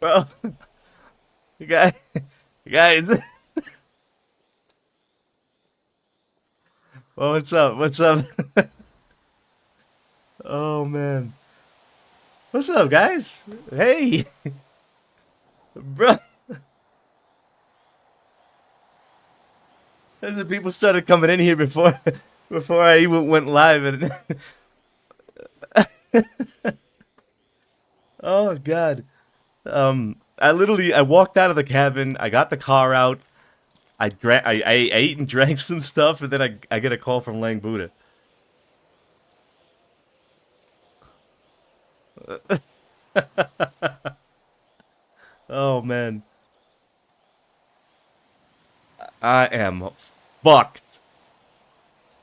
bro. You guys. Oh, what's up? What's up? Oh man, what's up, guys? Hey, bro. The people started coming in here before I even went live, and oh god. I walked out of the cabin. I got the car out. I ate and drank some stuff, and then I get a call from Lang Buddha. Oh man, I am fucked.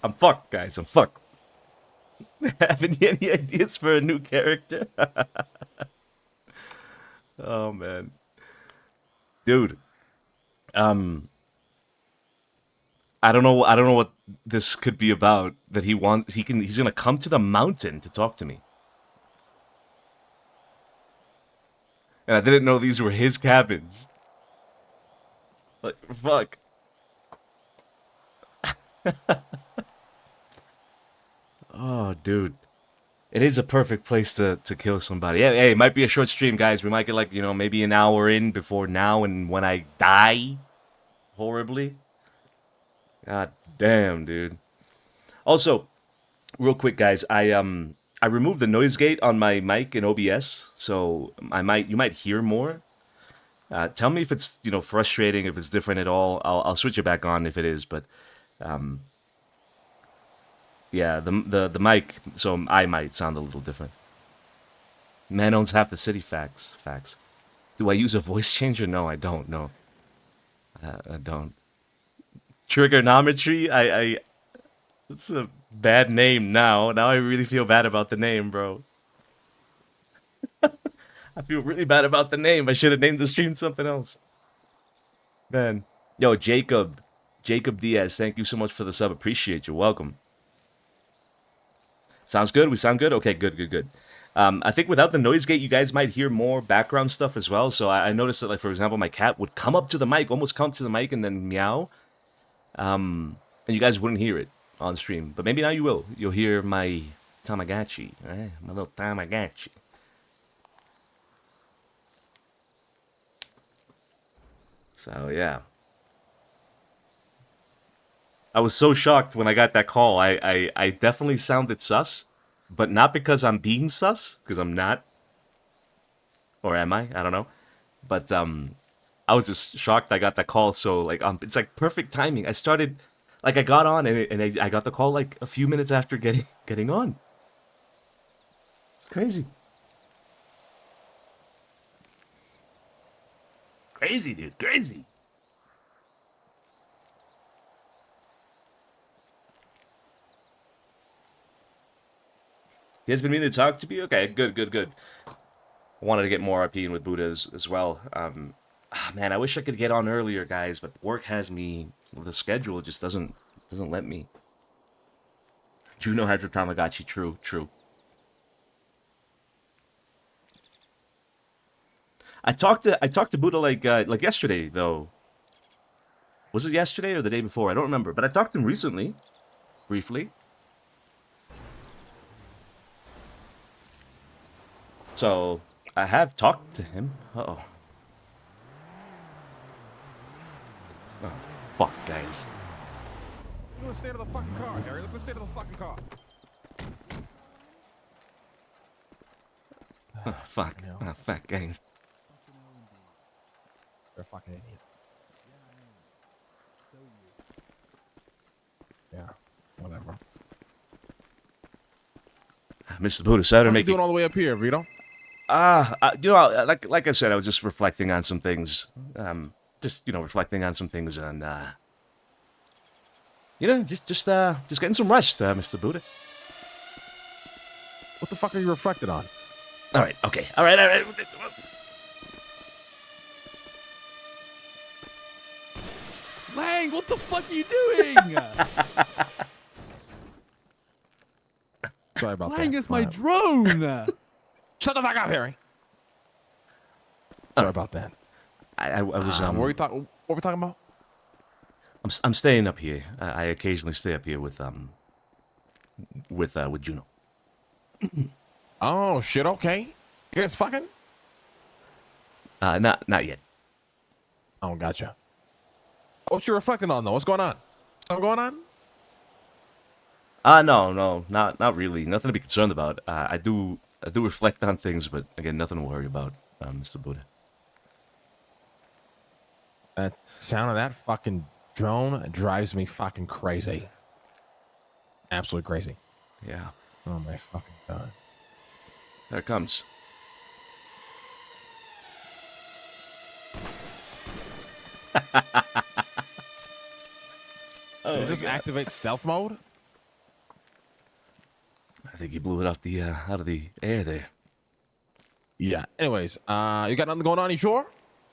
I'm fucked, guys. I'm fucked. Haven't you any ideas for a new character? Oh man, dude. Um, I don't know. I don't know what this could be about. That he's gonna come to the mountain to talk to me. And I didn't know these were his cabins. Like, fuck. Oh, dude. It is a perfect place to kill somebody. Yeah, hey, it might be a short stream, guys. We might get, like, maybe an hour in before now and when I die horribly. God damn, dude. Also, real quick, guys, I removed the noise gate on my mic in OBS, so you might hear more. Tell me if it's frustrating, if it's different at all. I'll switch it back on if it is, but yeah, the mic, so I might sound a little different. Man owns half the city. Facts. Do I use a voice changer? No, I don't. No, I don't. Triggernometry. It's a bad name now. Now I really feel bad about the name, bro. I feel really bad about the name. I should have named the stream something else. Man. Yo, Jacob Diaz, thank you so much for the sub. Appreciate you. Welcome. Sounds good? We sound good? Okay, good. I think without the noise gate, you guys might hear more background stuff as well. So I noticed that, like, for example, my cat would come up to the mic, almost come to the mic, and then meow. And you guys wouldn't hear it on stream. But maybe now you will. You'll hear my Tamagotchi, right? My little Tamagotchi. So, yeah. I was so shocked when I got that call. I definitely sounded sus, but not because I'm being sus, because I'm not. Or am I? I don't know. But I was just shocked I got that call. So like it's like perfect timing. I started like I got on and I got the call like a few minutes after getting on. It's crazy. Crazy, dude. Crazy. He has been meaning to talk to me? Okay, good. I wanted to get more RP in with Buddha as well. Man, I wish I could get on earlier, guys, but work has me. The schedule just doesn't let me. Juno has a Tamagotchi. True. I talked to Buddha like yesterday though. Was it yesterday or the day before? I don't remember, but I talked to him recently, briefly. So I have talked to him. Uh-oh. Oh, fuck, guys. Look at the state of the fucking car, Harry. Look at the state of the fucking car. Oh, fuck. No. Oh, fuck, guys. You're a fucking idiot. Yeah, whatever. Mr. Buddha, sorry to What are you make doing all the way up here, Vito? like I said, I was just reflecting on some things. Reflecting on some things, and just getting some rest, Mr. Buddha. What the fuck are you reflecting on? All right, okay, all right. Lang, what the fuck are you doing? Sorry about Lang that. is my drone. Shut the fuck up, Harry. Sorry about that. I was What were we talking about? I'm staying up here. I occasionally stay up here with Juno. Oh shit. Okay. You guys fucking? Not yet. Oh, gotcha. What you reflecting on though? What's going on? Something going on? No, not really. Nothing to be concerned about. I do reflect on things, but again, nothing to worry about, Mr. Buddha. That sound of that fucking drone drives me fucking crazy. Absolutely crazy. Yeah, Oh my fucking god. there it comes. Did it just activate stealth mode? I think you blew it off the out of the air there. Yeah. Anyways, you got nothing going on, you sure?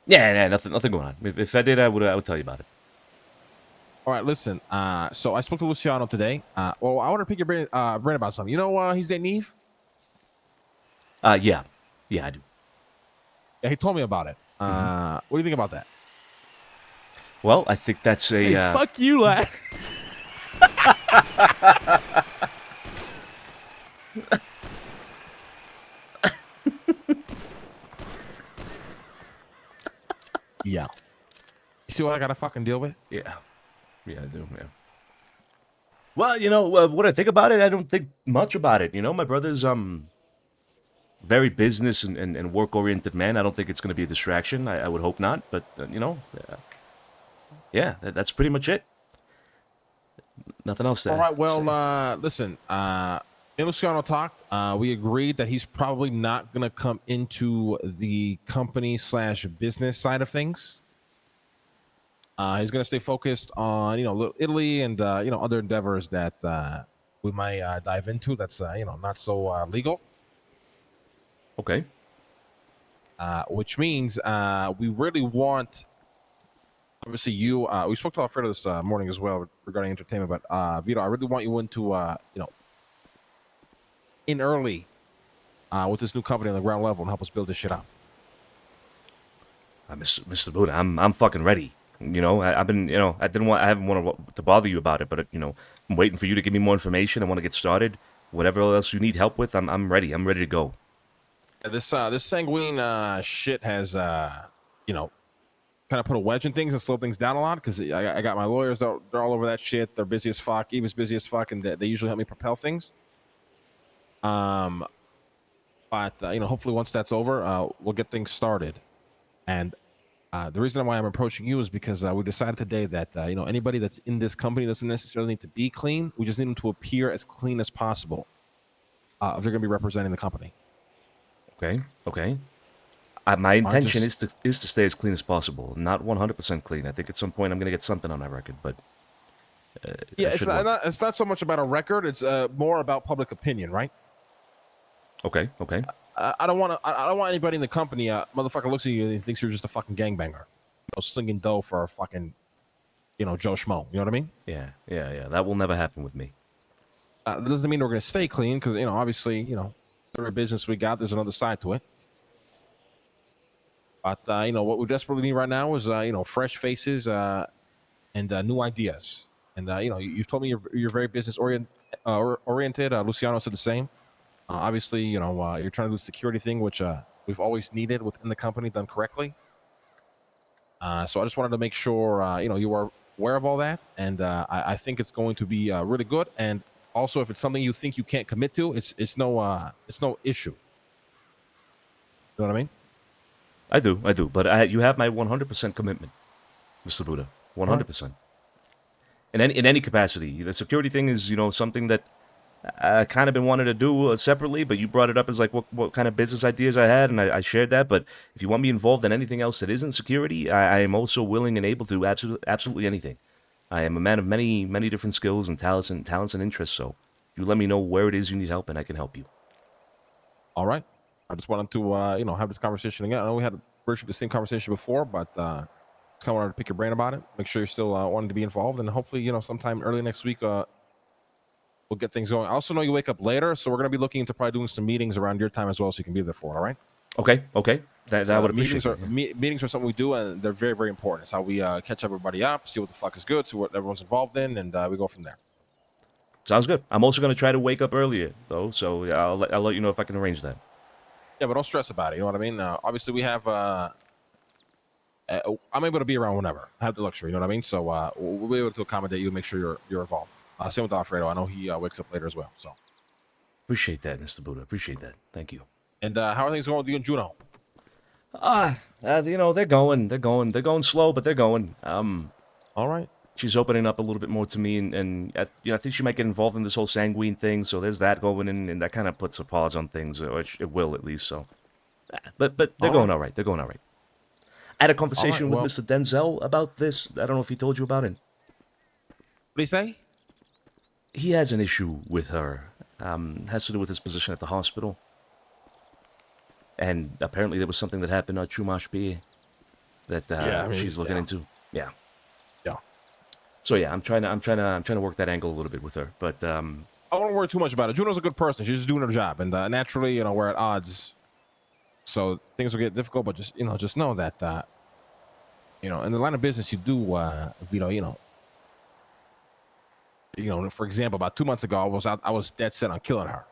Yeah, nothing going on. If I did, I would tell you about it. All right, listen. So I spoke to Luciano today. Well, I want to pick your brain about something. You know, he's dating Eve. Yeah, I do. Yeah, he told me about it. What do you think about that? Well, I think that's a. Hey, fuck you, lad. Yeah. You see what I gotta fucking deal with? Yeah, I do. Yeah. Well, what I think about it, I don't think much about it. My brother's very business and work oriented man. I don't think it's going to be a distraction. I would hope not, but yeah, that's pretty much it. Nothing else there. All right. Well, listen. Me and Luciano talked. We agreed that he's probably not gonna come into the company/business side of things. He's gonna stay focused on Little Italy and other endeavors that we might dive into. That's not so legal. Okay. Which means we really want. Obviously, we spoke to Alfredo this morning as well regarding entertainment, but Vito, I really want you into in early with this new company on the ground level and help us build this shit up. Mr. Buddha, I'm fucking ready. I've been, I haven't wanted to bother you about it, but I'm waiting for you to give me more information. I want to get started. Whatever else you need help with, I'm ready. I'm ready to go. This sanguine shit has kind of put a wedge in things and slow things down a lot because I got my lawyers. They're all over that shit. They're busy as fuck. Eva's busy as fuck, and they usually help me propel things. But hopefully once that's over, we'll get things started. And the reason why I'm approaching you is because we decided today that anybody that's in this company doesn't necessarily need to be clean. We just need them to appear as clean as possible if they're going to be representing the company. Okay. My intention is to stay as clean as possible. Not 100% clean. I think at some point I'm going to get something on my record, but yeah, it's not so much about a record. It's more about public opinion, right? Okay. I don't want anybody in the company. Motherfucker looks at you and he thinks you're just a fucking gangbanger, slinging dough for a fucking, Joe Schmo. You know what I mean? Yeah. That will never happen with me. That doesn't mean we're going to stay clean because obviously every business we got, there's another side to it. But what we desperately need right now is fresh faces and new ideas. And you've told me you're very business oriented. Luciano said the same. Obviously, you're trying to do the security thing, which we've always needed within the company done correctly. So I just wanted to make sure you are aware of all that, and I think it's going to be really good. And also, if it's something you think you can't commit to, it's no issue. You know what I mean? I do. But you have my 100% commitment, Mr. Buddha. 100%. In any capacity. The security thing is, something that I kind of been wanting to do separately, but you brought it up as like what kind of business ideas I had, and I shared that. But if you want me involved in anything else that isn't security, I am also willing and able to absolutely anything. I am a man of many different skills and talents and interests. So you let me know where it is you need help, and I can help you. All right. I just wanted to have this conversation again. I know we had virtually the same conversation before, but just kind of wanted to pick your brain about it. Make sure you're still wanting to be involved, and hopefully sometime early next week. We'll get things going. I also know you wake up later, so we're going to be looking into probably doing some meetings around your time as well, so you can be there for it, all right? Okay, okay. That I would appreciate. Meetings are something we do, and they're very, very important. It's how we catch everybody up, see what the fuck is good, see what everyone's involved in, and we go from there. Sounds good. I'm also going to try to wake up earlier, though, so yeah, I'll let you know if I can arrange that. Yeah, but don't stress about it. You know what I mean? Obviously, we have. I'm able to be around whenever. I have the luxury. You know what I mean? So we'll be able to accommodate you, make sure you're involved. Same with Alfredo. I know he wakes up later as well. So Appreciate that, Mr. Buddha. Appreciate that. Thank you. and how are things going with you and Juno? You know, they're going slow, but they're going. All right. She's opening up a little bit more to me, and you know, I think she might get involved in this whole sanguine thing. So there's that going in, and that kind of puts a pause on things, or it will at least. So, but they're going all right. They're going all right. I had a conversation with Mr. Denzel about this. I don't know if he told you about it. What did he say? He has an issue with her. Has to do with his position at the hospital. And apparently there was something that happened at Chumash B that she's looking into. Yeah. Yeah. So yeah, I'm trying to work that angle a little bit with her. But I don't worry too much about it. Juno's a good person. She's just doing her job, and naturally, you know, we're at odds. So things will get difficult, but just know that you know, in the line of business you do, Vito, you know, for example, about 2 months ago, I was dead set on killing her.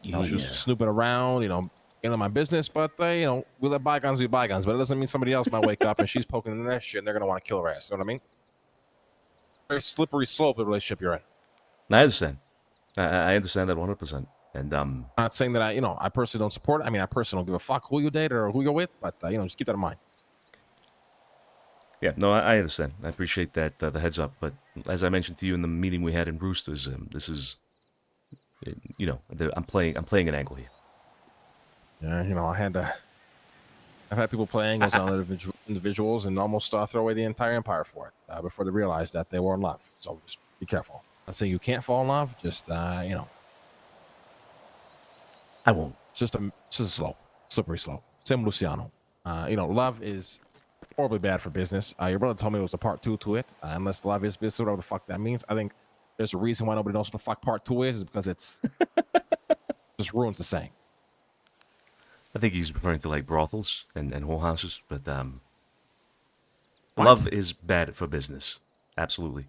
You know, she was snooping around, you know, in my business, but you know, we let bygones be bygones. But it doesn't mean somebody else might wake up and she's poking in that shit, and they're gonna want to kill her ass. You know what I mean? Very slippery slope the relationship you're in. I understand. I understand that 100%. And I'm not saying that I personally don't support it. I mean, I personally don't give a fuck who you date or who you're with, but you know, just keep that in mind. yeah, no, I understand. I appreciate that the heads up. But as I mentioned to you in the meeting we had in Roosters, this is, you know, I'm playing an angle here. Yeah, you know, I've had people play angles on other individuals and almost throw away the entire empire for it before they realize that they were in love. So just be careful. I'm saying you can't fall in love. Just you know, I won't. it's just a slope, slippery slope. Same with Luciano. You know, love is horribly bad for business. Your brother told me it was a part 2 to it. Unless love is business, whatever the fuck that means. I think there's a reason why nobody knows what the fuck part 2 is because it's just ruins the saying. I think he's referring to like brothels and whorehouses, but love is bad for business. Absolutely.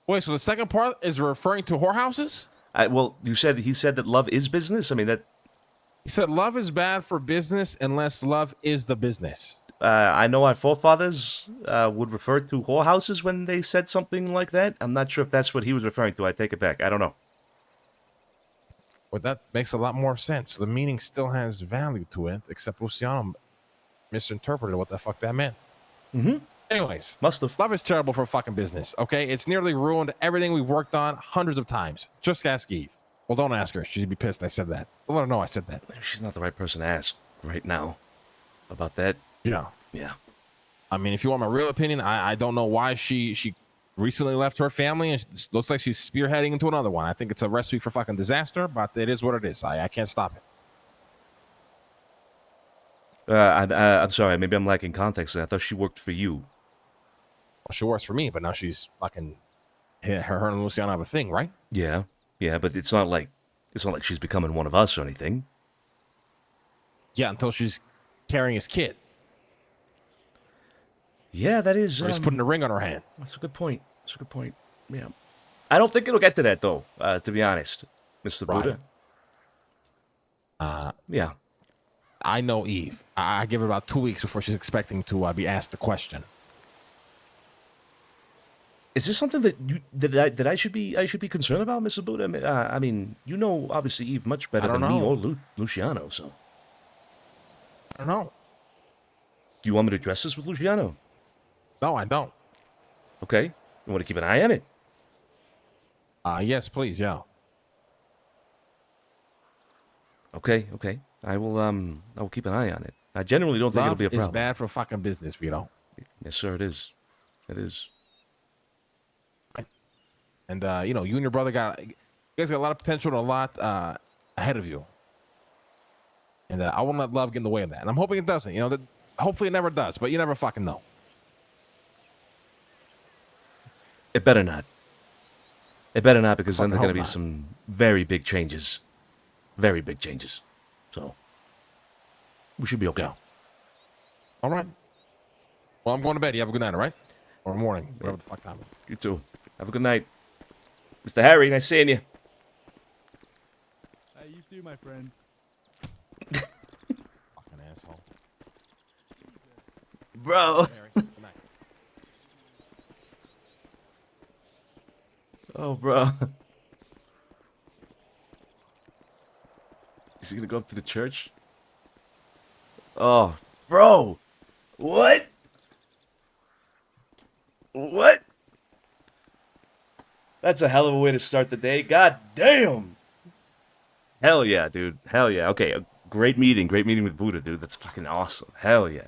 Wait, so the second part is referring to whorehouses? Well, he said that love is business. I mean that. He said love is bad for business unless love is the business. I know our forefathers would refer to whorehouses when they said something like that. I'm not sure if that's what he was referring to. I take it back. I don't know. Well, that makes a lot more sense. The meaning still has value to it, except Luciano misinterpreted what the fuck that meant. Mm-hmm. Anyways, Must have. love is terrible for fucking business, okay? It's nearly ruined everything we've worked on hundreds of times. Just ask Eve. Well, don't ask her. She'd be pissed I said that. Well, let her know I said that. She's not the right person to ask right now about that. Yeah. Yeah. I mean, if you want my real opinion, I don't know why she recently left her family and it looks like she's spearheading into another one. I think it's a recipe for fucking disaster, but it is what it is. I can't stop it. I'm sorry. Maybe I'm lacking context. I thought she worked for you. Well, she works for me, but now she's fucking her and Luciano have a thing, right? Yeah. Yeah, but it's not like she's becoming one of us or anything. Yeah, until she's carrying his kid. Yeah, that is. Or he's putting a ring on her hand. That's a good point. That's a good point. Yeah. I don't think it'll get to that, though, to be honest, Mr. Right. Buddha. Yeah. I know Eve. I give her about 2 weeks before she's expecting to be asked the question. Is this something that I should be concerned about, Mr. Buddha? I mean, you know, obviously Eve much better than me or Luciano. So I don't know. Do you want me to address this with Luciano? No, I don't. Okay. You want to keep an eye on it? Yes, please. Yeah. Okay. I will keep an eye on it. I generally don't think it'll be a problem. It's bad for fucking business, Vito. Yes, sir. It is. It is. And you know, you and your brother you guys got a lot of potential and a lot ahead of you. And I won't let love get in the way of that. And I'm hoping it doesn't. You know, hopefully it never does, but you never fucking know. It better not. It better not, because then Fucking there are going to be hope not. some very big changes Very big changes. So, we should be okay. Yeah. All right. Well, I'm going to bed. You have a good night, all right? Or morning, whatever the fuck time it is. You too. Have a good night. Mr. Harry, nice seeing you. Hey, you too, my friend. Fucking asshole. Bro. Harry, good night. Oh, bro. Is he gonna go up to the church? Oh, bro. What? What? That's a hell of a way to start the day. God damn. Hell yeah, dude. Hell yeah. Okay, a great meeting. Great meeting with Buddha, dude. That's fucking awesome. Hell yeah.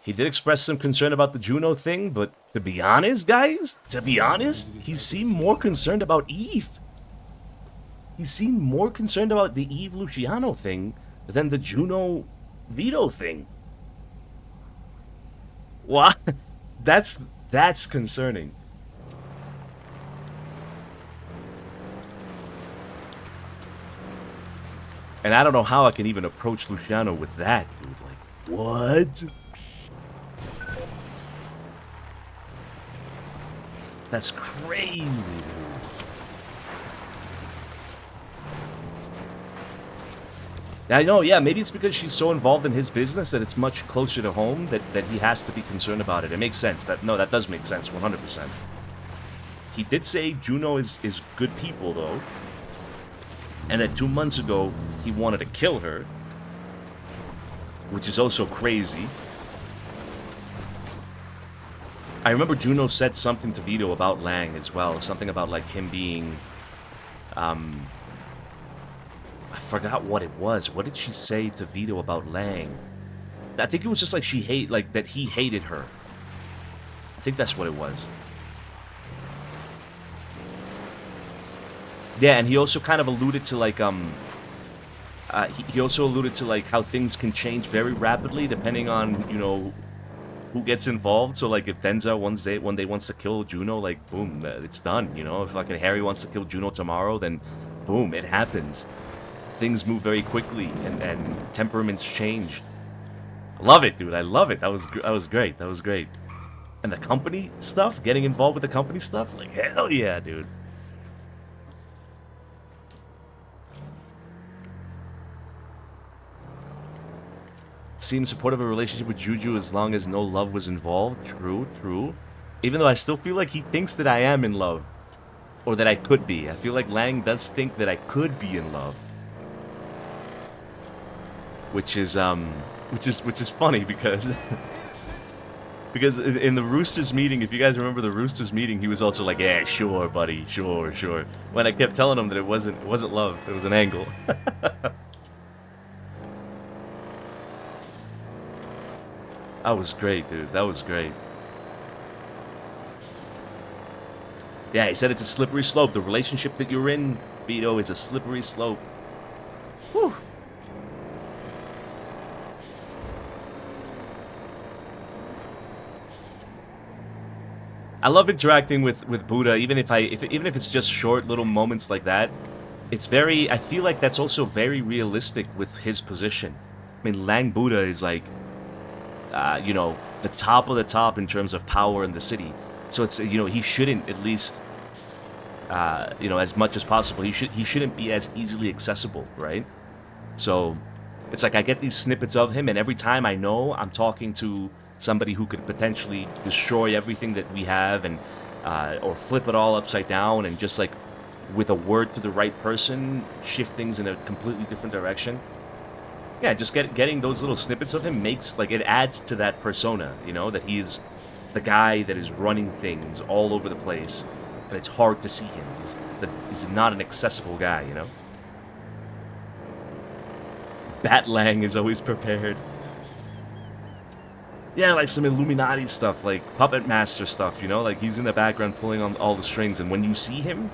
He did express some concern about the Juno thing, but to be honest, guys, he seemed more concerned about Eve. He seemed more concerned about the Eve Luciano thing than the Juno Vito thing. What? That's concerning. And I don't know how I can even approach Luciano with that, dude. Like, what? That's crazy, dude. I know, yeah, maybe it's because she's so involved in his business that it's much closer to home that he has to be concerned about it. It makes sense. That does make sense, 100%. He did say Juno is good people, though. And that 2 months ago, he wanted to kill her. Which is also crazy. I remember Juno said something to Vito about Lang as well. Something about, like, him being... I forgot what it was. What did she say to Vito about Lang? I think it was just like that he hated her. I think that's what it was. Yeah, and he also kind of alluded to like he also alluded to like how things can change very rapidly depending on, you know, who gets involved. So like if Denza one day wants to kill Juno, like boom, it's done, you know. If fucking Harry wants to kill Juno tomorrow, then boom, it happens. Things move very quickly and temperaments change. I love it, dude. I love it. That was great. That was great. And the company stuff, getting involved with the company stuff, like hell yeah, dude. Seems supportive of a relationship with Juju as long as no love was involved. True, true. Even though I still feel like he thinks that I am in love. Or that I could be. I feel like Lang does think that I could be in love. Which is funny because because in the Roosters meeting, if you guys remember the Roosters meeting, he was also like, "Yeah, sure, buddy, sure." When I kept telling him that it wasn't love, it was an angle. That was great, dude. That was great. Yeah, he said it's a slippery slope. The relationship that you're in, Vito, is a slippery slope. Whew. I love interacting with Buddha, even if it's just short little moments like that. It's very. I feel like that's also very realistic with his position. I mean, Lang Buddha is like, you know, the top of the top in terms of power in the city. So it's, you know, he shouldn't, at least, you know, as much as possible. He shouldn't be as easily accessible, right? So it's like I get these snippets of him, and every time I know I'm talking to somebody who could potentially destroy everything that we have, and or flip it all upside down, and just like with a word to the right person, shift things in a completely different direction. Yeah, just getting those little snippets of him makes, like, it adds to that persona, you know, that he is the guy that is running things all over the place, and it's hard to see him. He's not an accessible guy, you know. Batlang is always prepared. Yeah, like some Illuminati stuff, like Puppet Master stuff, you know? Like, he's in the background pulling on all the strings, and when you see him,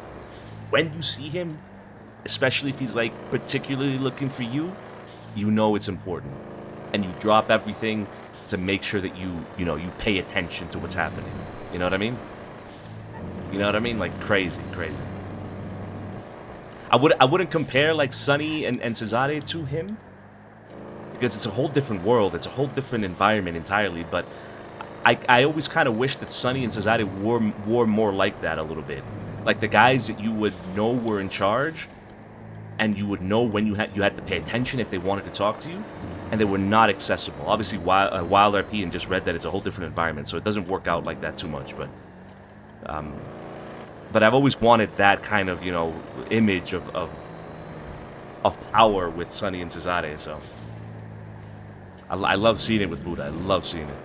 especially if he's, like, particularly looking for you, you know it's important. And you drop everything to make sure that you pay attention to what's happening. You know what I mean? You know what I mean? Like, crazy, crazy. I wouldn't compare like Sunny and Cesare to him, because it's a whole different world, it's a whole different environment entirely. But I always kind of wish that Sunny and Cesare were more like that a little bit, like the guys that you would know were in charge, and you would know when you had to pay attention if they wanted to talk to you, and they were not accessible. Obviously, WildRP and just Red Dead is a whole different environment, so it doesn't work out like that too much. But I've always wanted that kind of, you know, image of power with Sunny and Cesare, so I love seeing it with Buddha. I love seeing it.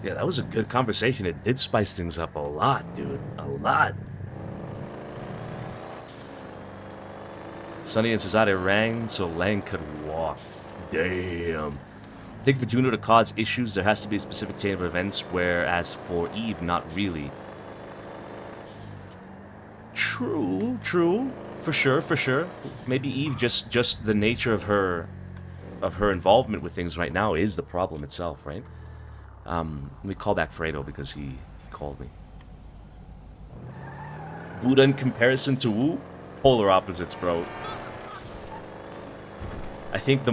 Yeah, that was a good conversation. It did spice things up a lot, dude. A lot. Sunny and Cesare rang so Lang could walk. Damn. I think for Juno to cause issues, there has to be a specific chain of events, whereas for Eve, not really. True. For sure. Maybe Eve, just the nature of her involvement with things right now is the problem itself, right? Let me call back Fredo because he called me. Buddha in comparison to Wu? Polar opposites, bro. I think the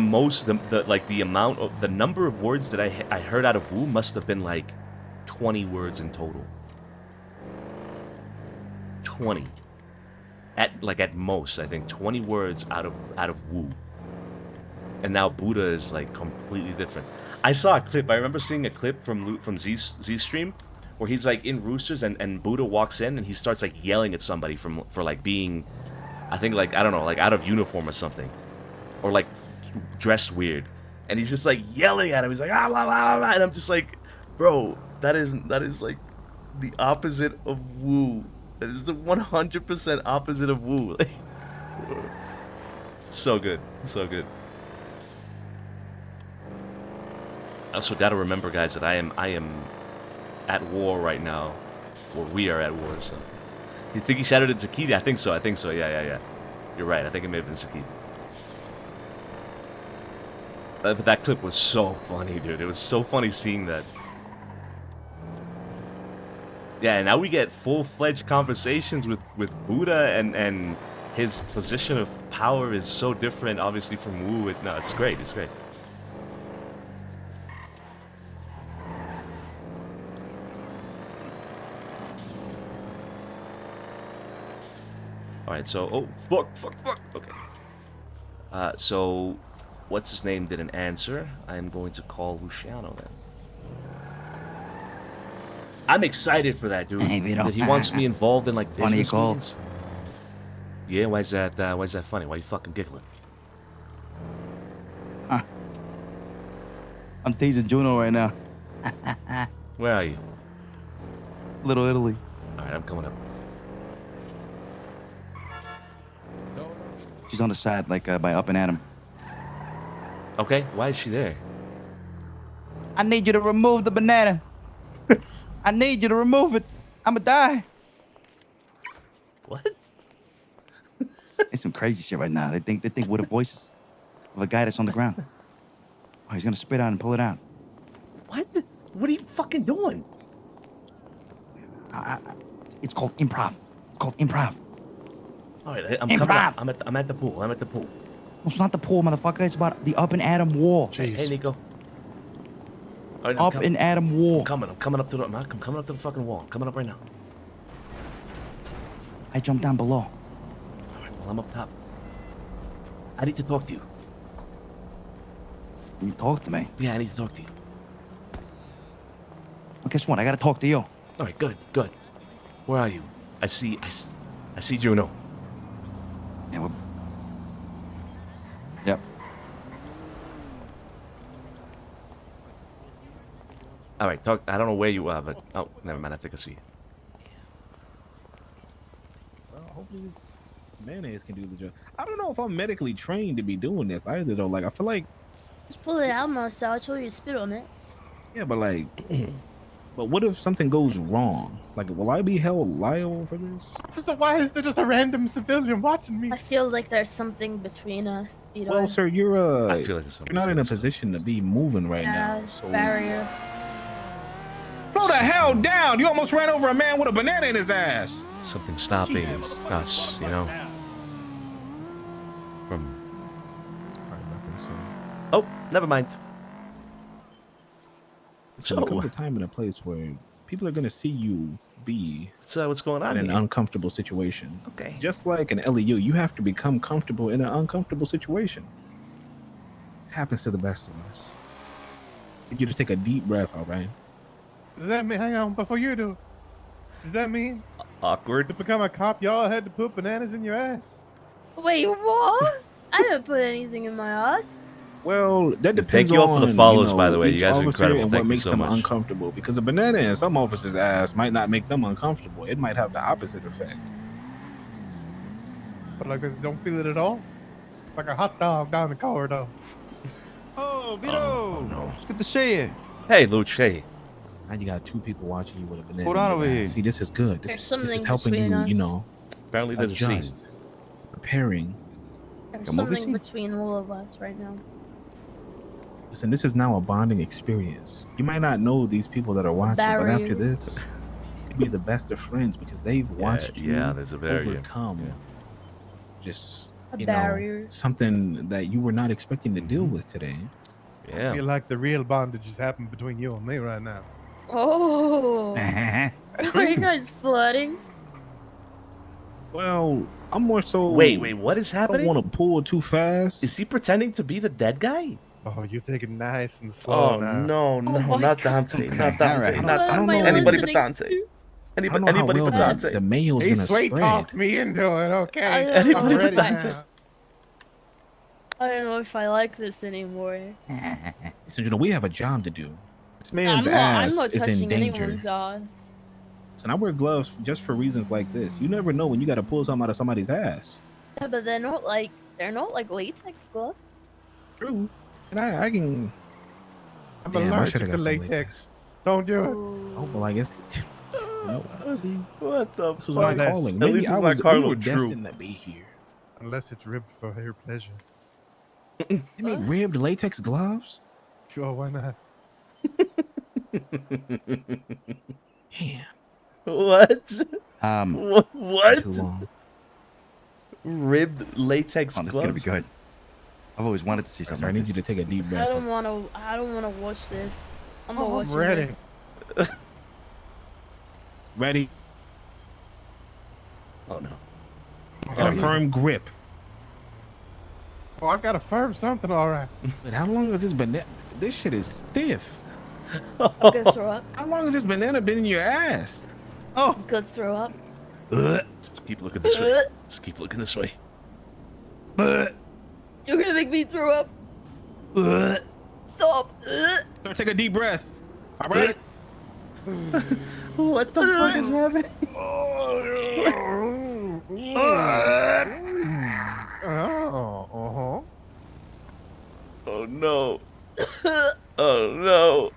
number of words that I heard out of Wu must have been like 20 words in total. 20. At most, I think 20 words out of Wu. And now Buddha is like completely different. I saw a clip. I remember seeing a clip from Z's stream where he's like in Roosters and Buddha walks in and he starts like yelling at somebody for like being, I think like, I don't know, like out of uniform or something, or like dressed weird, and he's just like yelling at him. He's like ah, blah, blah, blah, and I'm just like, bro, that is like the opposite of Wu. That is the 100% opposite of Wu. So good. I also gotta remember, guys, that I am at war right now, or we are at war. So you think he shouted at Zakiti? I think so. Yeah. You're right. I think it may have been Zakiti. But that clip was so funny, dude. It was so funny seeing that. Yeah, and now we get full-fledged conversations with Buddha, and his position of power is so different, obviously, from Wu. No, it's great. It's great. Alright, so... Oh, fuck. Okay. So... What's his name didn't answer. I'm going to call Luciano then. I'm excited for that, dude. Hey, Vito. That he wants me involved in like business Funny meetings. Yeah, why's that funny? Why you fucking giggling? Huh. I'm teasing Juno right now. Where are you? Little Italy. Alright, I'm coming up. She's on the side, like by Up and Adam. Okay, why is she there? I need you to remove the banana. I need you to remove it. I'ma die. What? It's some crazy shit right now. They think we're the voices of a guy that's on the ground. Oh, he's gonna spit out and pull it out. What? What are you fucking doing? It's called improv. It's called improv. Alright, I'm Improv. coming up. I'm at the pool. No, it's not the pool, motherfucker. It's about the Up and Adam wall. Hey, Nico. All right, Up and Adam wall. I'm coming up to the fucking wall. I'm coming up right now. I jumped down below. All right, well, I'm up top. I need to talk to you. You talk to me. Yeah, I need to talk to you. Well, guess what? I gotta talk to you. All right, good. Where are you? I see Juno. Yeah, Yep. All right, talk. I don't know where you are, but oh, never mind. I think I see you. Well, hopefully this mayonnaise can do the job. I don't know if I'm medically trained to be doing this either, though. Like, I feel like, Just pull it out, Marcel. I told you to spit on it. yeah, but like, but what if something goes wrong? Like, will I be held liable for this? So why is there just a random civilian watching me? I feel like there's something between us. You know? Well, sir, you're I feel like there's something you're not in a between us. position to be moving right now. it's So barrier. slow the hell down! You almost ran over a man with a banana in his ass. something stopping Jesus. us, you know, from. Sorry about this. Oh, never mind. So there comes a time and a place where people are gonna see you be What's going on in an here? uncomfortable situation. Okay. Just like an LEU, you have to become comfortable in an uncomfortable situation. It happens to the best of us. I need you to take a deep breath, all right? Does that mean, hang on, before you do, does that mean Awkward. to become a cop, y'all had to put bananas in your ass? Wait, what? I didn't put anything in my ass. Well, that And depends thank you all for the on, follows, by the way. You each guys are officer incredible. and Thank what you makes so them much. uncomfortable. Because a banana in some officers' ass might not make them uncomfortable. It might have the opposite effect. But like, they don't feel it at all? Like a hot dog down the corridor. Oh, Vito. Oh, no. It's good to see you. Hey, Luch. Hey. Now you got two people watching you with a banana. Hold in on your over ass. here. See, this is good. There's This is something helping between you, us. you know, Apparently there's a scene. adjust, preparing. There's Come over, something see? between all of us right now. Listen, this is now a bonding experience. You might not know these people that are watching, but after barrier. this, you'll be the best of friends because they've watched you there's a barrier. overcome Yeah. just A you barrier. know, something that you were not expecting to deal with today. I Yeah. feel like the real bondage is happening between you and me right now. Oh, are you guys flirting? Well, I'm more so. Wait, what is I don't happening? want to pull too fast. Is he pretending to be the dead guy? Oh, you take it nice and slow Oh, now. no, my not God. Dante. Okay, Not Dante. alright. Not I don't Dante. know. Anybody but listening Dante. to- I don't know Anybody how well but Dante. the mail's He gonna sweet spread. talked me into it, okay? I don't Anybody know but if I- Dante. I don't know if I like this anymore. So, you know, we have a job to do. This I'm man's I'm ass not is in touching danger. anyone's ass. And I wear gloves just for reasons like this. You never know when you got to pull something out of somebody's ass. Yeah, but they're not like latex gloves. True. And I can. I'm Damn, I shoulda allergic to got some latex. Don't do it. Oh, well, I guess. You know, see, What the this was fuck? my calling. At Maybe least I it's my was. We Carlo were true. destined to be here. Unless it's ribbed for her pleasure. They make ribbed latex gloves. Sure, why not? Damn. What? What? Too long. Ribbed latex Oh, this is gloves? gonna be good. I've always wanted to see something. Sorry, I like need you to this. take a deep I breath. don't want to. I don't want to watch this. I'm not Oh, I'm watching ready. this. Ready? Oh no. Got a firm grip. Oh, I've got a firm something, all right. But how long has this banana? This shit is stiff. I'm gonna throw up. How long has this banana been in your ass? I'm gonna throw up. Just keep looking this way. Just keep looking this way. You're gonna make me throw up. Stop. So take a deep breath. All right. What the fuck is happening? Oh, Oh no. Oh no.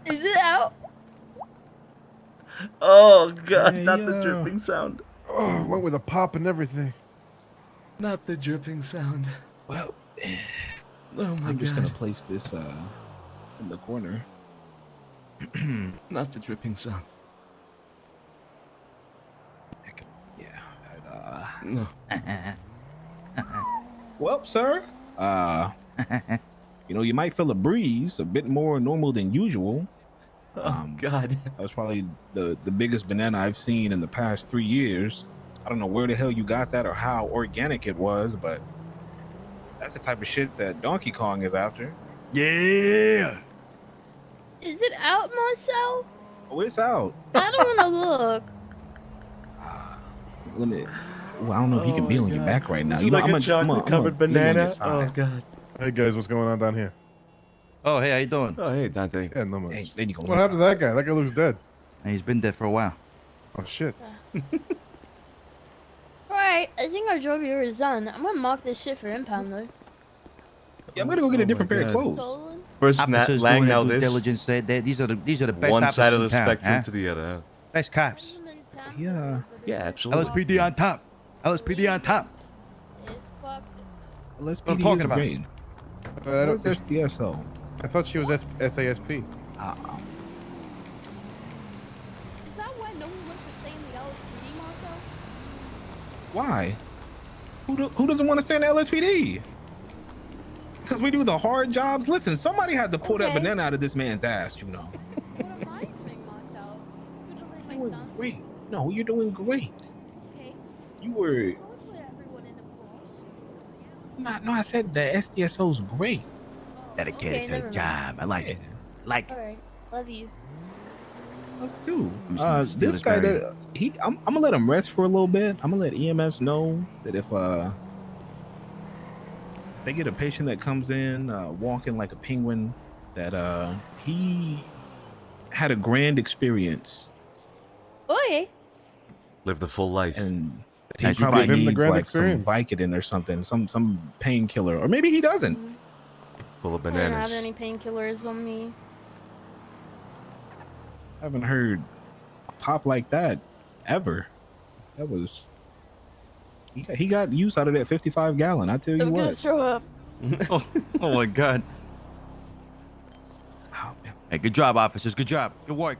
Is it out? Oh god, Hey, not the yo. dripping sound. oh, went with a pop and everything. Not the dripping sound. Well, Oh my I'm just god. gonna place this in the corner. Not the dripping sound. Yeah. No. Well, sir. You know, you might feel a breeze, a bit more normal than usual. Oh god. That was probably the biggest banana I've seen in the past 3 years. I don't know where the hell you got that or how organic it was, but that's the type of shit that Donkey Kong is after. Yeah. Is it out, Marcel? Oh, it's out. I don't want to look. Let me. Well, I don't know if you can be on your back right now. Would you like I'm a chocolate-covered banana? Oh Oh, god. Hey guys, what's going on down here? Oh, hey, how you doing? Oh hey Dante. Yeah, no much. hey, there you go. What happened to that guy? That guy looks dead. Hey, he's been dead for a while. Oh shit. Alright, I think our job here is done. I'm gonna mark this shit for impound though. Yeah, I'm gonna go get Oh a different my pair of God. clothes. Stolen? First Officers Lang, doing now their due this. diligence. These are the best One side of the officers in town, spectrum huh? to the other. Huh? Best cops. Yeah. Yeah, absolutely. LSPD on top. LSPD on top. It's fucked. Let's What I'm be talking about. great. What's SDSO? I thought she was SASP. Is that why no one wants to stay in the LSPD, Marcel? Why? Who doesn't want to stay in the LSPD? Because we do the hard jobs. Listen, somebody had to pull that Okay. banana out of this man's ass, you know. What am I doing, Marcel? You're delivering my Doing son. great. No, you're doing great. Okay. You were Don't put everyone in the box. no. I said the SDSO's great. Dedicated Okay, to never the mind. job. I like it. Like it. Alright. Love you. Too. I'm just gonna steal This this guy, berry. I'm gonna let him rest for a little bit. I'm gonna let EMS know that if they get a patient that comes in walking like a penguin, that he had a grand experience Okay. Live the full life. and he As you probably find- Give him the needs grand like experience. some Vicodin or something, some painkiller, or maybe he doesn't. Full of I didn't have bananas. any painkillers on me. I haven't heard a pop like that ever. That was he got use out of that 55 gallon. I tell you I'm gonna what. throw up. Oh my God. Oh, man. Hey, good job, officers. Good job. Good work.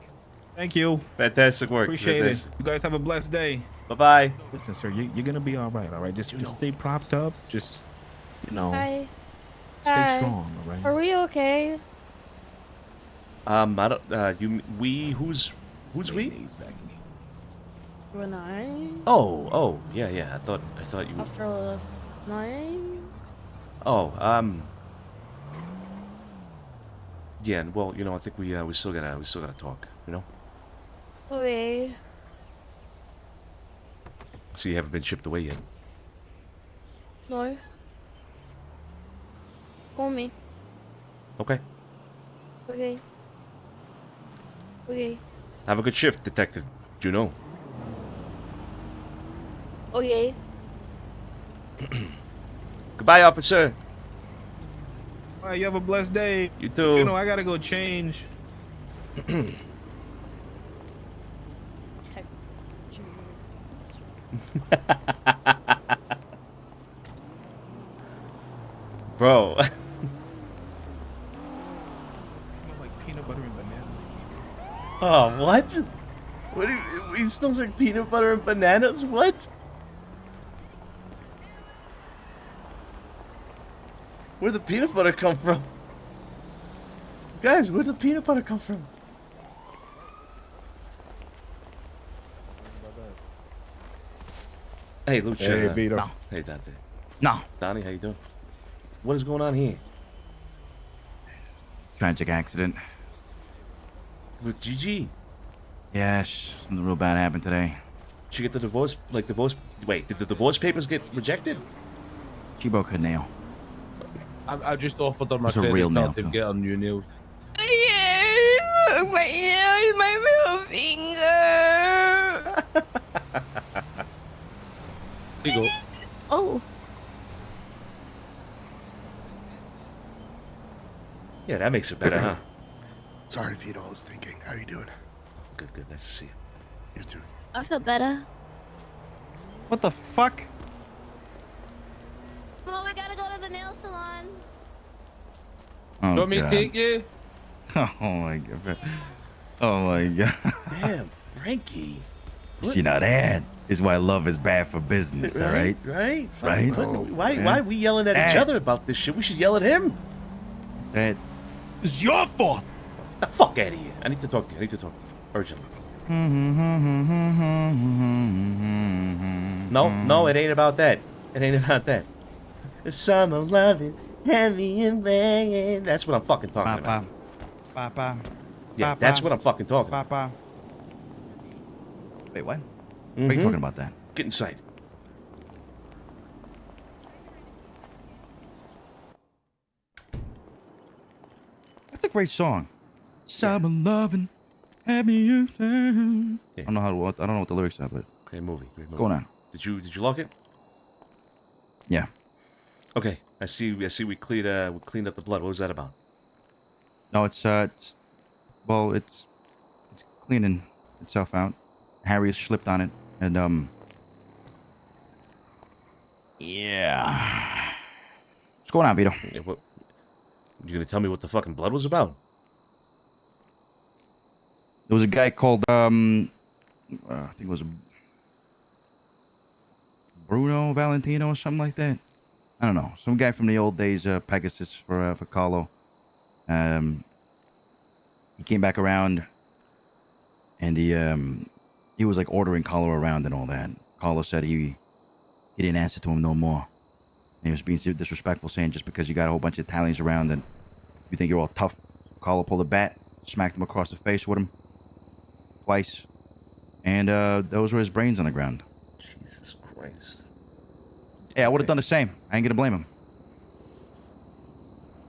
Thank you. Fantastic work. Appreciate it. You guys have a blessed day. Bye-bye. Listen, sir, you're gonna be all right. All right, just stay propped up. Just Hi. stay Hi. strong. All right. Are we okay? I don't, who's we? Mayonnaise back in here. You and I? Oh, yeah. I thought you. After last night? Oh, yeah. Well, I think we still gotta talk. Okay. So you haven't been shipped away yet. No. Call me. Okay. Okay. Okay. Have a good shift, Detective Juno. Okay. Goodbye, officer. All right, you have a blessed day. You too. I gotta go change. Tech. Bro. Smell like peanut butter and banana. Oh, what? What? It smells like peanut butter and bananas? What? Where'd the peanut butter come from? Guys, where'd the peanut butter come from? Hey, Lucha. Hey, Vito. No. Hey, Dante. No. Donnie, how you doing? What is going on here? Tragic accident. With GG? Yes. Something real bad happened today. Did you get the divorce, wait, did the divorce papers get rejected? She broke her nail. I just offered her my It's a credit real nail, card to too. get her new nails. Yeah, my nail, my middle finger. Here you go. Oh, Yeah, that makes it better, huh? Sorry, Vito. I was thinking. How you doing? Good, nice to see you. You too. I feel better. What the fuck? Well, we gotta go to the nail salon. Oh, You want me to God. take you? Oh my God. Oh my God. Damn, Frankie. You know that is why love is bad for business. All right. Right? Right? Why Yeah. are we yelling at each Hey. other about this shit? We should yell at him. That is your fault. Get the fuck out of here. I need to talk to you. Urgently. No, it ain't about that. The summer loving, heavy and banging. That's what I'm fucking talking about. Papa. Yeah, that's what I'm fucking talking about. Papa. Wait, what? What are you talking about that? Get inside. That's a great song. Summer loving, happy and sad. Yeah. I don't know what the lyrics are, but Great movie. what's going on? Did you lock it? Yeah. Okay. I see we cleaned up the blood. What was that about? No, it's cleaning itself out. Harry has slipped on it, and yeah. What's going on, Vito? Yeah, You gonna tell me what the fucking blood was about? There was a guy called I think it was Bruno Valentino or something like that. I don't know. Some guy from the old days, Pegasus for Carlo. He came back around, and he was like ordering Carlo around and all that. Carlo said he didn't answer to him no more. And he was being disrespectful, saying just because you got a whole bunch of Italians around and you think you're all tough. Carlo pulled a bat, smacked him across the face with him twice, and those were his brains on the ground. Jesus Christ. Yeah, I would have done the same. I ain't gonna blame him.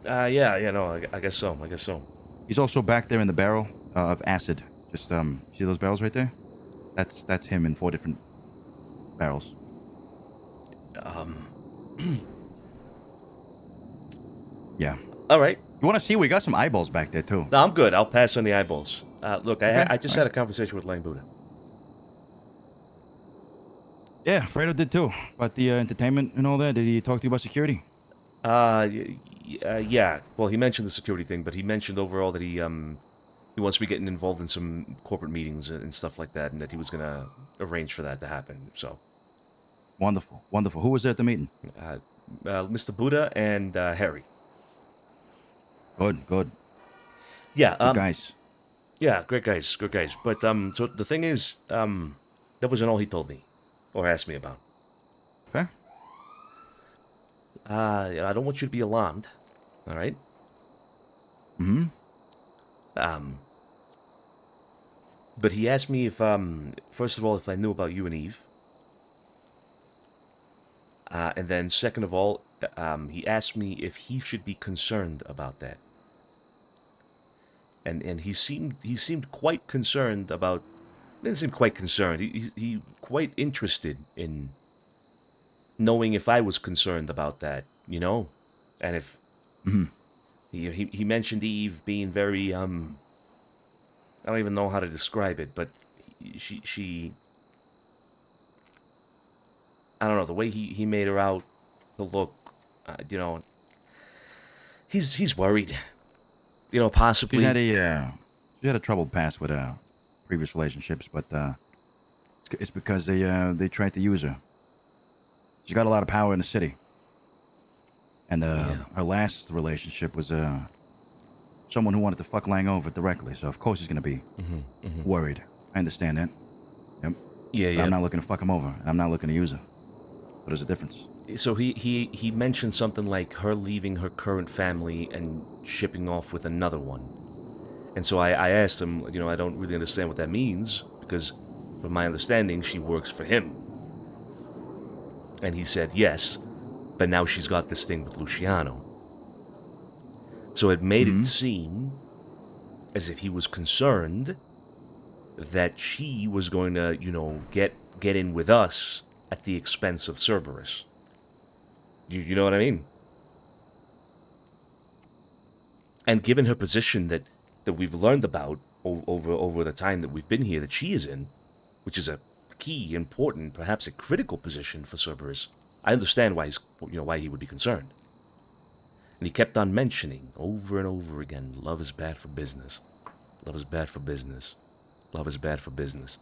Yeah, no, I guess so. I guess so. He's also back there in the barrel of acid. Just see those barrels right there? That's him in 4 different barrels. Yeah. All right. You want to see? We got some eyeballs back there too. No, I'm good. I'll pass on the eyeballs. Look, Okay, I just all had a conversation with Lane Buddha. Yeah, Fredo did too. About the entertainment and all that. Did he talk to you about security? Yeah. Well, he mentioned the security thing, but he mentioned overall that he wants me getting involved in some corporate meetings and stuff like that, and that he was gonna arrange for that to happen. So. Wonderful, wonderful. Who was there at the meeting? Mr. Buddha and Harry. Good. Yeah. Good guys. Yeah, great guys. But so the thing is, that wasn't all he told me, or asked me about. Okay. I don't want you to be alarmed. All right. Mm-hmm. But he asked me if, first of all, if I knew about you and Eve. And then second of all, he asked me if he should be concerned about that. And he seemed quite concerned about. Didn't seem quite concerned. He quite interested in knowing if I was concerned about that, you know, and if he mentioned Eve being very I don't even know how to describe it, but she I don't know, the way he made her out to look, you know, he's worried, you know, possibly. She had a troubled past with previous relationships, but it's because they tried to use her. She got a lot of power in the city, and her last relationship was someone who wanted to fuck Lang over directly. So of course he's gonna be worried. I understand that. Yep. Yeah, But yeah. I'm not looking to fuck him over, and I'm not looking to use her. But there's a difference. So he mentioned something like her leaving her current family and shipping off with another one. And so I asked him, you know, I don't really understand what that means, because from my understanding, she works for him. And he said yes, but now she's got this thing with Luciano. So it made it seem as if he was concerned that she was going to, you know, get in with us at the expense of Cerberus. You know what I mean? And given her position that we've learned about over the time that we've been here, that she is in, which is a key, important, perhaps a critical position for Cerberus, I understand why why he would be concerned. And he kept on mentioning over and over again, love is bad for business. Love is bad for business. Love is bad for business.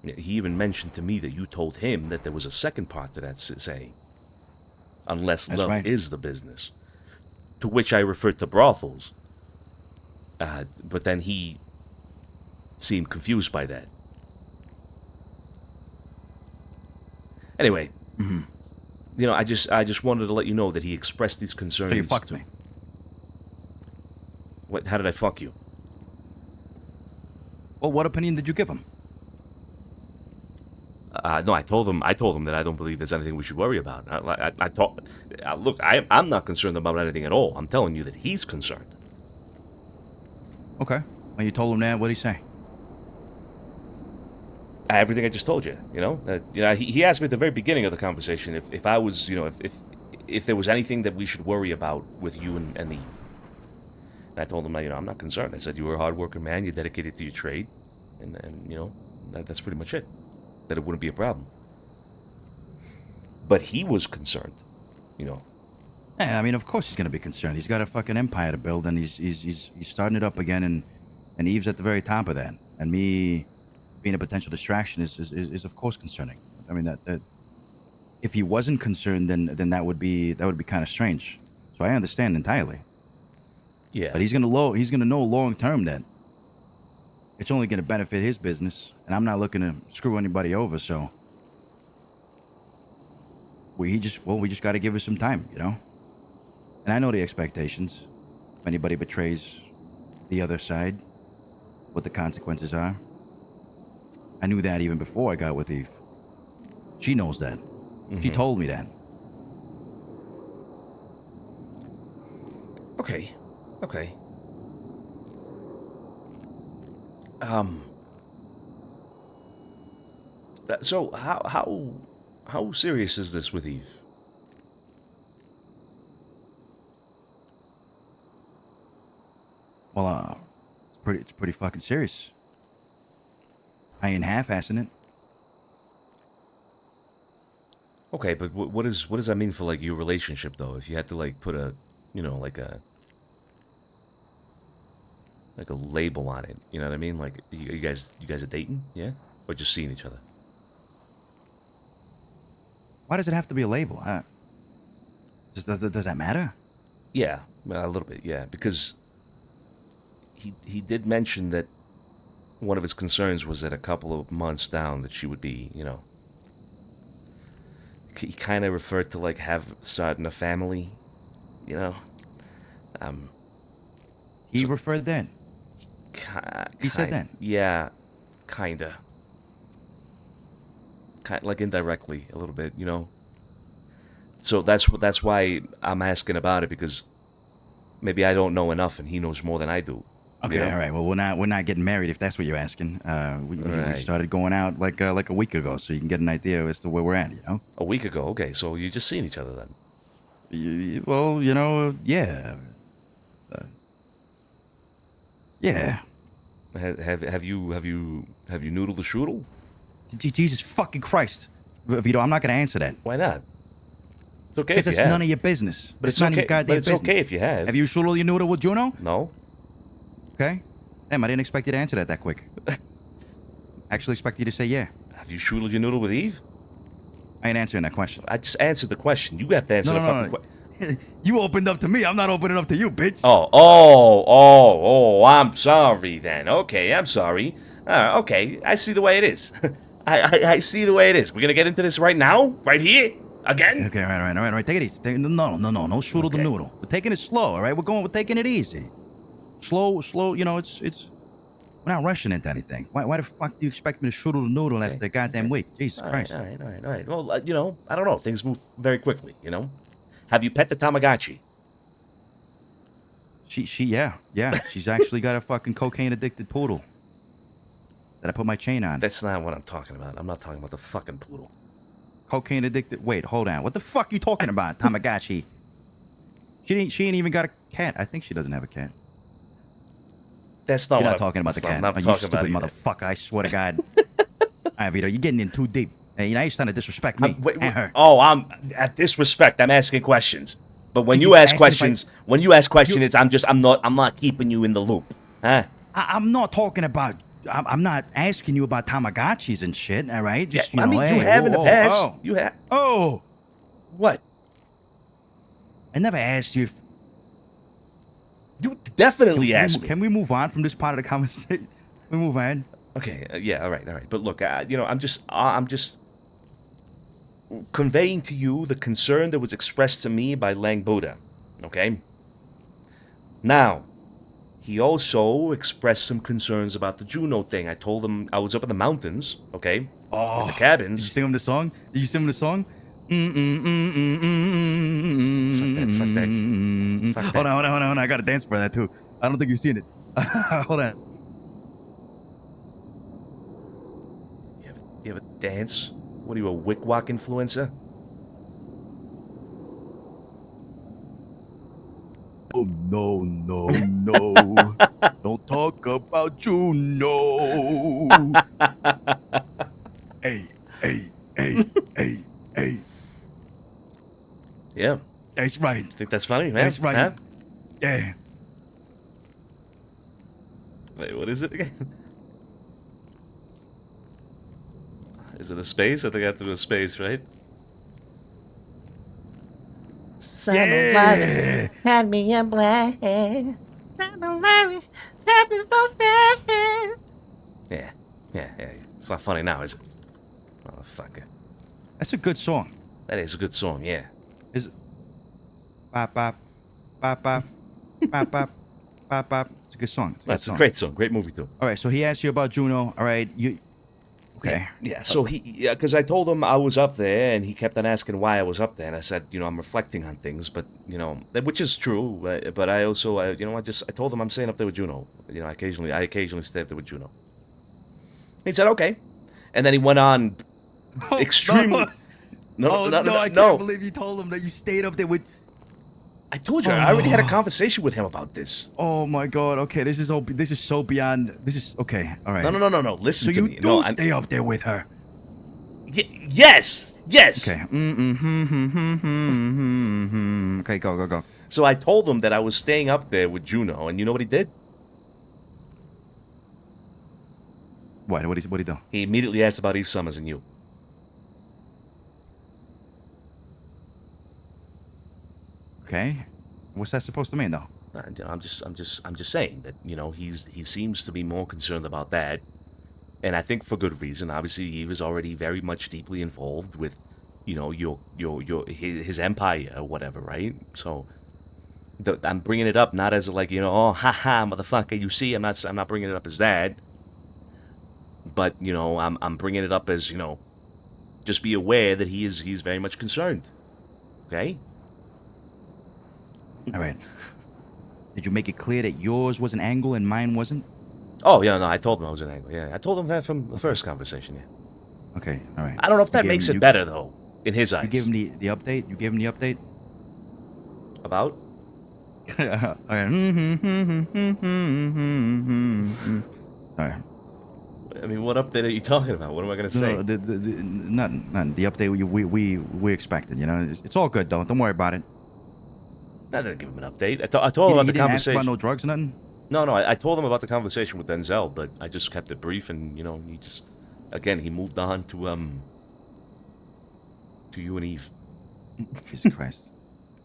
He even mentioned to me that you told him that there was a second part to that saying. Unless That's love right. is the business. To which I referred to brothels. But then he seemed confused by that. Anyway, you know, I just wanted to let you know that he expressed these concerns. So you fucked me. What? How did I fuck you? Well, what opinion did you give him? No, I told him that I don't believe there's anything we should worry about. Look, I'm not concerned about anything at all. I'm telling you that he's concerned. Okay. Well, you told him that. What'd he say? Everything I just told you. You know, he asked me at the very beginning of the conversation if I was, you know, if there was anything that we should worry about with you and Eve. And I told him, you know, I'm not concerned. I said you were a hard-working man, you're dedicated to your trade, and you know, that's pretty much it. That it wouldn't be a problem. But he was concerned, you know, Yeah, I mean, of course he's gonna be concerned. He's got a fucking empire to build, and he's starting it up again, and Eve's at the very top of that. And me being a potential distraction is of course concerning. I mean that if he wasn't concerned, then that would be kind of strange. So I understand entirely. Yeah. But he's gonna know long term that it's only gonna benefit his business, and I'm not looking to screw anybody over. So we just got to give it some time, you know. And I know the expectations. If anybody betrays the other side, what the consequences are. I knew that even before I got with Eve. She knows that. She told me that. Okay. Okay. So how serious is this with Eve? Well, it's pretty fucking serious. I ain't half-assing it. Okay, but what does that mean for like your relationship though? If you had to like put a, you know, like a label on it, you know what I mean? Like you guys are dating, yeah, or just seeing each other? Why does it have to be a label? Does that matter? Yeah, a little bit, yeah, because he did mention that one of his concerns was that a couple of months down that she would be, you know. He kind of referred to like starting a family, you know. He referred that. He said that. Yeah, kinda. Like indirectly a little bit, you know. So that's why I'm asking about it, because maybe I don't know enough and he knows more than I do. Okay, you know? all right. Well, we're not getting married if that's what you're asking. We started going out like a week ago, so you can get an idea as to where we're at. You know. A week ago, okay. So you just seen each other then? Well, you know, yeah. Yeah. Have you noodled the strudel? Jesus fucking Christ, Vito, I'm not gonna answer that. Why not? It's okay if Because you it's have. none of your business. But it's none of okay. your goddamn But it's business. okay if you have. Have you strudel your noodle with Juno? No. Okay. Damn, I didn't expect you to answer that quick. I actually expect you to say yeah. Have you strudelled your noodle with Eve? I ain't answering that question. I just answered the question. You have to answer the fucking question. You opened up to me. I'm not opening up to you, bitch. Oh, I'm sorry then. Okay, I'm sorry. Okay, I see the way it is. I see the way it is. We're going to get into this right now? Right here? Again? Okay, all right. Take it easy. No strudel the noodle. We're taking it slow, all right? We're taking it easy. Slow, you know, it's we're not rushing into anything. Why the fuck do you expect me to strudel the noodle after a goddamn week? Jesus Christ. All right. Well, you know, I don't know. Things move very quickly, you know? Have you pet the Tamagotchi? Yeah. She's actually got a fucking cocaine-addicted poodle that I put my chain on. That's not what I'm talking about. I'm not talking about the fucking poodle. Cocaine-addicted? Wait, hold on. What the fuck are you talking about, Tamagotchi? She ain't even got a cat. I think she doesn't have a cat. That's not You're what not talking about the cat. I'm You talking stupid about motherfucker. I swear to God. All right, Vito, you're getting in too deep. Hey, you know, you're starting to disrespect me and her. Oh, I'm at disrespect. I'm asking questions. But when you ask questions, I'm not keeping you in the loop. Huh? I'm not talking about. I'm not asking you about Tamagotchis and shit. All right, just you have in the past. You have. Oh, what? I never asked you. You definitely asked me. Can we move on from this part of the conversation? We move on. Okay. Yeah. All right. But look, you know, I'm just conveying to you the concern that was expressed to me by Lang Buddha. Okay. Now, he also expressed some concerns about the Juno thing. I told him I was up in the mountains. Okay. Oh, at the cabins. Did you sing him the song? Fuck that. Hold on. I gotta dance for that too. I don't think you've seen it. Hold on. You have a dance? What are you, a Wick-Wack influencer? Oh, no. Don't talk about you, no. Hey. Yeah. That's right. Think that's funny, man? That's right. Huh? Yeah. Wait, what is it again? Is it a space? I think I have to do a space, right? Yeah. Had me in black. Happened so fast. Yeah. It's not funny now, is it? Motherfucker. That's a good song. That is a good song, yeah. Is it? Bop, bop, bop, bop, bop, bop, bop, bop. It's a good song. It's a good That's a song. great song. Great movie, too. All right, so he asked you about Juno. All right, you... Okay. Yeah, so because I told him I was up there, and he kept on asking why I was up there, and I said, I'm reflecting on things, but, which is true, but I also, I told him I'm staying up there with Juno. I occasionally stay up there with Juno. He said, okay. And then he went on extremely... I can't believe you told him that you stayed up there with... I told you, I already had a conversation with him about this. Oh my God. Okay, this is so beyond. This is okay. All right. No. Listen to me. So you do stay up there with her. Yes. Okay. Okay, go. So I told him that I was staying up there with Juno, and you know what he did? What did he do? He immediately asked about Eve Summers and you. Okay. What's that supposed to mean, though? I'm just saying that he seems to be more concerned about that, and I think for good reason. Obviously, Eve is already very much deeply involved with, his empire or whatever, right? So, I'm bringing it up not as like oh haha motherfucker, you see, I'm not bringing it up as that, but I'm bringing it up as just be aware that he's very much concerned. Okay. All right. Did you make it clear that yours was an angle and mine wasn't? Oh, yeah, no, I told him I was an angle. Yeah, I told him that from the first conversation, yeah. Okay, all right. I don't know if that makes it better, though, in his eyes. You gave him the update? You gave him the update? About? Sorry. I mean, what update are you talking about? What am I going to say? No, nothing. The update we expected, It's all good, though. Don't worry about it. I didn't give him an update. I told him about the You didn't ask conversation. about no drugs or nothing? No, I told him about the conversation with Denzel, but I just kept it brief, and he just, again, he moved on to you and Eve. Jesus Christ!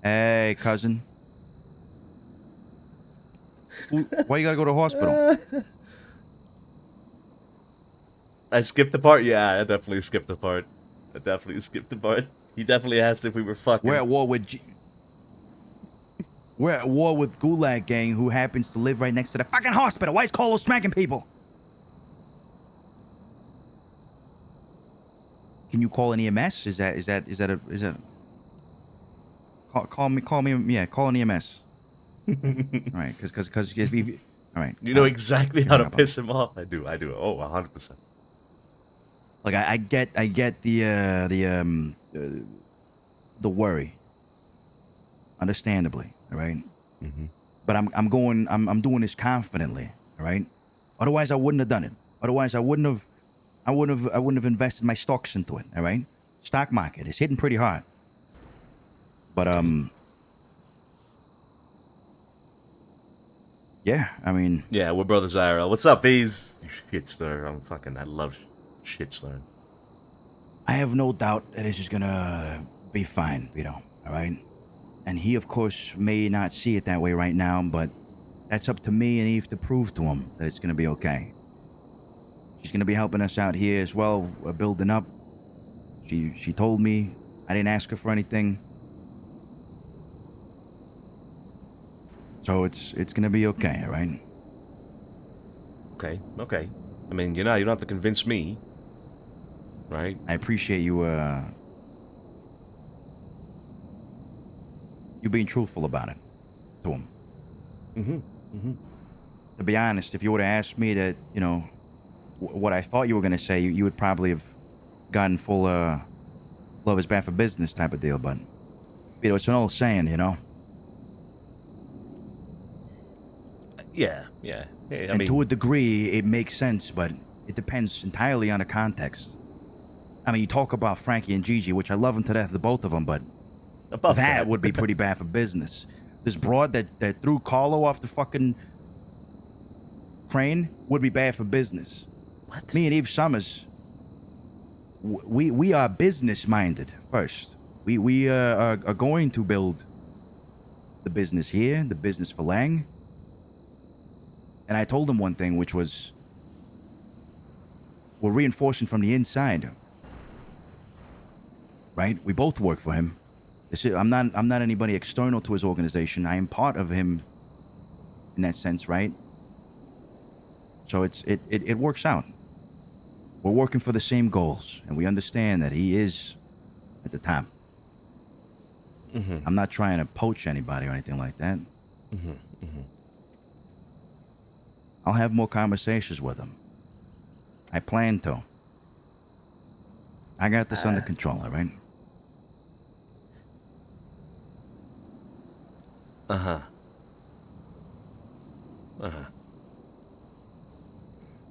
Hey, cousin. Why you gotta go to the hospital? I skipped the part. Yeah, I definitely skipped the part. He definitely asked if we were fucking. We're at war with We're at war with Gulag Gang, who happens to live right next to the fucking hospital. Why is Carlos smacking people? Can you call an EMS? Is that? Call me. Yeah, call an EMS. All right, because if you, all right. You know exactly how to piss him off. I do. Oh, 100%. Like I get the worry. Understandably, all right. Mm-hmm. But I'm doing this confidently, all right. Otherwise, I wouldn't have done it. Otherwise, I wouldn't have invested my stocks into it, all right. Stock market is hitting pretty hard. But yeah, I mean. Yeah, we're brothers IRL. What's up, Bees? You shit stir. I love shit stirring. I have no doubt that this is gonna be fine, Vito. All right. And he, of course, may not see it that way right now, but that's up to me and Eve to prove to him that it's going to be okay. She's going to be helping us out here as well, building up. She told me. I didn't ask her for anything. So it's going to be okay, all right? Okay. I mean, you don't have to convince me, right? I appreciate you, you being truthful about it to him. Mm-hmm. To be honest, if you would have asked me that, what I thought you were going to say, you would probably have gotten full love is bad for business type of deal. But, it's an old saying, Yeah. I mean, to a degree, it makes sense, but it depends entirely on the context. I mean, you talk about Frankie and Gigi, which I love them to death, the both of them, but Above That would be pretty bad for business. This broad that threw Carlo off the fucking crane would be bad for business. What? Me and Eve Summers, we are business minded first. We are going to build the business here, the business for Lang. And I told him one thing, which was, we're reinforcing from the inside. Right? We both work for him. I'm not anybody external to his organization. I am part of him in that sense, right? So it works out. We're working for the same goals, and we understand that he is at the top. Mm-hmm. I'm not trying to poach anybody or anything like that. Mm-hmm. Mm-hmm. I'll have more conversations with him. I plan to. I got this under control, all right? Uh-huh. Uh-huh.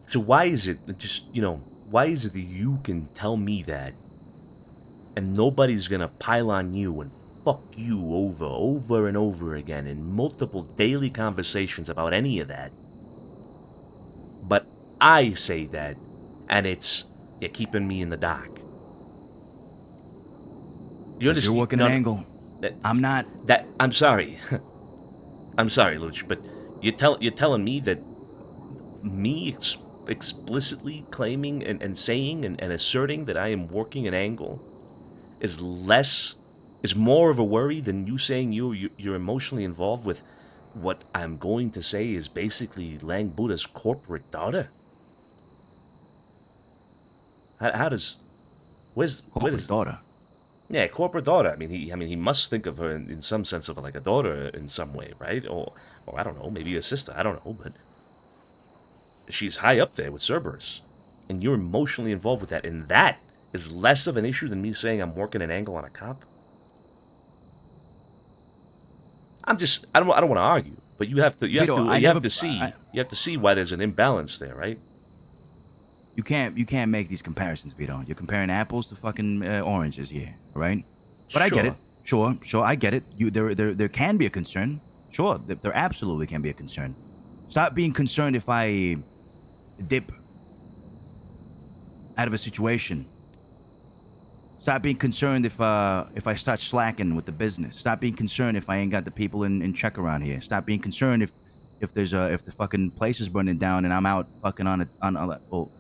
So why is it, just, why is it that you can tell me that and nobody's gonna pile on you and fuck you over and over again in multiple daily conversations about any of that? But I say that, and you're keeping me in the dark. You understand? You're working an angle. I'm not. I'm sorry. I'm sorry, Luch, but you're telling me that me explicitly claiming and saying and asserting that I am working an angle is more of a worry than you saying you're emotionally involved with what I'm going to say is basically Lang Buddha's corporate daughter? How does... Where's daughter? Yeah, corporate daughter. I mean, he must think of her in some sense of like a daughter in some way, right? Or I don't know, maybe a sister. I don't know, but she's high up there with Cerberus, and you're emotionally involved with that, and that is less of an issue than me saying I'm working an angle on a cop. I don't want to argue, but you have to see why there's an imbalance there, right? You can't make these comparisons, Vito. You're comparing apples to fucking oranges here, right? But I get it. Sure, I get it. There can be a concern. Sure, there absolutely can be a concern. Stop being concerned if I dip out of a situation. Stop being concerned if I start slacking with the business. Stop being concerned if I ain't got the people in check around here. Stop being concerned if the fucking place is burning down and I'm out fucking on well,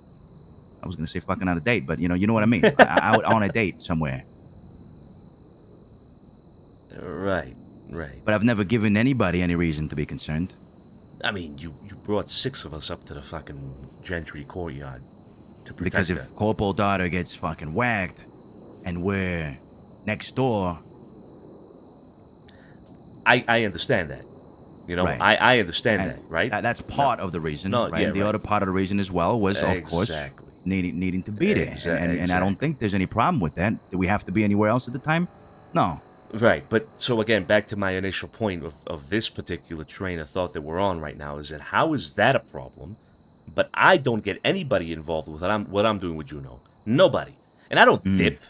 I was gonna say fucking on a date, but you know what I mean. Out on a date somewhere. Right. But I've never given anybody any reason to be concerned. I mean, you brought 6 of us up to the fucking Gentry courtyard to protect Because her. if Corporal Daughter gets fucking whacked, and we're next door. I understand that. Right. I understand that, right? That's part of the reason. No, right? yeah, the right. other part of the reason as well was, of course, needing to be there. And I don't think there's any problem with that. Do we have to be anywhere else at the time? No. Right, but so again, back to my initial point of this particular train of thought that we're on right now is that how is that a problem? But I don't get anybody involved with what I'm doing with Juno. Nobody. And I don't dip.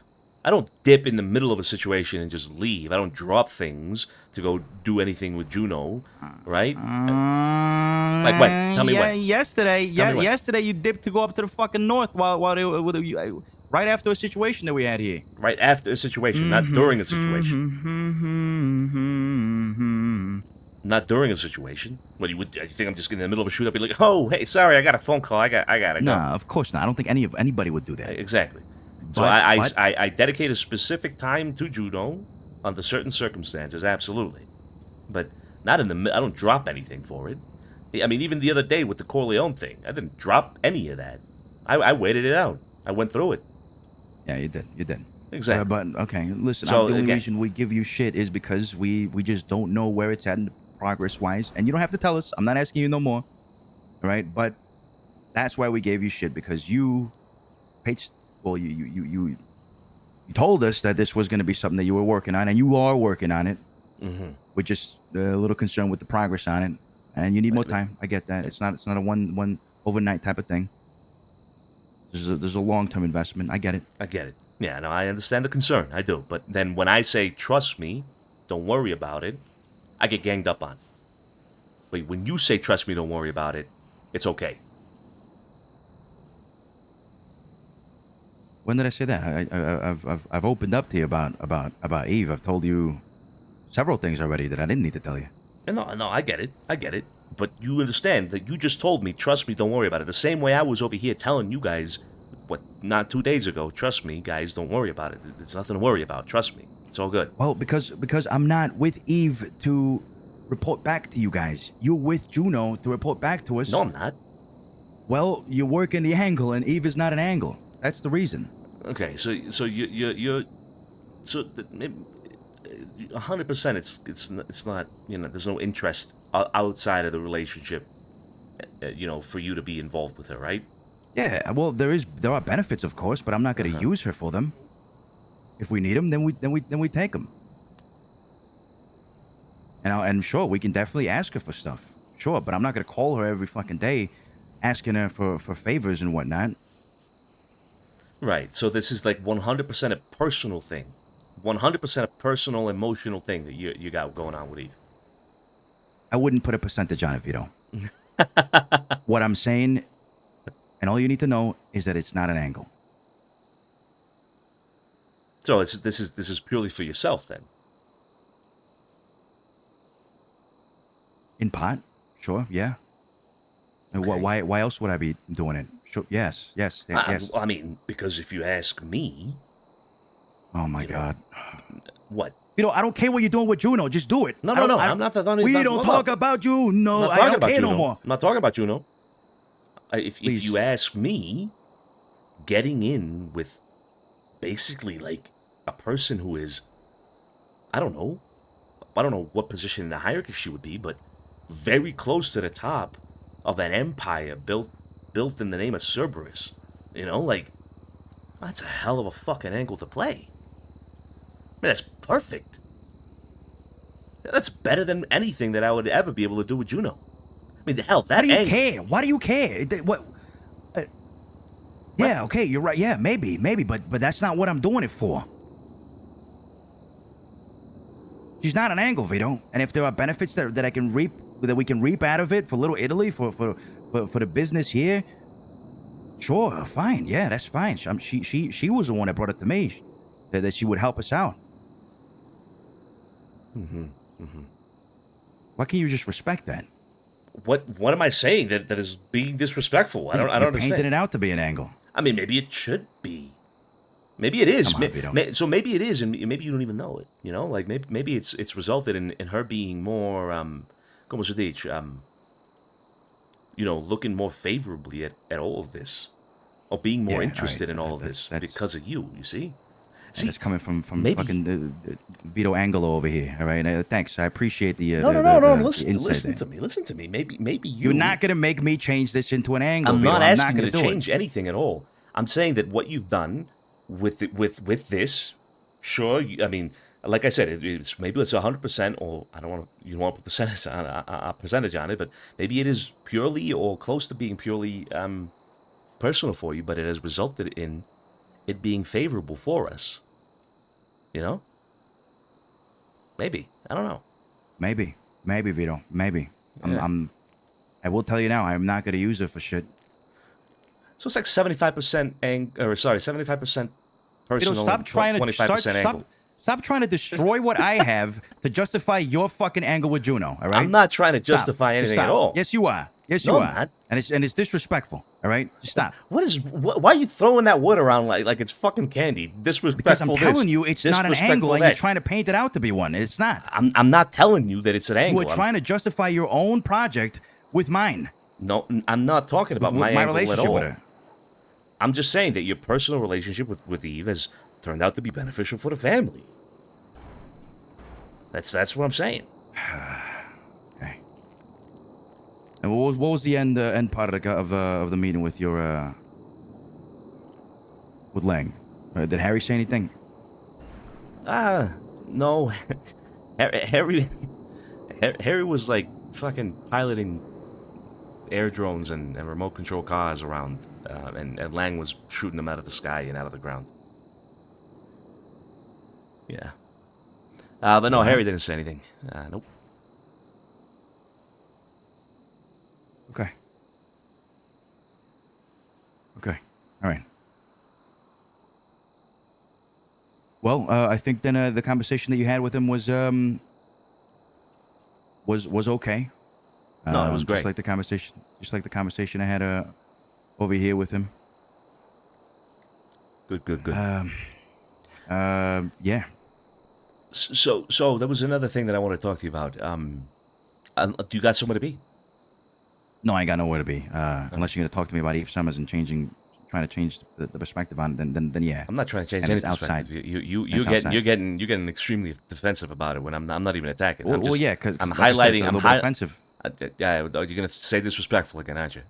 I don't dip in the middle of a situation and just leave. I don't drop things to go do anything with Juno, right? Like when? Tell me when. Yesterday you dipped to go up to the fucking north right after a situation that we had here. Right after a situation, not during a situation. Not during a situation. What you think I'm just in the middle of a shoot up? Be like, oh, hey, sorry, I got a phone call. I gotta go. No, of course not. I don't think anybody would do that. Exactly. So I dedicate a specific time to judo under certain circumstances, absolutely, but not in the. I don't drop anything for it. I mean, even the other day with the Corleone thing, I didn't drop any of that. I waited it out. I went through it. Yeah, you did. Exactly. But okay, listen. So, the only reason we give you shit is because we just don't know where it's at progress-wise, and you don't have to tell us. I'm not asking you no more. All right, but that's why we gave you shit because you paid. Well, you told us that this was going to be something that you were working on, and you are working on it. Mm-hmm. We're just a little concerned with the progress on it, and you need more time. I get that. It's not a one overnight type of thing. There's a long-term investment. I get it. I get it. Yeah, no, I understand the concern. I do. But then when I say, trust me, don't worry about it, I get ganged up on. But when you say, trust me, don't worry about it, it's okay. When did I say that? I've opened up to you about Eve. I've told you several things already that I didn't need to tell you. And no, I get it. I get it. But you understand that you just told me, trust me, don't worry about it. The same way I was over here telling you guys, not 2 days ago, trust me, guys, don't worry about it. There's nothing to worry about. Trust me. It's all good. Well, because I'm not with Eve to report back to you guys. You're with Juno to report back to us. No, I'm not. Well, you work in the angle, and Eve is not an angle. That's the reason. Okay, so you're 100%. It's not, there's no interest outside of the relationship, for you to be involved with her, right? Yeah. Well, there are benefits, of course, but I'm not going to use her for them. If we need them, then we take them. And sure, we can definitely ask her for stuff. Sure, but I'm not going to call her every fucking day, asking her for favors and whatnot. Right. So this is like 100% a personal thing, 100% a personal, emotional thing that you got going on with Eve. I wouldn't put a percentage on it, Vito. What I'm saying, and all you need to know, is that it's not an angle. So this is purely for yourself then. In part, sure, yeah. And Okay. why else would I be doing it? Sure, yes. I mean, because if you ask me, Oh my God. what? I don't care what you're doing with Juno. Just do it. No, I'm not. We don't talk about Juno. I don't care no more. I'm not talking about Juno. If Please. you ask me, getting in with basically like a person who is, I don't know what position in the hierarchy she would be, but very close to the top of an empire built in the name of Cerberus. That's a hell of a fucking angle to play. I mean, that's perfect. That's better than anything that I would ever be able to do with Juno. I mean, the hell, that Why do you angle. care? Why do you care? What? Yeah, okay, you're right. Yeah, maybe, but that's not what I'm doing it for. She's not an angle, Vito. And if there are benefits that I can reap, that we can reap out of it for Little Italy, for the business here, sure, fine. Yeah, that's fine. She was the one that brought it to me, that she would help us out. Why can't you just respect that? What am I saying that is being disrespectful? I don't You're understand. painting it out to be an angle. I mean, maybe it should be. Maybe it is. Come on, Vito. So maybe it is, and maybe you don't even know it. Like maybe it's resulted in her being more como se dice, looking more favorably at all of this, or being more Yeah, interested right. in all of this That's- because of you. You see. And it's coming from maybe- fucking the Vito Angelo over here. All right, thanks. I appreciate the No. the Listen insight to there. me. Listen to me. Maybe you. You're not gonna make me change this into an angle. I'm Vito. not I'm asking not you to gonna do change it. anything at all. I'm saying that what you've done with this, sure. I mean, like I said, maybe it's 100%, or I don't want to. You don't want to put a percentage on it, but maybe it is purely or close to being purely personal for you. But it has resulted in it being favorable for us. Maybe, I don't know. Maybe, Vito. Maybe. Yeah. I will tell you now. I'm not gonna use it for shit. So it's like 75% 75% personal, Vito, stop trying to 25% angle. Stop trying to destroy what I have to justify your fucking angle with Juno. All right. I'm not trying to Stop. justify anything Stop. at all. Yes, you are. Yes, No, you I'm are. not. And it's disrespectful. All right. Just stop. Why are you throwing that word around like it's fucking candy? Disrespectful. Because I'm telling you, it's not an angle, and that. you're trying to paint it out to be one. It's not. I'm not telling you that it's an You angle. were trying to justify your own project with mine. No, I'm not talking about With my angle relationship at all. with her. I'm just saying that your personal relationship with Eve has turned out to be beneficial for the family. That's what I'm saying. Okay. And what was the end part of the meeting with your with Lang? Did Harry say anything? No. Harry was like fucking piloting air drones and remote control cars around, and Lang was shooting them out of the sky and out of the ground. Yeah. But no, Harry didn't say anything. Nope. Okay. Okay. All right. Well, I think then the conversation that you had with him was okay. No, it was great. Just like the conversation I had over here with him. Good. Yeah. So there was another thing that I want to talk to you about. Do you got somewhere to be? No, I ain't got nowhere to be. Unless you're gonna talk to me about Eve Summers and trying to change the perspective on it, then yeah. I'm not trying to change And any it's outside. perspective. You're getting extremely defensive about it when I'm not even attacking. Well, yeah, because I'm highlighting. I'm offensive. Yeah, you're gonna say disrespectful again, aren't you?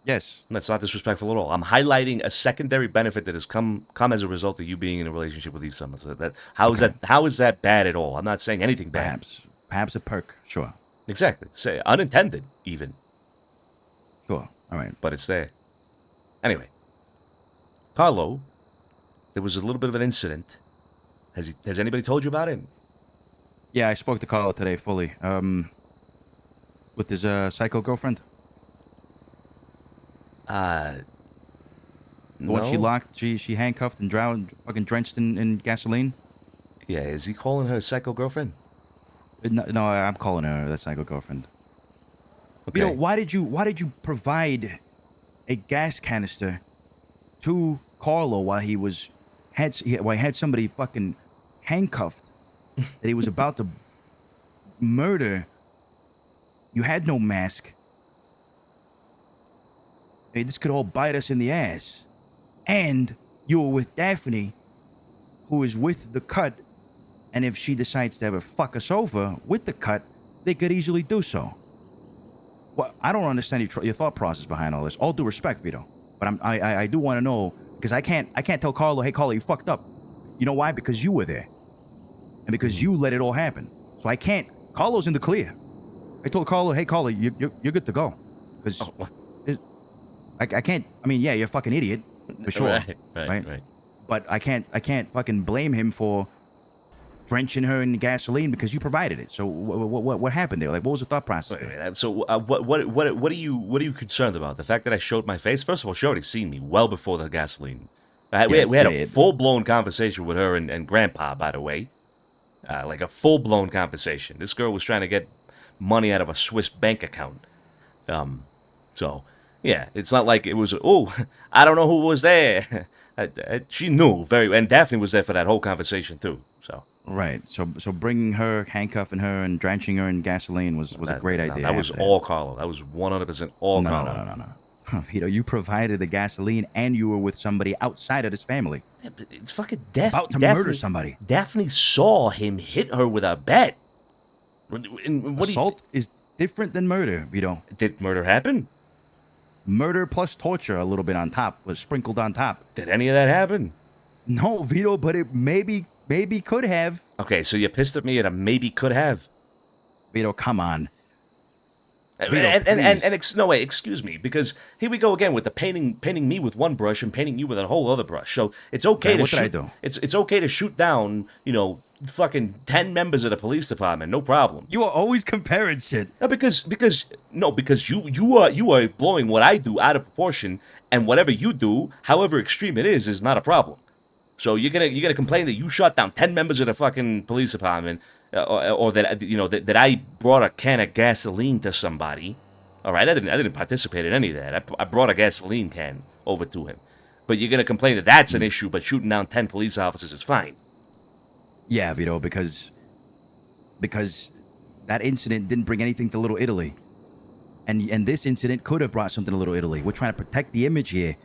Yes. That's not disrespectful at all. I'm highlighting a secondary benefit that has come as a result of you being in a relationship with Eve Summers. How is that bad at all? I'm not saying anything bad. Perhaps a perk. Sure. Exactly. Say unintended even. Sure. All right. But it's there. Anyway, Carlo, there was a little bit of an incident. Has anybody told you about it? Yeah, I spoke to Carlo today fully. With his psycho girlfriend. No. When she locked, she handcuffed and drowned, fucking drenched in gasoline. Yeah, is he calling her psycho girlfriend? No, I'm calling her that psycho girlfriend. Okay. You know, why did you provide a gas canister to Carlo while he had somebody fucking handcuffed that he was about to murder? You had no mask. Hey, this could all bite us in the ass. And you were with Daphne, who is with the cut, and if she decides to ever fuck us over with the cut, they could easily do so. Well, I don't understand your thought process behind all this. All due respect, Vito, but I do want to know, because I can't tell Carlo, hey Carlo, you fucked up. You know why? Because you were there, and because you let it all happen. So I can't. Carlo's in the clear. I told Carlo, hey Carlo, you're good to go, because I can't. I mean, yeah, you're a fucking idiot for sure, right? But I can't fucking blame him for drenching her in gasoline because you provided it. So what happened there? Like, what was the thought process? So what are you concerned about? The fact that I showed my face? First of all, she already seen me well before the gasoline. We had a full-blown conversation with her and Grandpa, by the way. Like a full-blown conversation. This girl was trying to get money out of a Swiss bank account. So, yeah, it's not like it was, I don't know who was there. She knew and Daphne was there for that whole conversation, too, so. Right. So bringing her, handcuffing her, and drenching her in gasoline was a great idea. That was all Carlo. That was 100% all Carlo. No. Vito, you provided the gasoline, and you were with somebody outside of this family. Yeah, but it's fucking Daphne. About to murder somebody. Daphne saw him hit her with a bat. Assault is different than murder, Vito. Did murder happen? Murder plus torture a little bit on top, was sprinkled on top. Did any of that happen? No, Vito, but it maybe could have. Okay, so you pissed at me at a maybe could have. Vito, come on. Vito, excuse me, because here we go again with the painting me with one brush and painting you with a whole other brush. So it's okay to shoot. What did I do? It's okay to shoot down, fucking 10 members of the police department, no problem. You are always comparing shit. No, because you are blowing what I do out of proportion, and whatever you do, however extreme it is not a problem. So you're gonna complain that you shot down 10 members of the fucking police department, or that that I brought a can of gasoline to somebody. All right, I didn't participate in any of that. I brought a gasoline can over to him, but you're gonna complain that that's an issue, but shooting down 10 police officers is fine. Yeah, Vito, because that incident didn't bring anything to Little Italy, and this incident could have brought something to Little Italy. We're trying to protect the image here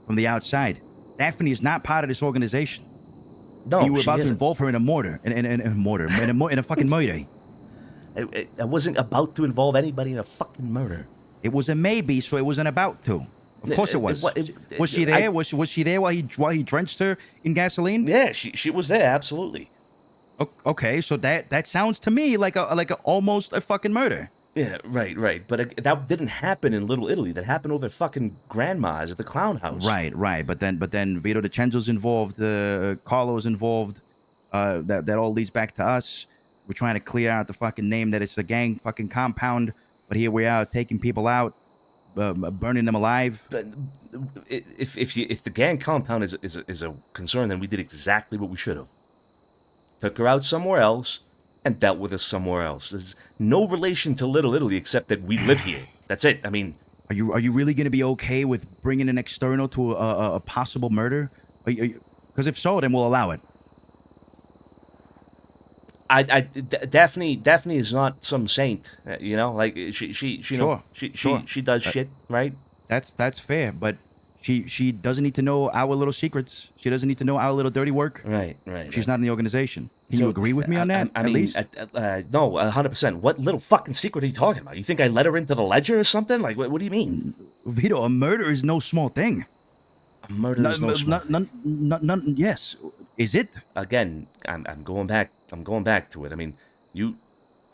from the outside. Daphne is not part of this organization. No, you were about to involve her in a murder, in a fucking murder. I wasn't about to involve anybody in a fucking murder. It was a maybe, so it wasn't about to. Of course it was. Was she there? Was she there while he drenched her in gasoline? Yeah, she was there, absolutely. Okay, so that sounds to me like a almost a fucking murder. Yeah, right. But that didn't happen in Little Italy. That happened over at fucking grandma's at the clown house. Right. But then Vito DiCenzo's involved. Carlo's involved. That all leads back to us. We're trying to clear out the fucking name that it's a gang fucking compound. But here we are taking people out, burning them alive. But if the gang compound is a concern, then we did exactly what we should have. Took her out somewhere else and dealt with us somewhere else. There's no relation to Little Italy except that we live here. That's it. I mean, Are you really going to be okay with bringing an external to a possible murder? Because if so, then we'll allow it. Daphne is not some saint, you know. Like she does shit, right? That's fair, but she doesn't need to know our little secrets. She doesn't need to know our little dirty work. Right. She's not in the organization. Can you agree with me on that? I mean, no, 100%. What little fucking secret are you talking about? You think I let her into the ledger or something? Like, what do you mean? Vito, a murder is no small thing. A murder is no small thing. Yes, is it? Again, I'm going back to it. I mean,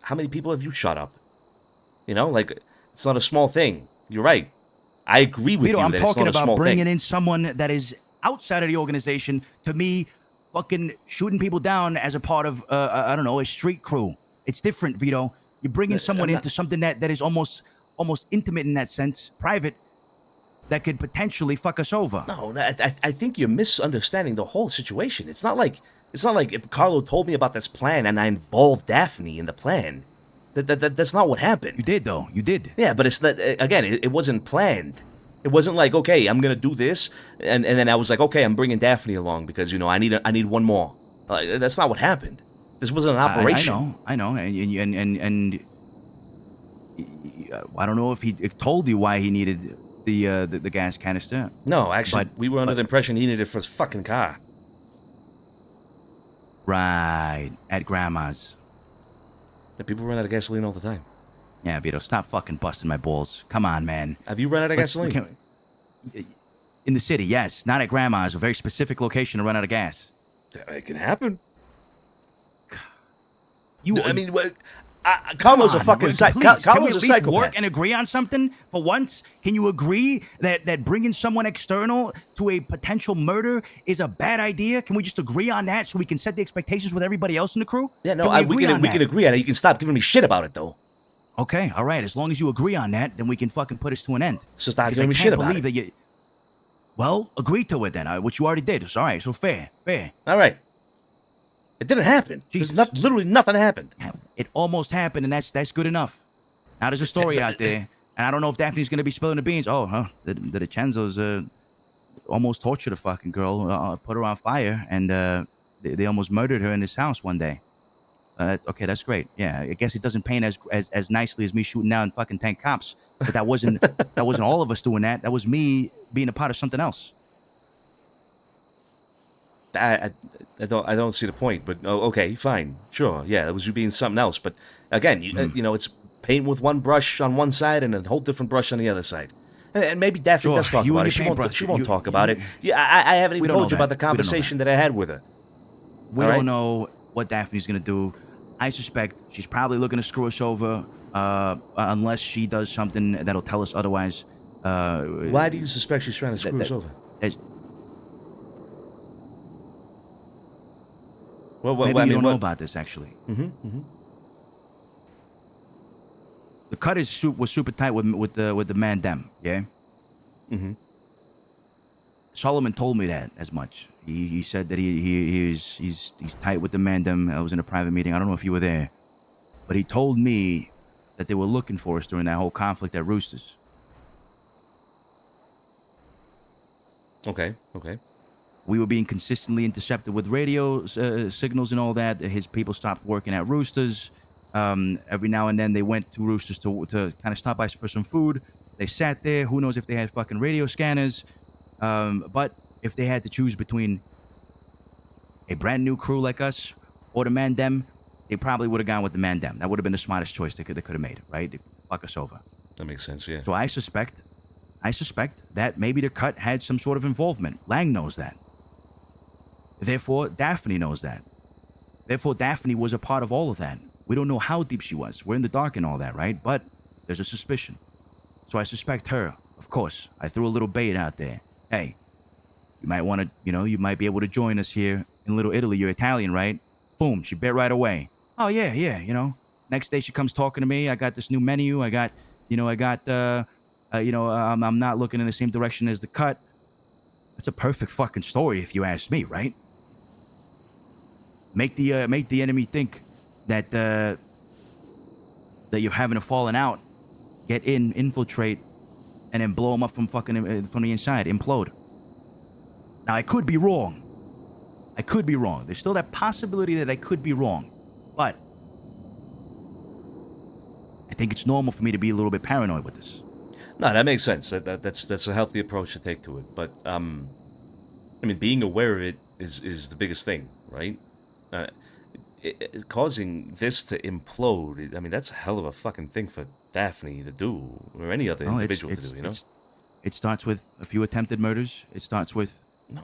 how many people have you shot up? You know, like, it's not a small thing. You're right. I agree with Vito, you I'm that it's talking not a small about bringing thing. in someone that is outside of the organization to me fucking shooting people down as a part of, I don't know, a street crew. It's different, Vito. You're bringing someone into something that is almost intimate in that sense, private, that could potentially fuck us over. No, I think you're misunderstanding the whole situation. It's not like if Carlo told me about this plan and I involved Daphne in the plan. That's not what happened. You did, though. You did. Yeah, but it's not. Again, it wasn't planned. It wasn't like, okay, I'm gonna do this, and then I was like, okay, I'm bringing Daphne along because I need one more. That's not what happened. This wasn't an operation. I know, and I don't know if he told you why he needed the gas canister. No, actually, But- we were under the impression he needed it for his fucking car. Right, at grandma's. The people run out of gasoline all the time. Yeah, Vito, stop fucking busting my balls. Come on, man. Have you run out of gasoline? In the city, yes. Not at grandma's, a very specific location to run out of gas. It can happen. I mean, Carlo's a fucking Carlo's Can we a at least psychopath. work and agree on something for once? Can you agree that bringing someone external to a potential murder is a bad idea? Can we just agree on that so we can set the expectations with everybody else in the crew? Yeah, no, Can we can that? agree on it. You can stop giving me shit about it, though. Okay, all right. As long as you agree on that, then we can fucking put this to an end. So stop Because giving I me can't shit about believe it. that you. Well, agree to it then, which you already did. It's all right. So fair. All right. It didn't happen. Jesus. Literally nothing happened. It almost happened, and that's good enough. Now there's a story out there, and I don't know if Daphne's gonna be spilling the beans. Oh, huh? The DiCenzos almost tortured a fucking girl, put her on fire, and they almost murdered her in this house one day. Okay, that's great. Yeah, I guess it doesn't paint as nicely as me shooting down fucking 10 cops, but that wasn't all of us doing that. That was me being a part of something else. I don't see the point, but okay, fine, sure, yeah, it was you being something else. But again, it's paint with one brush on one side and a whole different brush on the other side. And maybe Daphne does talk about it. She won't talk about it. Yeah, I haven't even told you about the conversation that I had with her. We don't know what Daphne's gonna do. I suspect she's probably looking to screw us over, unless she does something that'll tell us otherwise. Why do you suspect she's trying to screw us over? Maybe you don't know about this, actually. The cut was super tight with the man Dem, yeah? Solomon told me that as much. He said that he's tight with the man Dem. I was in a private meeting. I don't know if you were there. But he told me that they were looking for us during that whole conflict at Roosters. Okay. We were being consistently intercepted with radio signals and all that. His people stopped working at Roosters. Every now and then they went to Roosters to kind of stop by for some food. They sat there. Who knows if they had fucking radio scanners. But if they had to choose between a brand new crew like us or the man Dem, they probably would have gone with the man Dem. That would have been the smartest choice they could have made, right? To fuck us over. That makes sense, yeah. So I suspect that maybe the cut had some sort of involvement. Lang knows that. Therefore, Daphne knows that. Therefore, Daphne was a part of all of that. We don't know how deep she was. We're in the dark and all that, right? But there's a suspicion. So I suspect her. Of course, I threw a little bait out there. Hey, you might want to, you might be able to join us here in Little Italy. You're Italian, right? Boom, she bit right away. Oh, yeah. Next day she comes talking to me. I got this new menu. I'm not looking in the same direction as the cut. That's a perfect fucking story if you ask me, right? Make the enemy think that that you're having a falling out. Get in, infiltrate, and then blow them up from the inside. Implode. Now I could be wrong. There's still that possibility that I could be wrong, but I think it's normal for me to be a little bit paranoid with this. No, that makes sense. That's a healthy approach to take to it. But I mean, being aware of it is the biggest thing, right? Causing this to implode. I mean, that's a hell of a fucking thing for Daphne to do, or any other individual to do. You know, it starts with a few attempted murders. It starts with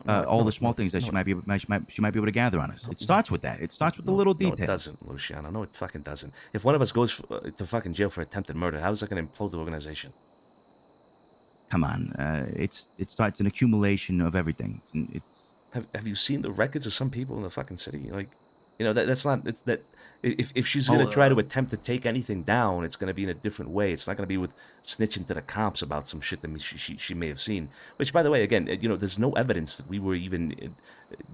all the small things that she might be able to gather on us. It starts with that. It starts with the little details. No, it doesn't, Luciano. No, it fucking doesn't. If one of us goes to fucking jail for attempted murder, how is that going to implode the organization? Come on, it starts an accumulation of everything. Have you seen the records of some people in the fucking city? Like, that's not. It's that if she's gonna try to attempt to take anything down, it's gonna be in a different way. It's not gonna be with snitching to the cops about some shit that she may have seen. Which, by the way, again, there's no evidence that we were even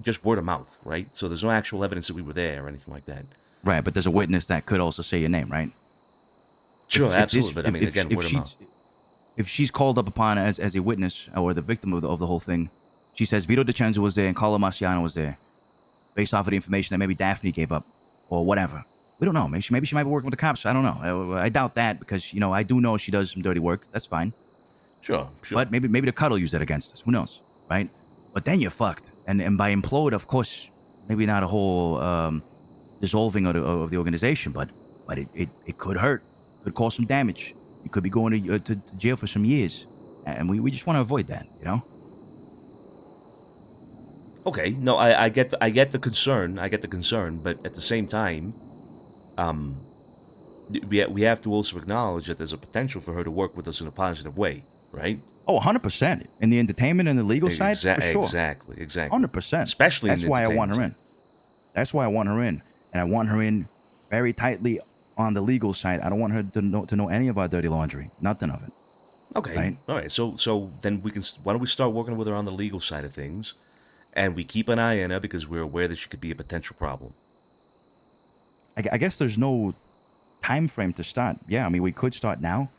just word of mouth, right? So there's no actual evidence that we were there or anything like that. Right, but there's a witness that could also say your name, right? Sure, absolutely. But I mean, again, word of mouth. If she's called up upon as a witness or the victim of the whole thing, she says Vito DiCenzo was there and Carlo Marciano was there, based off of the information that maybe Daphne gave up or whatever. We don't know. Maybe she might be working with the cops. I don't know. I doubt that because I do know she does some dirty work. That's fine. Sure. But maybe the cut will use that against us. Who knows, right? But then you're fucked. And by implode, of course, maybe not a whole dissolving of the organization, but it could hurt. Could cause some damage. You could be going to jail for some years, and we just want to avoid that, Okay, no, I get the concern. But at the same time, we have to also acknowledge that there's a potential for her to work with us in a positive way, right? Oh, 100%. In the entertainment and the legal side, for sure. Exactly. 100%. Especially that's in the why I want her side. in. That's why I want her in, and I want her in very tightly on the legal side. I don't want her to know any of our dirty laundry. Nothing of it. Okay. Right? All right. So then why don't we start working with her on the legal side of things, and we keep an eye on her because we're aware that she could be a potential problem. I guess there's no time frame to start. Yeah, I mean, we could start now.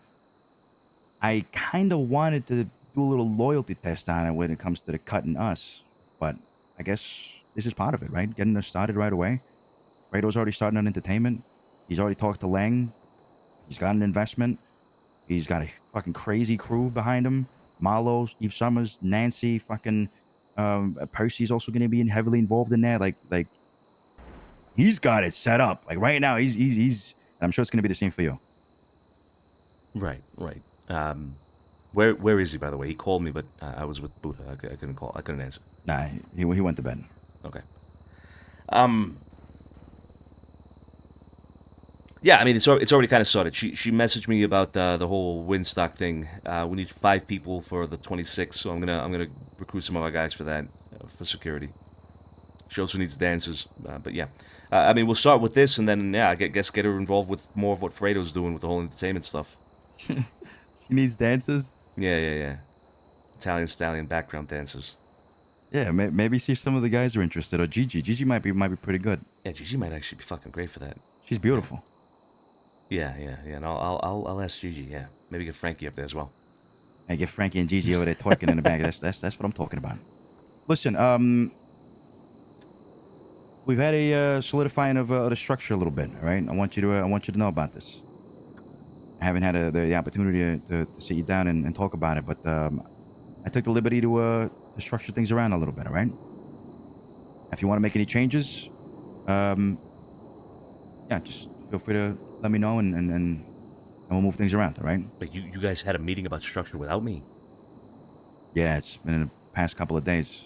I kind of wanted to do a little loyalty test on it when it comes to the cut and us, but I guess this is part of it, right? Getting us started right away. Fredo's already starting on entertainment. He's already talked to Lang. He's got an investment. He's got a fucking crazy crew behind him. Marlo, Steve Summers, Nancy, fucking Percy's also going to be heavily involved in that. Like he's got it set up. Like right now, he's. I'm sure it's going to be the same for you. Right. Where is he, by the way? He called me, but I was with Buddha. I couldn't call. I couldn't answer. Nah, he went to bed. Okay. Yeah, I mean, it's already kind of started. She messaged me about the whole Winstock thing. We need 5 people for the 26th, so I'm gonna recruit some of our guys for that, for security. She also needs dancers, but yeah. I mean, we'll start with this, and then I guess get her involved with more of what Fredo's doing with the whole entertainment stuff. She needs dancers. Yeah. Italian stallion background dancers. Yeah, maybe see if some of the guys are interested, or Gigi. Gigi might be pretty good. Yeah, Gigi might actually be fucking great for that. She's beautiful. Yeah. And I'll ask Gigi. Yeah, maybe get Frankie up there as well. And get Frankie and Gigi over there twerking in the back. That's what I'm talking about. Listen, we've had a solidifying of the structure a little bit. All right, I want you to know about this. I haven't had the opportunity to sit you down and talk about it, but I took the liberty to structure things around a little bit. All right. If you want to make any changes, yeah, just feel free to let me know, and we'll move things around. All right. But you guys had a meeting about structure without me. Yeah, it's been in the past couple of days.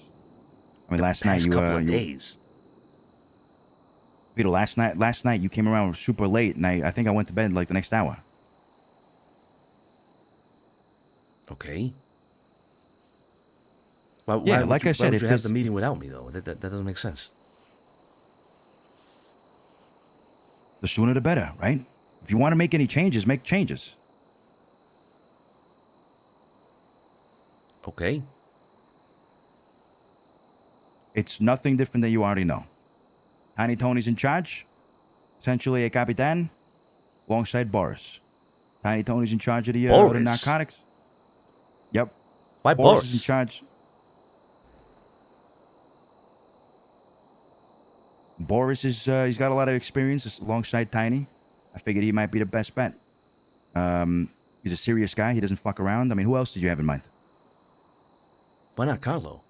I mean, last night couple of days. Vito, last night you came around super late, and I think I went to bed like the next hour. Okay. Why, Yeah, would like you, I why said, would if you have this- the meeting without me, though? That doesn't make sense. The sooner the better, right? If you want to make any changes, make changes. Okay. It's nothing different than you already know. Tiny Tony's in charge, essentially a Capitan, alongside Boris. Tiny Tony's in charge of the Boris? narcotics. Yep. Why Boris is in Boris? charge. Boris is he's got a lot of experience alongside Tiny. I figured he might be the best bet. He's a serious guy. He doesn't fuck around. I mean, who else did you have in mind? Why not Carlo?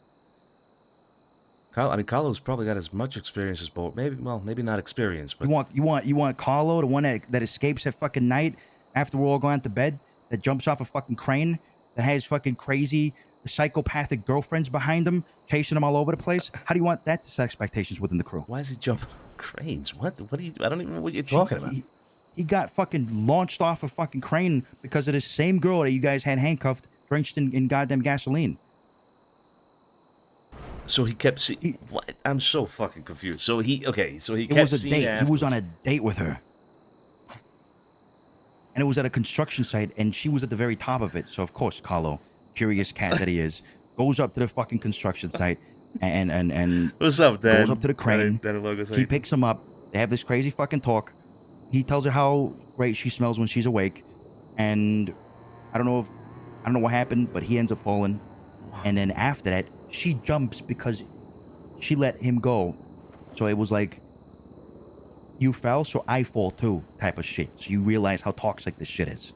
Carlo's probably got as much experience as Boris. Maybe not experience, but You want Carlo, the one that escapes at fucking night after we're all going to bed, that jumps off a fucking crane, that has fucking crazy psychopathic girlfriends behind him, chasing him all over the place. How do you want that to set expectations within the crew? why is he jumping on cranes? What are you? I don't even know what you're talking about. He got fucking launched off a fucking crane because of this same girl that you guys had handcuffed, drenched in goddamn gasoline. So he kept seeing. What? I'm so fucking confused. So he kept Was a seeing. date. He was on a date with her. And it was at a construction site, and she was at the very top of it. So, of course, Carlo, curious cat that he is, goes up to the fucking construction site and What's up, Dad? goes up to the crane. She picks him up. They have this crazy fucking talk. He tells her how great she smells when she's awake. And I don't know what happened, but he ends up falling. And then after that, she jumps because she let him go. So it was like, you fell, so I fall too, type of shit. So you realize how toxic this shit is.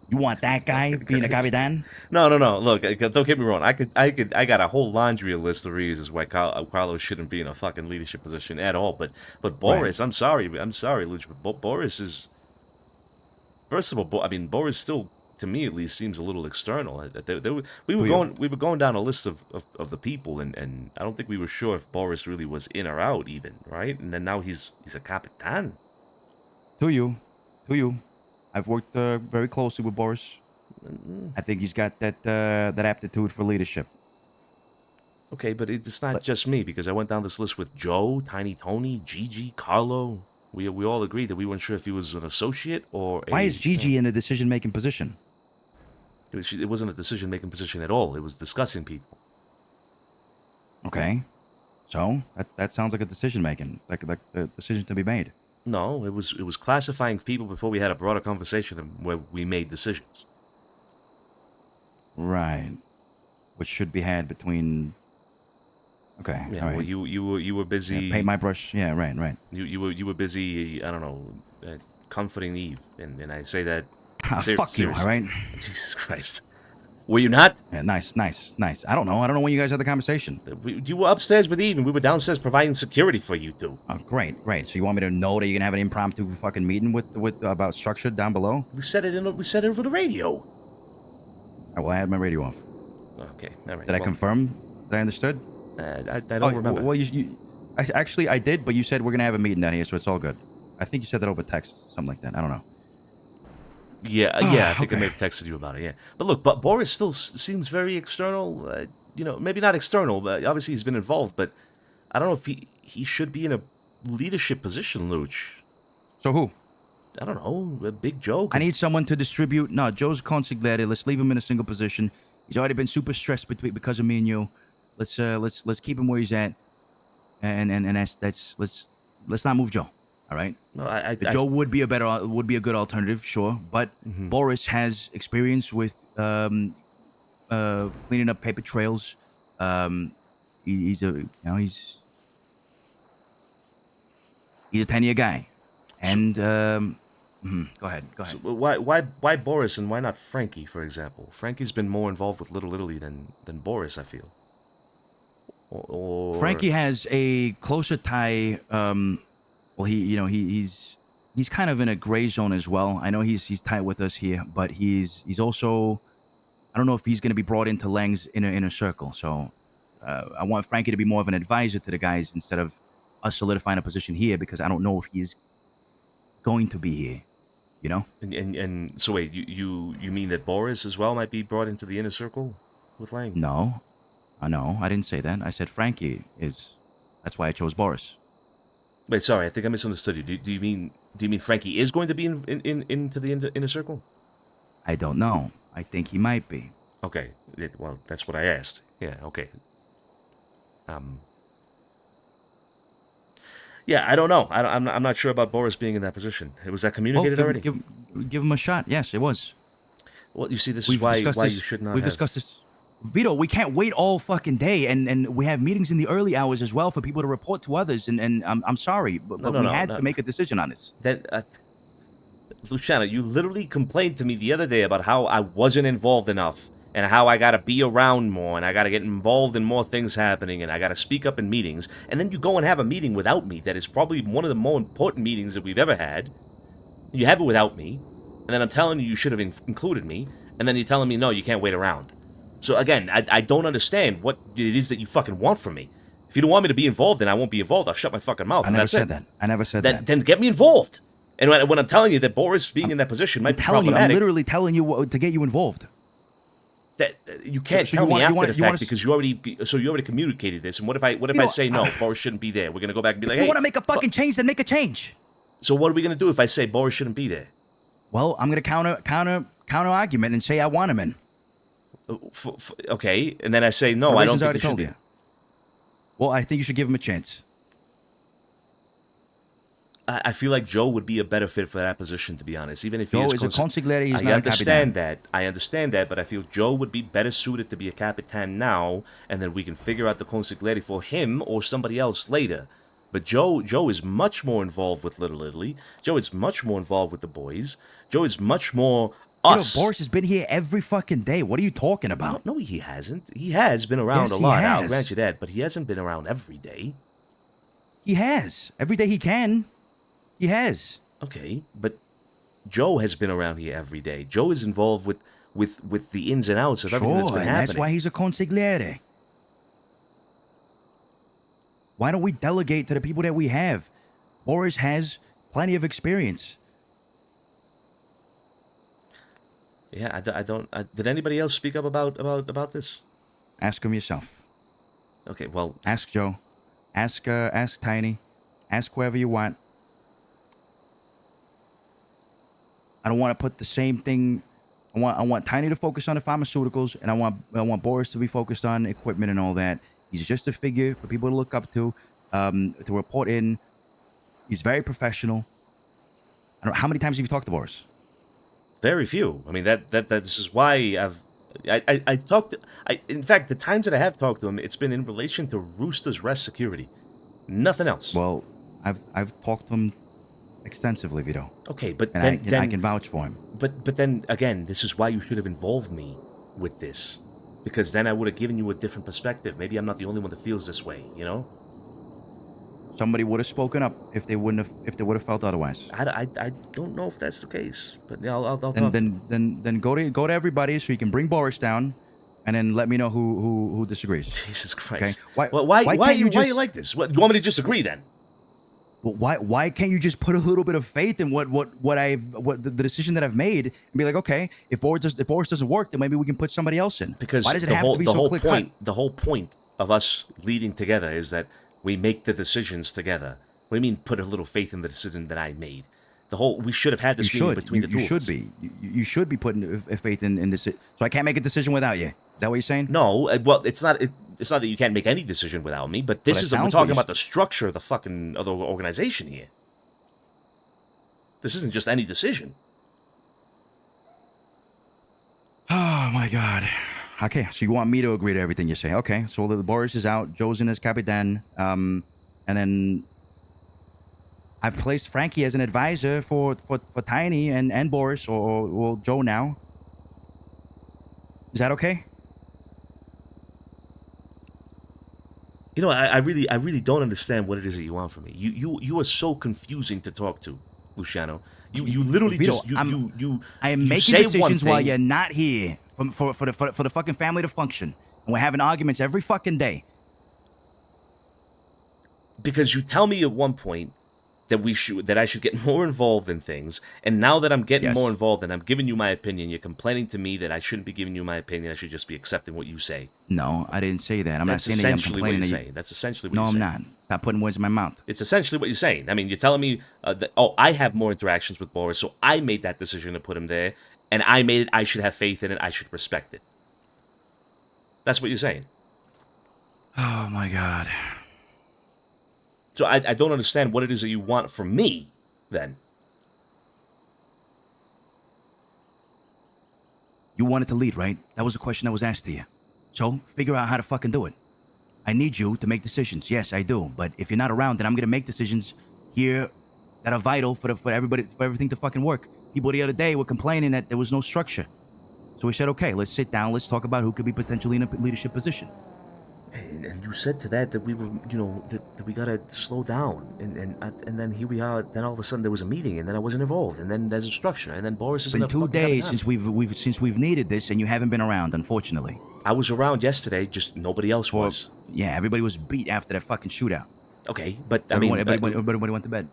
You want that guy being a Capitan? No. Look, don't get me wrong. I got a whole laundry list of reasons why Carlos shouldn't be in a fucking leadership position at all. But Boris, Right. I'm sorry, Luch, but Boris is. First of all, Boris still, to me at least, seems a little external. We were going down a list of the people, and I don't think we were sure if Boris really was in or out, even, right? And then now he's a Capitan. To you. I've worked very closely with Boris. I think he's got that aptitude for leadership. Okay, but it's not just me, because I went down this list with Joe, Tiny Tony, Gigi, Carlo. We all agreed that we weren't sure if he was an associate or Why is Gigi in a decision-making position? It wasn't a decision-making position at all. It was discussing people. Okay. So that sounds like a decision-making, like the decision to be made. No, it was classifying people before we had a broader conversation where we made decisions. Right. Which should be had between. Okay. Yeah, all right. well, you were busy. Yeah, paint my brush. Yeah. Right. You were busy. I don't know, comforting Eve, and I say that. Fuck you. All right. Jesus Christ. Were you not? Yeah, nice. I don't know when you guys had the conversation. You were upstairs with Eve, and we were downstairs providing security for you two. Oh, great. So you want me to know that you're gonna have an impromptu fucking meeting with about structure down below? We said it over the radio. All right, well, I had my radio off. Okay, all right. Did I confirm that I understood? I don't remember. Well, actually, I did, but you said we're gonna have a meeting down here, so it's all good. I think you said that over text, something like that. I don't know. Yeah, I think I may have texted you about it, yeah. But look, Boris still seems very external. Maybe not external, but obviously he's been involved, but I don't know if he should be in a leadership position, Luch. So who? I don't know, a Big Joe. I need someone to distribute. No, Joe's consigliere. Let's leave him in a single position. He's already been super stressed because of me and you. Let's keep him where he's at, and let's not move Joe. All right. No, Joe would be a good alternative, sure, but Boris has experience with cleaning up paper trails. He's a 10-year guy, and go ahead. So why Boris and why not Frankie, for example? Frankie's been more involved with Little Italy than Boris, I feel. Or Frankie has a closer tie. Well, he's kind of in a gray zone as well. I know he's tight with us here, but he's also, I don't know if he's going to be brought into Lang's inner circle. So I want Frankie to be more of an advisor to the guys instead of us solidifying a position here because I don't know if he's going to be here. You know? And so wait, you mean that Boris as well might be brought into the inner circle with Lang? No, I didn't say that. I said Frankie is. That's why I chose Boris. Wait, sorry, I think I misunderstood you. Do you mean Frankie is going to be into the inner circle? I don't know. I think he might be. Okay, well, that's what I asked. Yeah, okay. Yeah, I don't know. I'm not sure about Boris being in that position. Was that communicated already? Give him a shot. Yes, it was. Well, you see, this We've is why discussed you this- should not. We've discussed this. Vito, we can't wait all fucking day, and we have meetings in the early hours as well for people to report to others. And I'm sorry, but we had to make a decision on this. Then, Luciano, you literally complained to me the other day about how I wasn't involved enough, and how I gotta be around more, and I gotta get involved in more things happening, and I gotta speak up in meetings. And then you go and have a meeting without me. That is probably one of the more important meetings that we've ever had. You have it without me, and then I'm telling you should have included me, and then you're telling me no, you can't wait around. So again, I don't understand what it is that you fucking want from me. If you don't want me to be involved, then I won't be involved. I'll shut my fucking mouth. I never said that. I never said that. Then get me involved. And when I'm telling you that Boris being in that position might be problematic. I'm literally telling you to get you involved. That you can't tell me after the fact because you already communicated this. And what if I say no, Boris shouldn't be there? We're gonna go back and be like, if you want to make a fucking change, then make a change. So what are we gonna do if I say Boris shouldn't be there? Well, I'm gonna counter argument and say I want him in. Okay, and then I say no, I don't think he should be. Well, I think you should give him a chance. I feel like Joe would be a better fit for that position, to be honest. Even if he is a consigliere, he's I not understand that. I understand that, but I feel Joe would be better suited to be a Capitan now, and then we can figure out the consigliere for him or somebody else later. But Joe is much more involved with Little Italy. Joe is much more involved with the boys. Joe is much more us. Boris has been here every fucking day. What are you talking about? No, he hasn't. He has been around a lot. I'll grant you that, but he hasn't been around every day. He has. Every day he can. He has. Okay, but Joe has been around here every day. Joe is involved with the ins and outs of everything that's been happening. That's why he's a consigliere. Why don't we delegate to the people that we have? Boris has plenty of experience. Yeah, I don't. Did anybody else speak up about this? Ask him yourself. Okay, well, ask Joe, ask Tiny, ask whoever you want. I don't want to put the same thing. I want Tiny to focus on the pharmaceuticals, and I want Boris to be focused on equipment and all that. He's just a figure for people to look up to report in. He's very professional. I don't know, how many times have you talked to Boris? Very few. I mean, this is why I talked. In fact, the times that I have talked to him, it's been in relation to Rooster's Rest security. Nothing else. Well, I've talked to him extensively, Vito. Okay, but and then I can vouch for him. But then again, this is why you should have involved me with this, because then I would have given you a different perspective. Maybe I'm not the only one that feels this way, you know. Somebody would have spoken up if they would have felt otherwise. I don't know if that's the case, but yeah, I'll talk. Then go to everybody so you can bring Boris down, and then let me know who disagrees. Jesus Christ! Okay? Why are you like this? What, do you want me to disagree then? Well, why can't you just put a little bit of faith in what the decision that I've made and be like, okay, if Boris doesn't work, then maybe we can put somebody else in. Because why does it have to be so clear-cut? The whole point of us leading together is that we make the decisions together. What do you mean put a little faith in the decision that I made? We should have had this meeting between the two of us. You should be putting faith in this. So I can't make a decision without you. Is that what you're saying? No, well, it's not that you can't make any decision without me, but we're talking about the structure of the fucking other organization here. This isn't just any decision. Oh my God. Okay, so you want me to agree to everything you say? Okay, so the Boris is out, Joe's in as Capitan, and then I've placed Frankie as an advisor for Tiny and Boris or Joe now. Is that okay? You know, I really don't understand what it is that you want from me. You are so confusing to talk to, Luciano. You literally Vito, I am making decisions while you're not here for the fucking family to function, and we're having arguments every fucking day. Because you tell me at one point that I should get more involved in things, and now that I'm getting more involved and I'm giving you my opinion, you're complaining to me that I shouldn't be giving you my opinion. I should just be accepting what you say. No, I didn't say that. I'm That's not saying that I'm essentially what complaining. you're That saying. That's essentially what no, you're I'm saying. not. Stop putting words in my mouth. It's essentially what you're saying. I mean, you're telling me that, oh, I have more interactions with Boris, so I made that decision to put him there, and I made it. I should have faith in it. I should respect it. That's what you're saying. Oh my God. So I don't understand what it is that you want from me, then. You wanted to lead, right? That was the question that was asked to you. So figure out how to fucking do it. I need you to make decisions. Yes, I do. But if you're not around, then I'm gonna make decisions here that are vital for everything to fucking work. People the other day were complaining that there was no structure. So we said, okay, let's sit down. Let's talk about who could be potentially in a leadership position. And you said to that we were, that we gotta slow down, and then here we are. Then all of a sudden there was a meeting, and then I wasn't involved, and then there's a structure, and then Boris is It's been 2 days since we've needed this, and you haven't been around, unfortunately. I was around yesterday, just nobody else was. Yeah, everybody was beat after that fucking shootout. Okay, but everybody went to bed.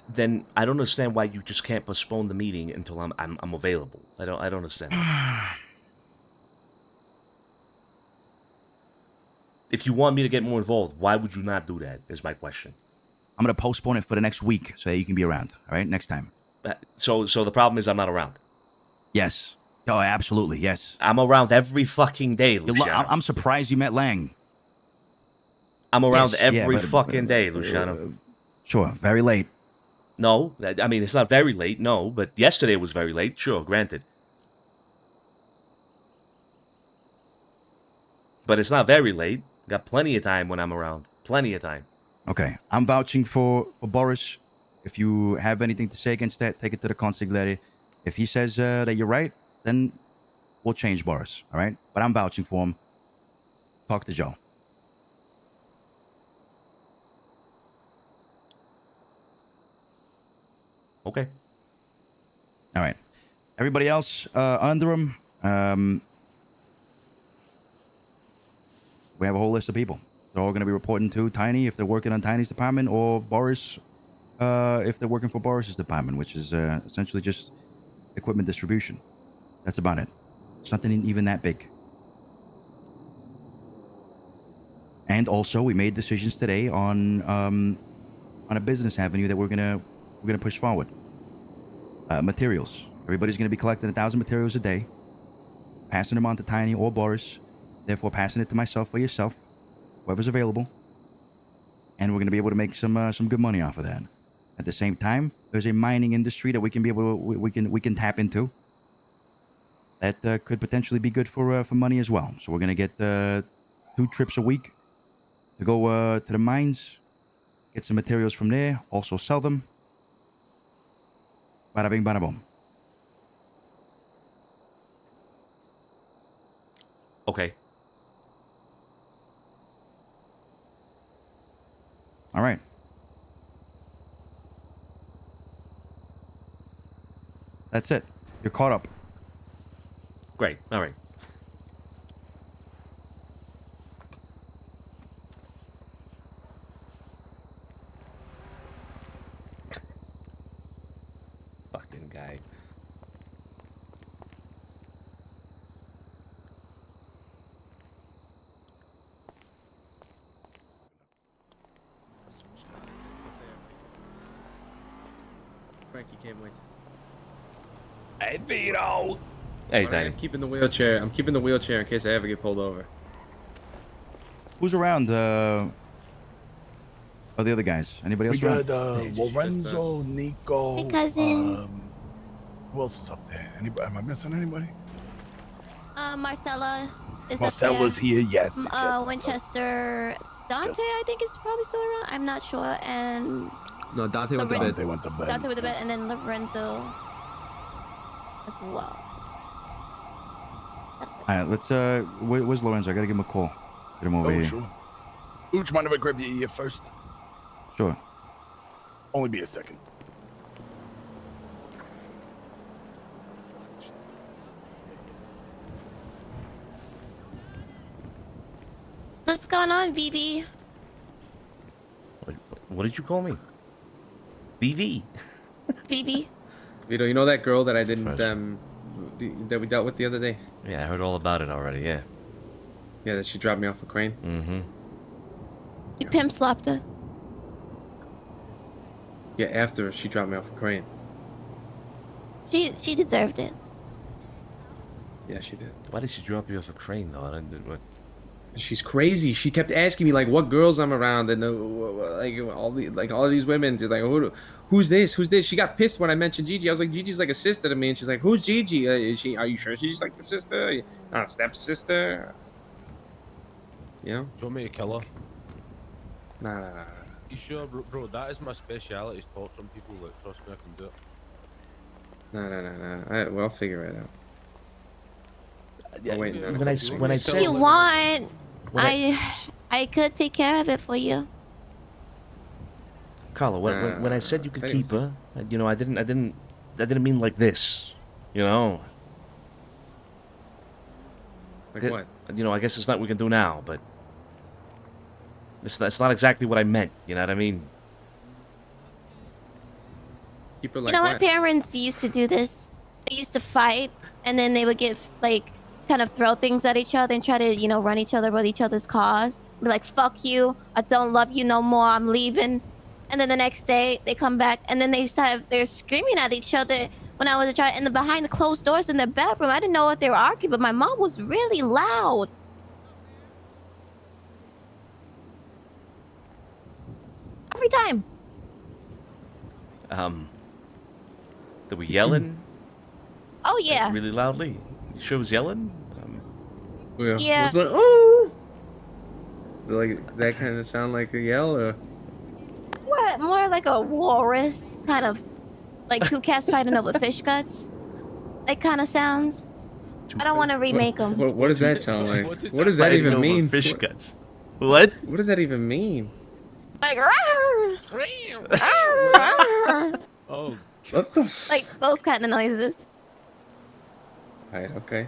Then I don't understand why you just can't postpone the meeting until I'm available. I don't understand. If you want me to get more involved, why would you not do that, is my question. I'm going to postpone it for the next week so that you can be around, all right? Next time. So the problem is I'm not around? Yes. Oh, absolutely, yes. I'm around every fucking day, Luciano. I'm surprised you met Lang. I'm around every fucking day, Luciano. Sure, very late. No, I mean, it's not very late, no, but yesterday was very late, sure, granted. But it's not very late. Got plenty of time when I'm around. Plenty of time. Okay, I'm vouching for Boris. If you have anything to say against that, take it to the consigliere. If he says that you're right, then we'll change Boris, all right? But I'm vouching for him. Talk to Joe. Okay. All right. Everybody else under him, we have a whole list of people. They're all going to be reporting to Tiny if they're working on Tiny's department, or Boris if they're working for Boris's department, which is essentially just equipment distribution. That's about it. It's nothing even that big. And also, we made decisions today on a business avenue that we're gonna push forward. Materials. Everybody's gonna be collecting 1,000 materials a day, passing them on to Tiny or Boris. Therefore, passing it to myself or yourself, whoever's available, and we're going to be able to make some good money off of that. At the same time, there's a mining industry that we can tap into. That could potentially be good for money as well. So we're going to get 2 trips a week to go to the mines, get some materials from there, also sell them. Bada bing, bada boom. Okay. All right. That's it. You're caught up. Great. All right. Fucking guy. Frankie can't wait. Hey, Vito. Hey, Alright, Danny. I'm keeping the wheelchair. I'm keeping the wheelchair in case I ever get pulled over. Who's around? Oh, the other guys. Anybody else We around? got Lorenzo, Nico. Hey, cousin. Who else is up there? Anybody? Am I missing anybody? Marcella is Marcella's up there. here. Yes. yes, Winchester. Dante, I think, is probably still around. I'm not sure. And No, Dante went to bed. They went to bed. Dante with the bed, and then Lorenzo as well. That's it. All right, let's. Where's Lorenzo? I gotta give him a call. Get him over Oh, here. sure. Ooch, mind if I grab your ear first? Sure. Only be a second. What's going on, Vivi? What did you call me? BV. Phoebe. Vito, you know that girl that I That's a didn't first. that we dealt with the other day? Yeah, I heard all about it already. Yeah. Yeah, that she dropped me off a crane. Mm-hmm. You pimp slapped her. Yeah, after she dropped me off a crane. She deserved it. Yeah, she did. Why did she drop you off a crane though? I didn't. What? She's crazy. She kept asking me like what girls I'm around and like all these women. She's like, who's this? Who's this? She got pissed when I mentioned Gigi. I was like, Gigi's like a sister to me, and she's like, who's Gigi? Are you sure she's like the sister? Not a stepsister? You know? Do you want me to kill her? Nah. You sure, bro? That is my speciality, is torturing people. Like, trust me, I can do it. Nah. We'll figure it out. Yeah, wait, no, when I If said you want, when I could take care of it for you. Carla, when I said you could thanks. keep her, you know, I didn't mean like this, you know. Like It- what? You know, I guess it's not what we can do now, but it's not exactly what I meant. You know what I mean? Keep her You like know, my what? parents used to do this. They used to fight, and then they would get like kind of throw things at each other and try to, you know, run each other with each other's cars. Be like, "Fuck you! I don't love you no more. I'm leaving." And then the next day they come back, and then they're screaming at each other. When I was a child, in the behind the closed doors in their bedroom, I didn't know what they were arguing, but my mom was really loud. Every time. They were yelling Oh yeah. really loudly. You sure it was yelling? Yeah. Was like, oh! Does like that kind of sound like a yell or? More like a walrus, kind of like two cats fighting over fish guts. That kind of sounds. I don't want to remake them. What does that sound like? What does What does that Fighting even over mean? Fish guts. What? What does that even mean? Like, "Rawr, rawr, rawr." Oh, What the? Like those kind of noises. Right. Okay.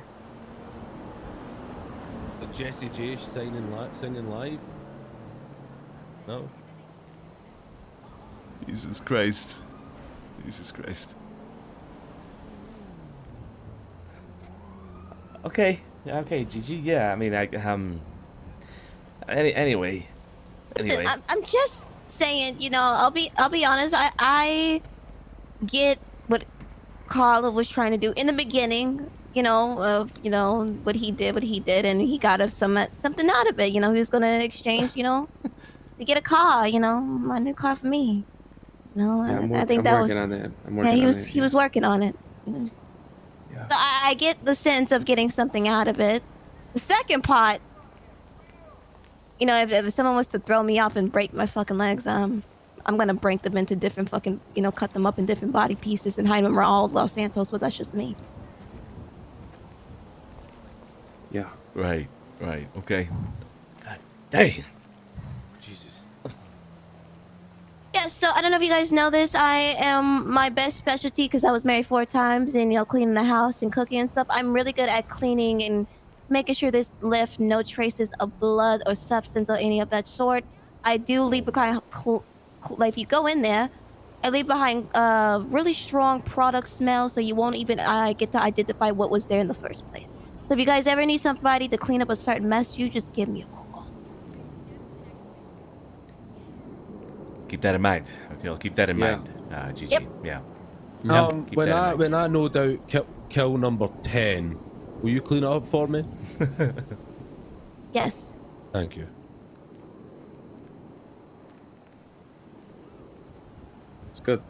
Jesse J singing live? No. Jesus Christ. Jesus Christ. Okay. Yeah, okay, Gigi. Yeah, I mean, anyway. Listen, I'm just saying, you know, I'll be honest. I get what Carla was trying to do in the beginning. You know, of what he did, and he got us something out of it. You know, he was gonna exchange, you know, to get a car. You know, my new car for me. You know, Yeah, I think I'm that working was. on that. I'm Yeah, working he on was it. he was working on it. So I get the sense of getting something out of it. The second part, you know, if someone was to throw me off and break my fucking legs, I'm gonna break them into different fucking, you know, cut them up in different body pieces and hide them around all of Los Santos. But that's just me. Yeah. Right. Okay. God dang. Jesus. Yeah, so I don't know if you guys know this. I am my best specialty because I was married 4 times and, you know, cleaning the house and cooking and stuff. I'm really good at cleaning and making sure there's left no traces of blood or substance or any of that sort. I do leave behind, like if you go in there, I leave behind really strong product smell so you won't even get to identify what was there in the first place. So if you guys ever need somebody to clean up a certain mess, you just give me a call. Keep that in mind. Okay, I'll keep that in Yeah. mind. Gigi. Yep. Yeah. keep When that in mind. I no doubt kill number 10, will you clean it up for me? Yes. Thank you. It's good.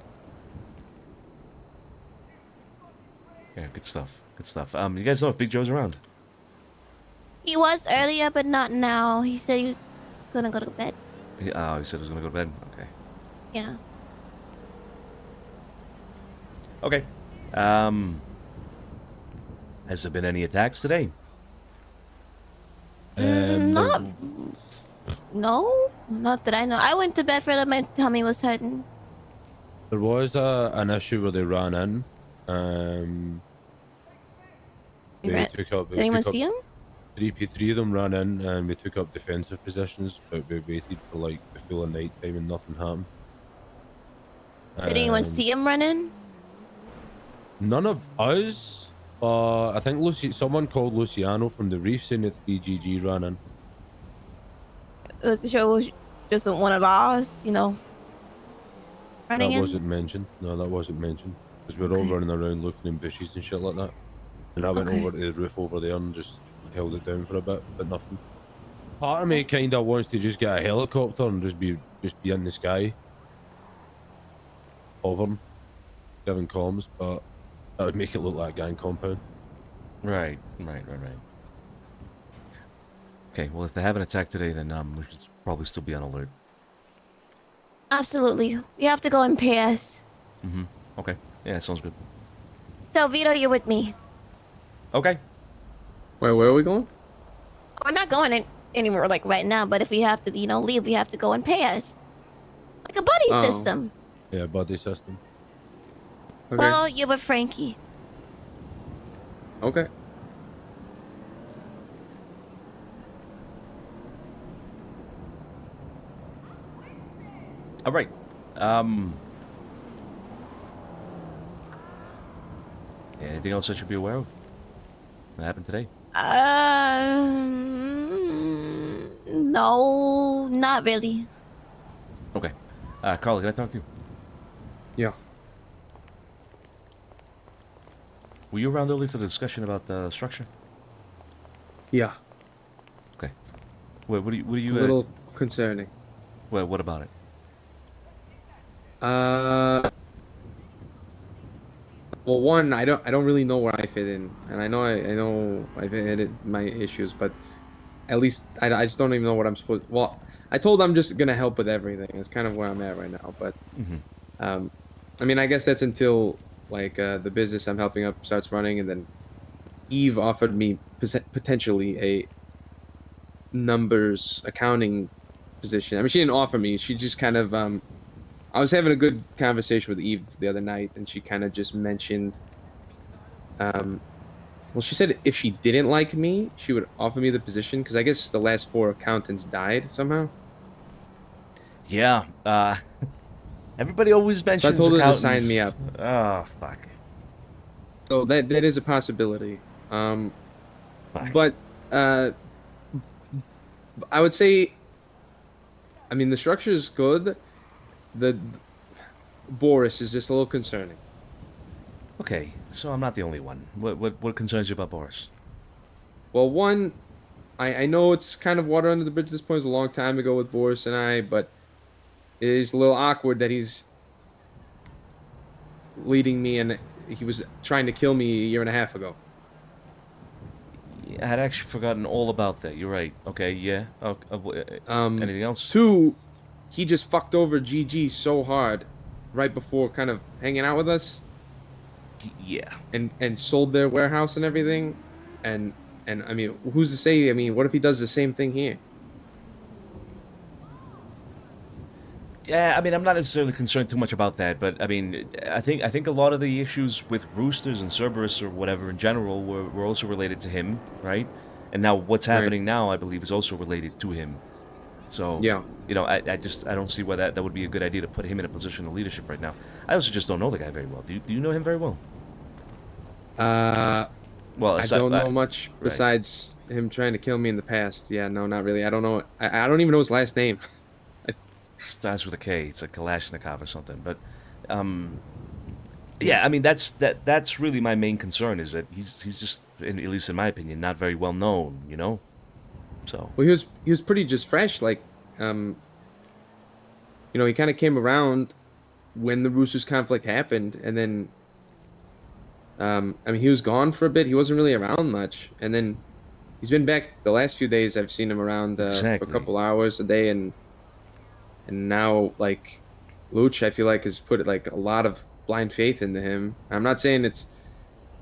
Yeah, good stuff. Good stuff. You guys know if Big Joe's around? He was earlier, but not now. He said he was gonna go to bed. He said he was gonna go to bed. Okay. Yeah. Okay. Has there been any attacks today? No, not that I know. I went to bed for my tummy was hurting. There was an issue where they ran in. Did anyone see him? three of them ran in and we took up defensive positions, but we waited for like the full of night time and nothing happened. Did anyone see him run in? None of us. I think someone called Luciano from the reef saying that 3GG ran in. Was just one of ours, running That in? wasn't mentioned. No, that wasn't mentioned. Because we're all running around looking in bushes and shit like that. And I went over to the roof over there and just held it down for a bit, but nothing. Part of me kind of wants to just get a helicopter and just be in the sky, hovering, giving comms, but that would make it look like a gang compound. Right. Okay, well, if they haven't attacked today, then we should probably still be on alert. Absolutely. We have to go and pass. Mm-hmm. Okay. Yeah, sounds good. So, Vito, you're with me. Okay. Where are we going? We're not going anywhere like right now, but if we have to, leave, we have to go and pass. Like a buddy system. Yeah, buddy system. Okay. Well, you're with Frankie. Okay. All right. Anything else I should be aware of that happened today? No, not really. Okay. Carla, can I talk to you? Yeah. Were you around early for the discussion about the structure? Yeah. Okay. What do you? It's a little concerning. What about it? Well, one, I don't really know where I fit in, and I know I've had my issues, but at least I just don't even know what I'm supposed. Well, I told I'm just gonna help with everything. It's kind of where I'm at right now, but I mean, I guess that's until like the business I'm helping up starts running, and then Eve offered me potentially a numbers accounting position. I mean, she didn't offer me. She just kind of I was having a good conversation with Eve the other night, and she kind of just mentioned, well, she said if she didn't like me, she would offer me the position, because I guess the last 4 accountants died somehow. Yeah, everybody always mentions So I told her to accountants. sign me up. Oh, fuck. So that is a possibility. But I would say, I mean, the structure is good. The Boris is just a little concerning. Okay, so I'm not the only one. What concerns you about Boris? Well, one, I know it's kind of water under the bridge at this point. It was a long time ago with Boris and I, but it is a little awkward that he's leading me, and he was trying to kill me a year and a half ago. I had actually forgotten all about that. You're right. Okay, yeah. Anything else? 2, he just fucked over GG so hard right before kind of hanging out with us. Yeah. And sold their warehouse and everything. And I mean, who's to say? I mean, what if he does the same thing here? Yeah, I mean, I'm not necessarily concerned too much about that, but I mean, I think a lot of the issues with Roosters and Cerberus or whatever in general were also related to him, right? And now what's happening now, I believe, is also related to him. So, yeah, you know, I don't see why that would be a good idea to put him in a position of leadership right now. I also just don't know the guy very well. Do you know him very well? Well, I don't know much besides him trying to kill me in the past. Yeah, no, not really. I don't know. I don't even know his last name. It starts with a K. It's a Kalashnikov or something. But, yeah, I mean, that's really my main concern is that he's just, at least in my opinion, not very well known, you know? So. Well, he was pretty just fresh. Like, you know, he kind of came around when the Roosters conflict happened, and then, I mean, he was gone for a bit. He wasn't really around much, and then he's been back the last few days. I've seen him around for a couple hours a day, and now like Luch, I feel like has put like a lot of blind faith into him. I'm not saying it's.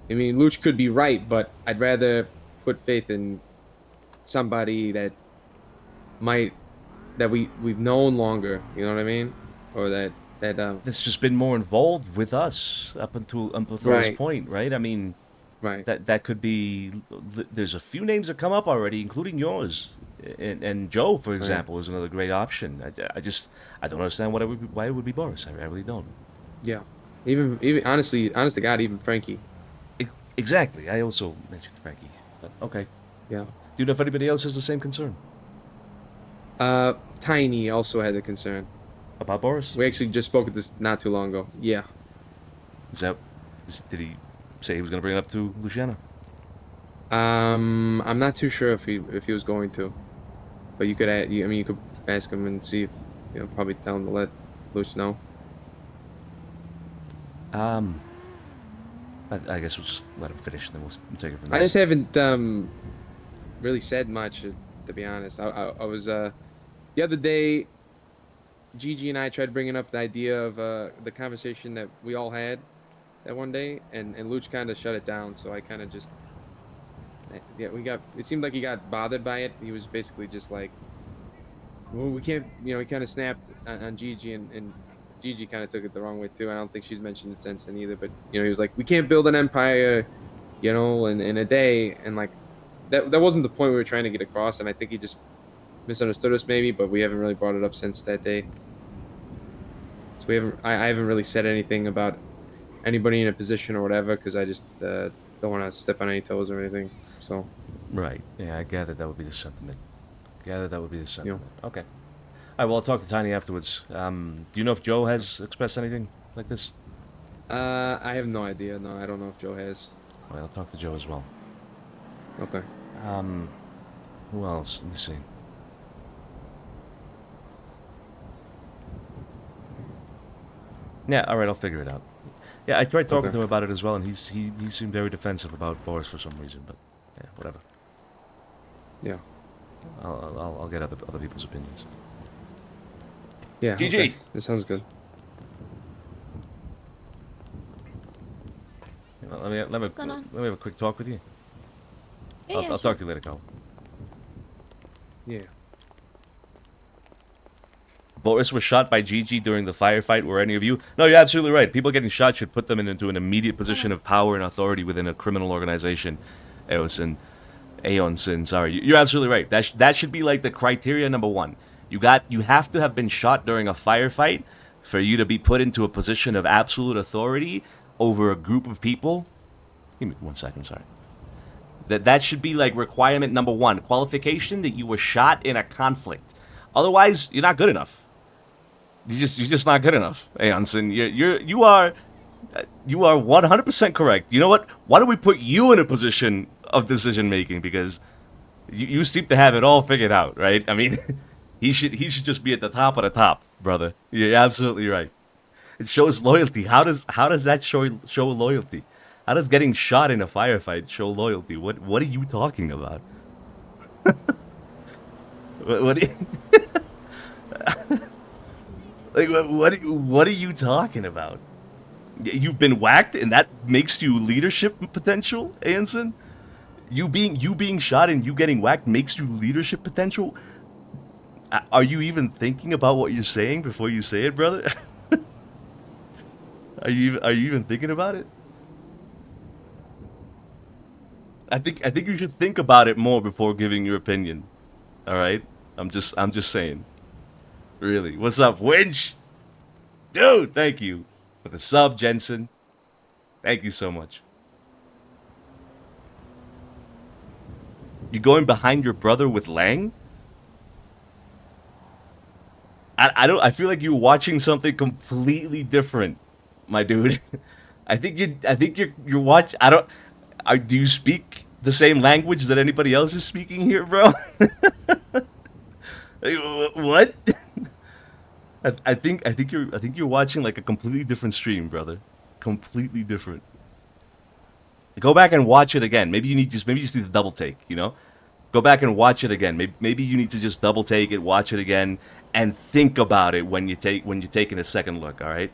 I mean, Luch could be right, but I'd rather put faith in somebody that we've known longer, you know what I mean, or that's just been more involved with us up until this point, right? I mean, Right. That could be. There's a few names that come up already, including yours, and Joe, for example, is another great option. I don't understand why it would be Boris. I really don't. Yeah. Even honestly, honest to God, even Frankie. Exactly. I also mentioned Frankie. But okay. Yeah. Do you know if anybody else has the same concern Tiny also had a concern. about Boris? We actually just spoke at this not too long ago. Yeah. Did he say he was going to bring it up to Luciana? I'm not too sure if he was going to, but you could you could ask him and see if probably tell him to let Luce know. I guess we'll just let him finish, and then we'll take it from there. I just haven't really said much, to be honest. I was the other day, Gigi and I tried bringing up the idea of the conversation that we all had that one day, and Luch kind of shut it down. So I kind of just it seemed like he got bothered by it. He was basically just like, well, we can't, he kind of snapped on Gigi, and Gigi kind of took it the wrong way too. I don't think she's mentioned it since then either. But he was like, we can't build an empire, in a day, and like that wasn't the point we were trying to get across. And I think he just misunderstood us maybe, but we haven't really brought it up since that day. So I haven't really said anything about anybody in a position or whatever, because I just don't want to step on any toes or anything. So. Right. Yeah, I gathered that would be the sentiment. Okay. All right, well, I'll talk to Tiny afterwards. Do you know if Joe has expressed anything like this? I have no idea. No, I don't know if Joe has. All right, I'll talk to Joe as well. Okay. Who else? Let me see. Yeah, all right, I'll figure it out. Yeah, I tried talking to him about it as well, and he seemed very defensive about Boris for some reason, but yeah, whatever. Yeah. I'll get other people's opinions. Yeah. GG. Okay. That sounds good. Let me have a quick talk with you. Yeah, I'll talk to you later, Carl. Yeah. Boris was shot by Gigi during the firefight. Were any of you? No, you're absolutely right. People getting shot should put them into an immediate position of power and authority within a criminal organization. Aeonsin, sorry. You're absolutely right. That should be like the criteria number one. You have to have been shot during a firefight for you to be put into a position of absolute authority over a group of people. Give me 1 second, sorry. That should be like requirement number one. Qualification that you were shot in a conflict. Otherwise, you're not good enough. You're just not good enough, Aeonsin. You are 100% correct. You know what? Why don't we put you in a position of decision making, because you seem to have it all figured out, right? I mean, he should just be at the top of the top, brother. You're absolutely right. It shows loyalty. How does that show loyalty? How does getting shot in a firefight show loyalty? What are you talking about? What are you like? What are you talking about? You've been whacked, and that makes you leadership potential, Aeonsin? You being shot and you getting whacked makes you leadership potential? Are you even thinking about what you're saying before you say it, brother? Are you even thinking about it? I think you should think about it more before giving your opinion. All right? I'm just saying. Really. What's up, Winch? Dude, thank you for the sub, Jensen. Thank you so much. You going behind your brother with Lang? I feel like you're watching something completely different, my dude. I think you're watch. Do you speak the same language that anybody else is speaking here, bro? What? I think you're watching like a completely different stream, brother. Completely different. Go back and watch it again. Maybe you just need to double take, Go back and watch it again. Maybe you need to just double take it, watch it again, and think about it when you're taking a second look, all right?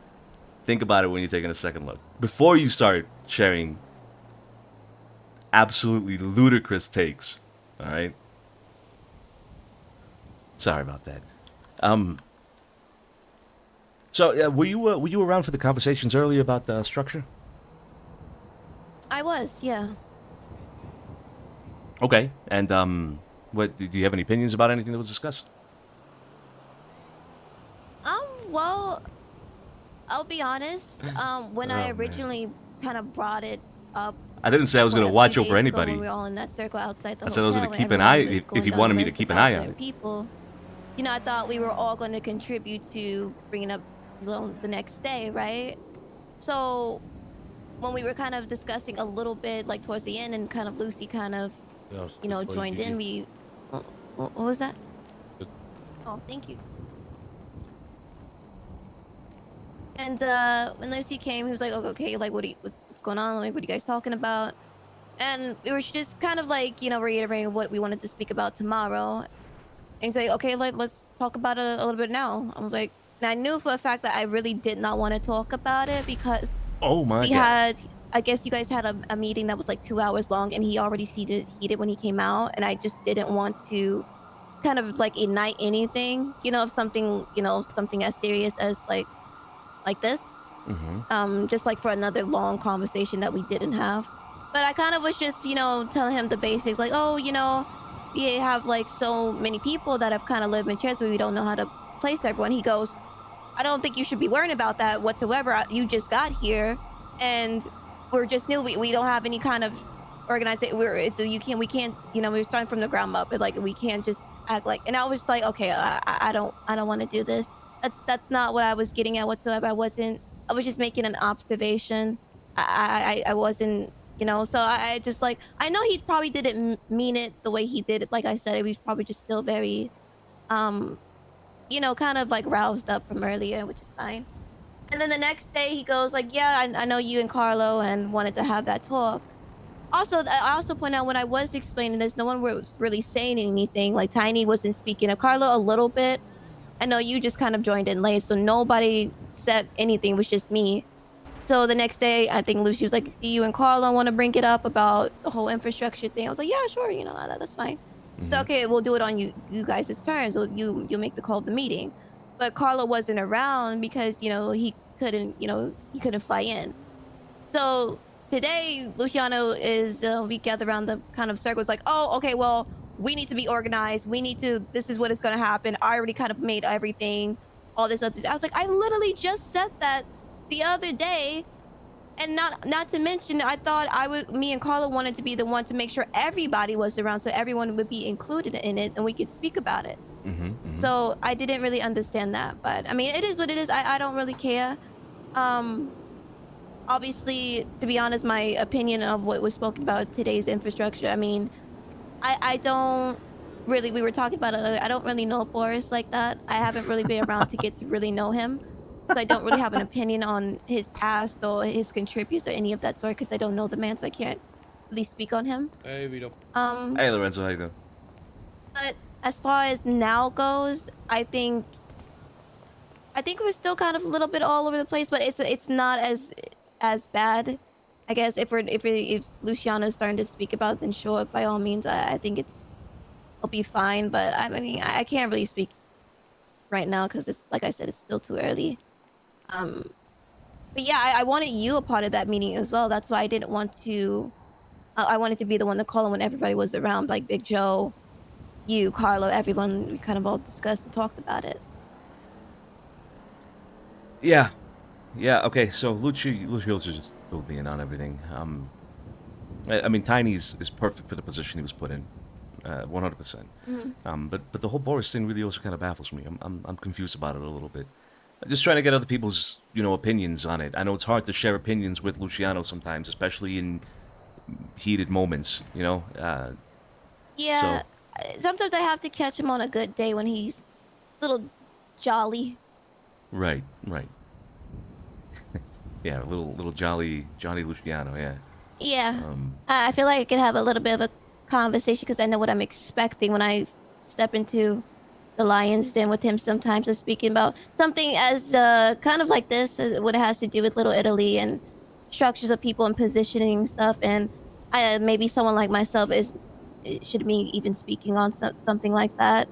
Think about it when you're taking a second look. Before you start sharing absolutely ludicrous takes, all right? Sorry about that. So were you around for the conversations earlier about the structure? I was, yeah. Okay, and what do you have any opinions about anything that was discussed? Well, I'll be honest. When I Oh man, originally kind of brought it up, I didn't say I was what, gonna a few watch over days ago when we anybody. were all in that circle outside the I said I was gonna hotel, and keep an eye everyone was if going he down the wanted me to list keep an about eye on certain it. people. I thought we were all going to contribute to bringing up the next day, right? So when we were kind of discussing a little bit, like towards the end, and kind of Lucy kind of, Yeah, good point, joined in, Gigi. we, what was that? Good. Oh, thank you. And when Lucy came, he was like, "Oh, okay, like, what's going on? Like, what are you guys talking about?" And we were just kind of like, reiterating what we wanted to speak about tomorrow. And he's like, "Okay, like, let's talk about it a little bit now." I was like, and I knew for a fact that I really did not want to talk about it because Oh my we god. had, I guess you guys had a meeting that was like 2 hours long, and he already heated when he came out, and I just didn't want to kind of like ignite anything, of something, something as serious as like this. Mm-hmm. Just like for another long conversation that we didn't have. But I kind of was just, telling him the basics, like, oh, we have like so many people that have kind of lived in chairs, but we don't know how to place everyone. He goes, I don't think you should be worrying about that whatsoever. You just got here, and we're just new. We don't have any kind of organization. We can't, we're starting from the ground up. But like we can't just act like. And I was like, okay, I don't want to do this. That's not what I was getting at whatsoever. I wasn't. I was just making an observation. I wasn't. So I just like I know he probably didn't mean it the way he did it. Like I said, he was probably just still very um kind of like roused up from earlier, which is fine. And then the next day he goes like, "Yeah, I know you and Carlo and wanted to have that talk." Also, I also point out when I was explaining this, no one was really saying anything. Like Tiny wasn't speaking to Carlo a little bit. I know you just kind of joined in late, so nobody said anything. It was just me. So the next day, I think Lucy was like, "Do you and Carlo want to bring it up about the whole infrastructure thing?" I was like, "Yeah, sure. That's fine." So Mm-hmm. okay, we'll do it on you guys' turns. So you make the call of the meeting. But Carlo wasn't around because he couldn't fly in. So today, Luciano is we gather around the kind of circles like, "Oh, okay, well, we need to be organized. We need to. This is what is going to happen. I already kind of made everything. All this other. I was like, I literally just said that the other day, and not to mention, I thought me and Carla wanted to be the one to make sure everybody was around, so everyone would be included in it, and we could speak about it. Mm-hmm. Mm-hmm. So I didn't really understand that, but I mean, it is what it is. I don't really care. Um, Obviously, to be honest, my opinion of what was spoken about today's infrastructure. I mean, I don't really. We were talking about it earlier. I don't really know Boris like that. I haven't really been around to get to really know him. So I don't really have an opinion on his past or his contributes or any of that sort because I don't know the man, so I can't really speak on him. Hey, Vito. Hey Lorenzo, how you doing? But as far as now goes, I think we're still kind of a little bit all over the place, but it's not as bad. I guess if Luciano's starting to speak about it, then sure, by all means, I think it'll be fine. But I mean, I can't really speak right now because it's like I said, it's still too early. Um, but yeah, I wanted you a part of that meeting as well. That's why I didn't want to. I wanted to be the one to call him when everybody was around, like Big Joe, you, Carlo, everyone. We kind of all discussed and talked about it. Yeah. Yeah, okay, so Lucio's just filled me in on everything. I mean, Tiny is perfect for the position he was put in, 100%. But the whole Boris thing really also kind of baffles me. I'm confused about it a little bit. I'm just trying to get other people's opinions on it. I know it's hard to share opinions with Luciano sometimes, especially in heated moments. Yeah, So sometimes I have to catch him on a good day when he's a little jolly. right. Yeah, a little Johnny Luciano. Yeah. Yeah. Um, I feel like I could have a little bit of a conversation because I know what I'm expecting when I step into the lion's den with him sometimes. I'm speaking about something as kind of like this, what it has to do with Little Italy and structures of people and positioning stuff. And maybe someone like myself should be even speaking on something like that.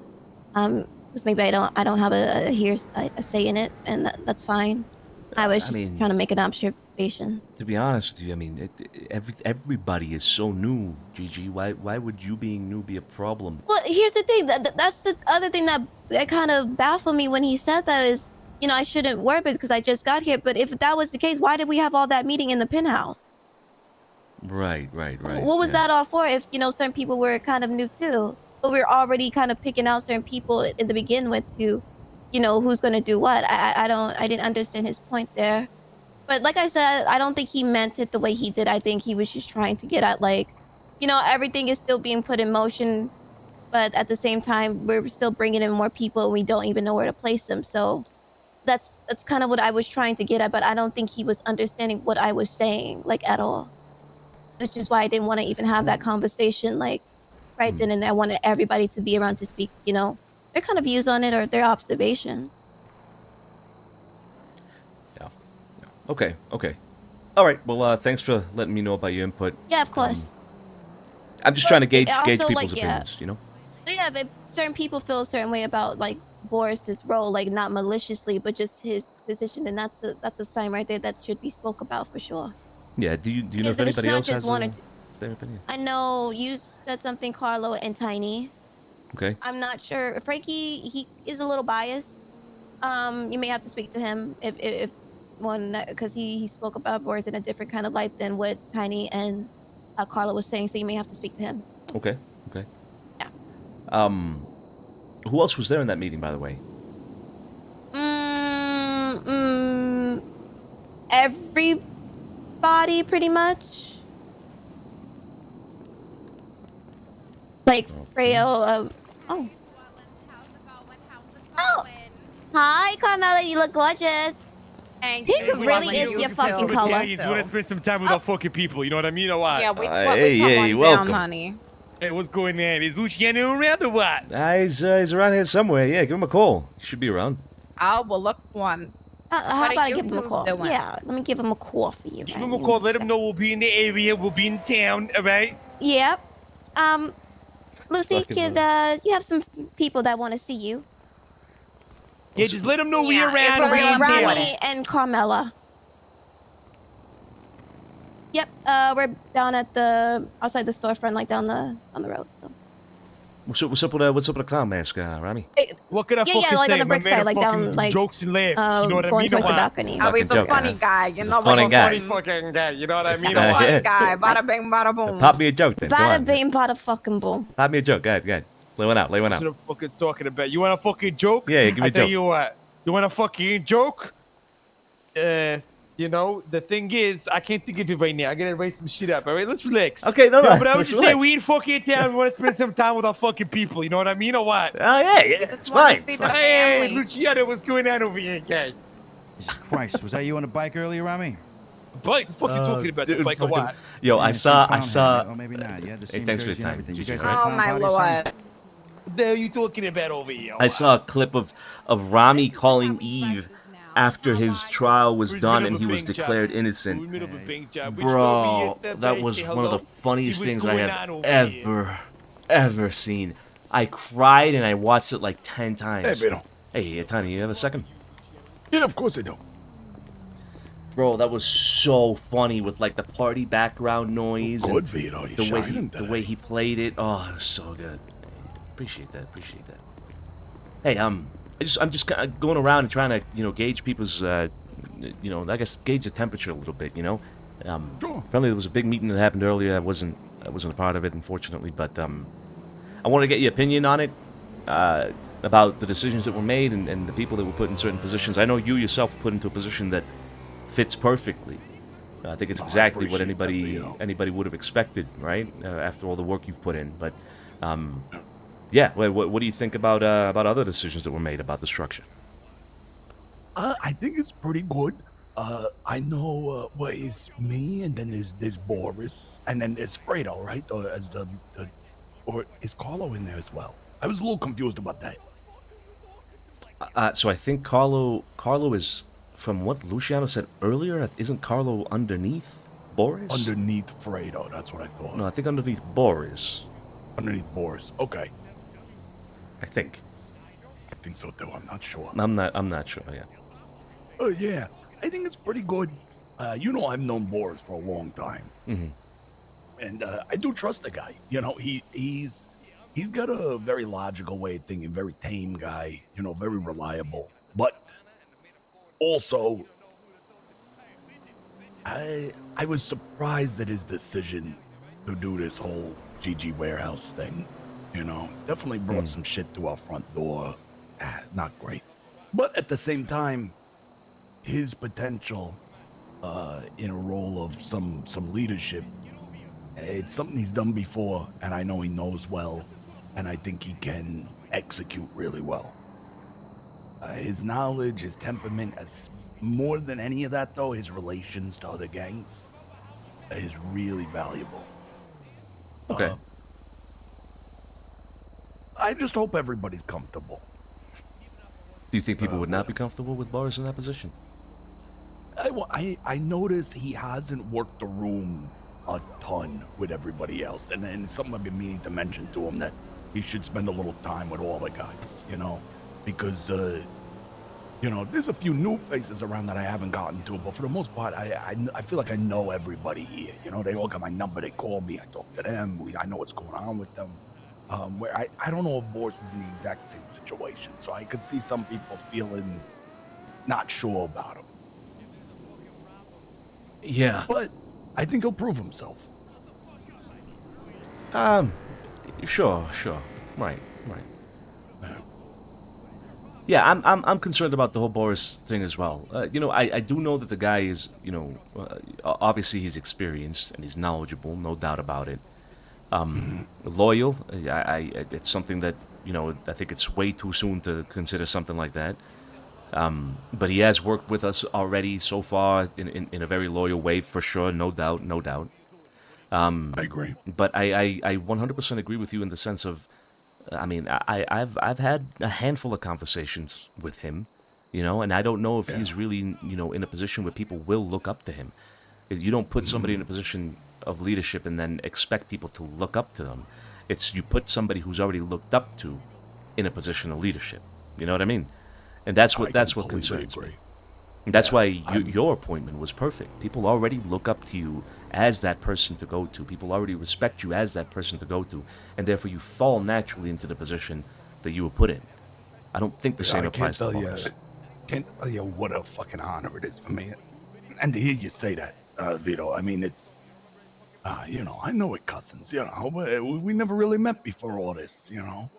Because maybe I don't have a say in it, and that's fine. I was I just mean, trying to make an observation. To be honest with you, I mean, everybody is so new, Gigi. Why would you being new be a problem? Well, here's the thing. That's the other thing that kind of baffled me when he said that is, you know, I shouldn't worry because I just got here. But if that was the case, why did we have all that meeting in the penthouse? Right. What was that all for? If you know certain people were kind of new too, but we are already kind of picking out certain people in the begin with to, you know, who's going to do what. I didn't understand his point there. But like I said, I don't think he meant it the way he did. I think he was just trying to get at like, you know, everything is still being put in motion, but at the same time, we're still bringing in more people and we don't even know where to place them. So that's kind of what I was trying to get at, but I don't think he was understanding what I was saying, like, at all. Which is why I didn't want to even have that conversation, like, right then and there. I wanted everybody to be around to speak, you know, their kind of views on it or their observation. Yeah. Okay. All right. Well, thanks for letting me know about your input. Yeah, of course. I'm just trying to gauge also, people's like, opinions, you know? So yeah, if certain people feel a certain way about like Boris's role, like not maliciously, but just his position, then that's a sign right there that should be spoke about for sure. Yeah. Do you know if Because it's anybody not else just has one or a two. same opinion? I know you said something, Carlo and Tiny. Okay. I'm not sure. Frankie, he is a little biased. You may have to speak to him if one, because he spoke about Boris in a different kind of light than what Tiny and Carlo was saying. So you may have to speak to him. Okay. Yeah. Who else was there in that meeting, by the way? Everybody, pretty much. Like Freyo. Oh. Hi, Carmela. You look gorgeous. Thank Pink you. really is your fucking color. You want to spend some time with our fucking people, you know what I mean, or what? Yeah, we hey, come on welcome. down, honey. Hey, what's going on? Is Luciano around or what? He's around here somewhere. Yeah, give him a call. He should be around. I will look for one. How What about I are you give him a twos call? doing? Yeah, let me give him a call for you. Give him a call. Let him know we'll be in the area. We'll be in town. All right. Yep. Lucy, Fucking kid, you have some people that want to see you. Yeah, just let him know we're Yeah, around. it's We're in really town. Ronnie and Carmela. Yep. We're down at the outside the storefront, like down on the road. So. What's up with the clown mask, Rami? What could I Yeah, fucking like say? on the My brick man side, of like fucking down, like jokes and laughs. You know what I going mean? towards or the what? balcony. Oh, he's Fucking a joke, funny man. guy. You He's a know funny what? guy. Funny fucking guy. You know what I mean? He's a or what? funny guy. Bada bing, bada boom. Pop me a joke then. Go Bada on. bing, bada fucking boom. Pop me a joke. Go ahead. Lay one out. That's what I'm fucking talking about. You want a fucking joke? Yeah, give me I a tell joke. you what. You want a fucking joke? You know, the thing is, I can't think of it right now. I gotta write some shit up. All right, let's relax. Okay, no. But I was let's just saying, relax. we in fucking town. We want to spend some time with our fucking people. You know what I mean, or what? Oh yeah. just It's wanna fine. see It's the fine. Hey, family. Luciano, what's going on over here, guys? Jesus Christ, was that you on a bike earlier, Rami? Bike? What the fuck you talking about? dude, The bike or fucking- what? Yo, I Yeah, saw. some clown hat, or maybe not. You had the Hey, same thanks for your jersey and time. everything. You Gigi. guys had a Oh clown my party or lord. something? What the hell are you talking about over here? I saw a clip of Rami calling Eve after his trial was done and he was declared innocent. Bro, that was one of the funniest things I have ever seen. I cried and I watched it like 10 times. Hey, Vito. Hey, Tiny, you have a second? Yeah, of course I do. Bro, that was so funny with like the party background noise Good, and Vito. You the way shining the today. way he played it. Oh, it was so good. Appreciate that. Hey, I'm just kind of going around and trying to, gauge people's, I guess gauge the temperature a little bit, Sure. Apparently there was a big meeting that happened earlier. I wasn't a part of it, unfortunately, but I want to get your opinion on it, about the decisions that were made and the people that were put in certain positions. I know you yourself were put into a position that fits perfectly. I think it's exactly what appreciate that, anybody would have expected, right? After all the work you've put in, but. Yeah, what do you think about other decisions that were made about the structure? I think it's pretty good. I know it's me, and then there's Boris, and then there's Fredo, right? As or is Carlo in there as well? I was a little confused about that. So I think Carlo is, from what Luciano said earlier, isn't Carlo underneath Boris? Underneath Fredo, that's what I thought. No, I think underneath Boris. Underneath Boris. Okay. I think. I think so too. I'm not sure. I'm not sure. Yeah. Oh yeah, I think it's pretty good. You know, I've known Boris for a long time, Mm-hmm. and I do trust the guy. You know, he's got a very logical way of thinking, very tame guy. You know, very reliable, but also, I was surprised at his decision to do this whole GG warehouse thing. You know, definitely brought some shit to our front door. Not great, but at the same time, his potential in a role of some leadership. It's something he's done before, and I know he knows well, and I think he can execute really well. His knowledge, his temperament, as more than any of that, though, his relations to other gangs is really valuable. Okay. I just hope everybody's comfortable. Do you think people would not be comfortable with Boris in that position? I noticed he hasn't worked the room a ton with everybody else, and something I've been meaning to mention to him, that he should spend a little time with all the guys, you know, because you know, there's a few new faces around that I haven't gotten to, but for the most part, I feel like I know everybody here. You know, they all got my number, they call me, I talk to them, I know what's going on with them. Where I don't know if Boris is in the exact same situation, so I could see some people feeling not sure about him. Yeah. But I think he'll prove himself. Sure. Right. Yeah, I'm concerned about the whole Boris thing as well. You know, I do know that the guy is, you know, obviously he's experienced and he's knowledgeable, no doubt about it. Loyal. It's something that, you know, I think it's way too soon to consider something like that. But he has worked with us already so far in a very loyal way, for sure, no doubt. I agree. But I 100% agree with you in the sense of, I mean, I've had a handful of conversations with him, you know, and I don't know if he's really, you know, in a position where people will look up to him. You don't put somebody in a position of leadership and then expect people to look up to them. It's you put somebody who's already looked up to in a position of leadership. You know what I mean? And that's what concerns me. And that's why your appointment was perfect. People already look up to you as that person to go to. People already respect you as that person to go to, and therefore you fall naturally into the position that you were put in. I don't think the same applies to Boris. Can't tell you what a fucking honor it is for me, and to hear you say that, Vito. I mean, it's, you know, I know it, cousins. You know, we never really met before all this. You know,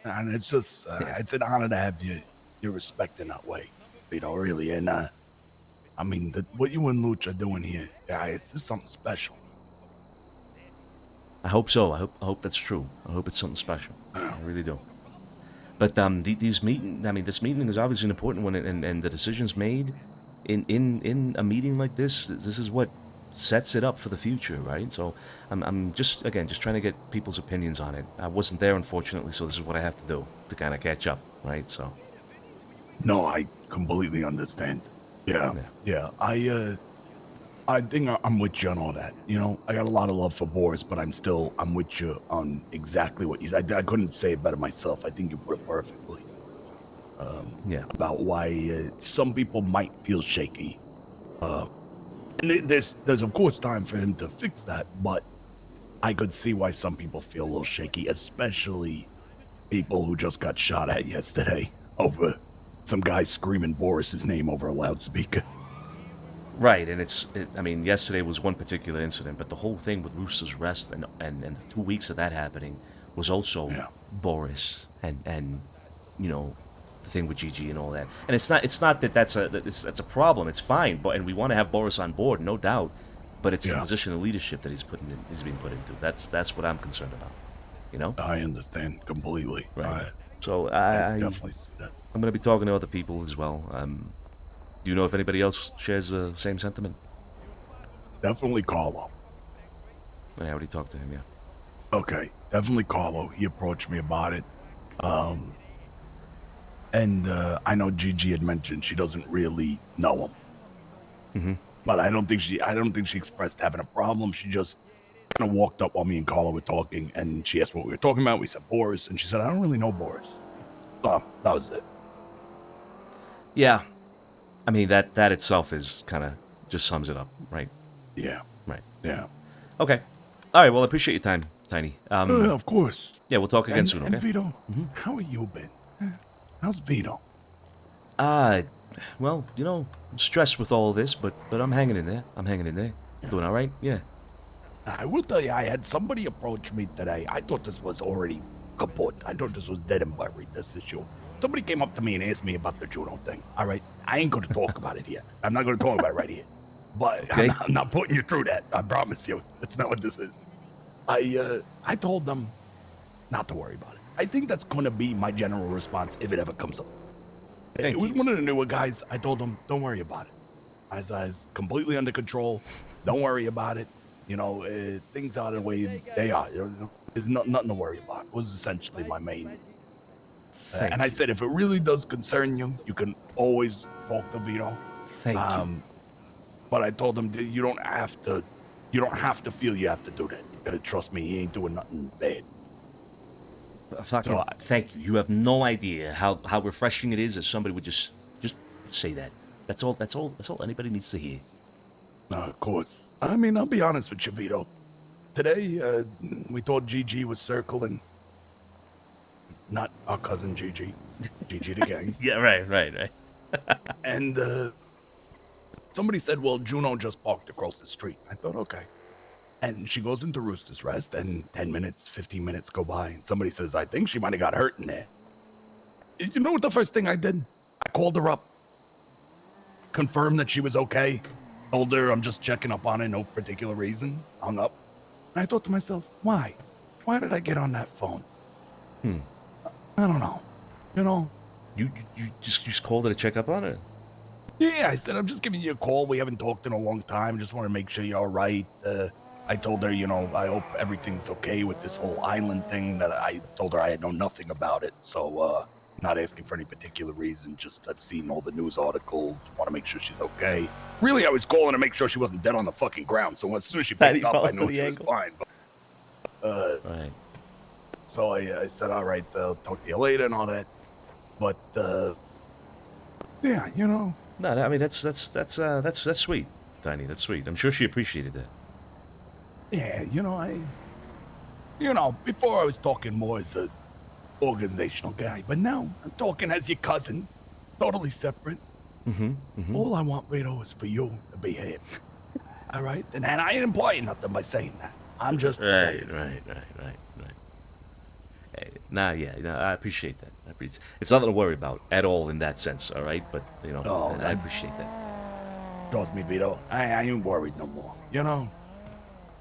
and it's just, it's an honor to have your respect in that way, Vito. Really, and I mean, what you and Luch are doing here, it's something special. I hope so. I hope that's true. I hope it's something special. I really do. But this meeting is obviously an important one, and the decisions made in a meeting like this. This is what sets it up for the future, right? So I'm just trying to get people's opinions on it. I wasn't there, unfortunately, so this is what I have to do to kind of catch up, right? So. No, I completely understand. Yeah. I think I'm with you on all that. You know, I got a lot of love for Boris, but I'm with you on exactly what you said. I couldn't say it better myself. I think you put it perfectly. About why some people might feel shaky. And there's of course time for him to fix that, but I could see why some people feel a little shaky, especially people who just got shot at yesterday over some guy screaming Boris's name over a loudspeaker. Right, and I mean, yesterday was one particular incident, but the whole thing with Rooster's Rest and the 2 weeks of that happening was also Boris and you know, the thing with Gigi and all that. And it's not that that's a problem. It's fine, and we want to have Boris on board, no doubt. But it's the position of leadership that he's being put into. That's what I'm concerned about. You know. I understand completely. Right. So I definitely see that. I'm going to be talking to other people as well. Do you know if anybody else shares the same sentiment? Definitely Carlo. I already talked to him, yeah. Okay, definitely Carlo. He approached me about it. And I know Gigi had mentioned she doesn't really know him. Mm-hmm. But I don't think she expressed having a problem. She just kind of walked up while me and Carlo were talking, and she asked what we were talking about. We said Boris, and she said, I don't really know Boris. So that was it. Yeah. I mean, that itself is kind of just sums it up, right? Yeah. Right. Yeah. Okay. All right. Well, I appreciate your time, Tiny. Of course. Yeah, we'll talk again and, soon. And Okay. Vito, how have you been? How's Vito? Well, you know, I'm stressed with all this, but I'm hanging in there. I'm hanging in there. Doing all right. Yeah. I will tell you, I had somebody approach me today. I thought this was already kaput. I thought this was dead and buried, this issue. Somebody came up to me and asked me about the Juno thing. All right, I ain't going to talk about it here. I'm not going to talk about it right here. But Okay. I'm not putting you through that. I promise you. That's not what this is. I told them not to worry about it. I think that's going to be my general response if it ever comes up. Thank it was you. one of the newer guys. I told them, don't worry about it. I was completely under control. Don't worry about it. You know, things are the way they are. There's nothing to worry about. It was essentially my main. And I said, if it really does concern you, you can always talk to Vito. Thank you. But I told him that you don't have to feel you have to do that. Trust me, he ain't doing nothing bad. Fucking thank you. You have no idea how refreshing it is that somebody would just say that. That's all anybody needs to hear. Of course. I mean, I'll be honest with you, Vito. Today, we thought Gigi was circling. Not our cousin Gigi. Gigi the gang. Yeah, right. And somebody said, well, Juno just parked across the street. I thought, okay. And she goes into Rooster's Rest, and 10 minutes, 15 minutes go by, and somebody says, I think she might have got hurt in there. You know what the first thing I did? I called her up, confirmed that she was okay, told her I'm just checking up on her, no particular reason, hung up. And I thought to myself, why? Why did I get on that phone? I don't know. You know? You just called her to check up on her? Yeah, I said, I'm just giving you a call. We haven't talked in a long time. Just want to make sure you're all right. I told her, you know, I hope everything's okay with this whole island thing. That I told her I had known nothing about it. So, not asking for any particular reason. Just I've seen all the news articles. Want to make sure she's okay. Really, I was calling to make sure she wasn't dead on the fucking ground. So as soon as she picked up, I knew she was fine. But, right. So I said, all right, I'll talk to you later and all that. But, yeah, you know. No, I mean that's sweet, Tiny. That's sweet. I'm sure she appreciated that. Yeah, you know, before I was talking more as a organizational guy, but now I'm talking as your cousin, totally separate. All I want, Vito, is for you to be happy. All right? And I ain't implying nothing by saying that. I'm just saying. Right. Hey, I appreciate that. It's nothing to worry about at all in that sense, all right? But, you know, I appreciate that. Trust me, Vito, I ain't worried no more, you know?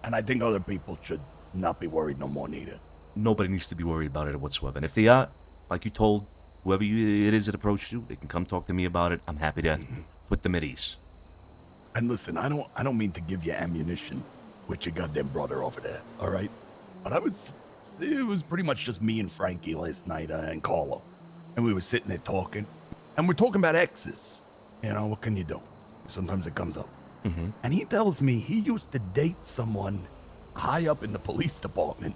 And I think other people should not be worried no more neither. Nobody needs to be worried about it whatsoever. And if they are, like you told whoever it is that approached you, they can come talk to me about it. I'm happy to put them at ease. And listen, I don't mean to give you ammunition with your goddamn brother over there, all right? But it was pretty much just me and Frankie last night and Carlo. And we were sitting there talking. And we're talking about exes. You know, what can you do? Sometimes it comes up. And he tells me he used to date someone high up in the police department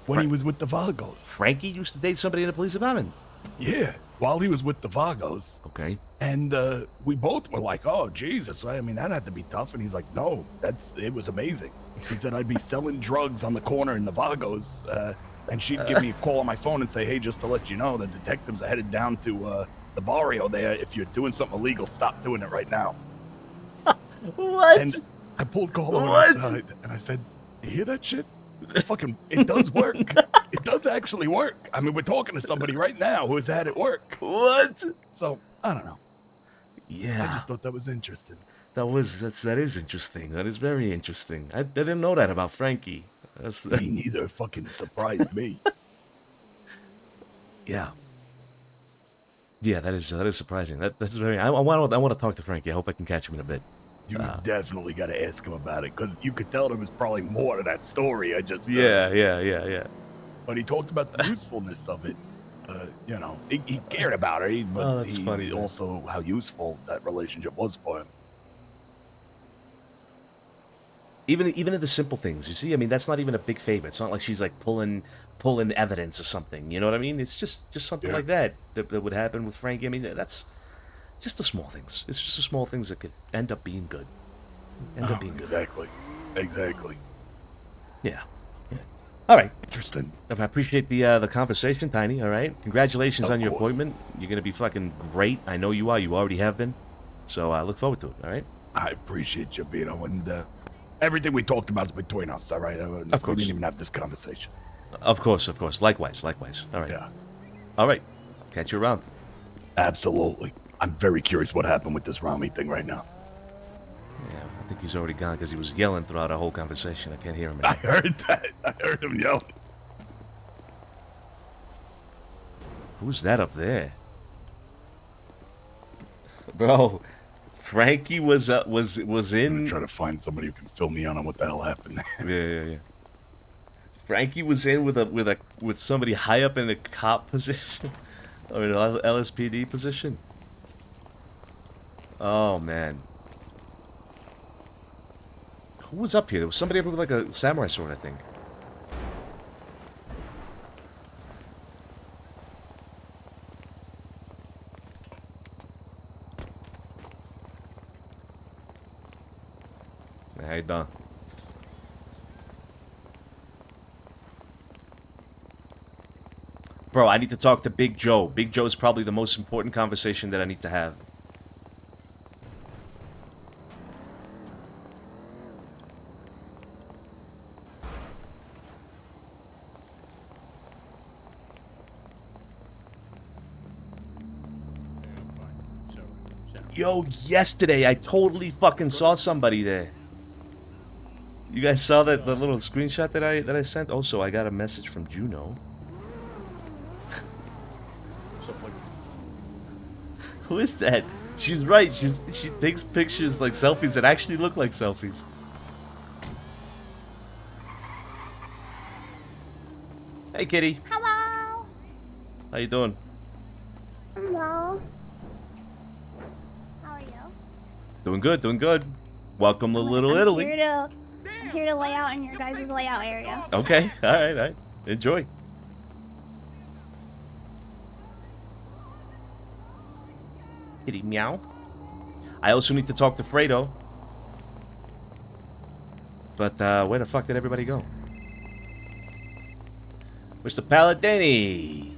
when he was with the Vagos. Frankie used to date somebody in the police department? Yeah, while he was with the Vagos. Okay. And we both were like, oh, Jesus. I mean, that had to be tough. And he's like, no, it was amazing. He said, I'd be selling drugs on the corner in the Vagos. And she'd give me a call on my phone and say, hey, just to let you know, the detectives are headed down to the barrio there. If you're doing something illegal, stop doing it right now. What? And I pulled Carlo aside and I said, you hear that shit? It does work. It does actually work. I mean, we're talking to somebody right now who has had it work. What? So, I don't know. Yeah. I just thought that was interesting. That is interesting. That is very interesting. I didn't know that about Frankie. Me neither. Fucking surprised me. Yeah. Yeah, that is surprising. That's very. I want to talk to Frankie. I hope I can catch him in a bit. You definitely got to ask him about it because you could tell there was probably more to that story. I just yeah. But he talked about the usefulness of it. You know, he cared about her, but that's funny, man. Also how useful that relationship was for him. Even in the simple things, you see. I mean, that's not even a big favor. It's not like she's like pulling evidence or something. You know what I mean? It's just something like that would happen with Frankie. I mean, that's Just the small things. It's just the small things that could end up being good. Exactly. Exactly. Yeah. All right. Interesting. I appreciate the conversation, Tiny. All right. Congratulations Of on your course. appointment. You're gonna be fucking great. I know you are. You already have been. So I look forward to it. All right. I appreciate you, Vito, and everything we talked about is between us, all right? Of course. We didn't even have this conversation. Of course. Likewise. All right. Yeah. All right. Catch you around. Absolutely. I'm very curious what happened with this Rami thing right now. Yeah, I think he's already gone because he was yelling throughout our whole conversation. I can't hear him I anymore. heard that. I heard him yelling. Who's that up there? Bro, Frankie was I'm in. trying to find somebody who can fill me in on what the hell happened. Yeah. Frankie was in with somebody high up in a cop position or an LSPD position. Oh man. Who was up here? There was somebody up with like a samurai sword, I think. How you doing? Bro, I need to talk to Big Joe. Big Joe's probably the most important conversation that I need to have. Yo, yesterday I totally fucking saw somebody there. You guys saw that the little screenshot that I sent? Also, I got a message from Juno. Who is that? She's right. She takes pictures like selfies that actually look like selfies. Hey, kitty. Hello. How you doing? Hello. How are you? Doing good. Doing good. Welcome to Little I'm Italy. I'm here to lay out in your guys' layout area. Okay. All right. Enjoy. Kitty meow. I also need to talk to Fredo. But where the fuck did everybody go? Mr. Palladini.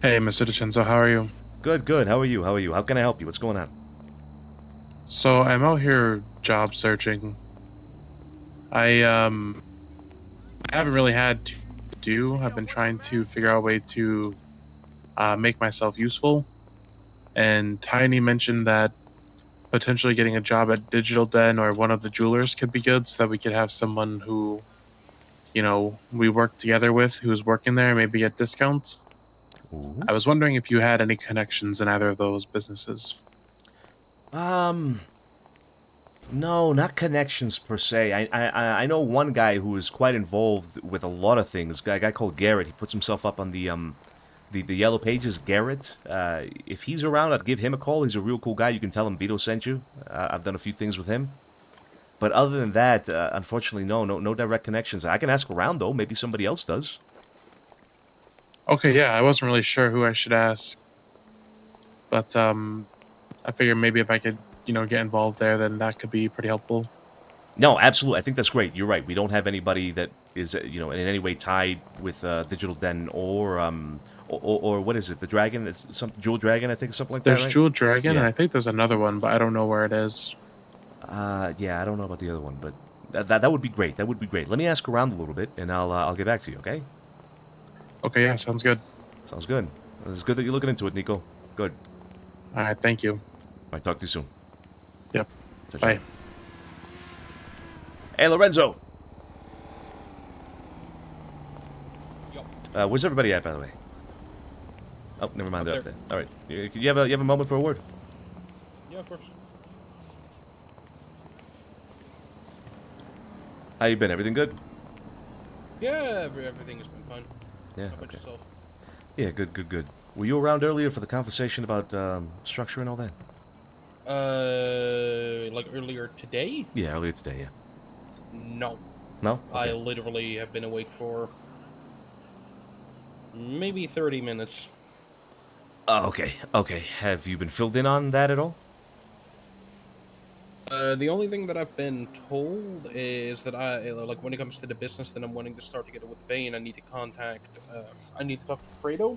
Hey, Mr. DiCenzo, how are you? Good. How are you? How can I help you? What's going on? So I'm out here job searching. I haven't really had to do. I've been trying to figure out a way to make myself useful. And Tiny mentioned that potentially getting a job at Digital Den or one of the jewelers could be good, so that we could have someone who, you know, we work together with who's working there, maybe get discounts. Ooh. I was wondering if you had any connections in either of those businesses. No, not connections per se. I know one guy who is quite involved with a lot of things. A guy called Garrett. He puts himself up on the Yellow Pages. Garrett. If he's around, I'd give him a call. He's a real cool guy. You can tell him Vito sent you. I've done a few things with him. But other than that, unfortunately, no direct connections. I can ask around though. Maybe somebody else does. Okay, yeah, I wasn't really sure who I should ask, but I figured maybe if I could, you know, get involved there, then that could be pretty helpful. No, absolutely. I think that's great. You're right. We don't have anybody that is, you know, in any way tied with Digital Den or what is it? The Dragon? It's some Jewel Dragon, I think, something like that. There's Right? Jewel Dragon, Yeah. and I think there's another one, but I don't know where it is. Yeah, I don't know about the other one, but that would be great. That would be great. Let me ask around a little bit, and I'll get back to you. Okay? Okay, yeah, sounds good. Sounds good. It's good that you're looking into it, Nico. Good. All right, thank you. All right, talk to you soon. Yep. Ciao, ciao. Bye. Hey, Lorenzo. Where's everybody at, by the way? Oh, never mind. They're up there. All right. You have a moment for a word? Yeah, of course. How you been? Everything good? Yeah, everything has been fine. Yeah. How about Okay. yourself? Yeah, good. Were you around earlier for the conversation about structure and all that? Like earlier today? Yeah, earlier today. Yeah. No. No? I Okay. literally have been awake for maybe 30 minutes. Oh, okay, okay. Have you been filled in on that at all? The only thing that I've been told is that like when it comes to the business that I'm wanting to start together with Bane, I need to contact, I need to talk to Fredo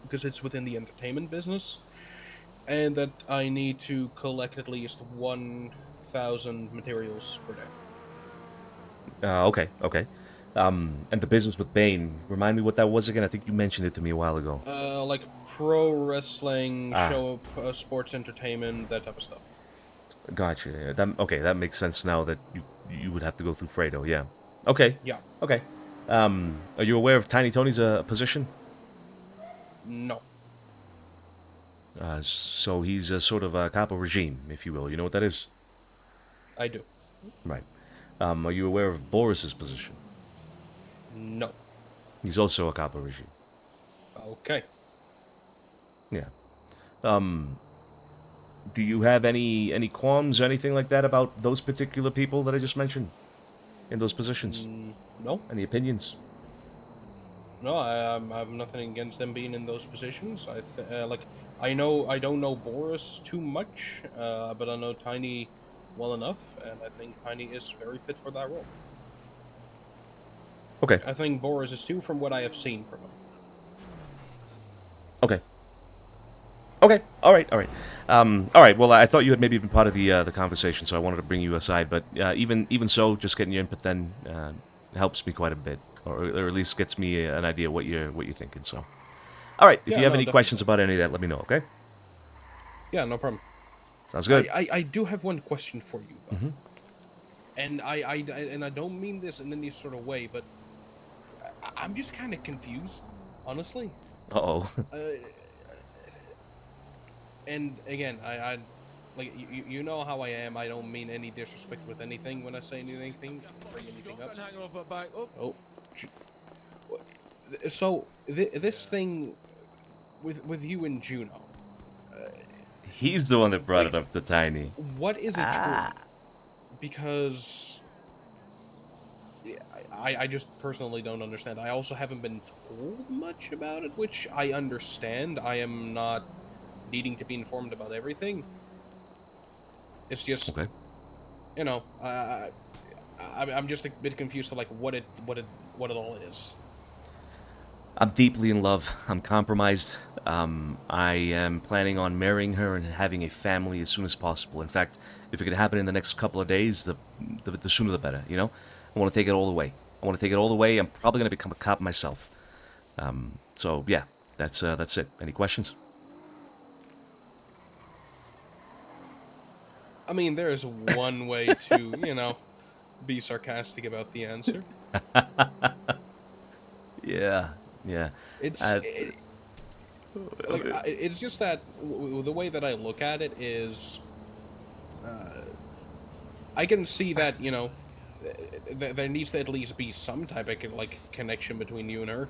because it's within the entertainment business, and that I need to collect at least 1,000 materials per day. Okay, okay. And the business with Bane, remind me what that was again. I think you mentioned it to me a while ago. Like pro wrestling, Ah. show sports entertainment, that type of stuff. Gotcha. Yeah, that makes sense now that you would have to go through Fredo. Yeah. Okay. Yeah. Okay. Are you aware of Tiny Tony's position? No. So he's a sort of a capo regime, if you will. You know what that is? I do. Right. Are you aware of Boris's position? No. He's also a capo regime. Okay. Yeah. Do you have any qualms or anything like that about those particular people that I just mentioned in those positions? No. Any opinions? No, I have nothing against them being in those positions. I don't know Boris too much, but I know Tiny well enough, and I think Tiny is very fit for that role. Okay. I think Boris is too, from what I have seen from him. Okay. Okay. All right. All right. All right. Well, I thought you had maybe been part of the conversation, so I wanted to bring you aside. But even so, just getting your input then helps me quite a bit, or at least gets me an idea what you're thinking. So, all right. If Yeah, you have no, any definitely. questions about any of that, let me know. Okay. Yeah, no problem. Sounds good. I do have one question for you, though. Mm-hmm. And I don't mean this in any sort of way, but I'm just kind of confused, honestly. Uh-oh. And again, I like you know how I am. I don't mean any disrespect with anything when I say anything, bring anything up. Oh, so this thing with you and Juno. He's the one that brought it up to Tiny. What is it true? Because I just personally don't understand. I also haven't been told much about it, which I understand. I am not needing to be informed about everything. It's just, okay. You know, I'm just a bit confused to like what it all is. I'm deeply in love. I'm compromised. I am planning on marrying her and having a family as soon as possible. In fact, if it could happen in the next couple of days, the sooner the better, you know? I want to take it all the way. I'm probably going to become a cop myself. So, yeah, that's it. Any questions? I mean, there is one way to, be sarcastic about the answer. Yeah. It's just that the way that I look at it is, I can see that there needs to at least be some type of connection between you and her.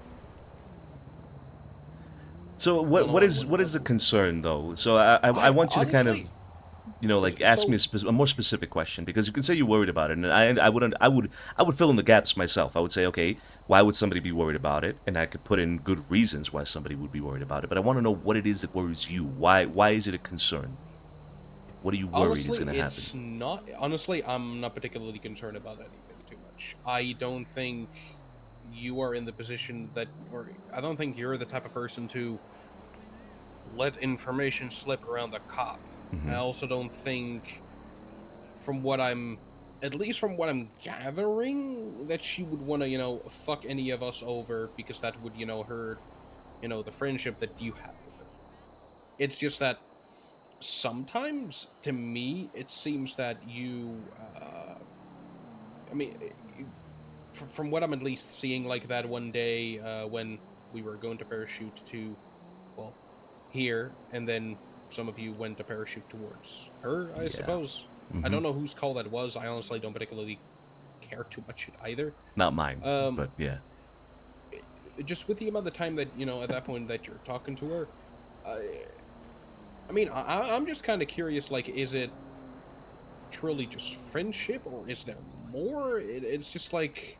So what is the concern though? So I want you to kind of, ask me a more specific question, because you can say you're worried about it, and I would fill in the gaps myself. I would say, okay, why would somebody be worried about it? And I could put in good reasons why somebody would be worried about it. But I want to know what it is that worries you. Why is it a concern? What are you worried is going to happen? Honestly, I'm not particularly concerned about anything too much. I don't think you are in the position or I don't think you're the type of person to let information slip around the cop. Mm-hmm. I also don't think, at least from what I'm gathering, that she would want to, fuck any of us over, because that would, hurt, the friendship that you have with her. It's just that sometimes, to me, it seems that you, from what I'm at least seeing, like that one day when we were going to parachute to, here, and then some of you went to parachute towards her, I suppose. Mm-hmm. I don't know whose call that was. I honestly don't particularly care too much either. Not mine, but yeah. Just with the amount of time that, at that point that you're talking to her, I'm just kind of curious, like, is it truly just friendship, or is there more? It's just like,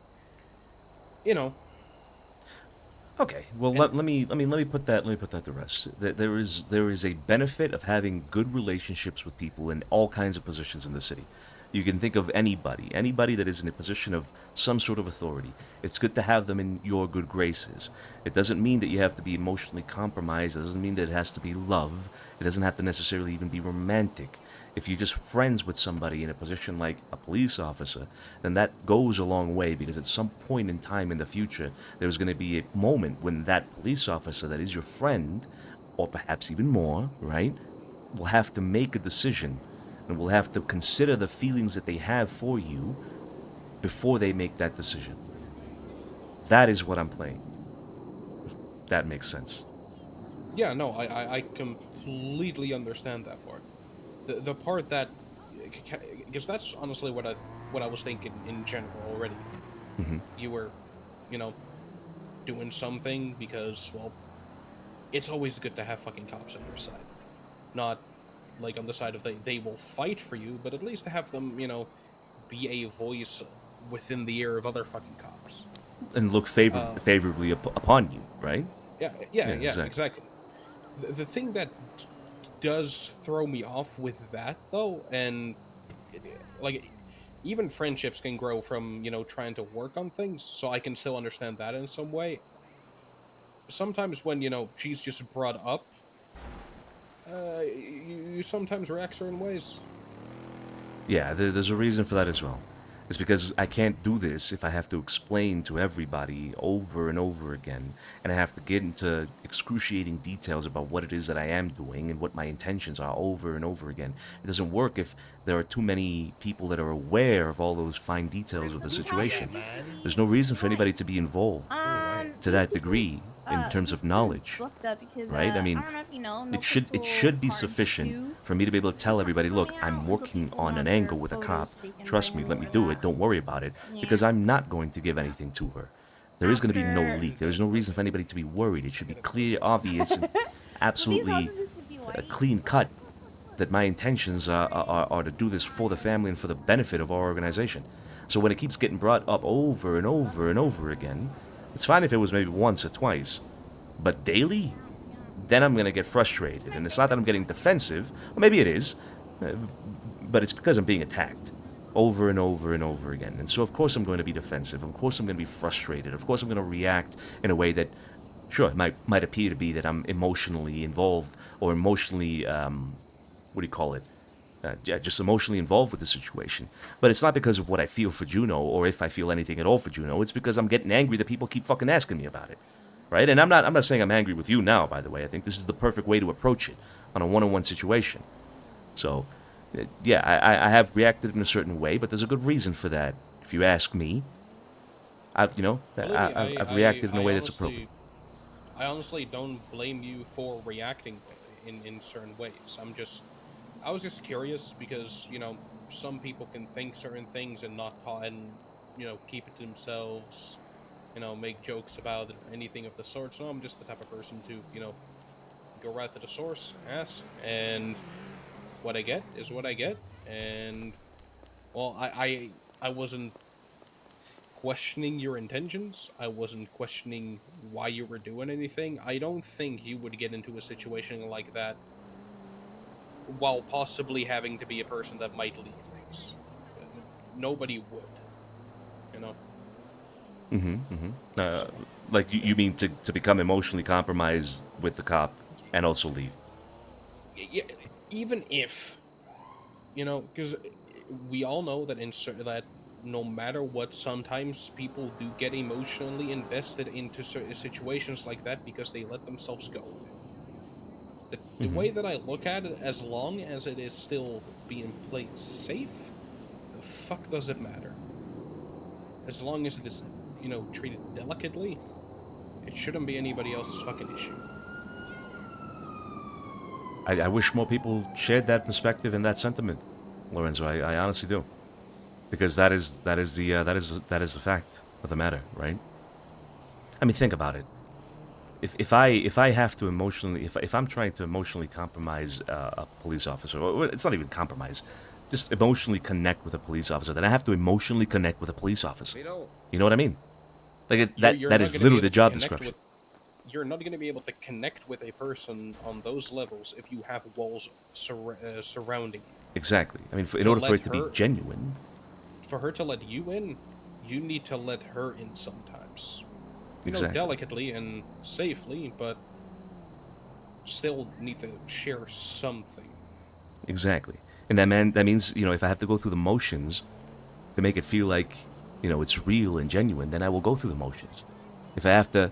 Okay, well let me put that to rest. There is a benefit of having good relationships with people in all kinds of positions in the city. You can think of anybody that is in a position of some sort of authority. It's good to have them in your good graces. It doesn't mean that you have to be emotionally compromised. It doesn't mean that it has to be love. It doesn't have to necessarily even be romantic. If you're just friends with somebody in a position like a police officer, then that goes a long way, because at some point in time in the future, there's going to be a moment when that police officer that is your friend, or perhaps even more, right, will have to make a decision, and will have to consider the feelings that they have for you before they make that decision. That is what I'm playing. If that makes sense. Yeah, no, I completely understand that part. The part that, because that's honestly what I was thinking in general already. Mm-hmm. You were, doing something because, well, it's always good to have fucking cops on your side, not like on the side of they will fight for you, but at least to have them, be a voice within the ear of other fucking cops. And look favorably upon you, right? Yeah, exactly. The thing that does throw me off with that, though, and like even friendships can grow from trying to work on things, so I can still understand that in some way. Sometimes when she's just brought up, you sometimes react certain ways. Yeah, there's a reason for that as well. It's because I can't do this if I have to explain to everybody over and over again, and I have to get into excruciating details about what it is that I am doing and what my intentions are over and over again. It doesn't work if there are too many people that are aware of all those fine details of the situation. There's no reason for anybody to be involved to that degree in terms of knowledge, right? I mean, it should be sufficient for me to be able to tell everybody, look, I'm working on an angle with a cop. Trust me, let me do it. Don't worry about it, because I'm not going to give anything to her. There is going to be no leak. There's no reason for anybody to be worried. It should be clear, obvious, and absolutely clean cut that my intentions are to do this for the family and for the benefit of our organization. So when it keeps getting brought up over and over and over again, it's fine if it was maybe once or twice, but daily? Then I'm going to get frustrated. And it's not that I'm getting defensive, or maybe it is, but it's because I'm being attacked over and over and over again. And so of course I'm going to be defensive. Of course I'm going to be frustrated. Of course I'm going to react in a way that, sure, it might appear to be that I'm emotionally involved, or emotionally, what do you call it? Just emotionally involved with the situation. But it's not because of what I feel for Juno, or if I feel anything at all for Juno. It's because I'm getting angry that people keep fucking asking me about it. Right? And I'm not saying I'm angry with you now, by the way. I think this is the perfect way to approach it on a one-on-one situation. So, yeah, I have reacted in a certain way, but there's a good reason for that. If you ask me, I've reacted in a way that's appropriate. I honestly don't blame you for reacting in certain ways. I was just curious because, some people can think certain things and not keep it to themselves, make jokes about it or anything of the sort. So I'm just the type of person to, go right to the source, ask, and what I get is what I get. And, well, I wasn't questioning your intentions. I wasn't questioning why you were doing anything. I don't think you would get into a situation like that while possibly having to be a person that might leak things. Nobody would, Like, you mean to become emotionally compromised with the cop and also leave? Yeah, even if, because we all know that that no matter what, sometimes people do get emotionally invested into certain situations like that because they let themselves go. The way that I look at it, as long as it is still being played safe, the fuck does it matter? As long as it is, treated delicately, it shouldn't be anybody else's fucking issue. I wish more people shared that perspective and that sentiment, Lorenzo. I honestly do, because that is the fact of the matter, right? I mean, think about it. If I have to emotionally, if I'm trying to emotionally compromise a police officer, or it's not even compromise, just emotionally connect with a police officer, then I have to emotionally connect with a police officer. You know what I mean? Like that is literally the job description. you're not going to be able to connect with a person on those levels if you have walls surrounding you. Exactly. I mean, in order for it to be genuine. For her to let you in, you need to let her in sometimes. You know, Exactly. delicately and safely, but still need to share something. Exactly. And that means, you know, if I have to go through the motions to make it feel like, you know, it's real and genuine, then I will go through the motions. If I have to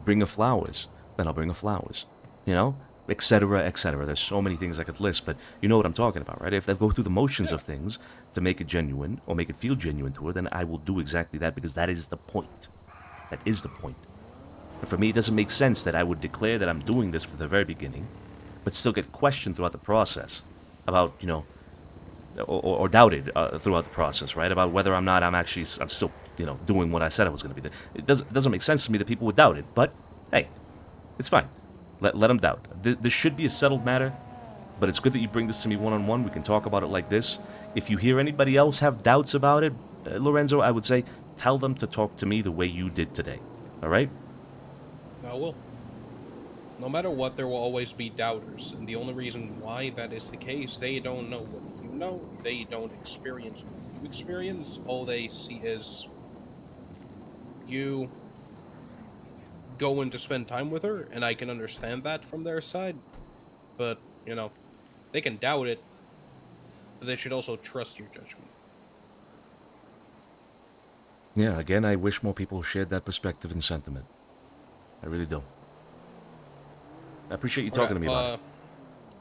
bring her flowers, then I'll bring her flowers. You know? Etc., etc. There's so many things I could list, but you know what I'm talking about, right? If I go through the motions of things to make it genuine or make it feel genuine to her, then I will do exactly that because that is the point. That is the point. And for me, it doesn't make sense that I would declare that I'm doing this from the very beginning, but still get questioned throughout the process about, you know, or doubted throughout the process, right? About whether I'm still, you know, doing what I said I was going to be. It doesn't make sense to me that people would doubt it, but hey, it's fine. Let them doubt. This should be a settled matter, but it's good that you bring this to me one-on-one. We can talk about it like this. If you hear anybody else have doubts about it, Lorenzo, I would say tell them to talk to me the way you did today. All right? I will. No matter what, there will always be doubters, and the only reason why that is the case, they don't know what you know, they don't experience what you experience, all they see is you going to spend time with her, and I can understand that from their side, but, you know, they can doubt it, but they should also trust your judgment. Yeah, again, I wish more people shared that perspective and sentiment. I really do. I appreciate you talking to me about it.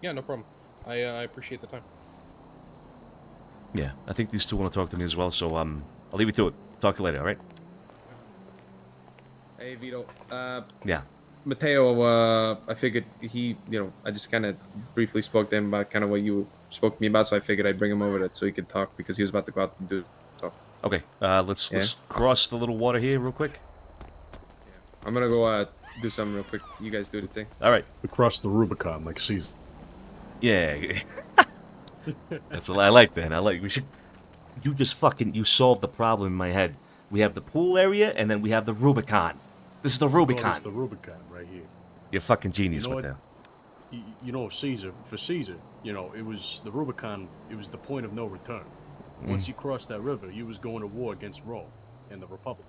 Yeah, no problem. I appreciate the time. Yeah, I think these two want to talk to me as well, so I'll leave you to it. Talk to you later, all right? Hey, Vito. Yeah. Mateo, I figured I just kind of briefly spoke to him about kind of what you spoke to me about, so I figured I'd bring him over so he could talk because he was about to go out and do it. So. Okay, let's cross the little water here real quick. I'm gonna go do something real quick. You guys do the thing. All right. Across the Rubicon like Caesar. Yeah. That's what I like, then. You solved the problem in my head. We have the pool area, and then we have the Rubicon. This is the Rubicon. It's the Rubicon right here. You're fucking genius, you know Mateo. You know, for Caesar, you know, it was the Rubicon, it was the point of no return. Once you crossed that river, you was going to war against Rome and the Republic.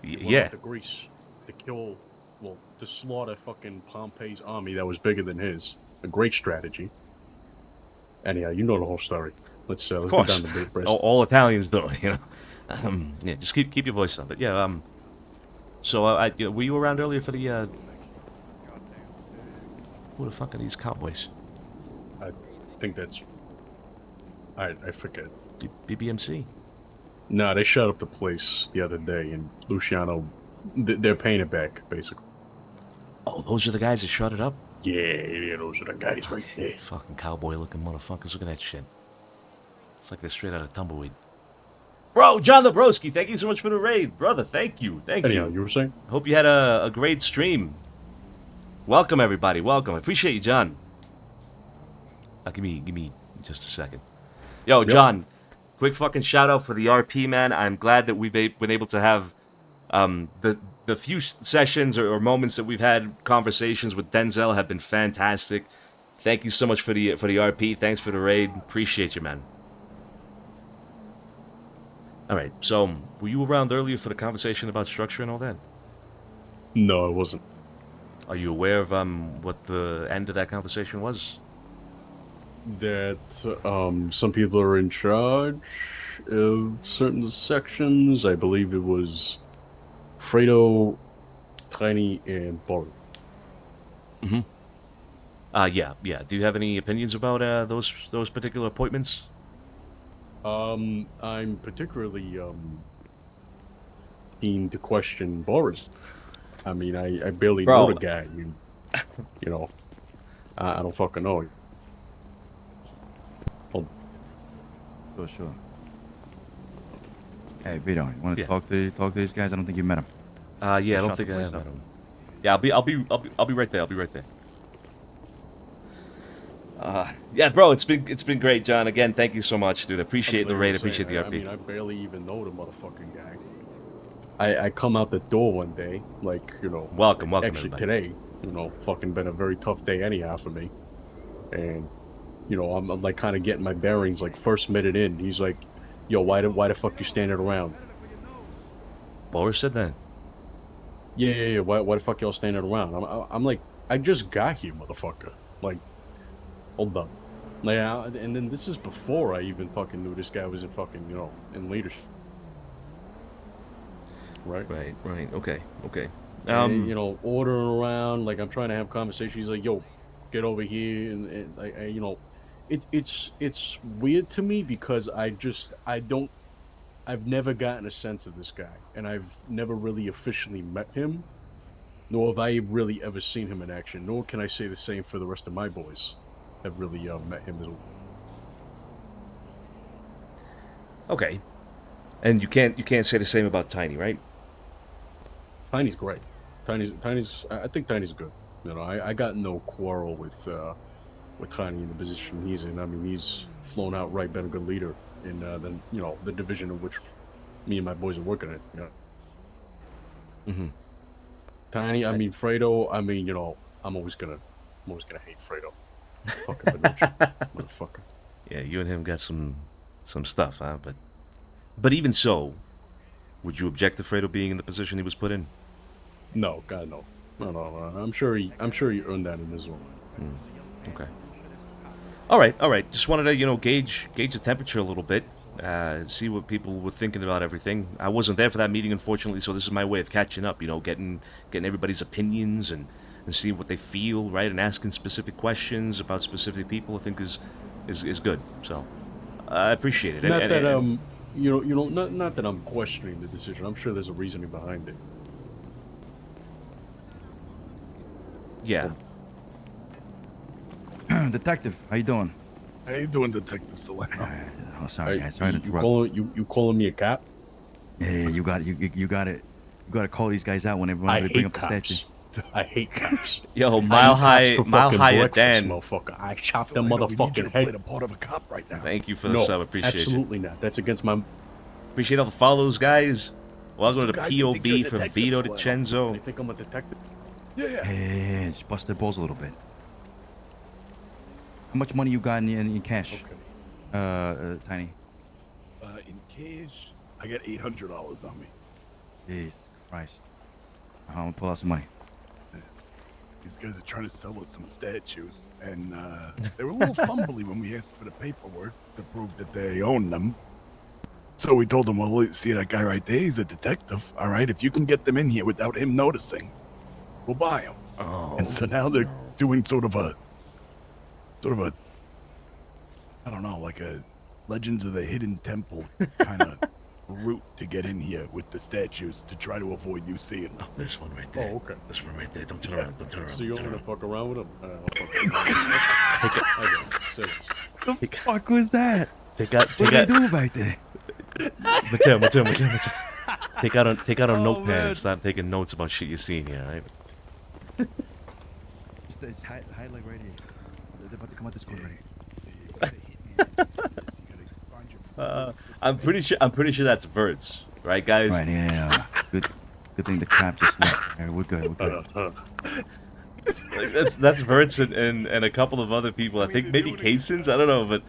Yeah. To Greece to slaughter fucking Pompey's army that was bigger than his. A great strategy. Anyhow, you know the whole story. Let's get down to business. All Italians do, you know. Yeah, just keep your voice up. But yeah, so were you around earlier for the who the fuck are these cowboys? I think that's I forget. BBMC. No, they shut up the place the other day, and Luciano, they're paying it back, basically. Oh, those are the guys that shut it up? Yeah, those are the guys right there. Fucking cowboy-looking motherfuckers. Look at that shit. It's like they're straight out of Tumbleweed. Bro, John Dabrowski, thank you so much for the raid. Brother, thank you. Anyhow, you were saying? Hope you had a great stream. Welcome, everybody. Welcome. I appreciate you, John. Give me just a second. Yo, John, quick fucking shout-out for the RP, man. I'm glad that we've been able to have the few sessions or moments that we've had conversations with Denzel have been fantastic. Thank you so much for the RP. Thanks for the raid. Appreciate you, man. All right, so were you around earlier for the conversation about structure and all that? No, I wasn't. Are you aware of what the end of that conversation was? That some people are in charge of certain sections. I believe it was Fredo, Tiny, and Boris. Mm-hmm. Yeah. Do you have any opinions about those particular appointments? I'm particularly keen to question Boris. I mean, I barely know the guy. You know, I don't fucking know. Sure. Hey, Vito, you want to talk to these guys? I don't think you met them. Yeah, I don't think I have met them. Yeah, I'll be right there. I'll be right there. Yeah, bro, it's been great, John. Again, thank you so much, dude. Appreciate the raid. Appreciate the RP. I mean, I barely even know the motherfucking guy. I come out the door one day, like, you know, welcome, actually everybody. today, you know, fucking been a very tough day anyhow for me. And, you know, I'm like kind of getting my bearings, like first minute in, he's like, yo, why the fuck you standing around? Boris said that. Yeah, why the fuck y'all standing around? I'm like, I just got here, motherfucker. Like, hold up. Like, and then this is before I even fucking knew this guy was in fucking, you know, in leadership. Right? Right, okay. And, you know, ordering around, like I'm trying to have conversations. He's like, yo, get over here. And like, you know, it's weird to me because I've never gotten a sense of this guy, and I've never really officially met him, nor have I really ever seen him in action, nor can I say the same for the rest of my boys. Have really met him as well. Okay. And you can't say the same about Tiny, right? Tiny's great. I think Tiny's good. You know, I got no quarrel with Tiny in the position he's in. I mean, he's flown out right, been a good leader in the division in which me and my boys are working at. You know. Mm-hmm. Tiny, I mean Fredo. I mean, you know, I'm always gonna hate Fredo. Fucking Benucci, motherfucker. Yeah, you and him got some stuff, huh? But even so, would you object to Fredo being in the position he was put in? No, God, no. No. I'm sure he earned that in his own. Okay. All right. Just wanted to, gauge the temperature a little bit, see what people were thinking about everything. I wasn't there for that meeting, unfortunately, so this is my way of catching up. Getting everybody's opinions and seeing what they feel, right, and asking specific questions about specific people. I think is good. So I appreciate it. Not that not that I'm questioning the decision. I'm sure there's a reasoning behind it. Yeah. Detective, how you doing? How you doing, Detective Solano? Oh, sorry, guys. Sorry to interrupt. You calling me a cop? Yeah, you got it. You got it. You got to call these guys out whenever they bring up the statue. I hate cops. Yo, mile higher Dan. Motherfucker. I chopped the motherfucking head. A part of a cop right now. Thank you for the sub. Appreciate it. Absolutely not. That's against my. Appreciate all the follows, guys. Welcome to the POV from Vito DiCenzo. They think I'm a detective. Yeah. Hey, just bust their balls a little bit. How much money you got in cash? Okay. Tiny. In cash, I got $800 on me. Jesus Christ. I'm gonna pull out some money. These guys are trying to sell us some statues, and they were a little fumbly when we asked for the paperwork to prove that they own them. So we told them, well, see that guy right there? He's a detective. All right, if you can get them in here without him noticing, we'll buy them. Oh. And so now they're doing sort of a, I don't know, like a Legends of the Hidden Temple kind of route to get in here with the statues to try to avoid you seeing them. Oh, this one right there. Oh, okay. This one right there. Don't turn around. Don't turn around. So you don't want turn to fuck around with him? The fuck was that? Take out. What are you doing back there? Mateo. Take out a notepad and start taking notes about shit you're seeing here, right? Just hide like right here. They're about to come out this corner. I'm pretty sure that's Verts, right, guys? Right, yeah. Good thing the cop just left. All right, we're good. Like, that's Verts and a couple of other people. I think maybe Casons. I don't know, but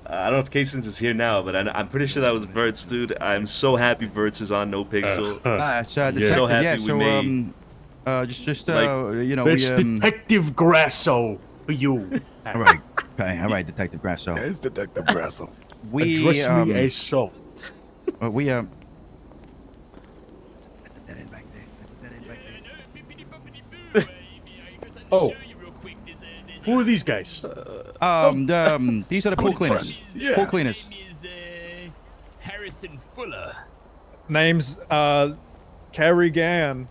I don't know if Casons is here now. But I'm pretty sure that was Verts, dude. I'm so happy Verts is on NoPixel. So happy we made. It's Detective Grasso for you. All right, okay, all right, Detective Grasso. It's Detective Grasso. Address me as so. That's a dead end back there. Oh. Who are these guys? These are the pool cleaners. Yeah. Pool cleaners. Harrison Fuller. Name's Carrie Gann.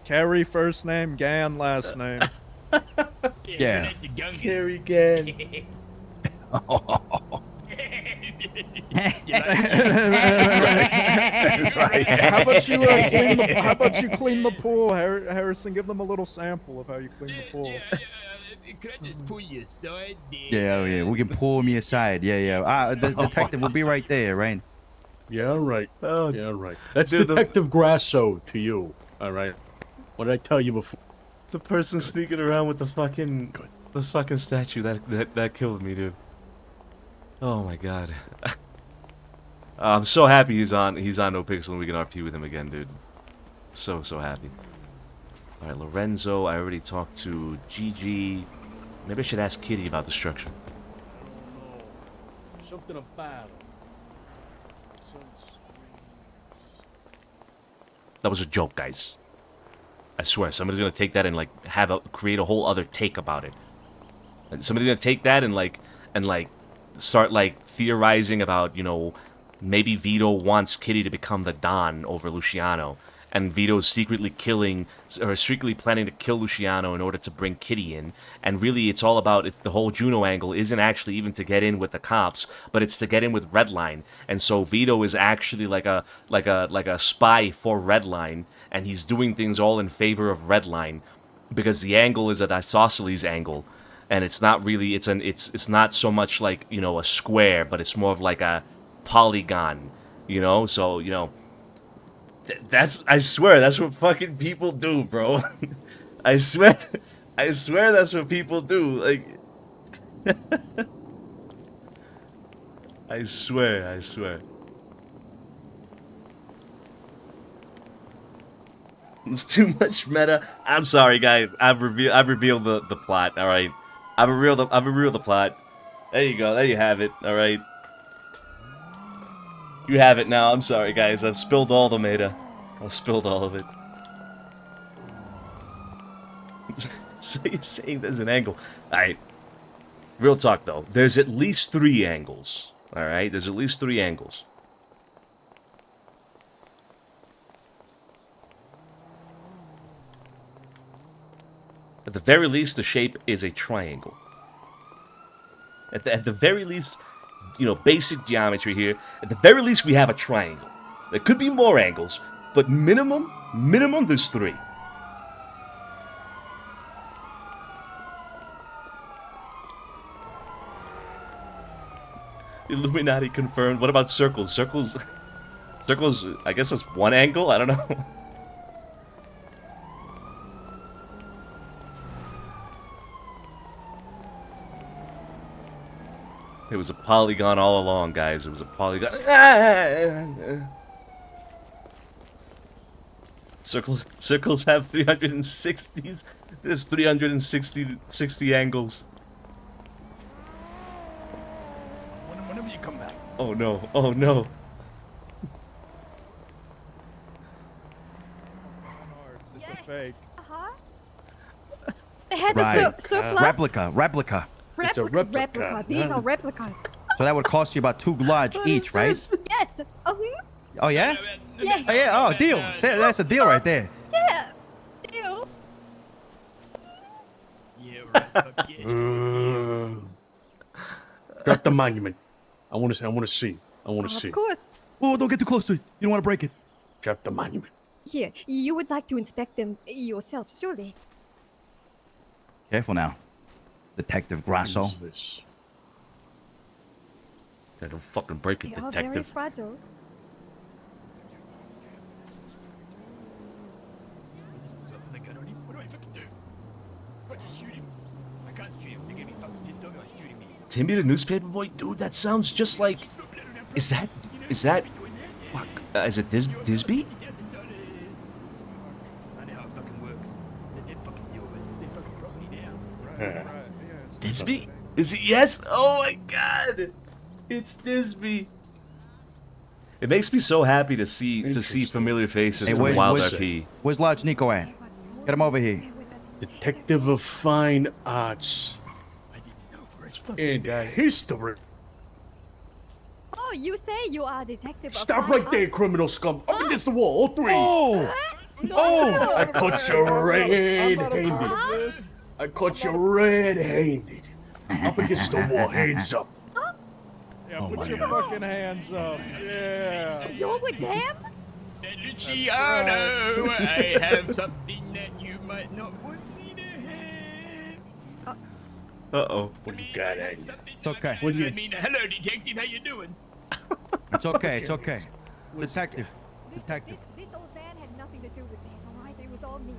Carrie first name, Gann last name. Yeah. Carrie Gann. How about you clean the pool, Harrison? Give them a little sample of how you clean the pool. Could I just pull you aside? Yeah, we can pull me aside. Yeah. The detective will be right there, right? Yeah, right. Oh, yeah, right. That's dude, Detective Grasso to you. All right. What did I tell you before? the person sneaking around with the fucking statue that killed me, dude. Oh my god. I'm so happy he's on NoPixel and we can RP with him again, dude. So happy. All right, Lorenzo. I already talked to Gigi. Maybe I should ask Kitty about the structure. Something about it. That was a joke, guys. I swear, somebody's gonna take that and like create a whole other take about it. Somebody's gonna take that and start like theorizing about, you know, maybe Vito wants Kitty to become the Don over Luciano, and Vito's secretly planning to kill Luciano in order to bring Kitty in. And really, it's all about the whole Juno angle isn't actually even to get in with the cops, but it's to get in with Redline. And so Vito is actually like a spy for Redline, and he's doing things all in favor of Redline because the angle is an isosceles angle, and it's not really it's not so much like, you know, a square, but it's more of like a polygon, you know. So, you know, I swear that's what fucking people do, bro. I swear that's what people do. Like, I swear. It's too much meta. I'm sorry, guys. I've revealed the plot. All right, I've revealed the plot. There you go. There you have it. All right. You have it now. I'm sorry, guys. I've spilled all the meta. I've spilled all of it. So you're saying there's an angle. Alright. Real talk, though. There's at least 3 angles. Alright? There's at least 3 angles. At the very least, the shape is a triangle. At the very least, you know, basic geometry here. At the very least, we have a triangle. There could be more angles, but minimum, there's 3. Illuminati confirmed. What about circles? Circles, I guess that's 1 angle? I don't know. It was a polygon all along, guys. It was a polygon. Circles have 360s. There's 360 angles. Whenever you come back. Oh no! Oh no! It's a fake. They had Right. the surplus. Replica. It's a replica. These are replicas. So that would cost you about 2 large each, right? Yes. Oh yeah? Yes. Oh yeah. Oh, deal. Say, that's a deal right there. Yeah. Ew. Drop the monument. I want to see. Of course. Oh, don't get too close to it. You don't want to break it. Drop the monument. Here, you would like to inspect them yourself, surely. Careful now, Detective Grasso. What is this? Yeah, don't fucking break it, They are very detective. fragile. Timmy the newspaper boy, dude. That sounds just like. Is that? Fuck. Is it Disby? Disby? Is it? Yes. Oh my God. It's Disby. It makes me so happy to see familiar faces from WildRP. Where's Large Nico at? Get him over here. Detective of Fine Arts. And history. Oh, you say you are a detective. Stop right there, criminal scum. Up against the wall, all 3. Oh! No. I caught you red-handed. I caught you red-handed. Up against the wall, hands up. Yeah, put your fucking hands up. Yeah. You're with them? Luciano, right. I have something that you might not want me to have. Uh-oh. What do you got, Andy? It's okay. I mean, hello, detective. How you doing? It's okay. It's okay. Detective. Detective. This old man had nothing to do with it, all right? It was all me.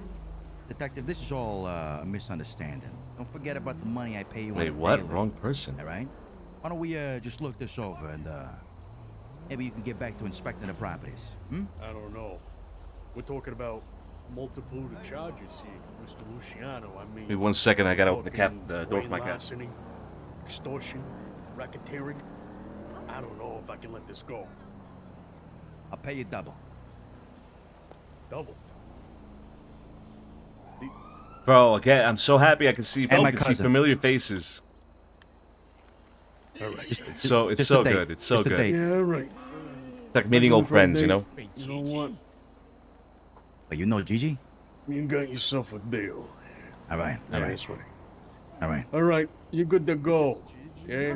Detective, this is all a misunderstanding. Don't forget about the money I pay you. Wait, on a what? daily, Wrong person. All right. Why don't we just look this over and maybe you can get back to inspecting the properties. Hmm? I don't know. We're talking about multiple charges here, Mr. Luciano. I mean, Wait 1 second, I gotta open the door for my grand cat. larceny, extortion, racketeering. I don't know if I can let this go. I'll pay you double. Double. Bro, again, I'm so happy I can see, And my I can see cousin. familiar faces. All right. It's so Just a so date. good. It's so Just a good. date. Yeah, right. It's like meeting old friends, you know? You know what? But you know Gigi? You got yourself a deal. All right. Yeah, All right. that's right. All right. All right, you're good to go. Yeah.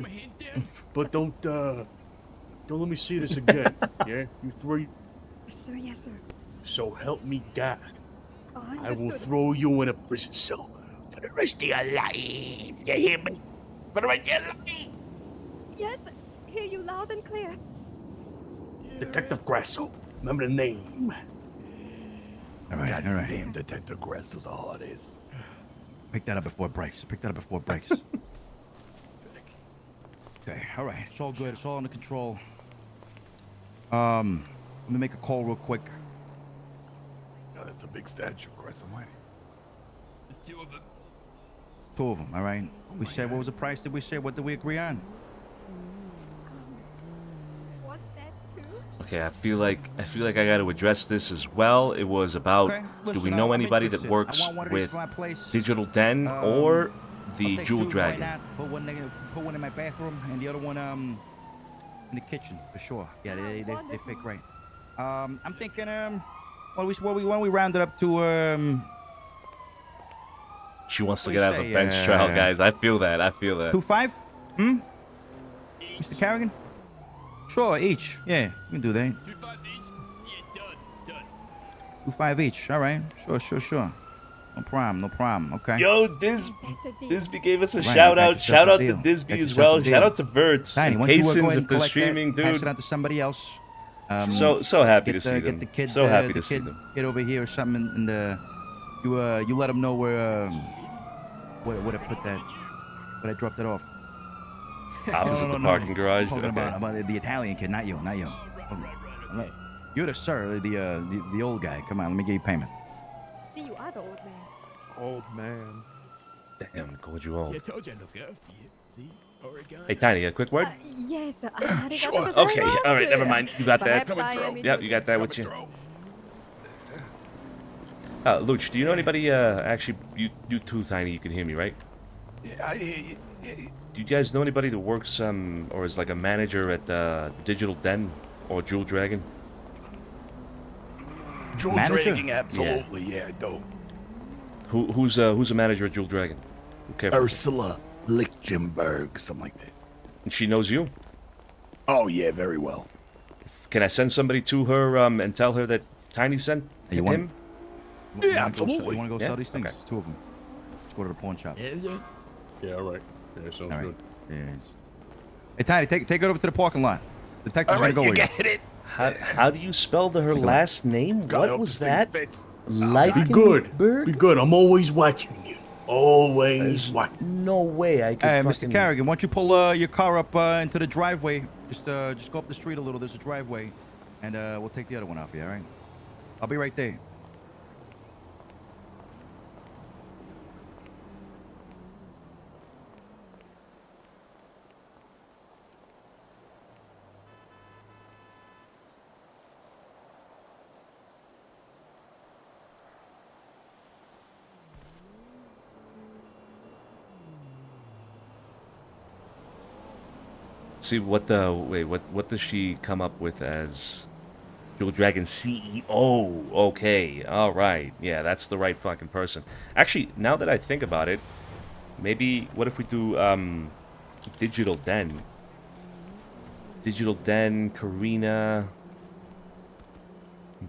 But don't let me see this again. Yeah, you three. Sir, yes, sir. So help me God, Oh, I will understood. throw you in a prison cell for the rest of your life. You hear me? For the rest of your life. Yes, hear you loud and clear. Detective Grasso. Remember the name. All right. God All right. damn, Detective Grasso's a hard ass. Pick that up before it breaks. Pick that up before it breaks. Okay. All right. It's all good. It's all under control. Let me make a call real quick. No, that's a big statue, Christ almighty. There's two of them. Two of them. All right. We said what was the price? Did we say what did we agree on? Was that too? Okay, I feel like I got to address this as well. It was about Okay, do we listen, know I'm anybody that interested. works I want one of these with for my place. Digital Den Um, or I'll the take Jewel two, Dragon? Why not? Put one in my bathroom and the other one in the kitchen for sure. Yeah, they fit great. I'm thinking why don't we round it up to She wants to what get do you out of a say, bench trial, guys. I feel that. I feel that. 2.5? Hmm? Mr. Carrigan? Sure, each. Yeah, we can do that. 2-5 each? Yeah, done. 2.5 each. All right. Sure. No problem. Okay. Yo, That's a deal. Disby gave us a Right, shout got out. yourself Shout a out to deal. Disby Got as yourself well. a Shout deal. out to Verts Tiny, and why don't you go Casons ahead if and they're collect streaming, that, pass dude. it out to somebody else. So happy to see Get them. the kid, So happy the to see kid, them. Kid over here or something, and you let him know where to put that. Where I dropped it off. Opposite the No. parking garage. I'm talking Okay. about the Italian kid, not you. Look, you're the sir, the old guy. Come on, let me get you payment. See, you are the old man. Old man. Damn, called you See, I old. told you I look out for you. See? Oregon. Hey, Tiny, a quick word? Yes, arigato Sure. gozaimasu. Okay. All right. Never mind. You got that. Perhaps I am in Yep, your you got that debt. with you. Luch, do you know anybody? Actually, you too, Tiny. You can hear me, right? Yeah, I hear you. Do you guys know anybody that works or is like a manager at Digital Den or Jewel Dragon? Jewel Manager? Dragon, absolutely. Yeah, dope. Who's a manager at Jewel Dragon? Okay. Ursula Lichtenberg, something like that. And she knows you. Oh, yeah, very well. Can I send somebody to her and tell her that Tiny sent Hey, you want- him? Yeah, absolutely. You want to go Yeah? sell these things? Okay. Two of them. Let's go to the pawn shop. Yeah, all right. Yeah, sounds All right. good. Yes. Hey, Tiny, take it over to the parking lot. Detective's All right, gonna go you with you. get it. How do you spell her last name? God, I What hope was this thing that? fits. Be good. Be good. I'm always watching you. Always There's watching. no way I could Hey, fucking... Mr. Carrigan, why don't you pull your car up into the driveway? Just go up the street a little. There's a driveway, and we'll take the other one off you. All right? I'll be right there. See what what does she come up with as Jewel Dragon CEO? Okay, all right, yeah, that's the right fucking person. Actually, now that I think about it, maybe what if we do Digital Den? Digital Den, Karina,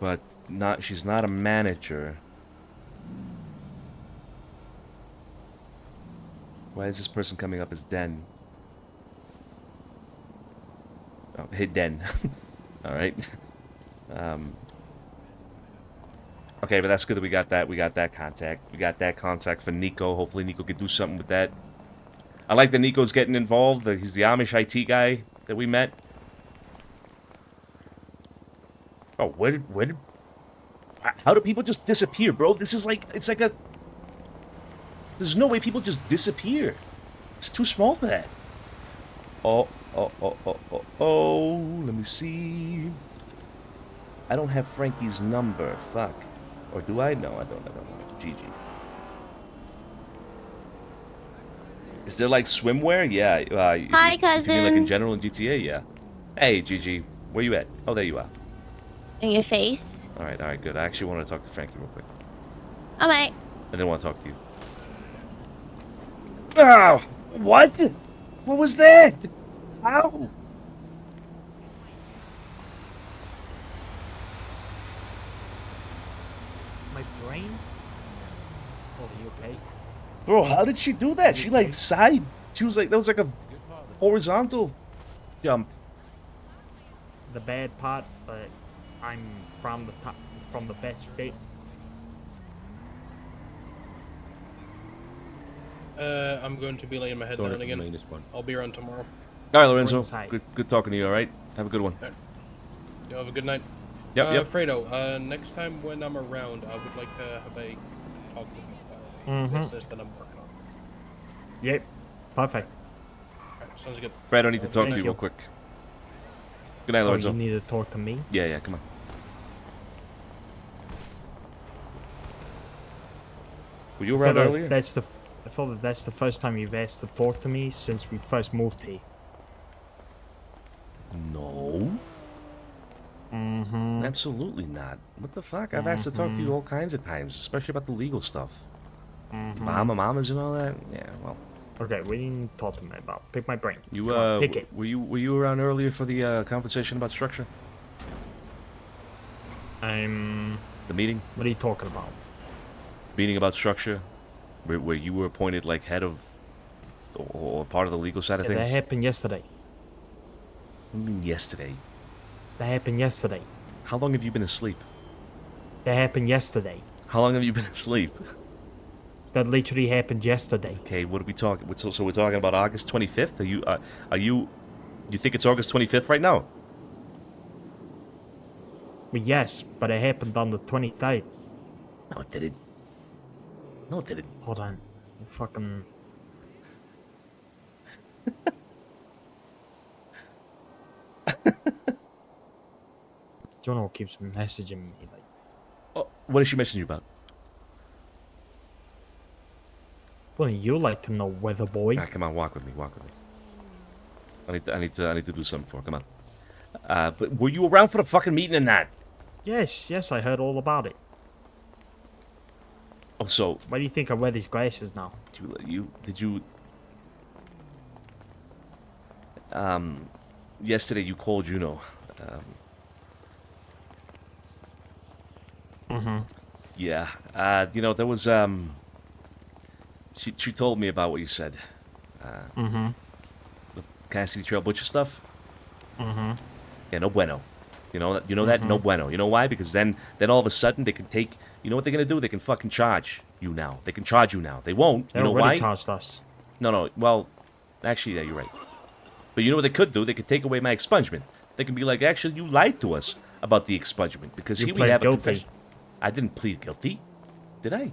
but she's not a manager. Why is this person coming up as Den? Oh, hit Den. All right. Okay, but that's good that we got that. We got that contact. We got that contact for Nico. Hopefully Nico can do something with that. I like that Nico's getting involved. He's the Amish IT guy that we met. Oh, how do people just disappear, bro? This is like, it's like a... There's no way people just disappear. It's too small for that. Oh, let me see. I don't have Frankie's number. Fuck. Or do I? No, I don't know. GG. Is there like swimwear? Yeah. Hi, cousin. You mean like in general in GTA? Yeah. Hey, GG. Where you at? Oh, there you are. In your face. Alright, good. I actually want to talk to Frankie real quick. Alright. And then want to talk to you. Oh! What? What was that? How? My brain? Oh, are you okay? Bro, how did she do that? She like she was like, that was like a horizontal jump. The bad part, but I'm from the top, from the best bit. I'm going to be laying my head down again. I'll be around tomorrow. Alright, Lorenzo. Good talking to you, alright? Have a good one. You have a good night. Yep. Fredo, next time when I'm around, I would like to have a talk with you business that I'm working on. Yep. Perfect. Alright, sounds good. Fred, I need to talk to you real quick. Good night, Lorenzo. You need to talk to me? Yeah, come on. Were you around earlier? I thought that that's the first time you've asked to talk to me since we first moved here. No. Absolutely not. What the fuck? I've asked to talk to you all kinds of times, especially about the legal stuff. Mamas and all that. Yeah, well. Okay, what do you need to talk to me about? Pick my brain. You Come on, pick it. Were you around earlier for the conversation about structure? The meeting? What are you talking about? Meeting about structure, where you were appointed like head of or part of the legal side of things. That happened yesterday. What do you mean yesterday? That happened yesterday. How long have you been asleep? That happened yesterday. How long have you been asleep? That literally happened yesterday. Okay, what are we talking? So we're talking about August 25th. You think it's August 25th right now? Well, yes, but it happened on the 23rd. No, it didn't. No, it didn't. Hold on. You fucking... Jono keeps messaging me like... Oh, what is she messaging you about? Wouldn't you like to know, weather boy? Come on, walk with me. I need to do something for her. Come on. But were you around for the fucking meeting or not? Yes, I heard all about it. Oh, so... Why do you think I wear these glasses now? Yesterday you called Juno. Yeah. There was, She told me about what you said. The Cassidy Trail Butcher stuff? Yeah, no bueno. You know that? No bueno. You know why? Because then all of a sudden they can take... You know what they're going to do? They can fucking charge you now. They can charge you now. They won't. They you know already why? charged us. No. Well, actually, yeah, you're right. But you know what they could do? They could take away my expungement. They can be like, actually, you lied to us about the expungement. Because You here we pled have a guilty. confession. I didn't plead guilty. Did I?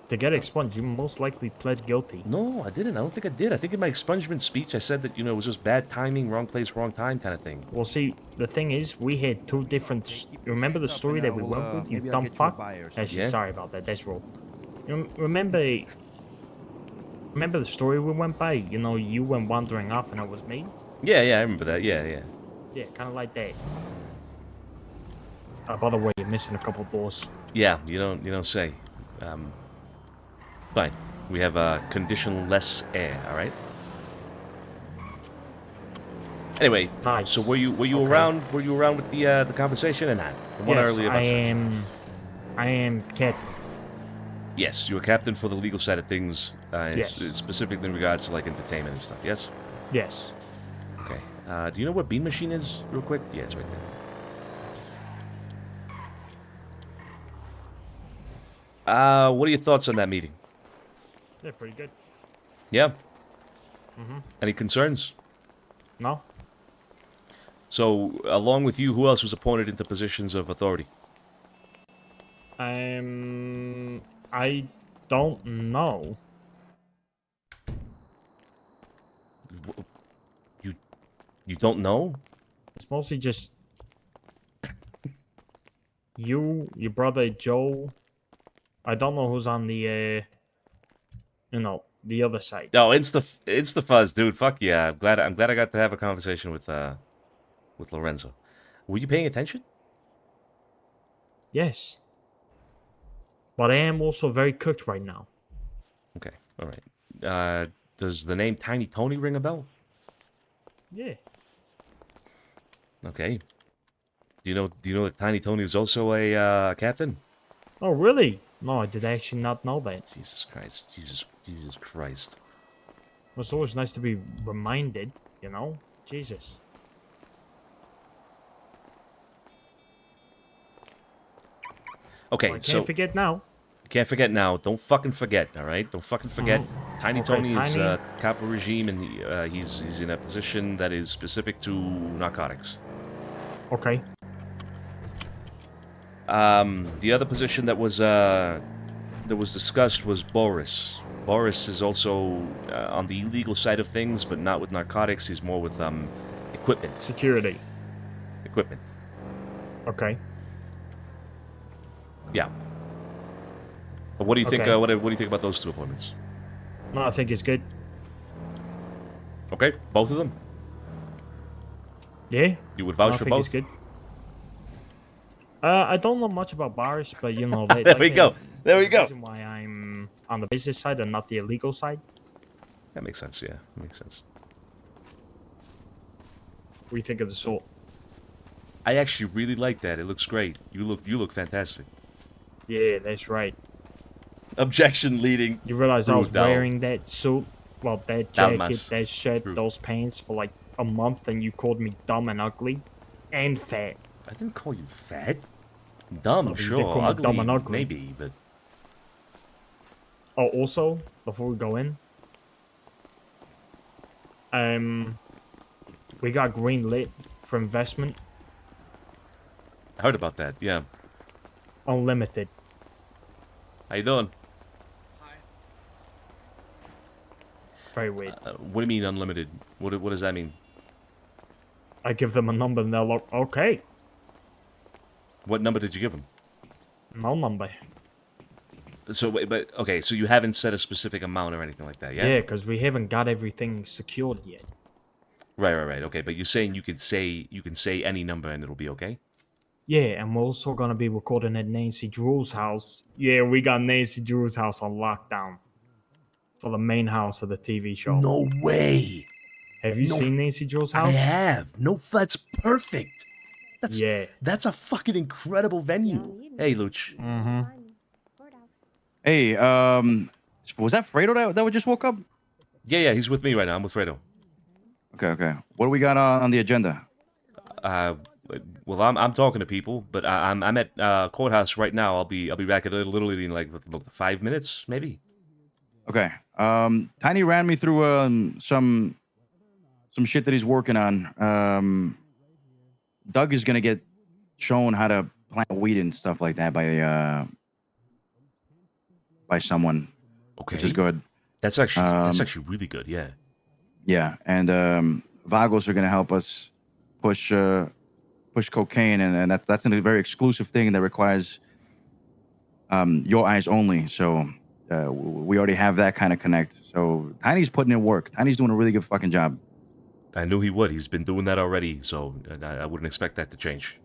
To get expunged, you most likely pled guilty. No, I didn't. I don't think I did. I think in my expungement speech I said that, it was just bad timing, wrong place, wrong time kind of thing. Well, see, the thing is, we had two different... Remember the story that we went with, you dumb fuck? Actually, Yeah. sorry about that. That's wrong. Remember the story we went by? You went wandering off and it was me? Yeah, I remember that. Yeah. Yeah, kind of like that. By the way, you're missing a couple doors. Yeah, you don't say. Fine. We have conditionless air, all right? Anyway, nice. So were you around? Were you around with the conversation or not? The one Yes, earlier about I am captain. Yes, you're a captain for the legal side of things, Yes. specifically in regards to like entertainment and stuff. Yes. Yes. Okay. Do you know what Bean Machine is, real quick? Yeah, it's right there. What are your thoughts on that meeting? Yeah, pretty good. Yeah. Mm-hmm. Any concerns? No. So, along with you, who else was appointed into positions of authority? I don't know. You don't know? It's mostly just you, your brother Joe. I don't know who's on the the other side. No, it's the fuzz, dude. Fuck yeah! I'm glad I got to have a conversation with Lorenzo. Were you paying attention? Yes. But I am also very cooked right now. Okay, all right. Does the name Tiny Tony ring a bell? Yeah. Okay. Do you know that Tiny Tony is also a captain? Oh, really? No, I did actually not know that. Jesus Christ. Jesus Christ. Well, it's always nice to be reminded, you know? Jesus. Okay, Well, I can't so forget now. Can't forget now. Don't fucking forget, all right? Don't fucking forget. Tiny Okay, Tony is Tiny. capo regime, and he's in a position that is specific to narcotics. Okay. The other position that was discussed was Boris. Boris is also on the illegal side of things, but not with narcotics. He's more with equipment. Security. Equipment. Okay. Yeah. But what do you think? Okay. What do you think about those two appointments? No, I think it's good. Okay, both of them. Yeah. You would No, vouch I for think both? it's good. I don't know much about bars, but you know, There we go. There we go. Reason why I'm on the business side and not the illegal side. That makes sense. Yeah, that makes sense. What do you think of the salt? I actually really like that. It looks great. You look fantastic. Yeah, that's right. Objection leading. You realize I was Brutal. wearing that suit, well, that Down jacket, mas. that shirt, those pants for like a month, and you called me dumb and ugly and fat. I didn't call you fat. Dumb, No, but you did sure. call me Ugly, dumb and ugly. maybe, but Oh, also, before we go in, we got green lit for investment, I heard about that. Yeah. unlimited. How you doing? Very weird. What do you mean unlimited? What does that mean? I give them a number and they're like, okay, What number did you give him? no number. So, wait, but okay, so you haven't set a specific amount or anything like that, yeah? Yeah, because we haven't got everything secured yet. Right. Okay, but you're saying you can say any number and it'll be okay? Yeah, and we're also gonna be recording at Nancy Drew's house. Yeah, we got Nancy Drew's house on lockdown for the main house of the TV show. No way. Have you No, seen Nancy Drew's house? I have. No, that's perfect. Yeah. That's a fucking incredible venue. Hey, Luch. Mm-hmm. Hey, was that Fredo that just woke up? Yeah, he's with me right now. I'm with Fredo. Okay. What do we got on the agenda? Well, I'm talking to people, but I'm at courthouse right now. I'll be back at Little Italy in like 5 minutes, maybe. Okay. Tiny ran me through some shit that he's working on. Doug is gonna get shown how to plant weed and stuff like that by someone. Okay. Which is good. That's actually really good. Yeah. Yeah, and Vagos are gonna help us push cocaine, and that's a very exclusive thing that requires your eyes only. So we already have that kind of connect. So Tiny's putting in work. Tiny's doing a really good fucking job. I knew he would. He's been doing that already, so I wouldn't expect that to change.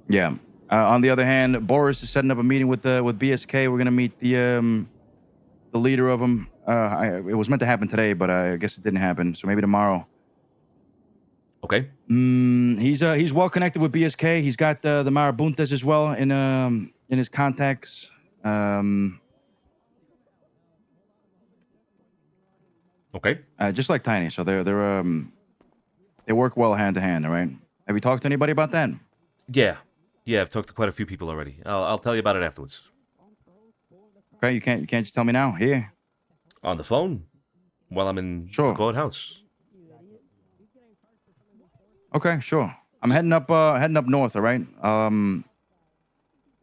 Yeah. On the other hand, Boris is setting up a meeting with BSK. We're gonna meet the leader of them. It was meant to happen today, but I guess it didn't happen. So maybe tomorrow. Okay. He's well connected with BSK. He's got the Marabuntas as well in his contacts. Okay. Just like Tiny, so they work well hand to hand. All right. Have you talked to anybody about that? Yeah, I've talked to quite a few people already. I'll tell you about it afterwards. Okay, you can't just tell me now. Here. On the phone while I'm in Sure. the courthouse. Okay, sure. I'm heading up north. All right. I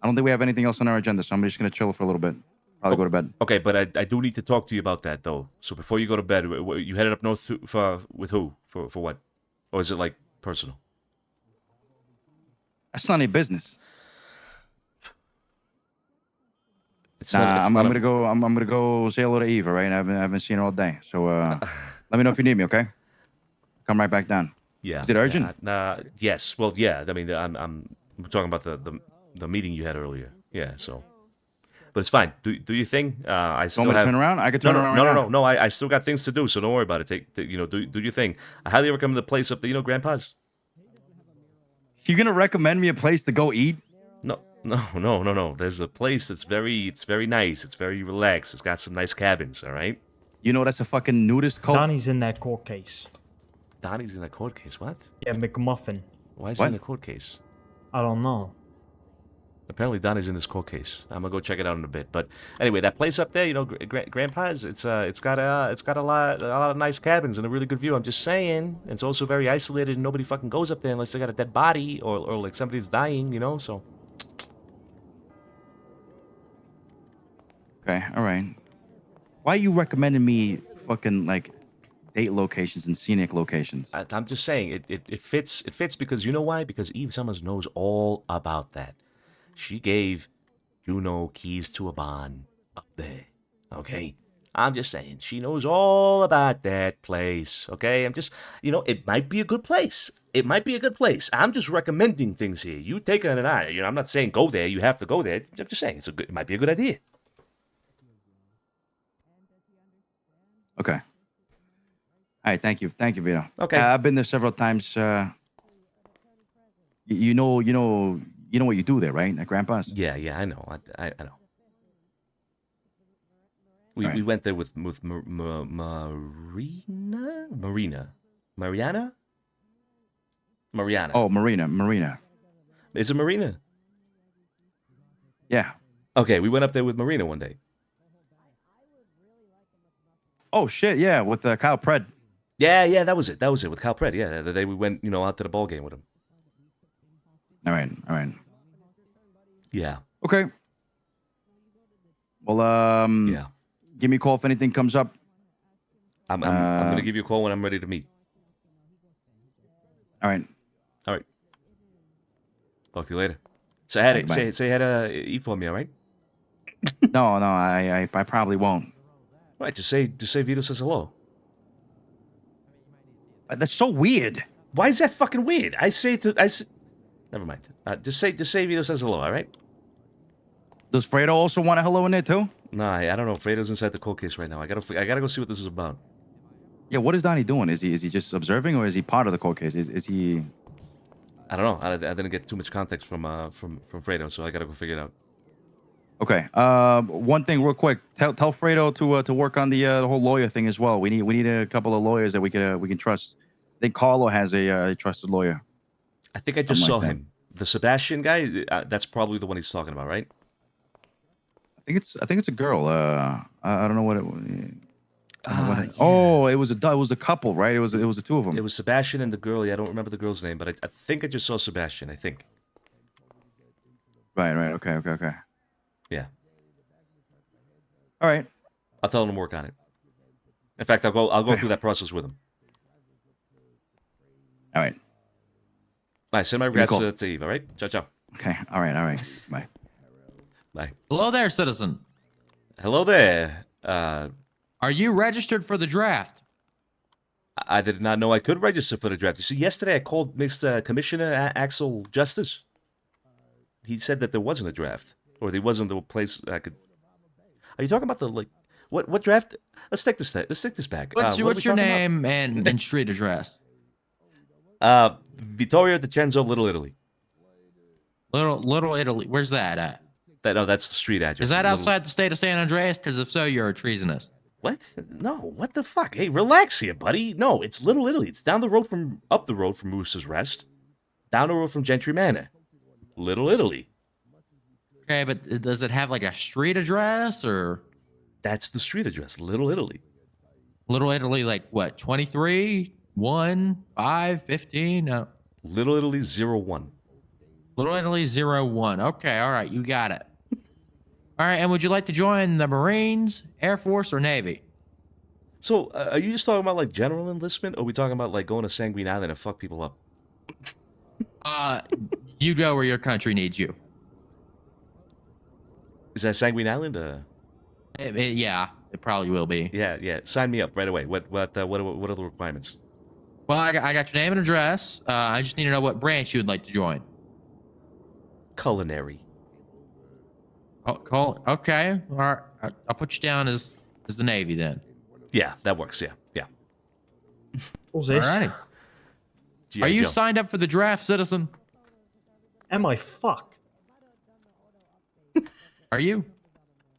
don't think we have anything else on our agenda, so I'm just gonna chill for a little bit. Probably go to bed. Okay, but I do need to talk to you about that though. So before you go to bed, you headed up north with who? For what? Or is it like personal? That's none of your business. It's Nah, not, I'm gonna go. I'm gonna go say hello to Eve. All right. I haven't seen her all day. So let me know if you need me. Okay. Come right back down. Yeah. Is it urgent? Yes. Well, yeah. I mean, I'm talking about the meeting you had earlier. Yeah. So, but it's fine. Do your thing. I still want me to have. turn around? I could turn around. No. I still got things to do. So don't worry about it. Do your thing. I highly recommend the place up there. Grandpa's. You gonna recommend me a place to go eat? No. There's a place that's very nice. It's very relaxed. It's got some nice cabins. All right. You know that's a fucking nudist cult. Donnie's in that court case. Donnie's in a court case. What? Yeah, McMuffin. Why is he in a court case? I don't know. Apparently Donnie's in this court case. I'm gonna go check it out in a bit. But anyway, that place up there, Grandpa's. It's got a lot of nice cabins and a really good view. I'm just saying. It's also very isolated and nobody fucking goes up there unless they got a dead body or like somebody's dying. So. Okay. All right. Why are you recommending me fucking like date locations and scenic locations? I'm just saying it fits. It fits because you know why? Because Eve Summers knows all about that. She gave Juno keys to a barn up there. Okay? I'm just saying. She knows all about that place. Okay? I'm just, it might be a good place. It might be a good place. I'm just recommending things here. You take it and I'm not saying go there. You have to go there. I'm just saying it might be a good idea. Okay. All right. Thank you, Vito. Okay. I've been there several times. You know what you do there, right? At Grandpa's. Yeah, I know. I know. We went there with Mariana. Oh, Marina. Is it Marina? Yeah. Okay, we went up there with Marina one day. Oh shit! Yeah, with Kyle Pred. Yeah, that was it with Kyle Pred. Yeah, the day we went, out to the ball game with him. All right. Yeah. Okay. Well, yeah. Give me a call if anything comes up. I'm gonna give you a call when I'm ready to meet. All right. Talk to you later. Say hi to Eve for me, all right? No, I probably won't. Right, just say Vito says hello. That's so weird. Why is that fucking weird? Never mind. Just say Vito says hello, all right? Does Fredo also want a hello in there too? Nah, I don't know. Fredo's inside the cold case right now. I gotta go see what this is about. Yeah, what is Donnie doing? Is he just observing, or is he part of the cold case? Is he? I don't know. I didn't get too much context from Fredo, so I gotta go figure it out. Okay. One thing, real quick. Tell Fredo to work on the whole lawyer thing as well. We need a couple of lawyers that we can trust. I think Carlo has a trusted lawyer. I think I just saw him. The Sebastian guy. That's probably the one he's talking about, right? I think it's a girl. I don't know what it was. Yeah. Oh, it was a couple, right? It was the two of them. It was Sebastian and the girl. Yeah, I don't remember the girl's name, but I think I just saw Sebastian. I think. Right. Okay. Yeah. All right. I'll tell him to work on it. In fact, I'll go through that process with him. All right. All right. Send my regards to Eve. All right. Ciao. Okay. All right. Bye. Bye. Hello there, citizen. Hello there. Are you registered for the draft? I did not know I could register for the draft. You see, yesterday I called Mr. Commissioner Axel Justice. He said that there wasn't a draft, or there wasn't a place I could. Are you talking about what draft? Let's take this back. What's your name and street address? Vittorio DiCenzo, Little Italy. Little Italy. Where's that at? That's the street address. Is that outside the state of San Andreas? Because if so, you're a treasonous. What? No. What the fuck? Hey, relax here, buddy. No, it's Little Italy. It's up the road from Rooster's Rest, down the road from Gentry Manor. Little Italy. Okay, but does it have like a street address or? That's the street address, Little Italy. Little Italy, like what? 23, 1, 5, 15? No. Little Italy 01. Little Italy 01. Okay, all right, you got it. All right, and would you like to join the Marines, Air Force, or Navy? So, are you just talking about like general enlistment, or are we talking about like going to Sanguine Island and fuck people up? You go where your country needs you. Is that Sanguine Island? Yeah, it probably will be. Yeah. Sign me up right away. What are the requirements? Well, I got your name and address. I just need to know what branch you would like to join. Culinary. Oh, okay. All right. I'll put you down as the Navy then. Yeah, that works. Yeah. What's this? All right. Are you signed up for the draft, citizen? Am I fuck? Are you?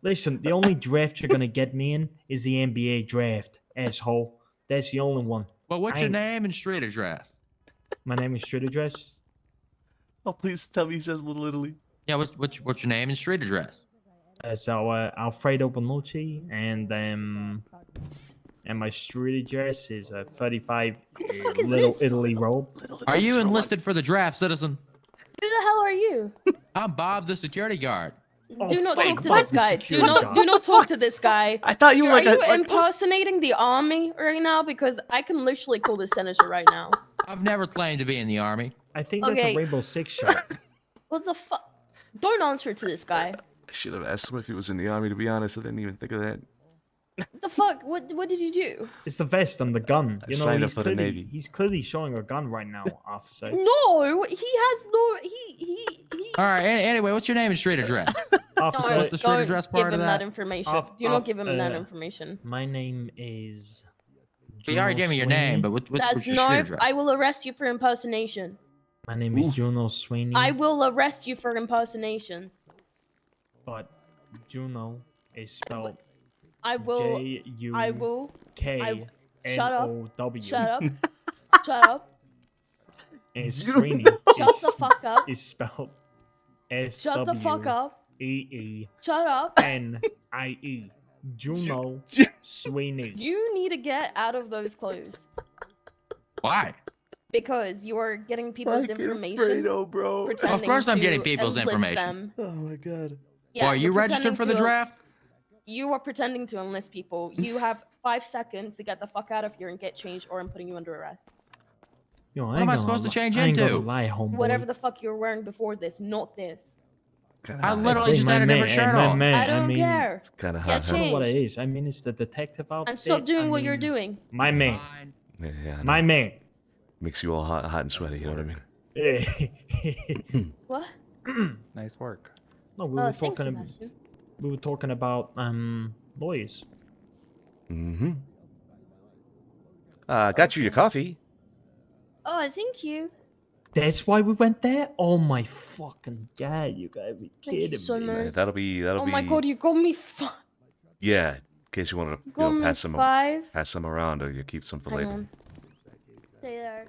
Listen, the only draft you're gonna get me in is the NBA draft, asshole. That's the only one. Well, what's your name and street address? My name is street address. Oh, please tell me he says Little Italy. Yeah, what's your name and street address? Alfredo Bonucci, and my street address is 35 is Little this? Italy Road. Are you enlisted for the draft, citizen? Who the hell are you? I'm Bob, the security guard. Do not fake talk to Bob this the guy. Do security not guard. do not talk to this guy. I thought you were like Are a- you like- impersonating the army right now? Because I can literally call the senator right now. I've never claimed to be in the army. I think that's Okay. a Rainbow Six shot. What the fuck? Don't answer to this guy. I should have asked him if he was in the army. To be honest, I didn't even think of that. The fuck? What did you do? It's the vest and the gun. I You know, signed up he's for the clearly, Navy. he's clearly showing a gun right now, officer. No, he has no. He. All right. Anyway, what's your name and street address? Officer, What's the street Don't address give part him of that that? information. Off- Do not off, give him that uh, information. My name is. You already gave me your name, but what's That's your no. street address? I will arrest you for impersonation. My name is Juno Sweeney. I will arrest you for impersonation. But Juno is spelled I will. J-U-K-N-O-W. I will. Shut up. Shut up. Shut up. And Sweeney Shut the fuck up. is spelled Shut the fuck up. S-W-E-E-N-I-E. Shut up. Juno Sweeney. You need to get out of those clothes Why? because you are getting people's Fucking information. Fredo, bro. Of course I'm getting pretending to people's enlist information. them. Oh my god. Yeah, Well, are you you're registered pretending for the to- draft? You are pretending to enlist people. You have 5 seconds to get the fuck out of here and get changed, or I'm putting you under arrest. Yo, What am I supposed to change into? Lie, homeboy. Whatever the fuck you were wearing before this, not this. I literally Hey, just my had a man, different hey, shirt my on. man, I don't mean, care. It's kind of Get hot. I don't know what it changed. is. I mean, it's the detective outfit. And stop doing I what you're mean, doing. My man. Yeah, I know. My man. Makes you all hot and sweaty. You know what I mean? What? Nice work. No, Thanks, Sebastian. we were talking about lawyers. Mm-hmm. Got you your coffee. Oh, thank you. That's why we went there? Oh my fucking god, you gotta be Thank you kidding so me. much. Yeah, that'll be. Oh my god, you got me Yeah, in case you wanted to got me pass some 5. around, or you keep some for Hang later. on. Stay there.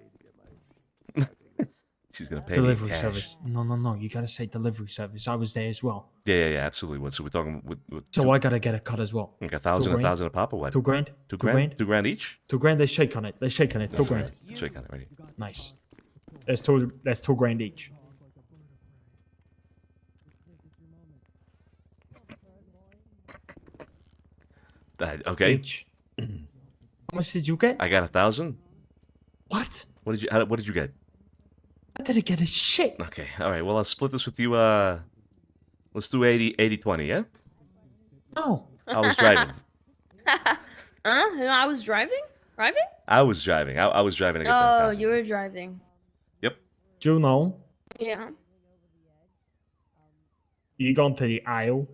She's gonna pay Delivery me in cash. service. No, you gotta say delivery service. I was there as well. Yeah, absolutely. What? So we're talking with So I gotta get a cut as well. like 1,000 a pop or what? 2 grand? 2 grand? 2 grand each? 2 grand, let's shake on it. Let's shake on it. 2 That's grand. right. Shake on it, right? Nice. That's 2 grand each. Okay. Each. How much did you get? I got 1,000. What? What did you get? I didn't get a shit. Okay. All right. Well, I'll split this with you. Let's do 80-20, yeah? No. I was driving. I was driving? Driving? I was driving. I was driving to get Oh, 10,000. you were driving. Yep. Juno, Yeah. you gone to the aisle?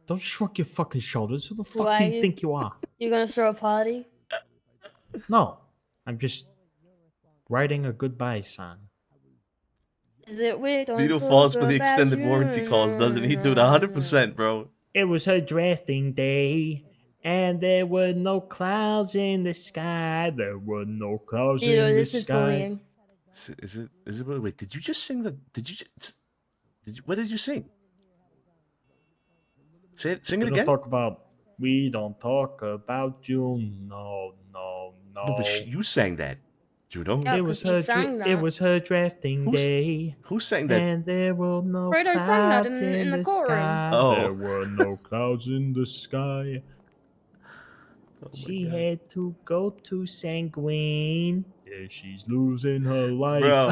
Don't shrug your fucking shoulders. Who the fuck Why do you you- think you are? You gonna throw a party? No, I'm just writing a goodbye song. Is it weird? Vito falls for the extended warranty calls, doesn't he? Dude, 100%, bro. It was a drafting day, and there were no clouds in the sky. There were no clouds Vito, in the this is sky. bullying. Is it really? Wait, did you just sing the? What did you sing? Sing it We again. don't talk about. We don't talk about you. No. No, but you sang that, Judo. Yeah, it 'cause was he her. sang It that. was her drafting day. Who sang that? And there were no Fredo sang that clouds in the courtroom. sky. Oh. There were no clouds in the sky. She had to go to Sanguine. Yeah, she's losing her life. Bro.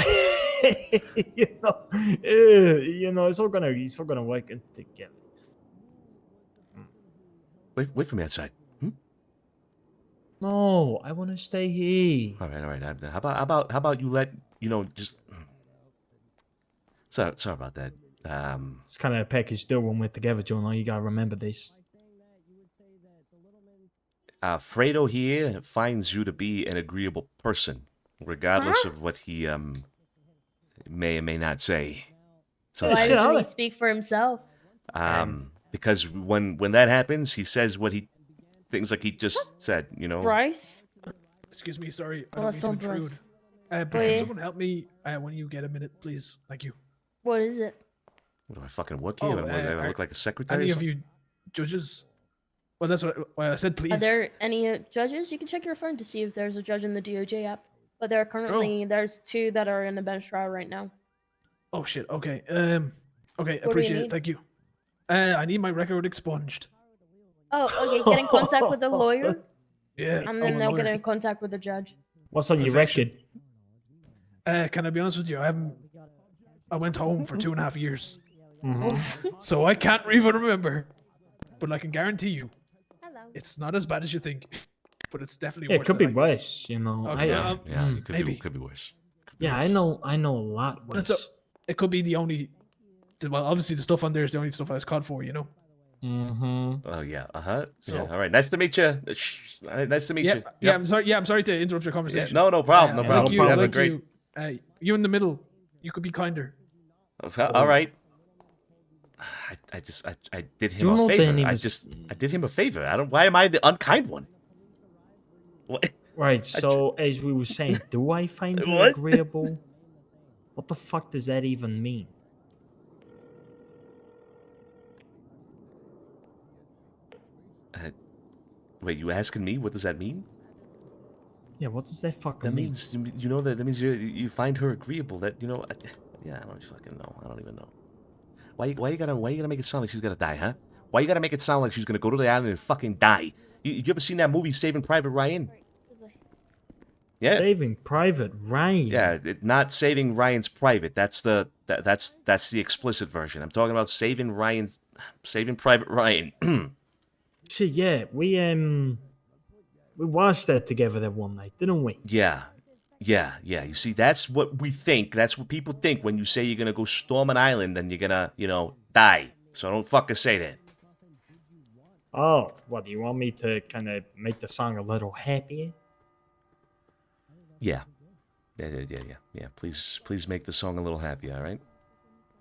you know, it's all gonna work together. Wait for me outside. No, I want to stay here. All right. How about you let just. Sorry about that. It's kind of a package deal when we're together, John. You gotta remember this. Fredo here finds you to be an agreeable person, regardless of what he may or may not say. So Why doesn't he speak for himself? because when that happens, he says what he things like he just said. Bryce? Excuse me, sorry. I Oh, don't that's mean to so intrude. gross. But Wait. can someone help me when you get a minute, please? Thank you. What is it? What do I fucking work here? Do I look like a secretary? Any or of you judges? Well, that's what I said, please. Are there any judges? You can check your phone to see if there's a judge in the DOJ app. But there are currently there's 2 that are in a bench trial right now. Oh shit. Okay. Okay. you Appreciate need? it. Thank you. I need my record expunged. Oh, okay. Get in contact with the lawyer, Yeah. and I'm then a they'll get lawyer. in contact with the judge. What's on your Perfection. record? Can I be honest with you? I went home for 2.5 years, Mm-hmm. so I can't even remember. But I can guarantee you, it's not as bad as you think. But it's definitely Yeah, worse. it could than be I think. worse. You know. Okay, it maybe. could be worse. Yeah, I know a lot But worse. it could be the only. Well, obviously the stuff on there is the only stuff I was caught for. Mm-hmm. Oh yeah. So- Yeah. All right. Nice to meet you. Nice to meet Yeah, you. yeah. Yep. I'm sorry. Yeah, I'm sorry to interrupt your conversation. no problem, no problem. Like you, Have a like great- you in the middle. You could be kinder. All right. I did him Juno a favor. didn't even I did him a favor. I don't. Why am I the unkind one? What? Right. So as we were saying, do I find her What? agreeable? What the fuck does that even mean? Wait, you asking me? What does that mean? Yeah, what does that fucking That mean? means that means you find her agreeable. That yeah, I don't fucking know. I don't even know. Why you gotta make it sound like she's gonna die, huh? Why you gotta make it sound like she's gonna go to the island and fucking die? You ever seen that movie Saving Private Ryan? Yeah. Saving Private Ryan. Yeah, not Saving Ryan's Private. That's the explicit version. I'm talking about Saving Private Ryan. Shit, yeah, we watched that together that one night, didn't we? Yeah. You see, that's what we think. That's what people think when you say you're gonna go storm an island and you're gonna, die. So don't fucking say that. Oh, what do you want me to kind of make the song a little happier? Yeah. Please make the song a little happier, all right?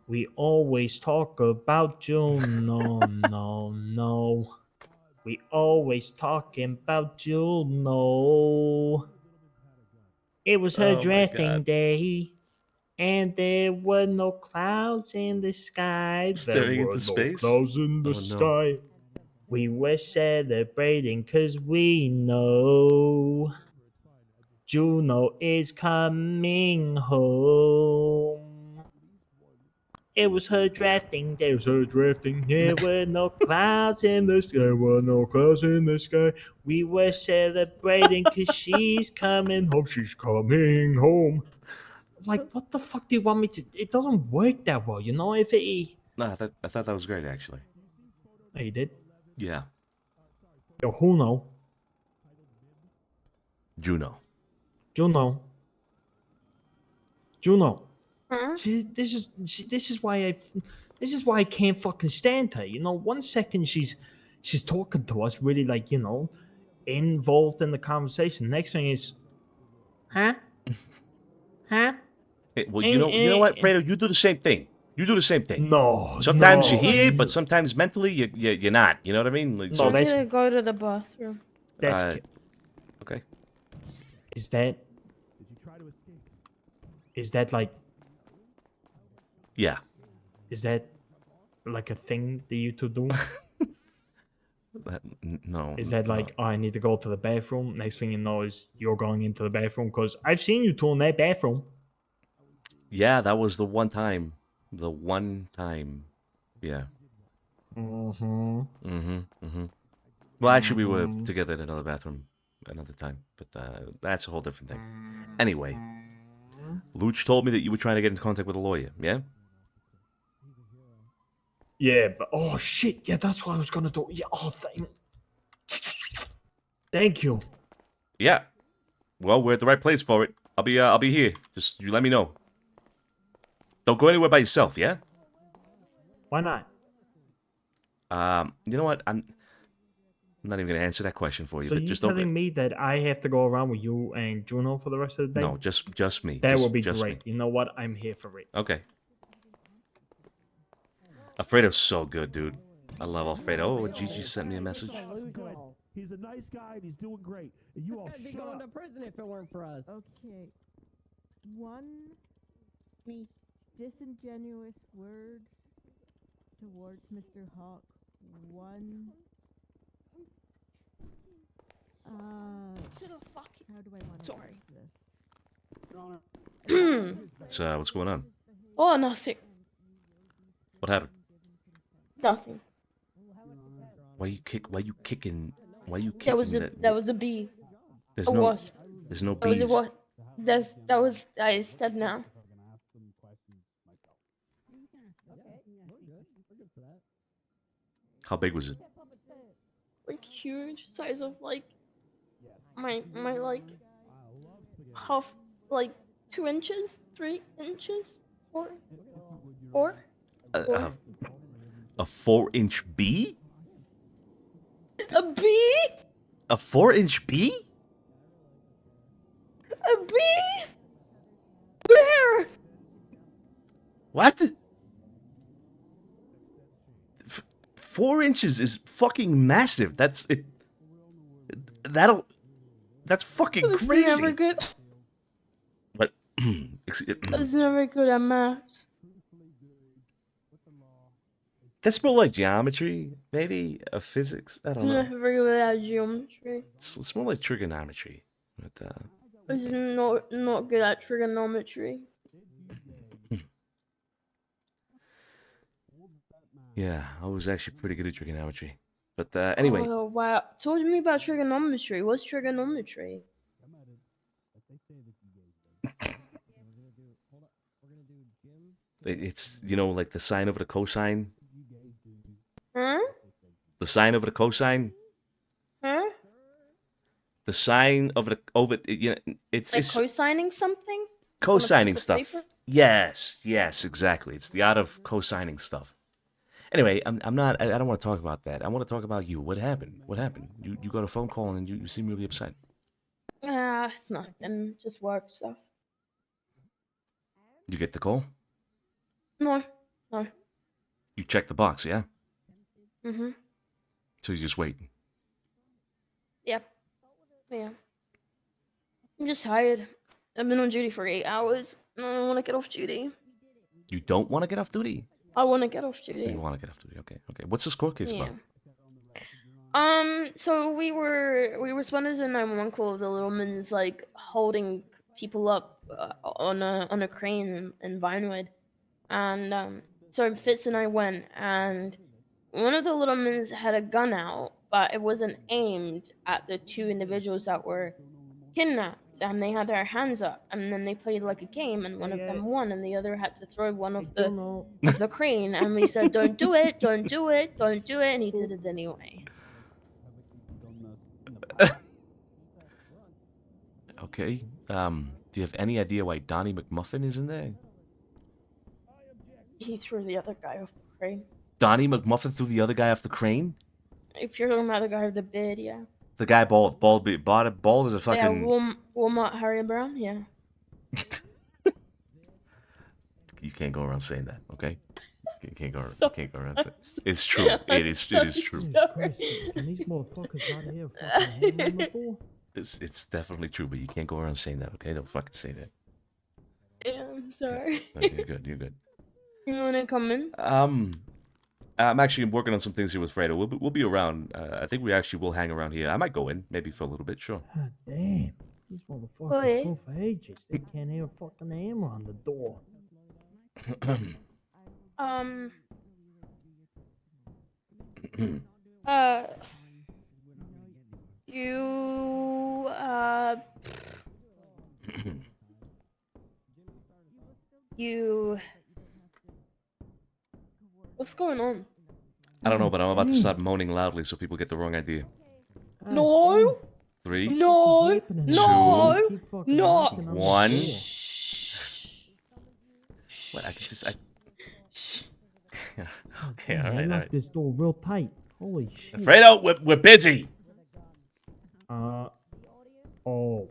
We always talk about you. No. We always talking about you. No. It was her Oh my drafting God. day, and there were no clouds in the sky. Staring there were into no space? clouds in the Oh, no. sky. We were celebrating 'cause we know Juno is coming home. It was her drafting day. It was her drafting. There were no clouds in the sky. There were no clouds in the sky. We were celebrating 'cause she's coming home. She's coming home. Like, what the fuck do you want me to? It doesn't work that well, If it. No, I thought that was great, actually. Oh, you did? Yeah. Yo, who know? Juno. Huh? This is why I can't fucking stand her. 1 second she's talking to us really like, involved in the conversation. Next thing is, huh? Well, you know what, Fredo? You do the same thing. No. Sometimes no. you're here, but sometimes mentally you're not. You know what I mean? Like, I need to go to the bathroom. That's okay. is that Is that like? Yeah. Is that like a thing that you two do? No. Is that no. like, oh, I need to go to the bathroom? Next thing you know is you're going into the bathroom because I've seen you two in that bathroom. Yeah, that was the one time. The one time. Yeah. Mm-hmm. Mm-hmm. Mm-hmm. Well, actually, we were together in another bathroom another time, but that's a whole different thing. Anyway, Luch told me that you were trying to get in contact with a lawyer, yeah? Yeah, but oh shit, yeah, that's what I was gonna do. Yeah, oh thank you. Yeah. Well, we're at the right place for it. I'll be here. Just you let me know. Don't go anywhere by yourself, yeah? Why not? You know what? I'm not even gonna answer that question for you. So but you just telling don't. me that I have to go around with you and Juno for the rest of the day? No, just me. That just, would be just great. Me. You know what? I'm here for it. Okay. Alfredo's so good, dude. I love Alfredo. Oh, Gigi sent me a message. He's a nice guy and he's doing great. And you all I'd be shut going up. to prison if it weren't for us. Okay. One disingenuous word towards Mr. Hawk. One. To the fucking. How do I want to Sorry. this? What's going on? Oh, nothing. What happened? Nothing. Why you kicking? That was a bee. There's a no. wasp. There's no That was bees. a what? That was. I said now. How big was it? Like huge, size of like my like half, like 2 inches, 3 inches, four. A 4-inch bee? A bee? A 4-inch bee? A bee? Where? What? 4 inches is fucking massive. That's it. That's fucking That's crazy. never good. But That's never good at maths. that's more like geometry, maybe physics. I It's don't know. never good at geometry. It's more like trigonometry. But It's not good at trigonometry. yeah, I was actually pretty good at trigonometry. But anyway, Oh wow! Told me about trigonometry. What's trigonometry? it's like the sine over the cosine. Huh? The sine over the cosine. Huh? The sine of the over. It's Like it's cosigning something? cosigning piece of stuff. paper? Yes, exactly. It's the art of cosigning stuff. Anyway, I'm not. I don't want to talk about that. I want to talk about you. What happened? You got a phone call and you seem really upset. It's nothing. Just work stuff. You get the call. No. You check the box, yeah. Mhm. So you just wait. Yep. Yeah. I'm just tired. I've been on duty for 8 hours. And I don't want to get off duty. You don't want to get off duty. I want to get off duty. You want to get off duty? Okay. What's the score case about? So we were responding to 911 call of the Littlemans like holding people up on a crane in Vinewood, and so Fitz and I went, and one of the Littlemans had a gun out, but it wasn't aimed at the 2 individuals that were kidnapped, and they had their hands up, and then they played like a game, and one of them won, and the other had to throw one of the crane, and we said, "Don't do it, don't do it, don't do it," and he did it anyway. Okay. Do you have any idea why Donnie McMuffin is in there? He threw the other guy off the crane. Donnie McMuffin threw the other guy off the crane. If you're talking about the guy with the beard, yeah. The guy bald is a fucking. Yeah, Walmart Harry Brown, yeah. You can't go around saying that, okay? You can't go around saying it's true. It is true. Can these motherfuckers out here fucking hang on the floor? It's definitely true, but you can't go around saying that, okay? Don't fucking say that. Yeah, I'm sorry. No, you're good. You're good. You wanna come in? I'm actually working on some things here with Fredo. We'll be around. I think we actually will hang around here. I might go in, maybe for a little bit. Sure. God damn. These motherfuckers Oi. go for ages. They can't hear a fucking hammer on the door. You you what's going on? I don't know, but I'm about to start moaning loudly so people get the wrong idea. No. 3, No. No. 2, No. 1. What? I can just. Okay, all I right, all locked right. this door real tight. Holy shit. Fredo, we're busy. Oh. Oh,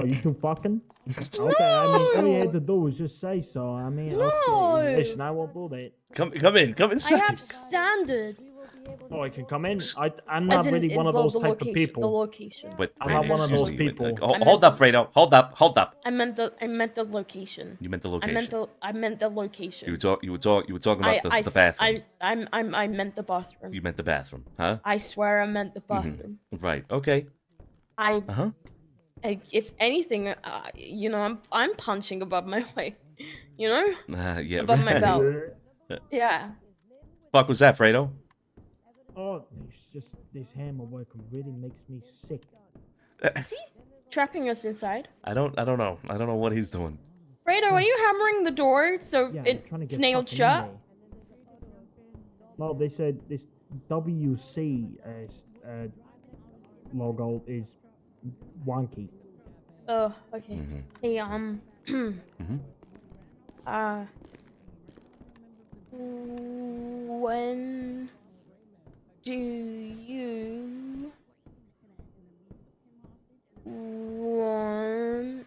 you two fucking? Okay, I mean, all you had to do was just say so. I mean, okay. Listen, I won't do that. Come inside. I have standards. Oh, I can come in. I'm not As in, really one of those type of The people. location. Wait, I'm not one of excuse those me, people. Hold up, Fredo. Hold up. I meant the location. You meant the location. I meant the location. You were talking about the bathroom. I meant the bathroom. You meant the bathroom, huh? I swear I meant the bathroom. Right. Okay. If anything, you know, I'm punching above my weight. You know? Yeah. Above my belt. Yeah. Fuck was that, Fredo? Oh, it's just this hammer working really makes me sick. Is he trapping us inside? I don't know. I don't know what he's doing. Fredo, are you hammering the door so it's nailed shut? No, they said this WC logo is wonky. Oh, okay. Hey, when do you want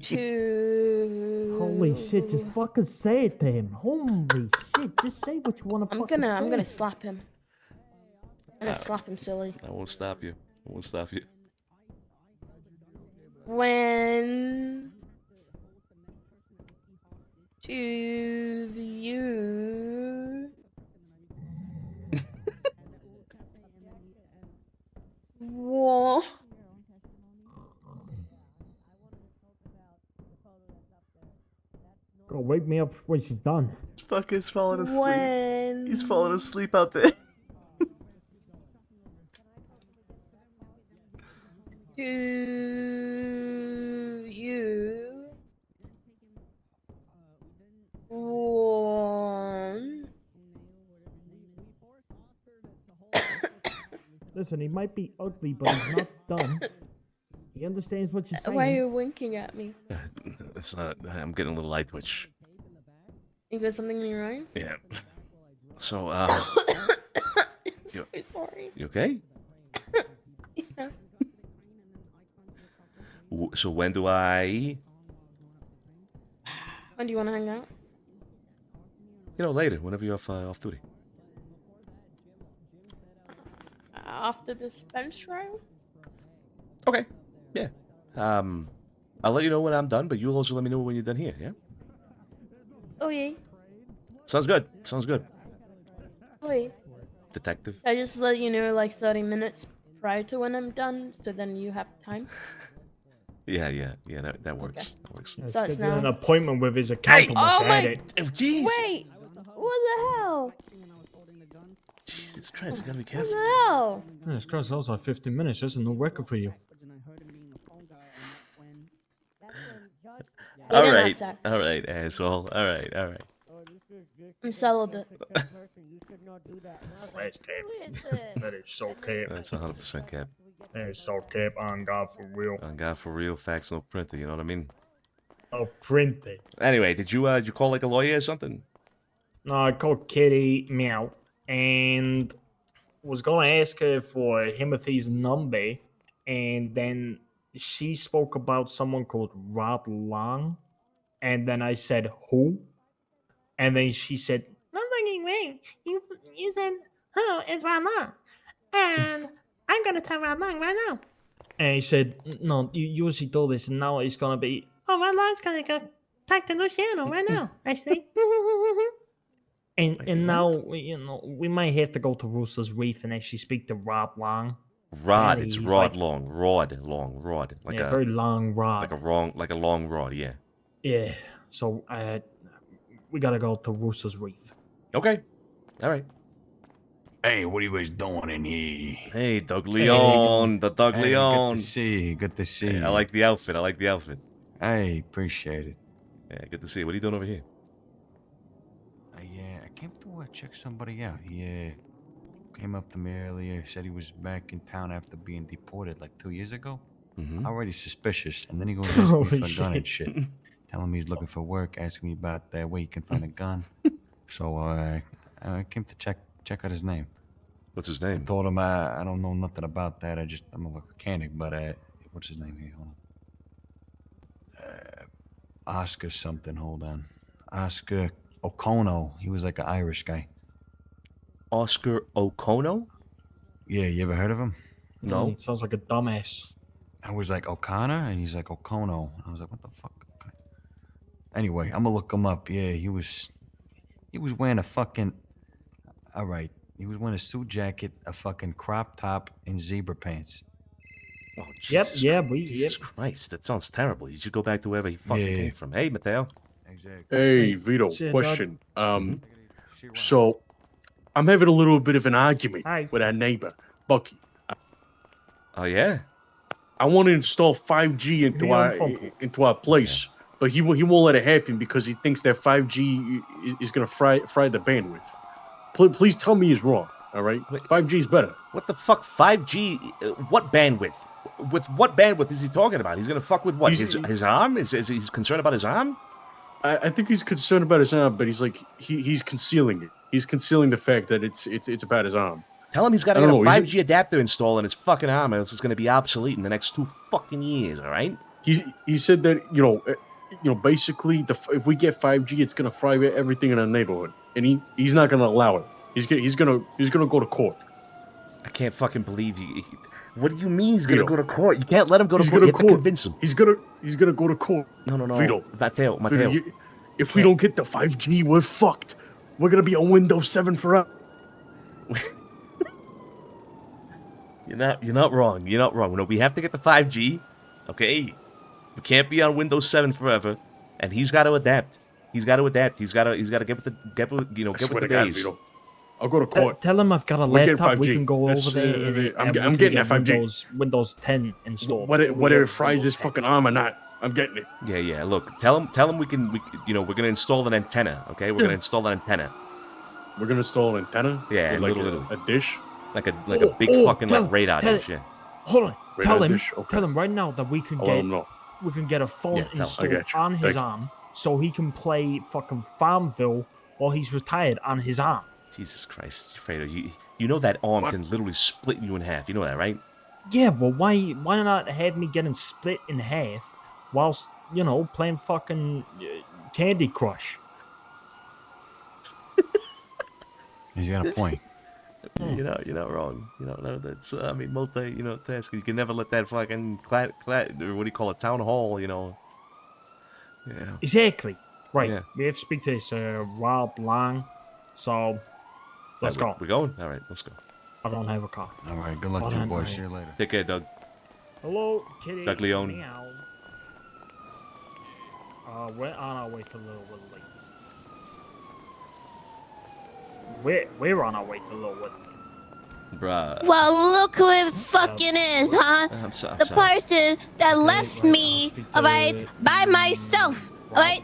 to? Holy shit! Just fucking say it to him. Holy shit! Just say what you want to fucking say. I'm gonna slap him. I'm gonna slap him silly. I won't stop you. When do you want Go wake me up when she's done. Fuck, he's falling asleep. When He's falling asleep out there. do you want? Listen, he might be ugly, but he's not dumb. He understands what you're saying. Why are you winking at me? It's not. I'm getting a little eye twitch. You got something in your eye? Yeah. So, So sorry. You okay? Yeah. So when do I? When do you want to hang out? Later, whenever you're off duty. After this bench trial? Okay. Yeah. I'll let you know when I'm done, but you'll also let me know when you're done here. Yeah. Oh yeah. Sounds good. Oh yeah. Detective. I just let you know like 30 minutes prior to when I'm done, so then you have time. Yeah. That works. Okay. That works. Starts Schedule an now. appointment with his accountant. Oh my! Jesus! Wait! What the hell? Jesus Christ! You gotta be What careful. the hell? It's cross those are 15 minutes. That's a new record for you. We didn't have sex. All right, asshole. All right. I'm celibate. That's cap. That is so cap. That's 100% cap. That is so cap on God for real. On God for real, facts no printer. You know what I mean? Oh, printed. Anyway, did you call like a lawyer or something? No, I called Kitty Meow and was gonna ask her for Timothy's number, and then she spoke about someone called Rod Long, and then I said who, and then she said, "Not fucking way. You said, oh, it's Rod Long, and I'm gonna tell Rod Long right now." And he said, no, you usually do this, and now it's gonna be, oh, my life's gonna go back to Luciano right now, actually. and now, we might have to go to Rooster's Reef and actually speak to Rob Long. Rod, And it's he's rod like- long, rod. Like Yeah, a very long rod. like a long rod, yeah. Yeah, so we gotta go to Rooster's Reef. Okay. All right. Hey, what are you guys doing in here? Hey, Doug Leon, the Doug Hey, Leon. good to see you. Good to see you. I like the outfit. Hey, appreciate it. Yeah, good to see you. What are you doing over here? I came to check somebody out. He came up to me earlier, said he was back in town after being deported like 2 years ago. Mm-hmm. Already suspicious. And then he goes asking me Holy for a gun and shit. shit. Telling me he's looking for work, asking me about where he can find a gun. So I came to check out his name. What's his I name? told him I don't know nothing about that. I'm a mechanic, but what's his name here? Hold on. Oscar something. Hold on. Oscar O'Connell. He was like an Irish guy. Oscar O'Connell? Yeah, you ever heard of him? No. Sounds like a dumbass. I was like O'Connor, and he's like O'Connell. I was like, what the fuck? Okay. Anyway, I'm gonna look him up. Yeah, he was wearing a fucking. All right, he was wearing a suit jacket, a fucking crop top, and zebra pants. Oh, Yep, Jesus yeah, Jesus Christ, that sounds terrible. You should go back to wherever he fucking came from. Hey, Mateo. Exactly. Hey, Vito, Say, question. So I'm having a little bit of an argument Hi. with our neighbor, Bucky. Oh yeah. I want to install 5G Who you on the phone to? into our place, but he won't let it happen because he thinks that 5G is gonna fry the bandwidth. Please tell me he's wrong. All right, 5G is better. What the fuck? 5G? What bandwidth? With what bandwidth is he talking about? He's gonna fuck with what? His arm? Is he's concerned about his arm? I think he's concerned about his arm, but he's like he's concealing it. He's concealing the fact that it's about his arm. Tell him he's got to get a I don't know, 5G adapter installed in his fucking arm, or else it's gonna be obsolete in the next 2 fucking years. All right? He said that basically if we get 5G, it's gonna fry everything in our neighborhood, and he's not gonna allow it. He's gonna go to court. I can't fucking believe you. What do you mean he's gonna Vito. go to court? You can't let him go to court. You have to convince him. He's gonna go to court. No. Vito. Mateo. Vito, if we don't get the 5G, we're fucked. We're gonna be on Windows 7 forever. You're not wrong. You're not wrong. No, we have to get the 5G. Okay, we can't be on Windows 7 forever, and he's got to adapt. He's got to adapt. He's got to get with the days. Vito. I'll go to court. Tell him I've got a We're getting laptop. We 5G. can go That's, over there. I'm we can getting get that 5G. Windows 10 installed. Whether it fries his fucking arm or not, I'm getting it. Yeah. Look, tell him we're gonna install an antenna. Okay, we're gonna install an antenna. We're gonna install an antenna. Yeah, with like like a dish. like a big fucking like radar dish. Yeah. Hold on. Radar Tell him. dish, okay. Tell him right now that we can I'll let him know. get a phone Yeah, tell him. installed I got you. on his Thank you. arm, so he can play fucking Farmville while he's retired on his arm. Jesus Christ, Fredo, you know that arm can literally split you in half. You know that, right? Yeah, well, why not have me getting split in half whilst playing fucking Candy Crush? He's got a point. You're not wrong. No, that's task. You can never let that fucking what do you call it, town hall. Yeah. Exactly. Right. Yeah. We have to speak to this Rob Long. So let's go. We going? All right, let's go. I don't have a car. All right, good luck to you, boys. See you later. Take care, Doug. Hello, Kitty. Doug Leone. Meow. We're on our way to Little Woodley. We're on our way to Little Woodley. Bruh. Well, look who it fucking is, huh? I'm sorry. The person that left me, alright, by myself, alright?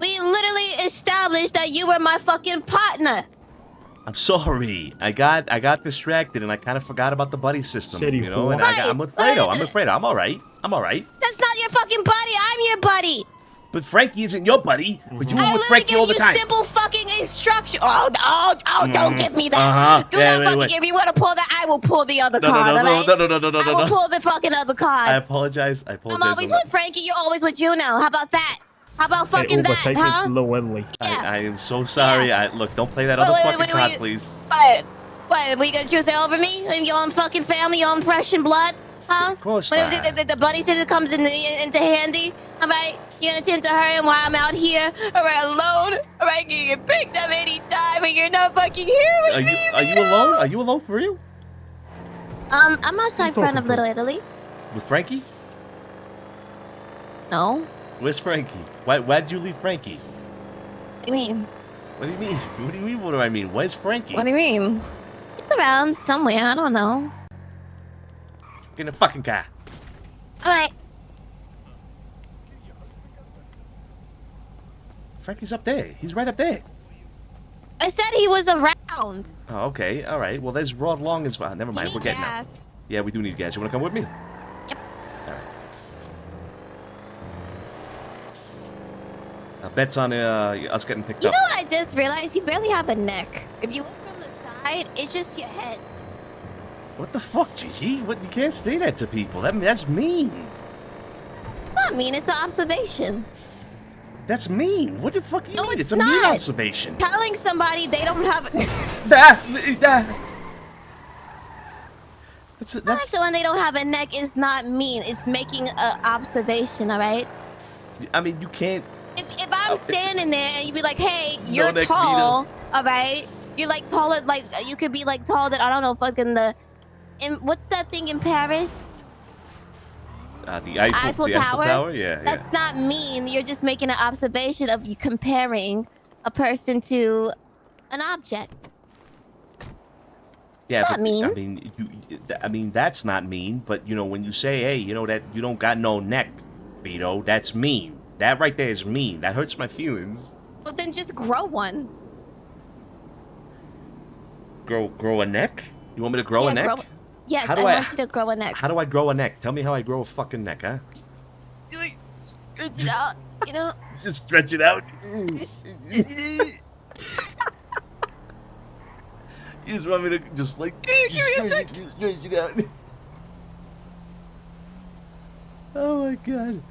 We literally established that you were my fucking partner. I'm sorry. I got distracted and I kind of forgot about the buddy system. City And whore. I'm with Fredo. I'm all right. That's not your fucking buddy. I'm your buddy. But Frankie isn't your buddy. But you were I with literally Frankie gave all the you time. simple fucking instruction. Oh, don't give me that. Uh-huh. Do Yeah, not wait, fucking wait. give me. You want to pull that? I will pull the other No, card, no, alright? no. I will pull the fucking other card. I apologize. I'm always with Frankie. You're always with Juno. How about that? How about fucking Uber, that, take me huh? to Little Woodley. I am so sorry. Look, don't play that other fucking card, please. What? Were you gonna choose it over me and your own fucking family, your own flesh and blood? Huh? Of course When not. the buddy system comes into handy, all right? You're gonna tend to her and while I'm out here, all right, alone, all right, you get picked up anytime and you're not fucking here with me. Are you alone? Are you alone for real? I'm outside front of talking to? Little Italy. With Frankie? No. Where's Frankie? Why'd you leave Frankie? What do you mean? What do you mean? What do you mean? What do I mean? Where's Frankie? What do you mean? He's around somewhere. I don't know. Get in the fucking car. All right. Frankie's up there. He's right up there. I said he was around. Oh, okay. All right. Well, there's Rod Long as well. Never mind. We're getting gas. out. Yeah, we do need gas. You want to come with me? Yep. All right. Bet's on us getting picked You up. know what I just realized? You barely have a neck. If you look from the side, it's just your head. What the fuck, Gigi? What? You can't say that to people. That's mean. It's not mean. It's an observation. That's mean. What the fuck you No, mean? it's a mean not. observation. Telling somebody they don't have. That's so when they don't have a neck is not mean. It's making an observation. All right. I mean, you can't. If I'm standing there and you be like, "Hey, you're neck, tall," all right? You're like taller, like you could be like taller than I don't know, fucking what's that thing in Paris? The Eiffel Tower. Yeah, That's not mean. You're just making an observation of you comparing a person to an object. Yeah, not but mean. I mean that's not mean. But you know, when you say, "Hey, you know that you don't got no neck, Vito," that's mean. That right there is mean. That hurts my feelings. Well, then just grow one. Grow a neck? You want me to grow a neck? Yes, How do I want you to grow a neck. How do I grow a neck? Tell me how I grow a fucking neck, huh? Stretch it out, you know. Just stretch it out. You just want me to just like stretch it out. Oh my god.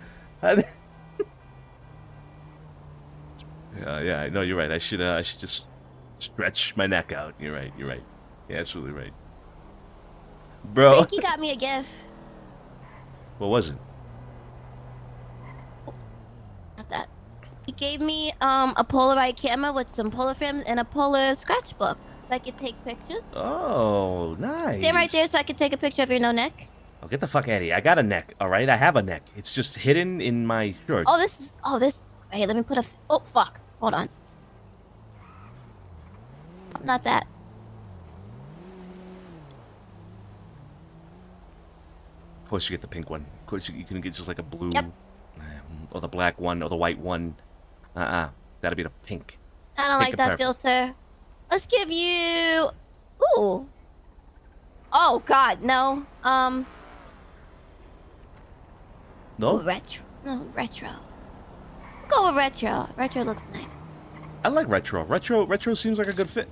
Yeah, no, you're right. I should just stretch my neck out. You're right. You're absolutely right. Bro. Frankie got me a gift. What was it? Not that. He gave me a Polaroid camera with some Polar films and a Polar scratchbook, so I could take pictures. Oh, nice. Stand right there so I could take a picture of your no neck. Oh, get the fuck out of here. I got a neck, all right? I have a neck. It's just hidden in my shirt. Oh, this. Hey, let me put a. Oh, fuck. Hold on. Not that. Of course, you get the pink one. Of course, you can get just like a blue, or the black one, or the white one. Gotta be the pink. I don't like that filter. Let's give you. Ooh. Oh God, no. No. Ooh, retro. No, retro. Go with retro. Retro looks nice. I like retro. Retro seems like a good fit.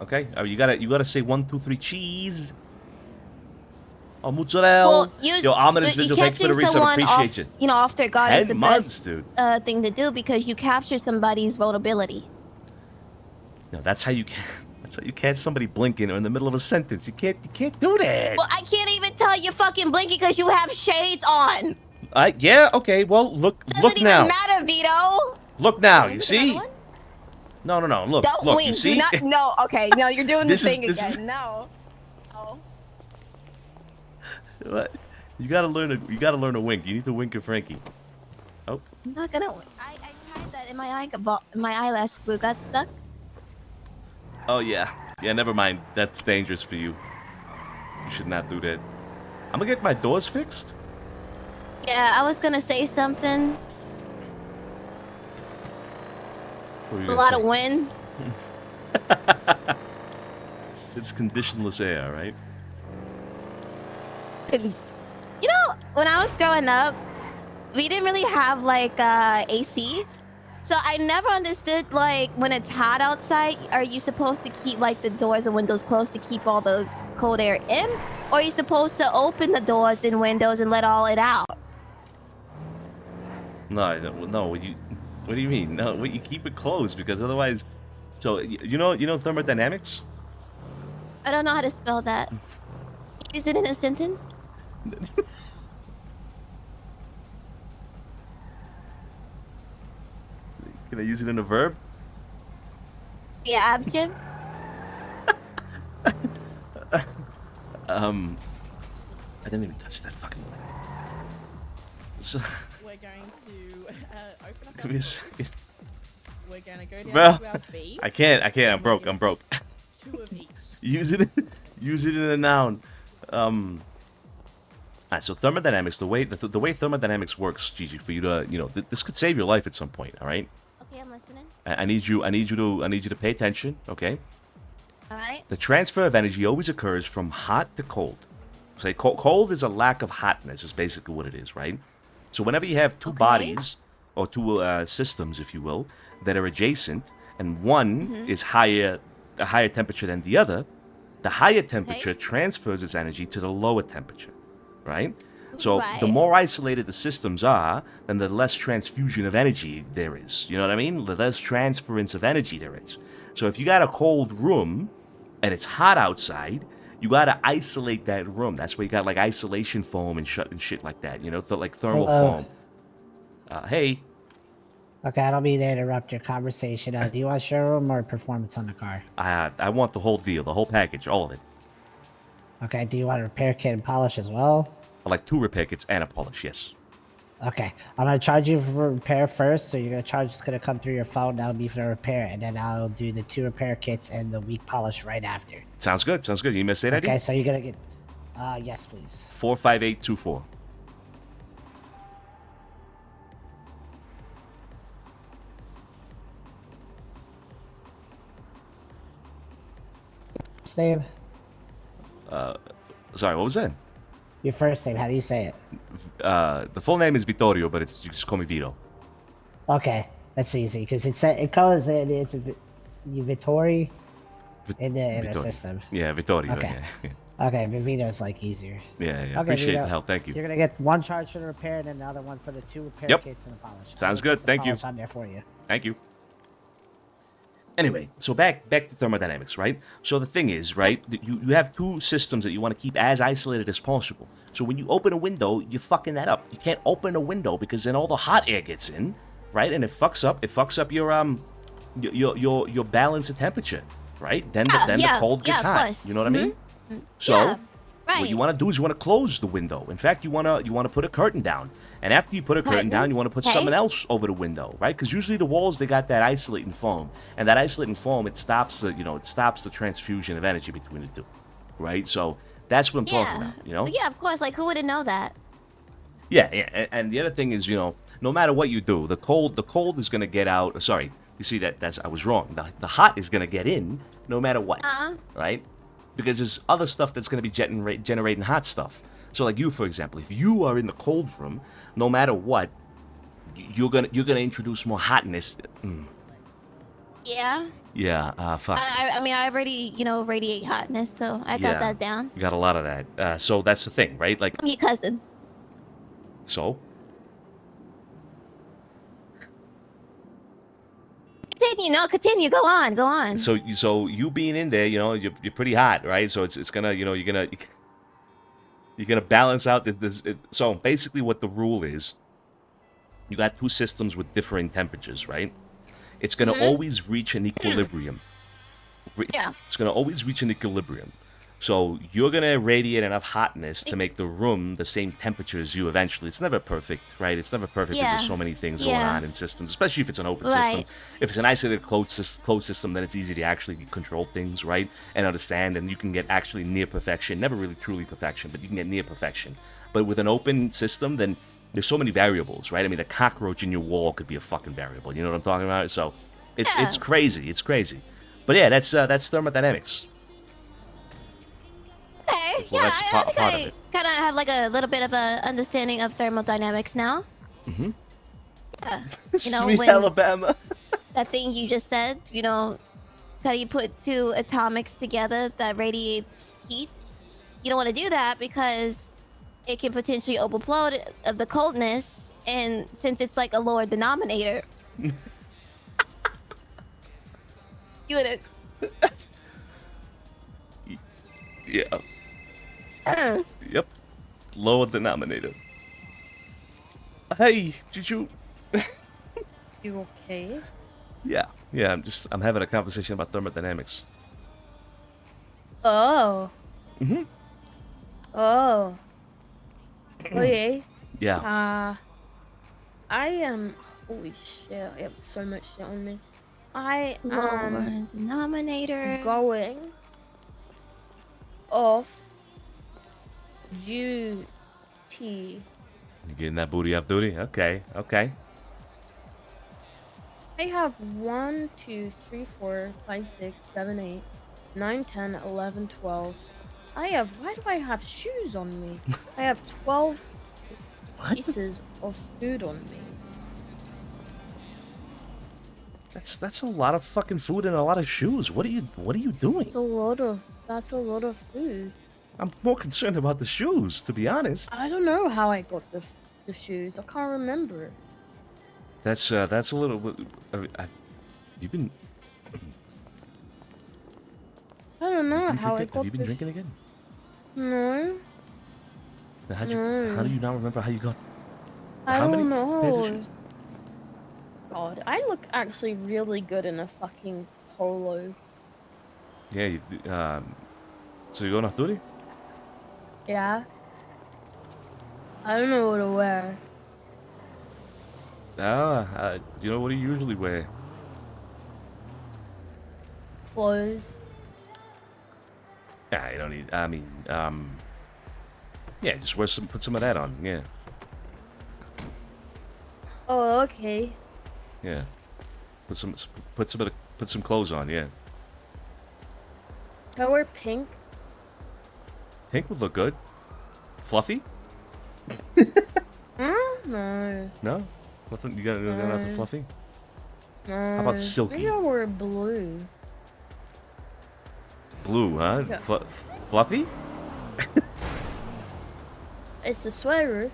Okay. Oh, you gotta say 1, 2, 3, cheese. Oh, mozzarella. Yo, ominous visual. Thank you for the resub. Appreciate you. You know, off their guard is the 10 months, best dude. thing to do because you capture somebody's vulnerability. No, that's how you can. That's how you catch somebody blinking or in the middle of a sentence. You can't do that. Well, I can't even tell you're fucking blinking because you have shades on. Yeah. Okay. Well, look now. Doesn't even matter, Vito. Look now. You see? No. Look. Don't look. wink. You see? Do not. No. Okay. No, you're doing This the is- thing this again. is- No. No. What? You gotta learn to wink. You need to wink at Frankie. Oh. I'm not gonna. I tried that in my eyelash glue got stuck. Oh yeah. Yeah. Never mind. That's dangerous for you. You should not do that. I'm gonna get my doors fixed. Yeah, I was gonna say something. What were you A gonna lot say? of wind. It's conditionless air, right? You know, when I was growing up, we didn't really have like AC. So I never understood like when it's hot outside, are you supposed to keep like the doors and windows closed to keep all the cold air in? Or are you supposed to open the doors and windows and let all it out? No. What do you mean? No, you keep it closed because otherwise. So you know thermodynamics? I don't know how to spell that. Use it in a sentence? Can I use it in a verb? Yeah, abject. I didn't even touch that fucking thing. So, We're going to open up. give me a second. We're gonna go down Bro, to our beat. I can't. I'm broke. Two of each. Use it in a noun. Alright, so thermodynamics, the way thermodynamics works, Gigi, for you to, this could save your life at some point, all right? Okay, I'm listening. I need you to pay attention, okay? All right. The transfer of energy always occurs from hot to cold. Say cold is a lack of hotness, is basically what it is, right? So whenever you have two bodies or two systems, if you will, that are adjacent, and one is a higher temperature than the other, the higher temperature transfers its energy to the lower temperature, right? So the more isolated the systems are, then the less transfusion of energy there is. You know what I mean? The less transference of energy there is. So if you got a cold room and it's hot outside, you gotta isolate that room. That's where you got like isolation foam and shit like that. Like thermal foam. Hey. Okay, I don't mean to interrupt your conversation. Do you want showroom or performance on the car? I want the whole deal, the whole package, all of it. Okay, do you want a repair kit and polish as well? I like 2 repair kits and a polish, yes. Okay, I'm gonna charge you for repair first, so you're gonna charge. It's gonna come through your phone. That'll be for the repair, and then I'll do the 2 repair kits and the weak polish right after. Sounds good. You must say that. Okay, so you're gonna get. Yes, please. 45824. First name. Sorry, what was that? Your first name. How do you say it? The full name is Vittorio, but you just call me Vito. Okay, that's easy because it goes in. It's Vittori in the system. Yeah, Vittorio. Okay. Yeah. Okay, but Vito's like easier. Yeah. Okay, Appreciate Vito, the help. Thank you. You're gonna get 1 charge for the repair and then another one for the 2 repair Yep. kits and the polish. Sounds I'll good. put the Thank you. polish on there for you. Thank you. Anyway, so back to thermodynamics, right? So the thing is, right, you have 2 systems that you want to keep as isolated as possible. So when you open a window, you're fucking that up. You can't open a window because then all the hot air gets in, right? And it fucks up your balance of temperature, right? Then the cold gets hot. You know what I mean? So what you want to do is you want to close the window. In fact, you want to put a curtain down. And after you put a curtain down, you want to put something else over the window, right? Because usually the walls, they got that isolating foam, and that isolating foam, it stops the transfusion of energy between the two, right? So that's what I'm talking about, Yeah, of course. Like, who wouldn't know that? Yeah. And the other thing is, no matter what you do, the cold is gonna get out. Sorry, you see I was wrong. The hot is gonna get in, no matter what, right? Because there's other stuff that's gonna be generating hot stuff. So like you, for example, if you are in the cold room, no matter what, you're gonna introduce more hotness. Yeah. Yeah. Fuck. I mean, I already, radiate hotness, so I got that down. You got a lot of that. So that's the thing, right? Like. I'm your cousin. So. Continue. Go on. So you being in there, you're pretty hot, right? So it's gonna, you're gonna balance out this. So basically, what the rule is, you got 2 systems with differing temperatures, right? It's gonna always reach an equilibrium. It's gonna always reach an equilibrium. So you're gonna radiate enough hotness to make the room the same temperature as you eventually. It's never perfect, right? It's never perfect because there's so many things going on in systems, especially if it's an open system. If it's an isolated closed system, then it's easy to actually control things, right? And understand, and you can get actually near perfection. Never really truly perfection, but you can get near perfection. But with an open system, then there's so many variables, right? I mean, a cockroach in your wall could be a fucking variable. You know what I'm talking about? So it's crazy. It's crazy. But yeah, that's thermodynamics. Okay, Well, that's I part think of I it. kind of have like a little bit of a understanding of thermodynamics now. Mm-hmm. Yeah. Sweet when Alabama. that thing you just said, kind of you put 2 atomics together that radiates heat. You don't want to do that because it can potentially overflow of the coldness, and since it's like a lower denominator, you would. Yeah. Yep. Lower denominator. Hey, did you? You okay? Yeah, yeah. I'm having a conversation about thermodynamics. Oh. Mhm. Oh. Okay. Yeah. I am. Holy shit! I have so much shit on me. I Lower am denominator. going off duty. You getting that booty off duty? Okay, okay. I have 1, 2, 3, 4, 5, 6, 7, 8, 9, 10, 11, 12. I have. Why do I have shoes on me? I have 12 pieces of food on me. That's a lot of fucking food and a lot of shoes. What are you doing? That's a lot of. That's a lot of food. I'm more concerned about the shoes, to be honest. I don't know how I got the shoes. I can't remember. That's a little. You've been. I don't know how I got Have you been drinking again? No. Then How No. do you not remember how you got? I how many don't pairs of know. shoes? God, I look actually really good in a fucking polo. Yeah. So you're going off duty? Yeah. I don't know what to wear. You know what do you usually wear? Clothes. Yeah, you don't need. I mean, yeah, just put some of that on. Yeah, Oh, okay. yeah. Put some clothes on. Yeah. Can I wear pink? Pink would look good. Fluffy? No. No, nothing. You got nothing No. fluffy. No. How about silky? Maybe I'll wear blue. Blue, huh? Yeah. Fluffy? It's a sweater.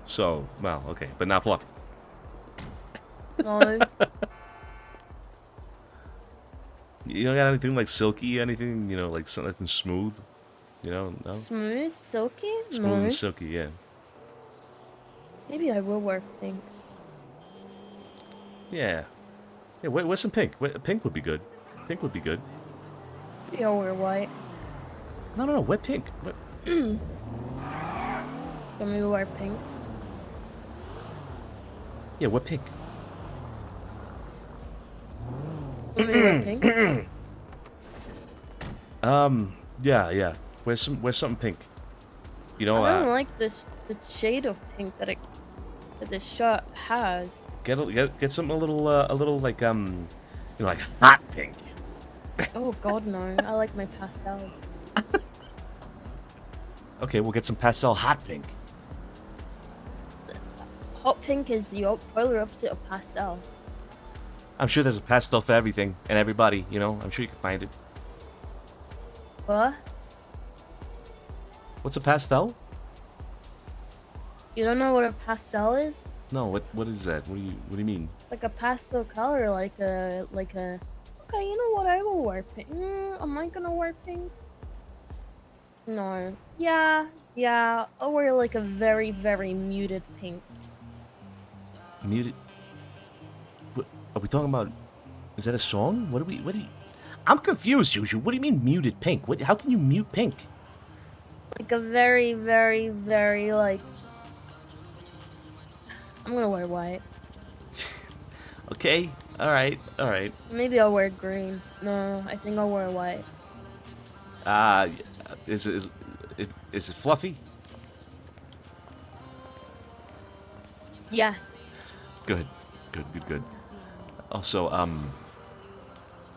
So, well, okay, but not fluffy. No. You don't got anything like silky? Anything, like something smooth? No? Smooth, silky? Smooth No. and silky, yeah. Maybe I will wear pink. Yeah. Yeah, wear some pink. Pink would be good. Pink would be good. Maybe I'll wear white. No, wear pink. Want me to wear pink? Yeah, wear pink. Want me to wear pink? Yeah. Wear something pink. I don't like the shade of pink that this shirt has. Get something a little like like hot pink. Oh God, no! I like my pastels. Okay, we'll get some pastel hot pink. Hot pink is the polar opposite of pastel. I'm sure there's a pastel for everything and everybody. I'm sure you can find it. What? What's a pastel? You don't know what a pastel is? No, what is that? What do you mean? Like a pastel color, like a. Okay, you know what? I will wear pink. Am I gonna wear pink? No. Yeah. I'll wear like a very, very muted pink. Muted. What are we talking about? Is that a song? What do you? I'm confused, Juju. What do you mean muted pink? How can you mute pink? Like a very, very, very like. I'm gonna wear white. Okay. All right. Maybe I'll wear green. No, I think I'll wear white. Is it fluffy? Yes. Good. Also,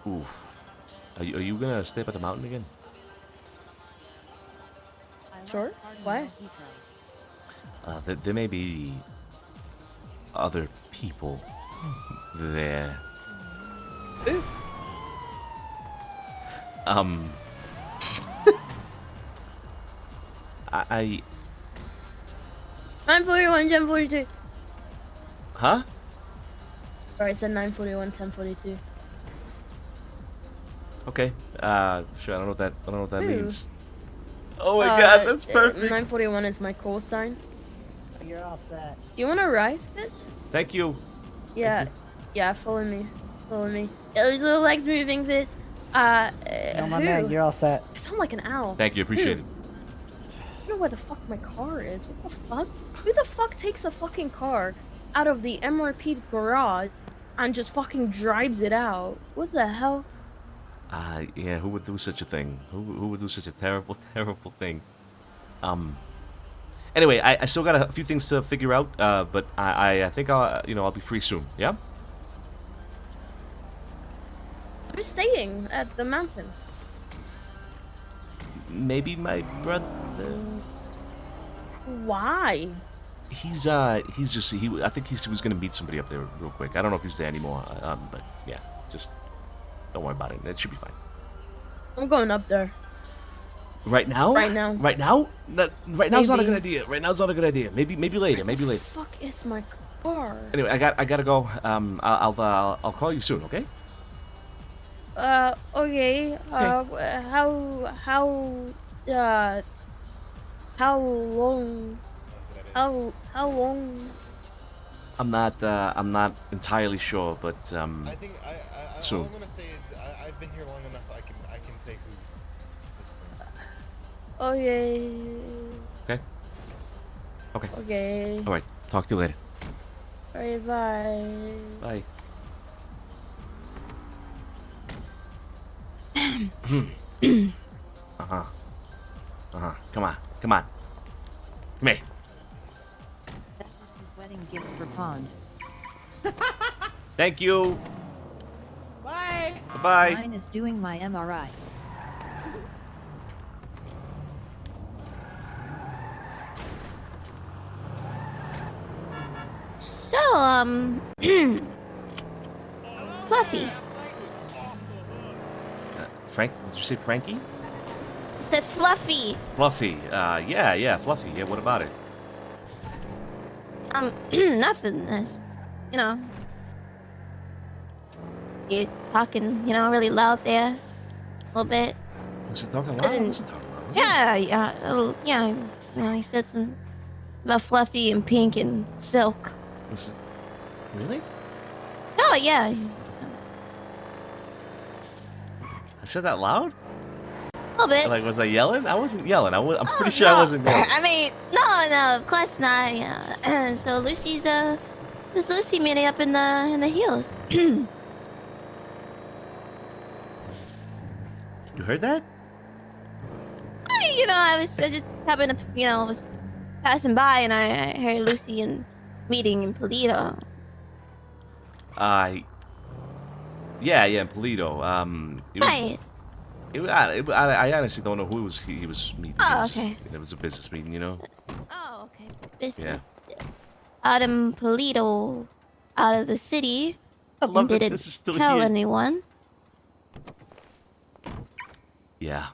oof. Are you gonna stay up at the mountain again? Sure. Why? There may be other people there. Ooh. I 941, 1042. Huh? Sorry, I said 941, 1042. Okay. Sure. I don't know what that Ooh. means. Oh my god, that's perfect. 941 is my call sign. You're all set. Do you want to ride this? Thank you. Yeah. Yeah, follow me. Follow me. Yeah, there's little legs moving, Fitz. No, my man, you're all set. I sound like an owl. Thank you, appreciate Who? it. I don't know where the fuck my car is. What the fuck? Who the fuck takes a fucking car out of the MRP garage and just fucking drives it out? What the hell? Yeah, who would do such a thing? Who would do such a terrible, terrible thing? Anyway, I still got a few things to figure out, but I think I'll be free soon. Yeah. Who's staying at the mountain? Maybe my brother. Why? He's just I think he was gonna meet somebody up there real quick. I don't know if he's there anymore. But yeah, just don't worry about it. It should be fine. I'm going up there. Right now? Right now. Right now? Right now's not a Maybe. good idea. Right now's not a good idea. Maybe later. Maybe later. Fuck is my car? Anyway, I gotta go. I'll call you soon. Okay? Okay. How long? How long? I'm not entirely sure, but I think all soon. I'm gonna say is I've been here long enough. I can say who. Okay. Okay. Okay. Okay. All right. Talk to you later. Alright, bye. Bye. Uh-huh. Come on. Come on. Come here. This is wedding gift for Pond. Thank you. Bye. Bye. Mine is doing my MRI. So, Fluffy. Frank? Did you say Frankie? I said Fluffy. Fluffy. Yeah, Fluffy. Yeah, what about it? Nothing. You know, you're talking, really loud there, a little bit. Was he talking loud? What was he talking about? Yeah. He said some about Fluffy and Pink and Silk. Really? Oh yeah. I said that loud? A little bit. Like, was I yelling? I wasn't yelling. I'm pretty sure no. I wasn't yelling. I mean, no, of course not. Yeah. So Lucy's this Lucy meeting up in the hills. You heard that? I just happened to, was passing by and I heard Lucy and meeting in Polito. Yeah, in Polito. It was, Right. I honestly don't know who he was meeting. Oh, It was just- okay. it was a business meeting, Oh, okay. Business. Yeah. Out in Polito, out of the city. I love and that didn't this is still tell here. anyone. Yeah.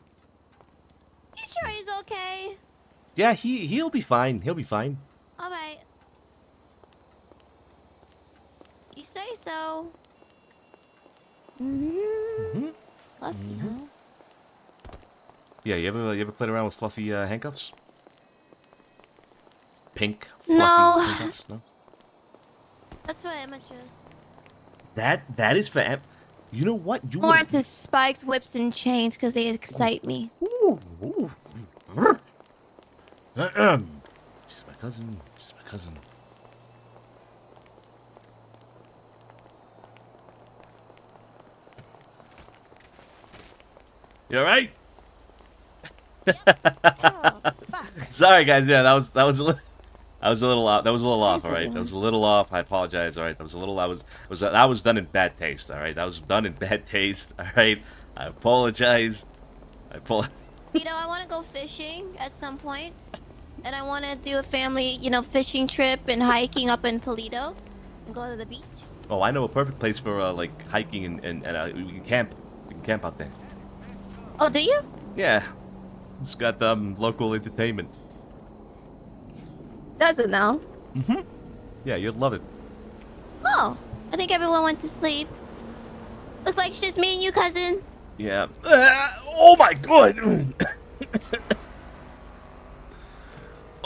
You sure he's okay? Yeah, he'll be fine. He'll be fine. All right. You say so. Mm-hmm. Fluffy, huh? Yeah, you ever played around with fluffy handcuffs? Pink fluffy No. handcuffs? No. That's for amateurs. That is for you know what? You More would- into spikes, whips, and chains because they excite me. Ooh. She's my cousin. She's my cousin. You all right? Sorry, guys. Yeah, that was a little. That was a little off. All right, that was a little off. I apologize. All right, that was a little. That was done in bad taste. All right, that was done in bad taste. All right, I apologize. Vito, I want to go fishing at some point, and I want to do a family, fishing trip and hiking up in Polito, and go to the beach. Oh, I know a perfect place for like hiking and we can camp. We can camp out there. Oh, do you? Yeah, it's got local entertainment. Does it now? Mhm. Yeah, you'd love it. Oh, I think everyone went to sleep. Looks like it's just me and you, cousin. Yeah. Oh my god.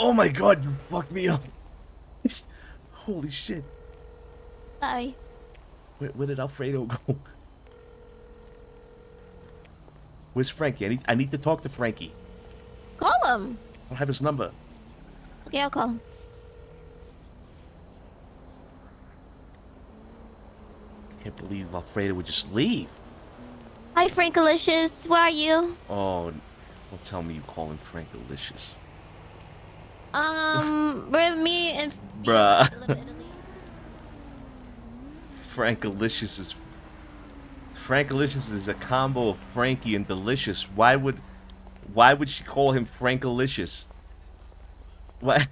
Oh my god, you fucked me up. Holy shit. Sorry. Where did Alfredo go? Where's Frankie? I need to talk to Frankie. Call him. I don't have his number. Okay, I'll call him. Can't believe Alfredo would just leave. Hi, Frankalicious. Where are you? Oh, don't tell me you call him Frankalicious. We're me and Bruh. Frankalicious is a combo of Frankie and Delicious. Why would she call him Frankalicious? Why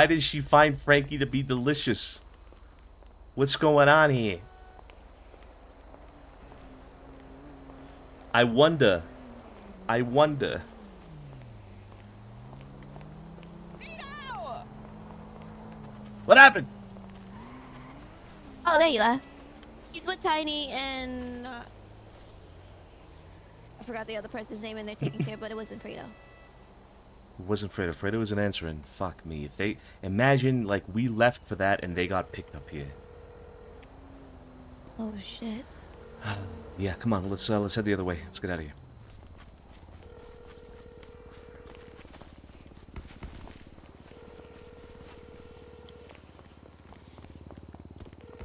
did she find Frankie to be delicious? What's going on here? I wonder. What happened? Oh, there you are. He's with Tiny and I forgot the other person's name, and they're taking care, but it wasn't Fredo. It wasn't Fredo. Fredo wasn't answering. Fuck me. If they imagine like we left for that and they got picked up here. Oh shit. Yeah, come on. Let's head the other way. Let's get out of here.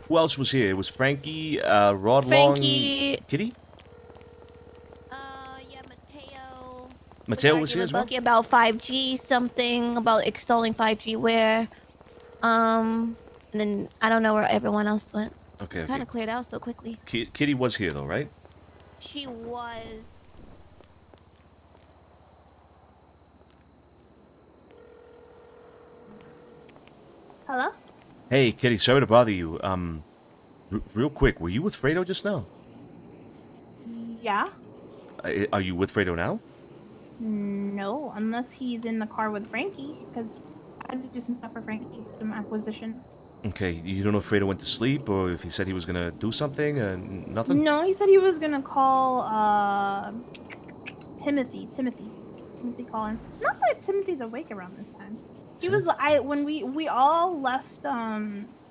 Who else was here? It was Frankie, Rod Frankie. Long, Kitty. Yeah, Mateo. Mateo was here with as well. Bucky about 5G, something about extolling 5G where, and then I don't know where everyone else went. Okay. Kind of cleared out so quickly. Kitty was here though, right? She was. Hello? Hey, Kitty. Sorry to bother you. Real quick, were you with Fredo just now? Yeah? Are you with Fredo now? No, unless he's in the car with Frankie, because I had to do some stuff for Frankie, some acquisition. Okay, you don't know if Fredo went to sleep or if he said he was gonna do something? Nothing? No, he said he was gonna call Timothy Collins. Not that Timothy's awake around this time. He was when we all left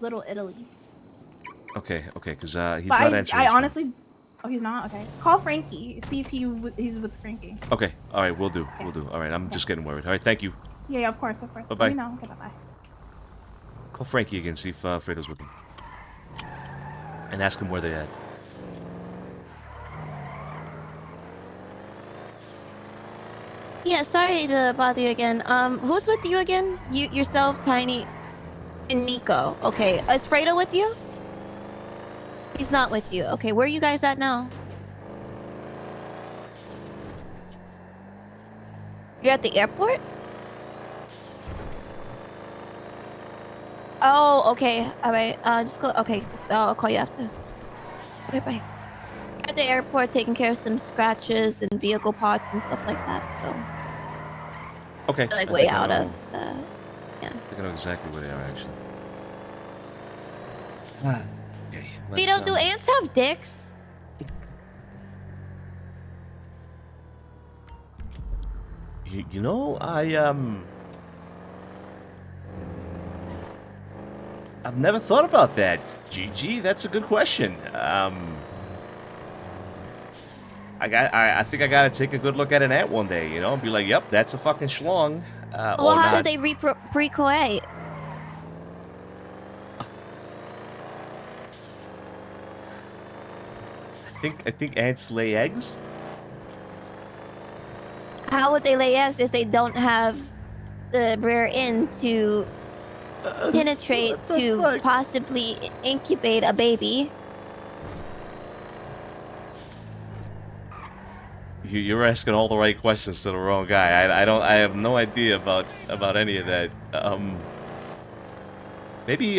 Little Italy. Okay, because he's But not answering. I his phone. honestly, oh, he's not. Okay, call Frankie. See if he's with Frankie. Okay, all right, we'll do. All right, I'm just getting worried. All right, thank you. Yeah, of course. Bye-bye. Let me know. Okay, bye. Call Frankie again, see if Fredo's with him, and ask him where they're at. Yeah, sorry to bother you again. Who's with you again? Yourself, Tiny, and Nico. Okay, is Fredo with you? He's not with you. Okay, where are you guys at now? You're at the airport? Oh, okay. Alright, just go. Okay, I'll call you after. Okay, bye. At the airport taking care of some scratches and vehicle parts and stuff like that, so. Okay. Like I way think I out know- of, yeah. I think I know exactly where they are actually. Okay. Vito, do ants have dicks? You know, I've never thought about that, GG. That's a good question. I think I gotta take a good look at an ant one day, you know, and be like, yep, that's a fucking schlong. Well, or how not. do they pre-coate? I think ants lay eggs. How would they lay eggs if they don't have the rear end to penetrate to possibly incubate a baby? You're asking all the right questions to the wrong guy. I have no idea about any of that. Maybe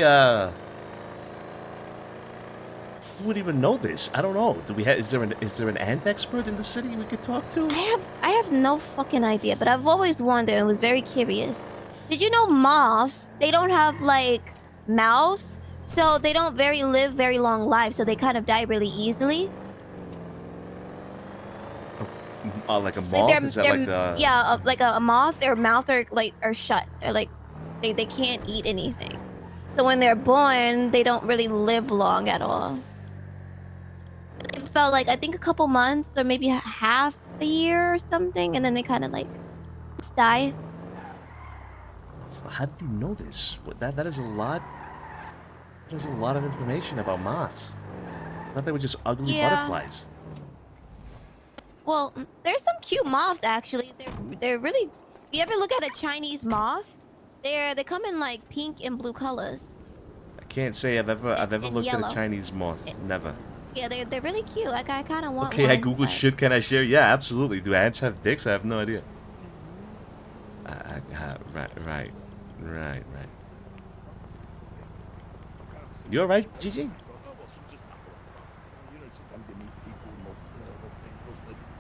who would even know this? I don't know. Do we have? Is there an ant expert in the city we could talk to? I have no fucking idea, but I've always wondered and was very curious. Did you know moths, they don't have like mouths, so they don't live very long lives, so they kind of die really easily? Oh, like a moth? Is that like the? Yeah, like a moth. Their mouth are shut. They're like they can't eat anything. So when they're born, they don't really live long at all. It felt like I think a couple months or maybe half a year or something, and then they kind of like just die. How do you know this? What, that is a lot. That is a lot of information about moths. I thought they were just ugly Yeah. butterflies. Well, there's some cute moths actually. They're really. You ever look at a Chinese moth? They come in like pink and blue colors. I can't say I've ever And looked at yellow. a Chinese moth. Never. Yeah, they're really cute. Like I kind of want Okay, one. I googled shit. Can I share? Yeah, absolutely. Do ants have dicks? I have no idea. Right. You alright, Gigi?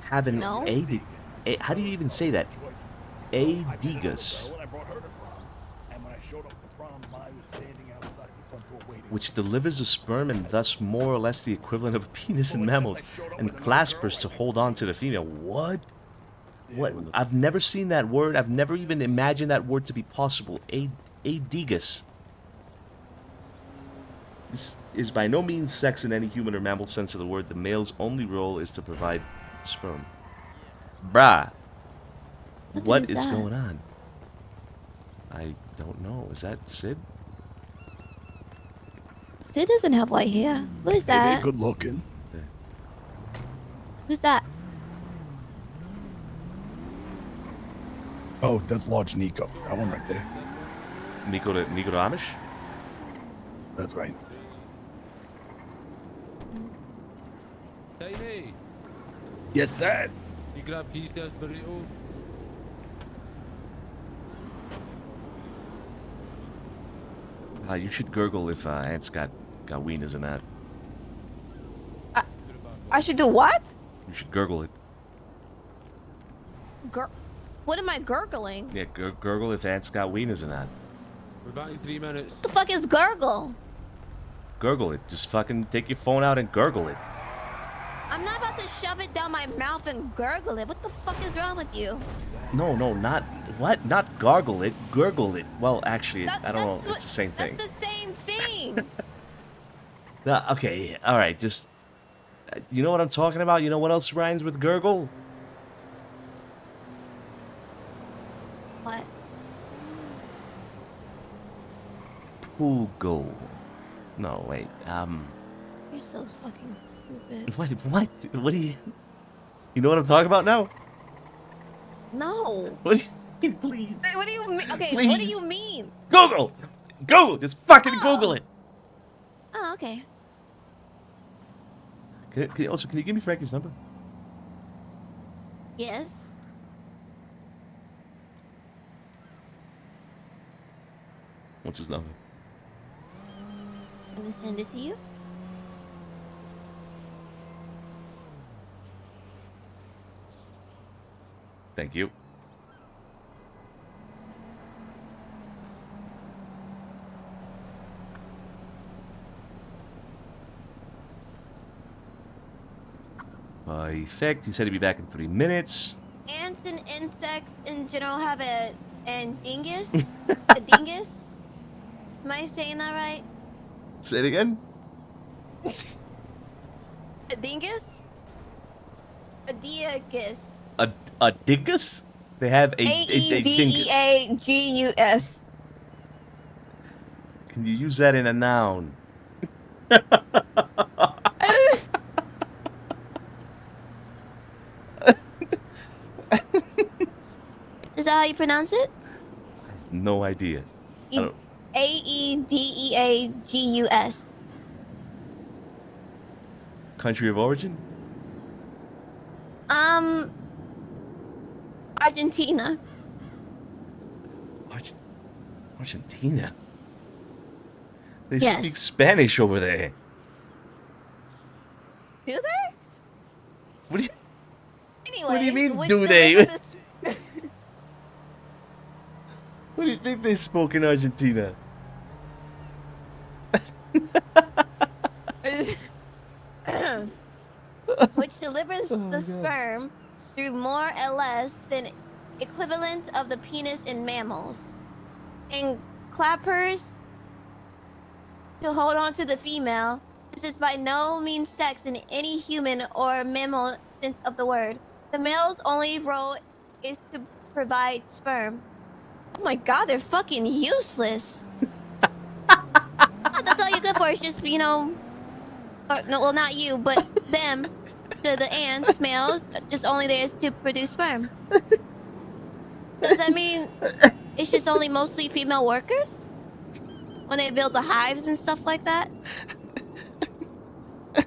Have an No. how do you even say that? Adigus. Which delivers a sperm and thus more or less the equivalent of a penis in mammals, and claspers to hold on to the female. What? What? I've never seen that word. I've never even imagined that word to be possible. Adigus. This is by no means sex in any human or mammal sense of the word. The male's only role is to provide sperm. Bruh. What is that? going on? I don't know. Is that Sid? Sid doesn't have white hair. Who is They're that? good looking. Who's that? Oh, that's Large Nico. That one right there. Nico the Amish? That's right. Tiny, Yes, sir. you grab keys to this burrito? You should gurgle if ants got wieners in that. I should do what? You should gurgle it. What am I gurgling? Yeah, gurgle if ants got wieners in that. We're back in 3 minutes. What the fuck is gurgle? Gurgle it. Just fucking take your phone out and gurgle it. I'm not about to shove it down my mouth and gurgle it. What the fuck is wrong with you? No, not what? Not gargle it. Gurgle it. Well, actually, I don't know. It's the same thing. That's the same thing. Okay, all right. Just you know what I'm talking about. You know what else rhymes with gurgle? What? Poogle. No, wait. You're so fucking stupid. What do you? You know what I'm talking about now? No. What do you mean, please? What do you mean? Okay, what do Please. you mean? Google. Google. Just fucking Google it. Oh, okay. Can you give me Frankie's number? Yes. What's his number? I'm gonna send it to you. Thank you. Perfect. He said he'd be back in 3 minutes. Ants and insects in general have a dingus. A dingus. Am I saying that right? Say it again. A dingus. A dingus. A dingus? They have a dingus. AEDEAGUS. Can you use that in a noun? Is that how you pronounce it? No idea. I don't- AEDEAGUS. Country of origin? Argentina. Argentina? They Yes. speak Spanish over there. Do they? What do you? Anyways, What do you mean, which do they? delivers the What do you think they spoke in Argentina? which delivers the sperm through more or less than equivalent of the penis in mammals. In clappers, to hold on to the female, this is by no means sex in any human or mammal sense of the word. The male's only role is to provide sperm. Oh my god, they're fucking useless. That's all you're good for is just, you know... Or, no, well, not you, but them. The ants, males, just only there is to produce sperm. Does that mean it's just only mostly female workers? When they build the hives and stuff like that? It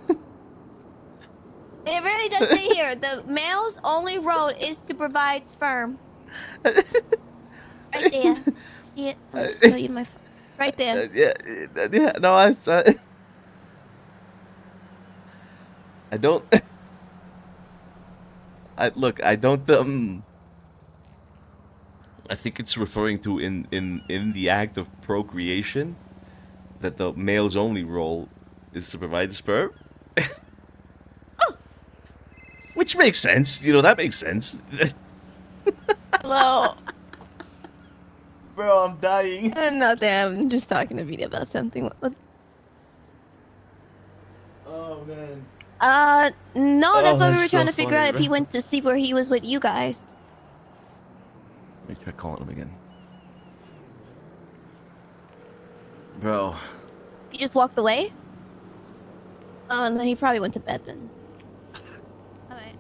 really does say here, the male's only role is to provide sperm. Right there. See it? I'll show you my phone. Right there. Yeah, no, I don't. I don't. I think it's referring to in the act of procreation that the male's only role is to provide sperm. Which makes sense. You know, that makes sense. Hello. Bro, I'm dying. Nothing. I'm just talking to Vito about something. Oh, man. No, that's Oh, why we that's were trying so to figure funny, out if he bro. went to sleep or he was with you guys. Let me try calling him again. Bro. He just walked away? Oh, no, he probably went to bed then. Alright.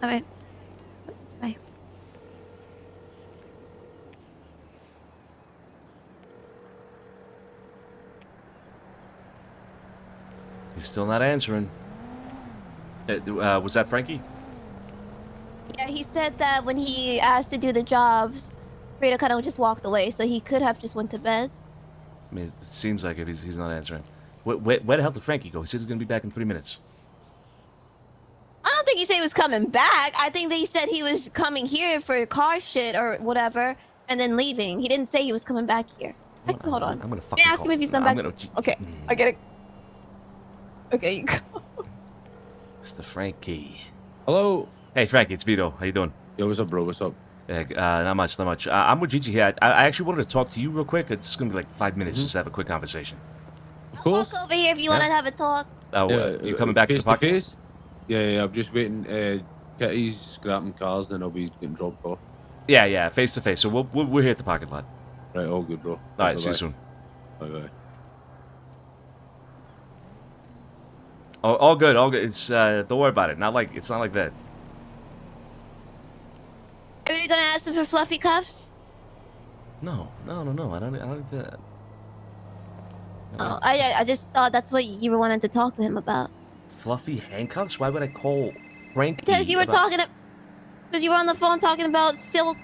Alright. Bye. He's still not answering. Was that Frankie? Yeah, he said that when he asked to do the jobs, Fredo kind of just walked away, so he could have just went to bed. I mean, it seems like it. He's not answering. Where the hell did Frankie go? He said he's gonna be back in 3 minutes. I don't think he said he was coming back. I think they said he was coming here for car shit or whatever, and then leaving. He didn't say he was coming back here. Hold on. I'm gonna Let me fucking ask him if he's coming back. Okay, I get it. Okay, you go. Mr. Frankie. Hello. Hey, Frankie, it's Vito. How you doing? Yo, what's up, bro? What's up? Yeah, not much. I'm with Gigi here. I actually wanted to talk to you real quick. It's gonna be like 5 minutes just to have a quick conversation. Of course. Walk over here if you want to have a talk. Oh, you coming back face to the park? face? Yeah, I'm just waiting. Kitty's scrapping cars, then I'll be getting dropped off. Yeah, face to face. So we're here at the parking lot. Right, all good, bro. All right, see you soon. Bye. Oh, all good. It's don't worry about it. It's not like that. Are you gonna ask him for fluffy cuffs? No. I don't do that. Oh, I just thought that's what you were wanting to talk to him about. Fluffy handcuffs? Why would I call Frankie? Because you were about- because you were on the phone talking about silk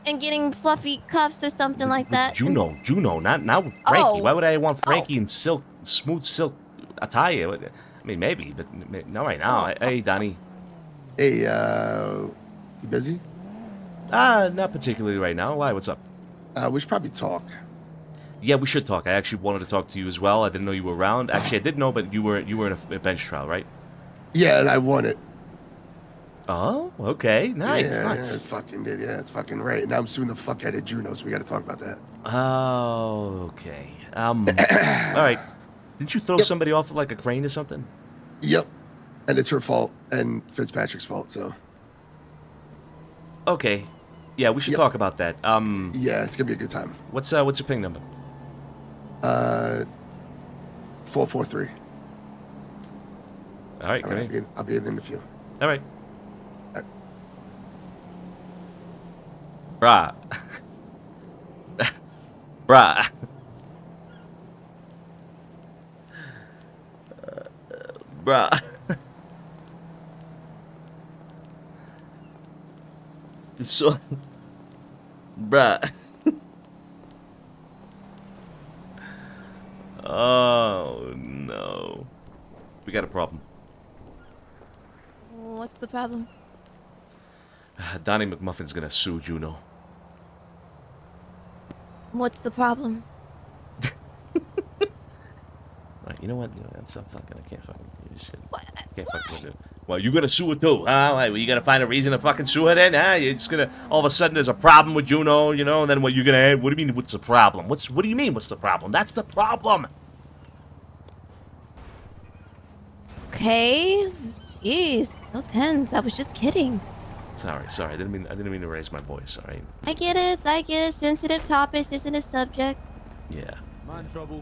and getting fluffy cuffs or something like that. Juno, not with Frankie. Oh. Why would I want Frankie in smooth silk attire? I mean, maybe, but not right now. Hey, Donnie. Hey, you busy? Not particularly right now. Why? What's up? We should probably talk. Yeah, we should talk. I actually wanted to talk to you as well. I didn't know you were around. Actually, I did know, but you were in a bench trial, right? Yeah, and I won it. Oh, okay. Nice, yeah, nice. Yeah, it fucking did. Yeah, it's fucking right. Now I'm suing the fuck out of Juno, so we got to talk about that. Oh, okay. All right. Didn't you throw somebody off of like a crane or something? Yep. And it's her fault and Fitzpatrick's fault, so. Okay. Yeah, we should talk about that. Yeah, it's gonna be a good time. What's your ping number? 443. All right, All right, I'll be in a few. All right. Bruh. Bruh. Bruh. So, bruh. Oh no, we got a problem. What's the problem? Donnie McMuffin's gonna sue Juno. What's the problem? Right, you know what? I'm so fucking. I can't fucking do this shit. Can't fucking do it. Well, you gonna sue her too, huh? Well, you gonna find a reason to fucking sue her then, huh? You're just gonna all of a sudden there's a problem with Juno, you know, and then what you gonna add? What do you mean? What's the problem? What do you mean? What's the problem? That's the problem. Okay. Jeez, so tense. I was just kidding. Sorry. I didn't mean to raise my voice. All right. I get it. Sensitive topics isn't a subject. Yeah. Man trouble.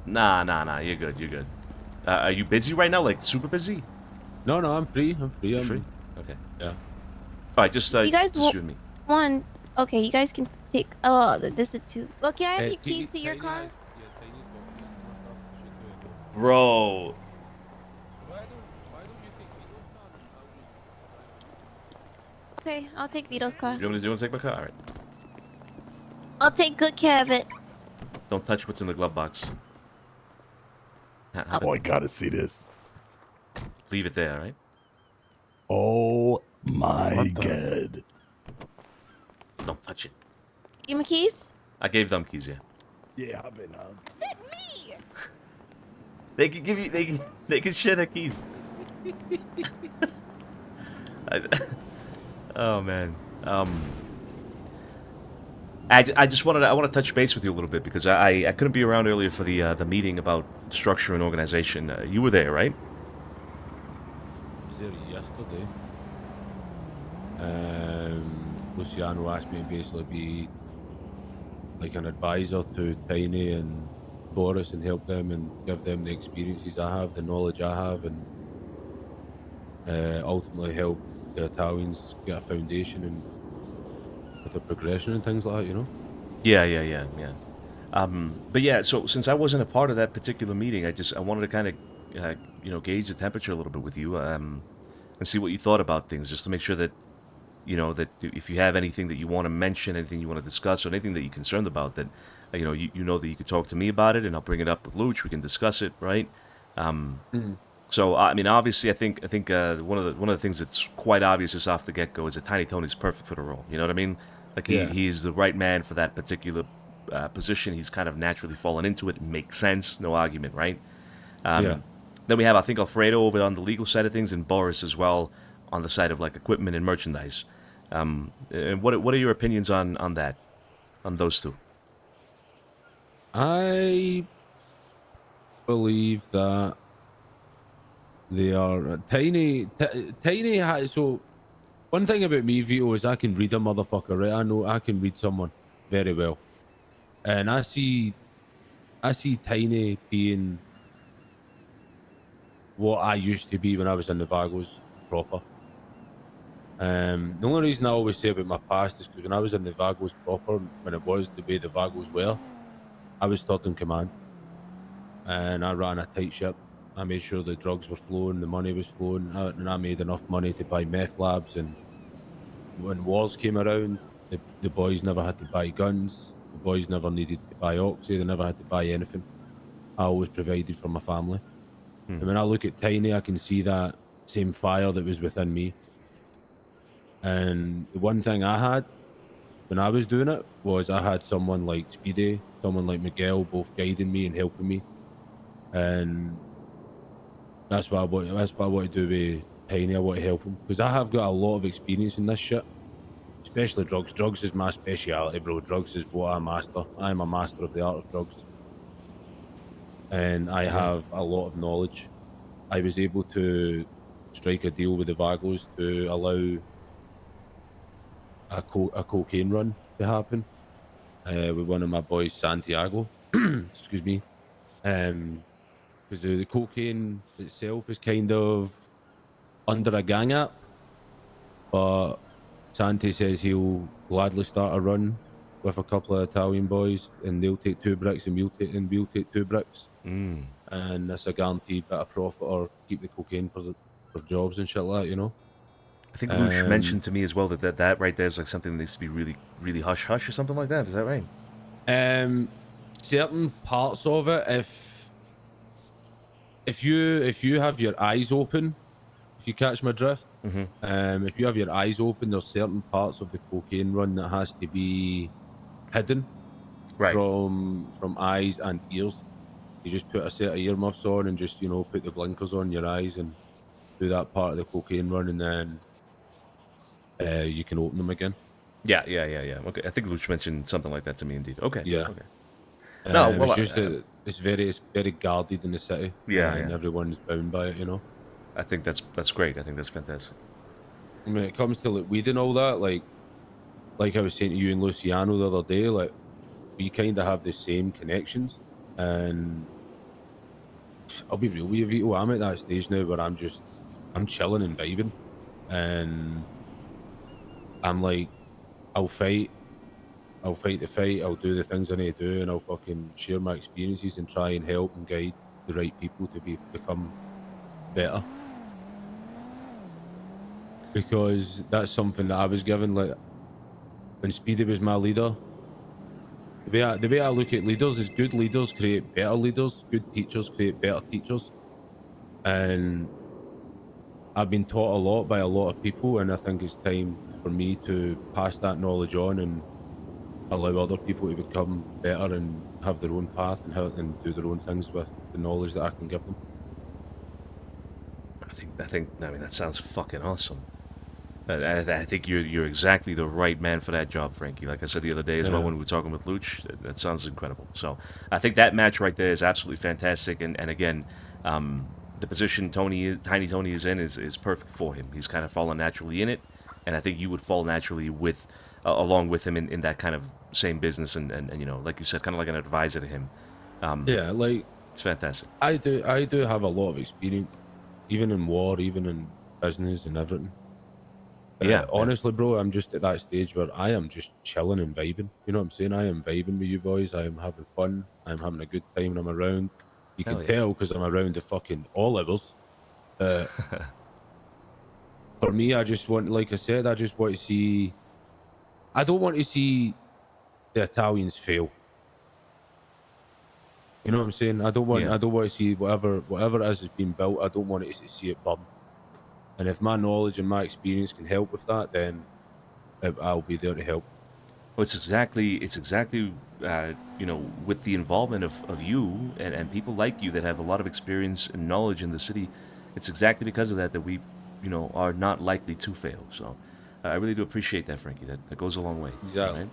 Nah. You're good. Are you busy right now? Like super busy? No, I'm free. I'm free. Okay. Yeah. All right, just you guys just you and me. one. Okay, you guys can take. Oh, this is two. Well, can I have your Tiny- keys to your Tiny car? has- yeah, Tiny's got keys to my car. Should do it. Bro. Why don't you take Vito's car and I'll use Okay, I'll take Vito's car. You want to take my car? All right. I'll take good care of it. Don't touch what's in the glove box. Oh, I gotta see this. Leave it there, all right? Oh my god. Don't touch it. Give me keys. I gave them keys, yeah. Yeah, I've been Sit me. They can give you. They can share their keys. Oh man. I just wanted to, I want to touch base with you a little bit because I couldn't be around earlier for the meeting about structure and organization. You were there, right? was there yesterday. Luciano asked me to basically be like an advisor to Tiny and Boris and help them and give them the experiences I have, the knowledge I have, and ultimately help the Italians get a foundation and with a progression and things like that, you know? Yeah. But yeah, so since I wasn't a part of that particular meeting, I wanted to kind of, gauge the temperature a little bit with you, and see what you thought about things, just to make sure that, that if you have anything that you want to mention, anything you want to discuss, or anything that you're concerned about, that, you know that you could talk to me about it, and I'll bring it up with Luch. We can discuss it, right? So I mean, obviously, I think one of the things that's quite obvious just off the get go is that Tiny Tony's perfect for the role. You know what I mean? Like he's the right man for that particular position. He's kind of naturally fallen into it. It makes sense, no argument, right? Then we have, I think, Alfredo over on the legal side of things, and Boris as well on the side of like equipment and merchandise. And what are your opinions on that, on those two? I believe that they are Tiny. So one thing about me, Vito, is I can read a motherfucker, right? I know I can read someone very well, and I see Tiny being what I used to be when I was in the Vagos proper. The only reason I always say about my past is because when I was in the Vagos proper, when it was the way the Vagos were, I was third in command, and I ran a tight ship. I made sure the drugs were flowing, the money was flowing, and I made enough money to buy meth labs. And when wars came around, the boys never had to buy guns. The boys never needed to buy oxy. They never had to buy anything. I always provided for my family. And when I look at Tiny, I can see that same fire that was within me. And the one thing I had when I was doing it was I had someone like Speedy, someone like Miguel, both guiding me and helping me. And that's what I want to do with Tiny. I want to help him because I have got a lot of experience in this shit, especially drugs. Drugs is my speciality, bro. Drugs is what I master. I am a master of the art of drugs, and I have a lot of knowledge. I was able to strike a deal with the Vagos to allow a cocaine run to happen with one of my boys, Santiago. Excuse me. Because the cocaine itself is kind of under a gang app, but Santi says he'll gladly start a run with a couple of Italian boys, and they'll take 2 bricks, and we'll take 2 bricks, and that's a guaranteed bit of profit, or keep the cocaine for jobs and shit like that, you know. I think Luch mentioned to me as well that right there is like something that needs to be really, really hush hush or something like that. Is that right? Certain parts of it, if you have your eyes open, if you catch my drift, if you have your eyes open, there's certain parts of the cocaine run that has to be hidden from eyes and ears. You just put a set of earmuffs on and just put the blinkers on your eyes, and do that part of the cocaine run, and then you can open them again. Yeah. Okay, I think Luch mentioned something like that to me, indeed. Okay. Yeah. Okay. No, well, it's just that it's very guarded in the city. Yeah, and yeah. everyone's bound by it, you know. I think that's great. I think that's fantastic. When it comes to like weed and all that, like I was saying to you and Luciano the other day, like we kind of have the same connections, and I'll be real with you, Vito. I'm at that stage now where I'm chilling and vibing, and I'm like, I'll fight the fight, I'll do the things I need to do, and I'll fucking share my experiences and try and help and guide the right people to become better. Because that's something that I was given, like when Speedy was my leader. The way I look at leaders is good leaders create better leaders, good teachers create better teachers. And I've been taught a lot by a lot of people, and I think it's time for me to pass that knowledge on and allow other people to become better and have their own path and do their own things with the knowledge that I can give them. I mean, that sounds fucking awesome. I think you're exactly the right man for that job, Frankie. Like I said the other day as well Yeah. when we were talking with Luch, that sounds incredible. So I think that match right there is absolutely fantastic. And again, the position Tiny Tony is in is perfect for him. He's kind of fallen naturally in it, and I think you would fall naturally with along with him in that kind of same business and you know, like you said, kind of like an advisor to him. Yeah, like it's fantastic. I do have a lot of experience, even in war, even in business and everything. Yeah, honestly, bro, I'm just at that stage where I am just chilling and vibing. You know what I'm saying? I am vibing with you boys. I am having fun. I'm having a good time when I'm around. You Hell can yeah. tell because I'm around the fucking all levels. For me, I just want, like I said, I just want to see. I don't want to see the Italians fail. You know what I'm saying? I don't want. Yeah. I don't want to see whatever it is that's being built. I don't want it to see it burn. And if my knowledge and my experience can help with that, then I'll be there to help. Well, it's exactly you know, with the involvement of you and people like you that have a lot of experience and knowledge in the city, it's exactly because of that we, you know, are not likely to fail. So I really do appreciate that, Frankie. That goes a long way. Exactly. Right?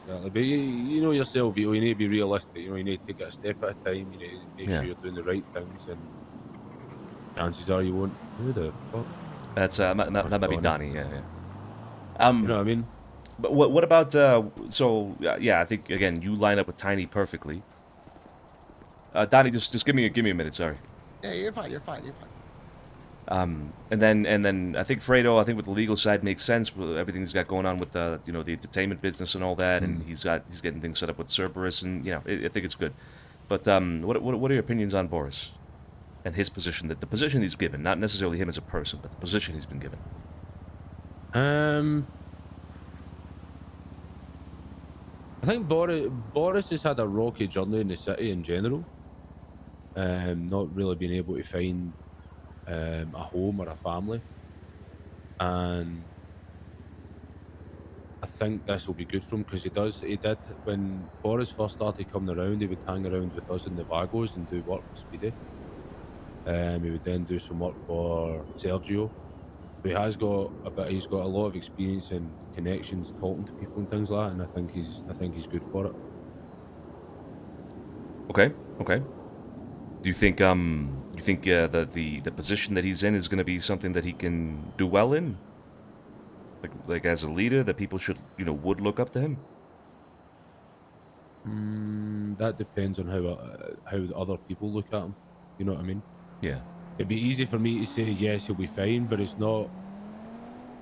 Exactly. But you know yourself, Vito, you need to be realistic. You know, you need to take it a step at a time. You need to make Yeah. sure you're doing the right things, and chances are you won't. Who the fuck? That's that might be Donnie. Yeah. You know what I mean? But what about yeah, I think again you line up with Tiny perfectly. Donnie, just give me a minute. Sorry. Yeah, you're fine. You're fine. You're fine. And then I think Fredo, I think with the legal side makes sense with everything he's got going on with you know, the entertainment business and all that, and he's getting things set up with Cerberus, and you know, I think it's good. But what are your opinions on Boris and his position, the position he's given, not necessarily him as a person, but the position he's been given? I think Boris has had a rocky journey in the city in general. Not really being able to find a home or a family, and I think this will be good for him because he did when Boris first started coming around, he would hang around with us in the Vagos and do work for Speedy. He would then do some work for Sergio. So he's got a lot of experience and connections talking to people and things like that, and I think he's good for it. Okay. Do you think that the position that he's in is going to be something that he can do well in? Like as a leader, that people should, you know, would look up to him? That depends on how the other people look at him. You know what I mean? Yeah. It'd be easy for me to say yes, he'll be fine, but it's not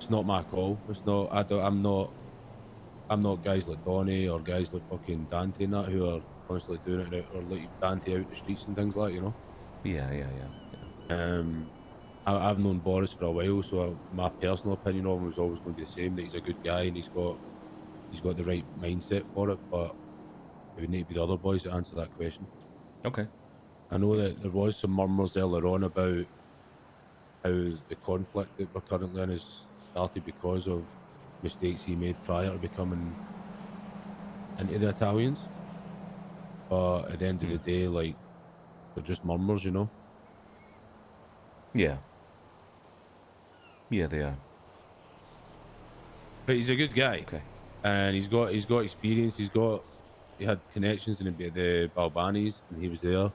my call. It's not. I'm not guys like Donnie or guys like fucking Dante and that who are constantly doing it, or like Dante out the streets and things like that, you know? Yeah. I've known Boris for a while, so my personal opinion of him was always going to be the same, that he's a good guy and he's got the right mindset for it, but it would need to be the other boys that answer that question. Okay. I know that there was some murmurs earlier on about how the conflict that we're currently in has started because of mistakes he made prior to becoming into the Italians. But at the end of the day, like, they're just murmurs, you know? Yeah. Yeah, they are. But he's a good guy. Okay. And he's got experience. He had connections in the Balbanis when he was there,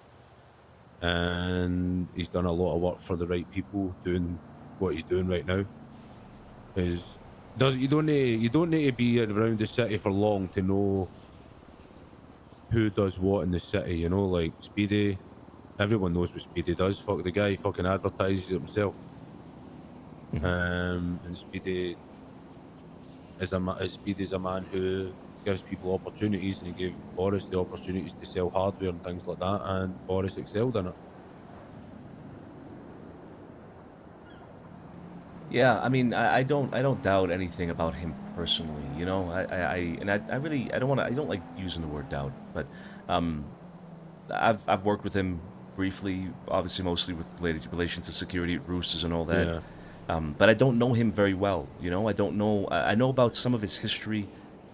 and he's done a lot of work for the right people doing what he's doing right now. You don't need to be around the city for long to know who does what in the city. You know, like Speedy. Everyone knows what Speedy does. Fuck, the guy fucking advertises it himself. And Speedy Speedy's a man who gives people opportunities, and he gave Boris the opportunities to sell hardware and things like that, and Boris excelled in it. Yeah, I mean, I don't doubt anything about him personally. You know, I really I don't like using the word doubt, but I've worked with him briefly, obviously mostly with relation to security at Roosters and all that. Yeah. But I don't know him very well. You know, I don't know. I know about some of his history,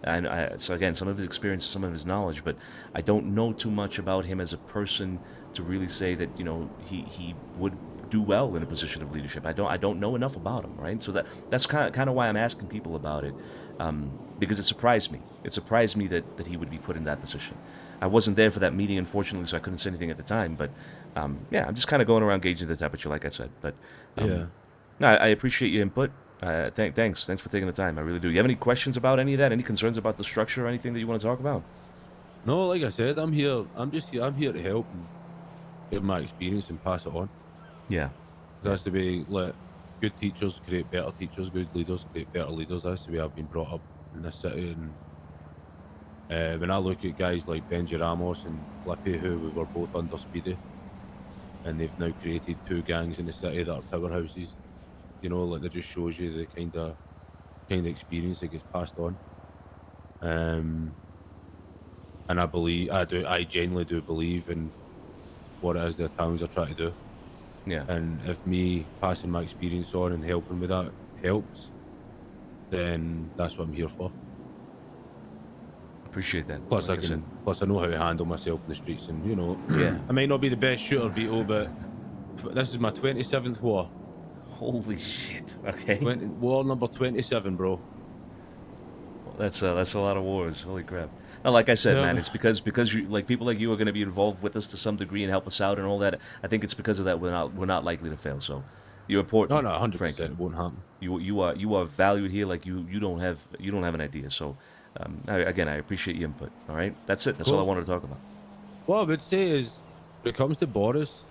and so again, some of his experiences, some of his knowledge, but I don't know too much about him as a person to really say that he would do well in a position of leadership. I don't know enough about him, right? So that's kind of why I'm asking people about it, because it surprised me. It surprised me that he would be put in that position. I wasn't there for that meeting, unfortunately, so I couldn't say anything at the time. But yeah, I'm just kind of going around gauging the temperature, like I said. But Yeah. no, I appreciate your input. Thanks for taking the time. I really do. You have any questions about any of that? Any concerns about the structure or anything that you want to talk about? No, like I said, I'm here. I'm here to help and give my experience and pass it on. Yeah. That's the way. Like, good teachers create better teachers. Good leaders create better leaders. That's the way I've been brought up in this city. And when I look at guys like Benji Ramos and Flippy, who we were both under Speedy, and they've now created 2 gangs in the city that are powerhouses. You know, like, that just shows you the kind of experience that gets passed on. And I genuinely do believe in what it is the Italians are trying to do. Yeah. And if me passing my experience on and helping with that helps, then that's what I'm here for. Appreciate that. Plus, Like I said. plus I know how to handle myself in the streets, and Yeah. I might not be the best shooter, Vito, but this is my 27th war. Holy shit! Okay. War number 27, bro. That's a lot of wars. Holy crap! Now, like I said, Yeah. man, it's because you, like, people like you are going to be involved with us to some degree and help us out and all that. I think it's because of that we're not likely to fail. So you're important. No, 100%. Frankie. It won't happen. You are valued here like you don't have an idea. So again, I appreciate your input. All right, that's it. That's all I wanted to talk about. What I would say is, when it comes to Boris,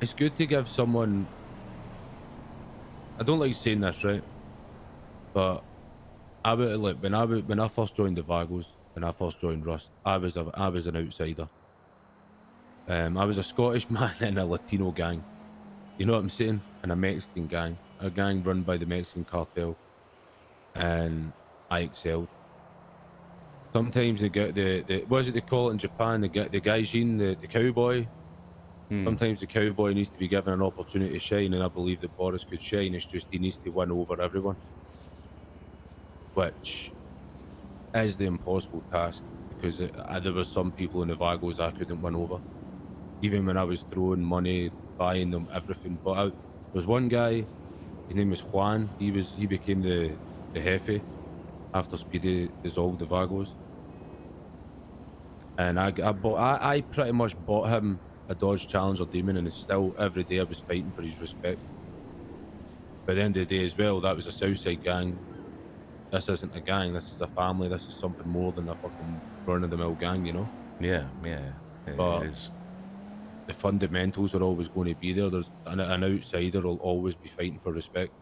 it's good to give someone. I don't like saying this, right? But I would like when I first joined the Vagos, when I first joined Rust, I was an outsider. I was a Scottish man in a Latino gang. You know what I'm saying? In a Mexican gang, a gang run by the Mexican cartel, and I excelled. Sometimes they get the what is it they call it in Japan? They get the gaijin, the cowboy. Sometimes the cowboy needs to be given an opportunity to shine, and I believe that Boris could shine. It's just he needs to win over everyone, which is the impossible task, because there were some people in the Vagos I couldn't win over, even when I was throwing money, buying them everything. But there was one guy, his name was Juan. He became the jefe after Speedy dissolved the Vagos, and I pretty much bought him a Dodge Challenger Demon, and it's still every day I was fighting for his respect. But at the end of the day as well, that was a Southside gang. This isn't a gang, this is a family, this is something more than a fucking run-of-the-mill gang, you know? Yeah. But it is. The fundamentals are always going to be there. There's an outsider will always be fighting for respect.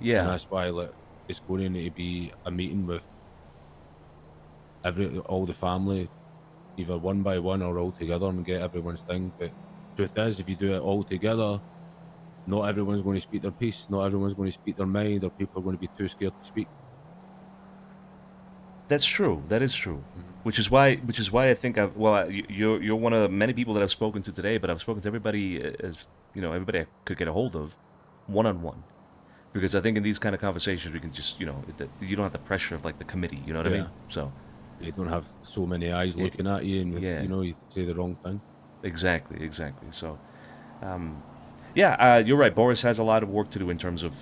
Yeah. And that's why it's going to need to be a meeting with all the family, either one by one or all together, and get everyone's thing. But truth is, if you do it all together, not everyone's going to speak their piece. Not everyone's going to speak their mind, or people are going to be too scared to speak. That's true. That is true. Which is why I think you're one of the many people that I've spoken to today, but I've spoken to everybody everybody I could get a hold of, one-on-one. Because I think in these kind of conversations we can just, you don't have the pressure of like the committee, you know what I mean? So you don't have so many eyes looking at you, and you say the wrong thing. Exactly. So Yeah, you're right. Boris has a lot of work to do in terms of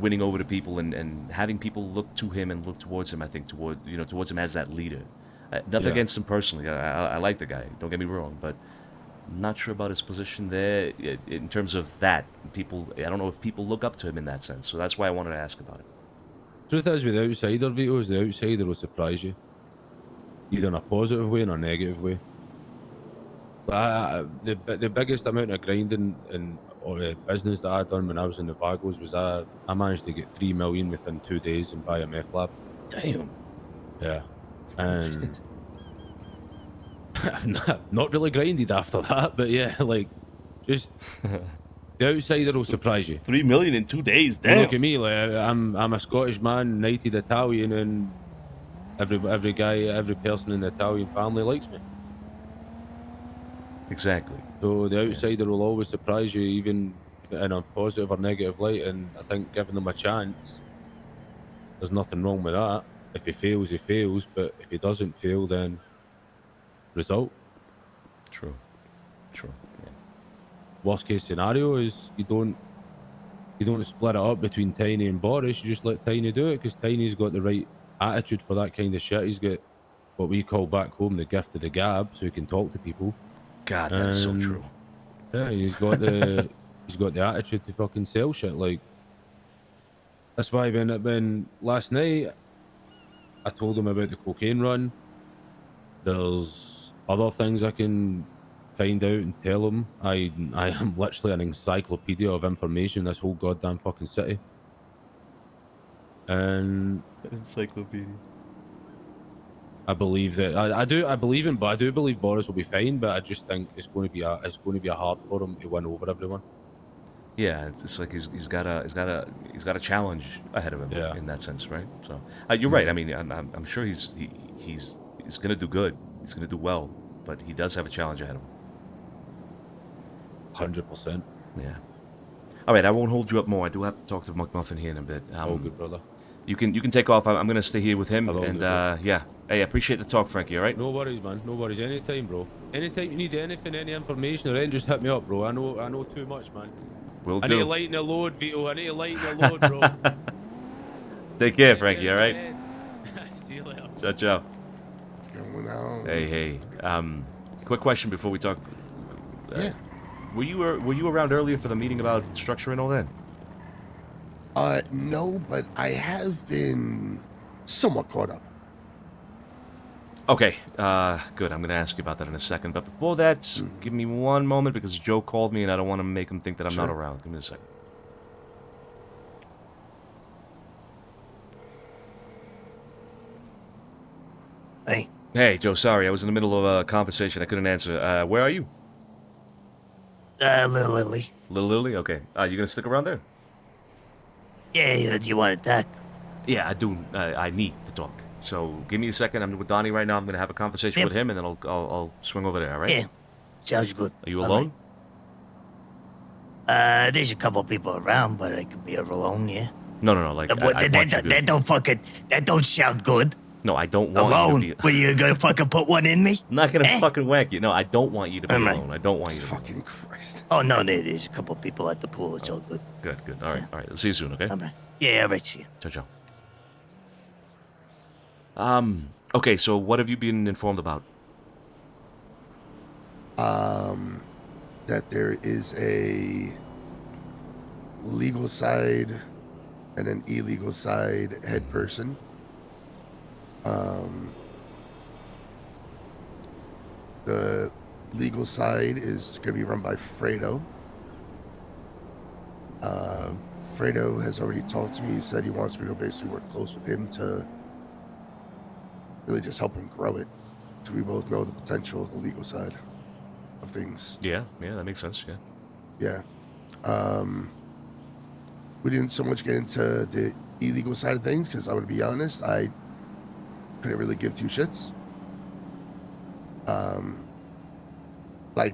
winning over the people and having people look to him and look towards him. I think towards him as that leader. Nothing Yeah. against him personally. I like the guy. Don't get me wrong, but I'm not sure about his position there in terms of that. I don't know if people look up to him in that sense. So that's why I wanted to ask about it. Truth is, with the outsider, Vito, is the outsider will surprise you, either in a positive way or a negative way. The biggest amount of grinding or business that I done when I was in the Vagos was I managed to get 3 million within 2 days and buy a meth lab. Damn. Yeah, and not really grinded after that, but yeah, like just the outsider will surprise you. 3 million in 2 days. Well, Damn. look at me, like I'm a Scottish man, knighted Italian, and every person in the Italian family likes me. Exactly. So the outsider will always surprise you, even in a positive or negative light. And I think giving them a chance, there's nothing wrong with that. If he fails, he fails. But if he doesn't fail, then result. True. True. Yeah. Worst case scenario is you don't split it up between Tiny and Boris. You just let Tiny do it because Tiny's got the right attitude for that kind of shit. He's got what we call back home the gift of the gab, so he can talk to people. God, that's so true. Yeah, he's got the attitude to fucking sell shit. Like that's why when last night I told him about the cocaine run. There's other things I can find out and tell him. I am literally an encyclopedia of information. This whole goddamn fucking city. And encyclopedia. I believe that I believe him, but I do believe Boris will be fine. But I just think it's going to be a hard for him to win over everyone. Yeah, it's like he's got a challenge ahead of him in that sense, right? So you're right. I mean, I'm sure he's gonna do good. He's gonna do well, but he does have a challenge ahead of him. 100%. Yeah. All right, I won't hold you up more. I do have to talk to McMuffin here in a bit. Oh, good brother. You can take off. I'm gonna stay here with him, Hello, and good, yeah. Hey, I appreciate the talk, Frankie. All right. No worries, man. No worries. Anytime, bro. Anytime you need anything, any information or anything, just hit me up, bro. I know too much, man. Will I do. need to lighten the load, Vito. I need to lighten the load, bro. Take care, Frankie. All right. See you later. Ciao, ciao. What's going on? Hey. Quick question before we talk. Yeah. Were you around earlier for the meeting about structure and all that? No, but I have been somewhat caught up. Okay, good. I'm going to ask you about that in a second. But before that, give me one moment because Joe called me and I don't want to make him think that I'm not around. Give me a second. Hey. Hey, Joe, sorry. I was in the middle of a conversation. I couldn't answer. Where are you? Little Lily. Little Lily? Okay. You going to stick around there? Yeah, do you want to talk? Yeah, I do. I need to talk. So give me a second. I'm with Donnie right now. I'm going to have a conversation with him, and then I'll swing over there, all right? Yeah, sounds good. Are you alone? There's a couple people around, but I could be alone, yeah. No. Like, That don't sound good. No, I don't want alone. you to be... Well, you gonna fucking put one in me? I'm not going to fucking whack you. No, I don't want you to be alone. I don't want you to be Fucking Christ. Oh, no, there's a couple people at the pool. It's all good. Good. All right. I'll see you soon, okay? All right. Yeah, all right, see you. Ciao. Okay, so what have you been informed about? That there is a legal side and an illegal side head person. The legal side is going to be run by Fredo. Fredo has already talked to me. He said he wants me to basically work close with him to really just help him grow it. So we both know the potential of the legal side of things. Yeah, that makes sense, yeah. Yeah. We didn't so much get into the illegal side of things because I'm going to be honest, I couldn't really give two shits. Like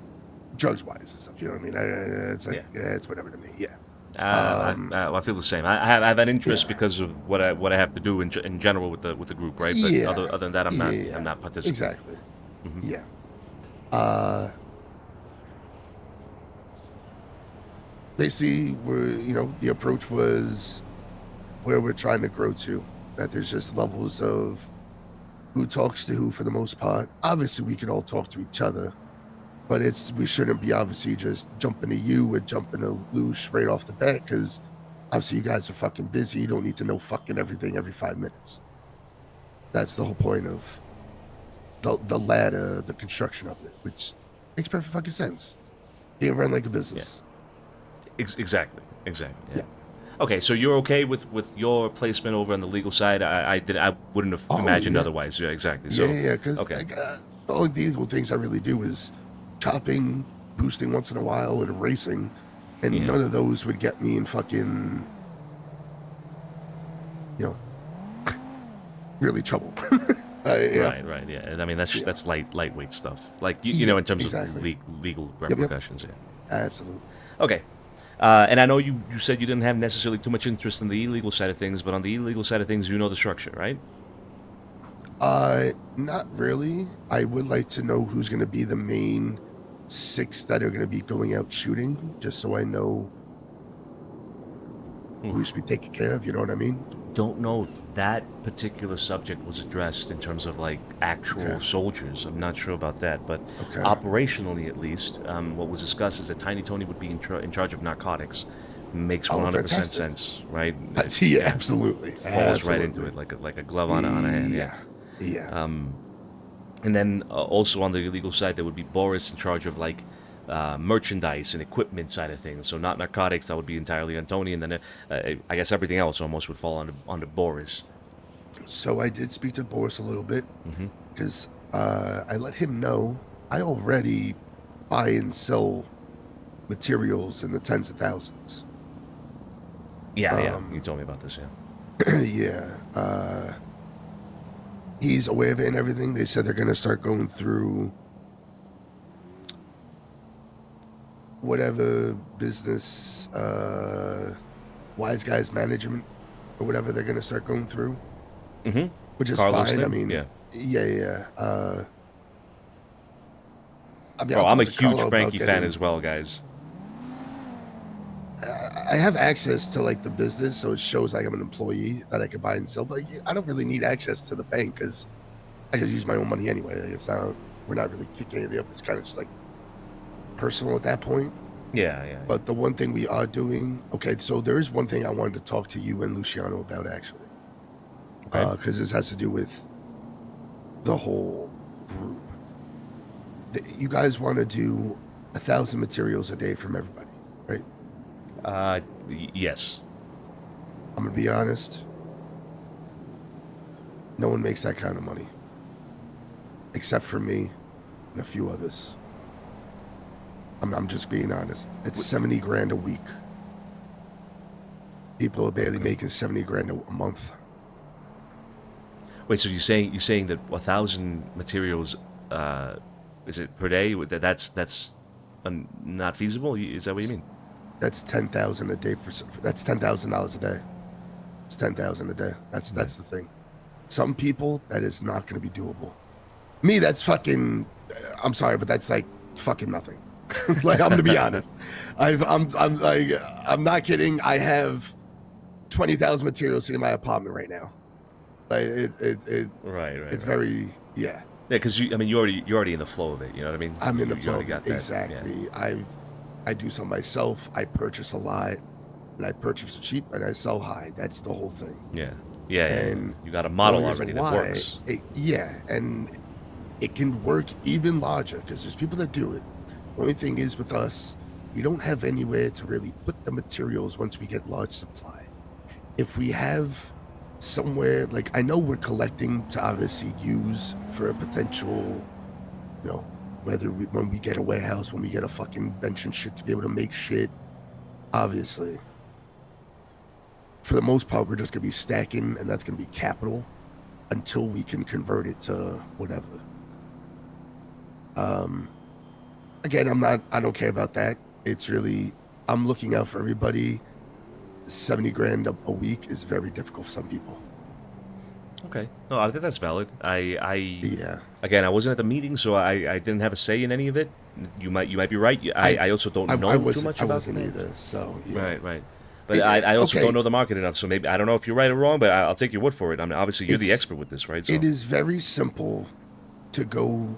drugs-wise and stuff, you know what I mean? It's like, yeah, it's whatever to me, yeah. I feel the same. I have an interest because of what I have to do in general with the group, right? But other than that, I'm not participating. Exactly. Mm-hmm. Yeah. basically, the approach was where we're trying to grow to. That there's just levels of who talks to who for the most part. Obviously, we can all talk to each other, but we shouldn't be obviously just jumping to you or jumping to Luce right off the bat, because obviously you guys are fucking busy. You don't need to know fucking everything every 5 minutes. That's the whole point of the ladder, the construction of it, which makes perfect fucking sense. Being run like a business. Exactly. Yeah. Okay, so you're okay with your placement over on the legal side? I wouldn't have imagined otherwise. Yeah, exactly. So, Because the only legal things I really do is chopping, boosting once in a while, and racing, and none of those would get me in fucking, really trouble. Right. Yeah, and I mean that's lightweight stuff. Like you know, in terms of legal repercussions. Yep. Absolutely. Okay. And I know you said you didn't have necessarily too much interest in the illegal side of things, but on the illegal side of things, you know the structure, right? Not really. I would like to know who's going to be the main 6 that are going to be going out shooting, just so I know who should be taken care of. You know what I mean? Don't know if that particular subject was addressed in terms of like actual soldiers. I'm not sure about that, but operationally at least, what was discussed is that Tiny Tony would be in charge of narcotics. Makes 100% sense, right? Absolutely. Falls right into it like a glove on a hand. Yeah. And then also on the illegal side, there would be Boris in charge of like merchandise and equipment side of things. So not narcotics, that would be entirely on Tony, and then I guess everything else almost would fall under Boris. So I did speak to Boris a little bit, because I let him know I already buy and sell materials in the tens of thousands. Yeah, you told me about this, yeah. Yeah. He's aware of it and everything. They said they're going to start going through whatever business wise guys management or whatever they're going to start going through, which is Carlos fine. thing? I mean, yeah. I'm a huge Frankie fan as well, guys. I have access to like the business, so it shows like I'm an employee that I can buy and sell. But I don't really need access to the bank because I just use my own money anyway. Like, it's not, we're not really kicking anything up. It's kind of just like personal at that point. Yeah. But the one thing we are doing, so there is one thing I wanted to talk to you and Luciano about actually, because this has to do with the whole group. You guys want to do 1,000 materials a day from everybody, right? Yes. I'm gonna be honest. No one makes that kind of money, except for me and a few others. I'm just being honest. It's 70 grand a week. People are barely making 70 grand a month. Wait, so you're saying that 1,000 materials, is it per day? That's not feasible? Is that what you mean? That's 10,000 a day that's $10,000 a day. It's 10,000 a day. That's the thing. Some people that is not going to be doable. Me, that's fucking. I'm sorry, but that's like fucking nothing. Like, I'm gonna be honest. I'm not kidding. I have 20,000 materials in my apartment right now. Like right. It's very Yeah, because you're already in the flow of it. You know what I mean? I'm in the flow. Got that. Exactly. Yeah. I do some myself. I purchase a lot, and I purchase cheap, and I sell high. That's the whole thing. Yeah. And you got a model already that works. And it can work even larger because there's people that do it. The only thing is with us, we don't have anywhere to really put the materials once we get large supply. If we have somewhere, like, I know we're collecting to obviously use for a potential, whether when we get a warehouse, when we get a fucking bench and shit to be able to make shit, obviously. For the most part, we're just going to be stacking, and that's going to be capital until we can convert it to whatever. Again, I don't care about that. It's really, I'm looking out for everybody. 70 grand a week is very difficult for some people. Okay. No, I think that's valid. Yeah. Again, I wasn't at the meeting, so I didn't have a say in any of it. You might be right. I also don't know too much I about wasn't things. either. So yeah. Right. But I also okay. don't know the market enough, so maybe I don't know if you're right or wrong. But I'll take your word for it. I mean, obviously you're the It's- expert with this, right? So. It is very simple to go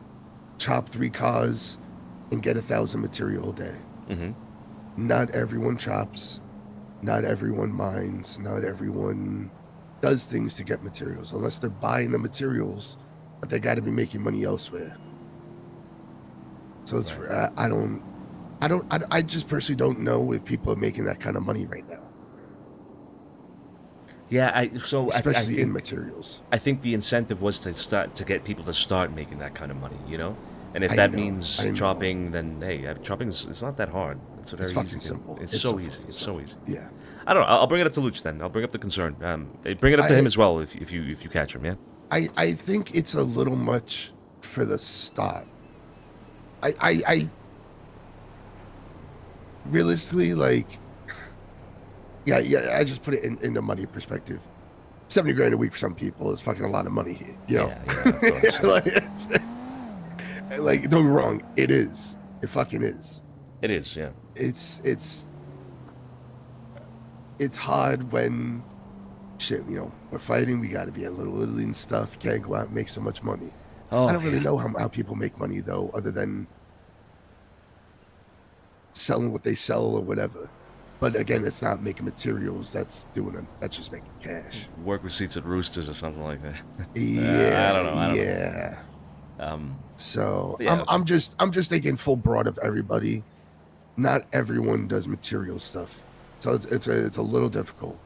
chop 3 cars and get 1,000 material a day. Mm-hmm. Not everyone chops. Not everyone mines. Not everyone does things to get materials unless they're buying the materials, but they got to be making money elsewhere. So it's I just personally don't know if people are making that kind of money right now. Yeah, especially I think, in materials. I think the incentive was to get people to start making that kind of money, you know. And if I that know, means I know. chopping, then hey, chopping it's not that hard. It's a very fucking easy. simple. It's It's so so easy. fucking It's so easy. Yeah. I don't know. I'll bring it up to Luch then. I'll bring up the concern. Bring it up to him as well if you catch him. Yeah. I think it's a little much for the start. I realistically, like, yeah, I just put it in the money perspective. 70 grand a week for some people is fucking a lot of money here, you know? like, don't get me wrong, it is. It fucking is. It is, yeah. It's hard when shit, you know, we're fighting, we gotta be a Little Italy and stuff. You can't go out and make so much money. Oh, I don't really know how people make money though, other than selling what they sell or whatever. But again, it's not making materials. That's just making cash. Work receipts at Roosters or something like that. Yeah, I don't know. yeah. So yeah, I'm just thinking full broad of everybody. Not everyone does material stuff, so it's a little difficult.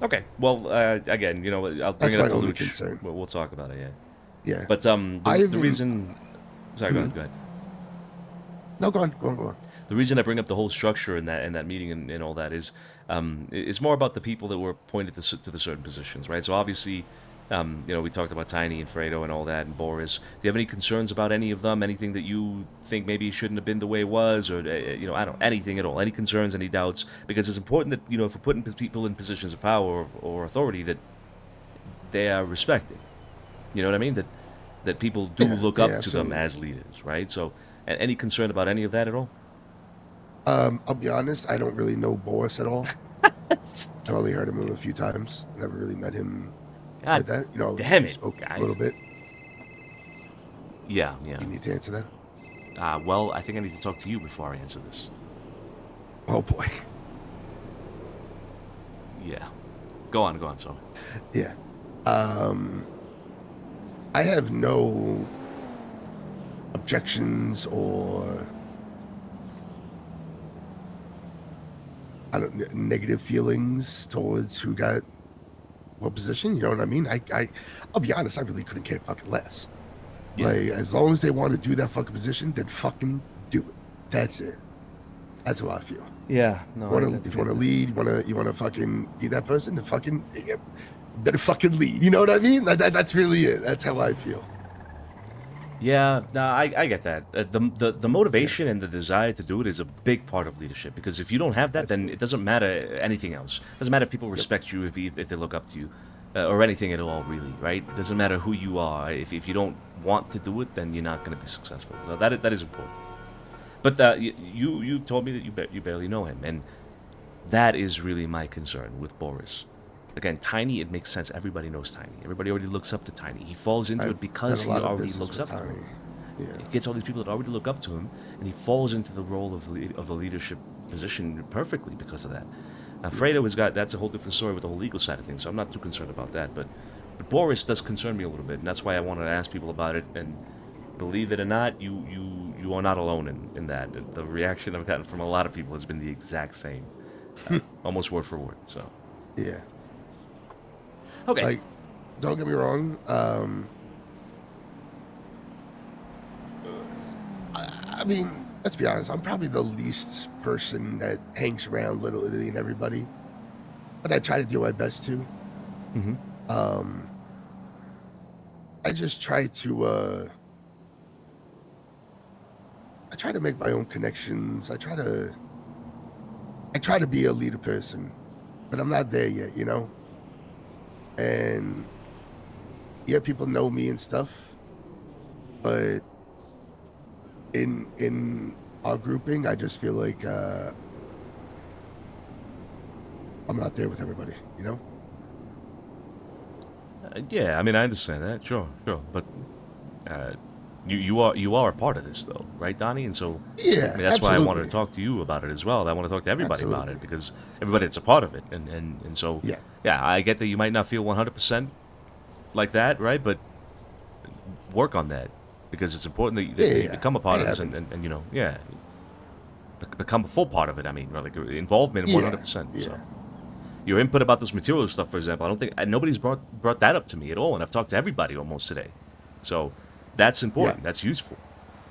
Okay. Well, again, you know, I'll bring That's it up my to only Luch. concern. We'll talk about it. Yeah. Yeah. But the reason. Sorry, go ahead. No, go on. The reason I bring up the whole structure in that meeting and all that is, it's more about the people that were appointed to the certain positions, right? So obviously, you know, we talked about Tiny and Fredo and all that, and Boris. Do you have any concerns about any of them? Anything that you think maybe shouldn't have been the way it was, or you know, I don't anything at all. Any concerns? Any doubts? Because it's important that, you know, if we're putting people in positions of power or authority, that they are respected. You know what I mean? That people do look up to them as leaders, right? So, any concern about any of that at all? I'll be honest, I don't really know Boris at all. I've only heard him a few times. Never really met him like that. You know, damn we it, spoke guys. a little bit. Yeah. You need to answer that? Well, I think I need to talk to you before I answer this. Oh boy. Yeah. Go on, so. Yeah. I have no objections or negative feelings towards who got what position. You know what I mean? I'll be honest, I really couldn't care fucking less. Yeah. Like, as long as they want to do that fucking position, then fucking do it. That's it. That's how I feel. Yeah. No. If you want to lead, you want to fucking be that person, then fucking better fucking lead. You know what I mean? That's really it. That's how I feel. Yeah, no, I get that. The motivation and the desire to do it is a big part of leadership, because if you don't have that, then it doesn't matter anything else. It doesn't matter if people respect you, if they look up to you, or anything at all, really, right? It doesn't matter who you are. If you don't want to do it, then you're not going to be successful. So that is important. But you told me that you barely know him, and that is really my concern with Boris. Again, Tiny, it makes sense. Everybody knows Tiny. Everybody already looks up to Tiny. He falls into it because he already looks up to him. Yeah. He gets all these people that already look up to him, and he falls into the role of a leadership position perfectly because of that. Now, Fredo has got, that's a whole different story with the whole legal side of things, so I'm not too concerned about that. But Boris does concern me a little bit, and that's why I wanted to ask people about it. And believe it or not, you are not alone in that. The reaction I've gotten from a lot of people has been the exact same, almost word for word. So yeah. Okay. Like, don't get me wrong. I mean, let's be honest. I'm probably the least person that hangs around Little Italy and everybody, but I try to do my best to. Mm-hmm. I just try to. I try to make my own connections. I try to be a leader person, but I'm not there yet. You know. And yeah, people know me and stuff, but in our grouping, I just feel like I'm not there with everybody, you know? Yeah, I mean, I understand that. Sure, but you are a part of this, though, right, Donnie? And so Yeah, I mean, that's why I wanted to absolutely. talk to you about it as well. I want to talk to everybody about Absolutely. it because everybody that's a part of it, and so yeah, I get that you might not feel 100% like that, right? But work on that because it's important that you Yeah. become a part I of this, haven't. and you know, become a full part of it. I mean, like involvement, Yeah, 100%. yeah. So. Your input about this material stuff, for example, I don't think nobody's brought that up to me at all, and I've talked to everybody almost today. So that's important. That's useful.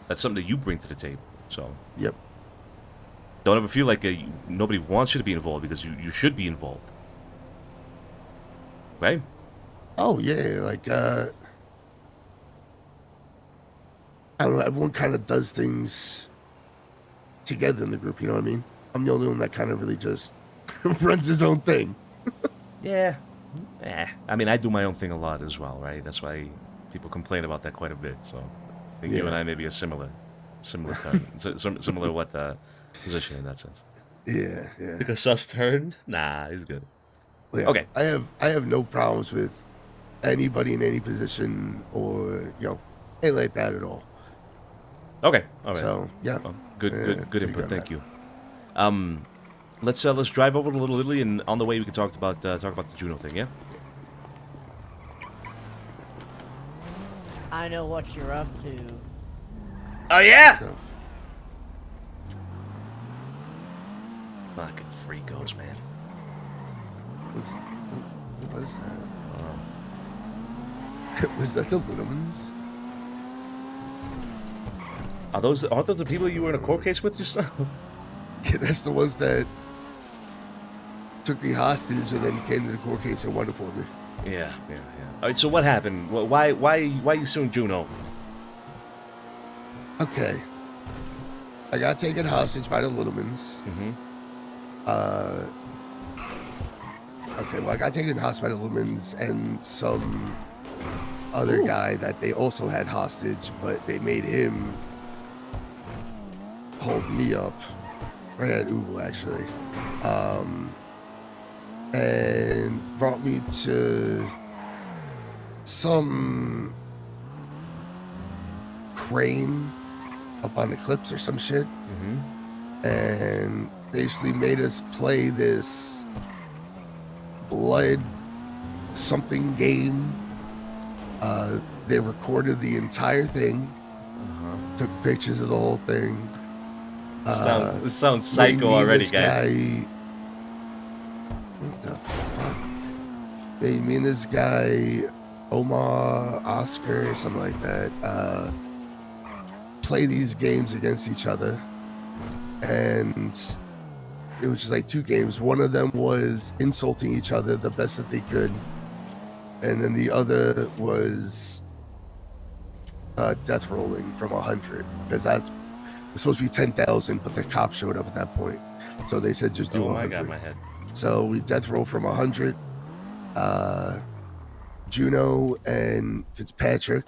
That's something that you bring to the table. So Yep. don't ever feel like nobody wants you to be involved because you should be involved. Right? Oh yeah, like I don't know. Everyone kind of does things together in the group. You know what I mean? I'm the only one that kind of really just runs his own thing. Yeah. I mean, I do my own thing a lot as well, right? That's why people complain about that quite a bit. So I think you and Yeah. I may be a similar similar position in that sense. Yeah, yeah. Like a sus turn? Nah, he's good. Yeah. Okay. I have no problems with anybody in any position or anything like that at all. Okay. All right. So yeah. Well, good there you input. go, Thank man. you. Let's drive over to Little Italy, and on the way we can talk about the Juno thing. Yeah. I know what you're up to. Oh yeah. Fucking freakos, man. What was that? Was that the Littlmans? Aren't those the people you were in a court case with yourself? Yeah, that's the ones that took me hostage and then came to the court case and won it for me. Yeah. All right. So what happened? Why you suing Juno? Okay. I got taken hostage by the Littlemans. Mm-hmm. Okay, well, I got taken hostage by the Littlemans and some other guy that they also had hostage, but they made him hold me up. Right at Ubu, actually. And brought me to some crane up on the cliffs or some shit. Mm-hmm. And basically made us play this blood something game. They recorded the entire thing, took pictures of the whole thing. This sounds psycho already, guys. What the fuck? They mean this guy, Omar, Oscar, something like that, play these games against each other. And it was just like two games. One of them was insulting each other the best that they could. And then the other was death rolling from 100. Because that's it's supposed to be 10,000, but the cops showed up at that point. So they said just do 100. I got my head. So we death roll from 100. Juno and Fitzpatrick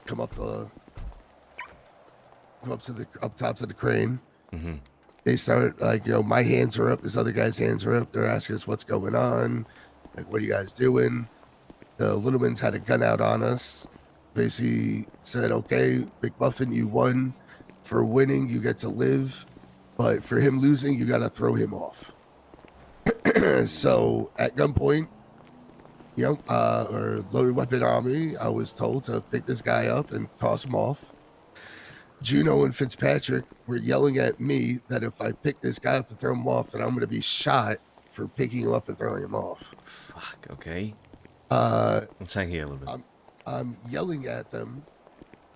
come up top to the crane. Mm-hmm. They start like, my hands are up. This other guy's hands are up. They're asking us what's going on. Like, what are you guys doing? The Littlemans had a gun out on us. Basically said, okay, McMuffin, you won. For winning, you get to live. But for him losing, you got to throw him off. So at gunpoint, or loaded weapon on me, I was told to pick this guy up and toss him off. Juno and Fitzpatrick were yelling at me that if I pick this guy up and throw him off, that I'm going to be shot for picking him up and throwing him off. Fuck. Okay. Uh, Let's hang here a little bit. I'm yelling at them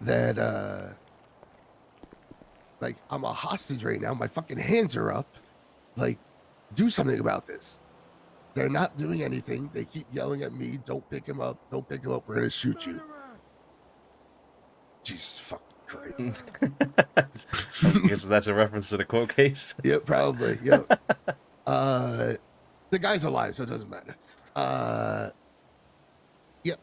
that like I'm a hostage right now. My fucking hands are up. Like, do something about this. They're not doing anything. They keep yelling at me. Don't pick him up. Don't pick him up. We're gonna shoot you. Jesus fucking Christ. I guess that's a reference to the court case. Yeah, probably. Yep. The guy's alive, so it doesn't matter. Yeah,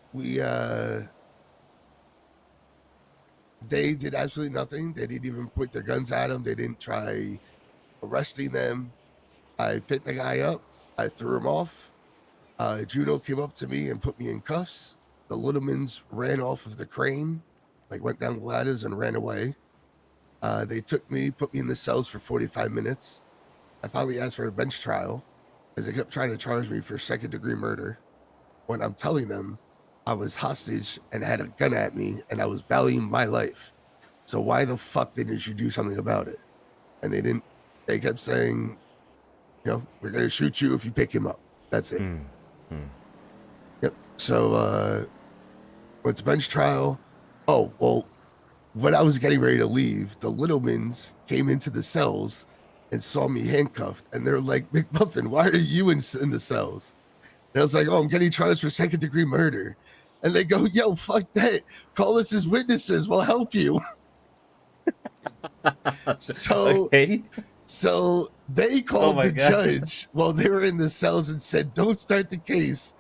they did absolutely nothing. They didn't even point their guns at him. They didn't try arresting them. I picked the guy up. I threw him off. Juno came up to me and put me in cuffs. The Littlemans ran off of the crane, like went down the ladders and ran away. They took me, put me in the cells for 45 minutes. I finally asked for a bench trial as they kept trying to charge me for second-degree murder when I'm telling them I was hostage and had a gun at me and I was valuing my life. So why the fuck didn't you do something about it? And they didn't. They kept saying, we're going to shoot you if you pick him up. That's it. Yep. So went to bench trial. Oh, well, when I was getting ready to leave, the Littlemans came into the cells and saw me handcuffed. And they're like, McMuffin, why are you in the cells? And I was like, oh, I'm getting charged for second-degree murder. And they go, yo, fuck that. Call us as witnesses. We'll help you. So they called the judge while they were in the cells and said, don't start the case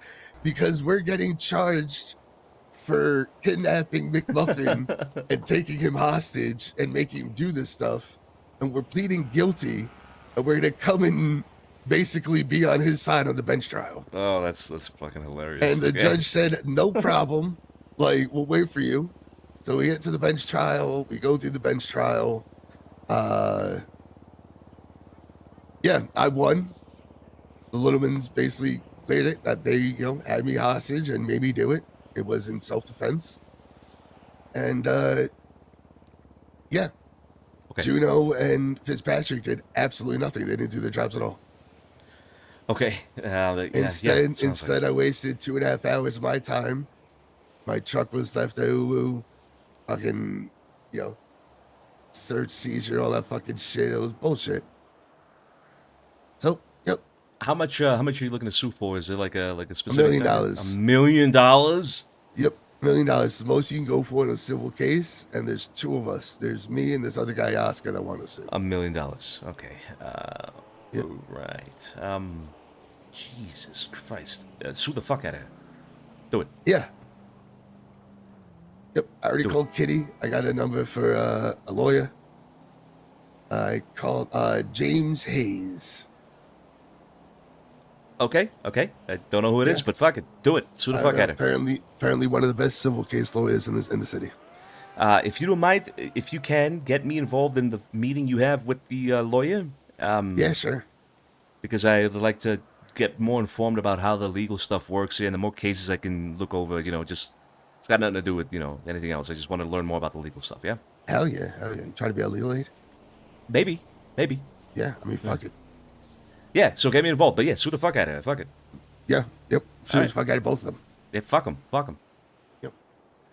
because we're getting charged for kidnapping McMuffin and taking him hostage and making him do this stuff. And we're pleading guilty and we're going to come and basically be on his side on the bench trial. Oh, that's fucking hilarious. And the judge said, no problem. Like, we'll wait for you. So we get to the bench trial. We go through the bench trial. Yeah, I won. The Littlemans basically cleared it that they, had me hostage and made me do it. It was in self-defense. And, yeah. Okay. Juno and Fitzpatrick did absolutely nothing. They didn't do their jobs at all. Okay. Instead, I wasted 2.5 hours of my time. My truck was left at Ulu. Fucking, search, seizure, all that fucking shit. It was bullshit. So, yep. How much are you looking to sue for? Is it like a specific $1 million. $1 million? Yep, $1 million. It's the most you can go for in a civil case, and there's two of us. There's me and this other guy, Oscar, that want to sue. $1 million. Okay. Yep. Right. Jesus Christ. Sue the fuck out of her. Do it. Yeah. Yep. I already called Kitty. I got a number for a lawyer. I called James Hayes. Okay. I don't know who it is, but fuck it. Do it. Sue the fuck out of her. Apparently one of the best civil case lawyers in the city. If you don't mind, if you can, get me involved in the meeting you have with the lawyer. Yeah, sure. Because I'd like to get more informed about how the legal stuff works here, and the more cases I can look over, it's got nothing to do with, anything else. I just want to learn more about the legal stuff, yeah? Hell yeah. You trying to be a legal aid? Maybe. Yeah, I mean, fuck it. Yeah, so get me involved, but yeah, sue the fuck out of her, fuck it. Yeah, yep. Sue the fuck out of both of them. Yeah, fuck them. Yep.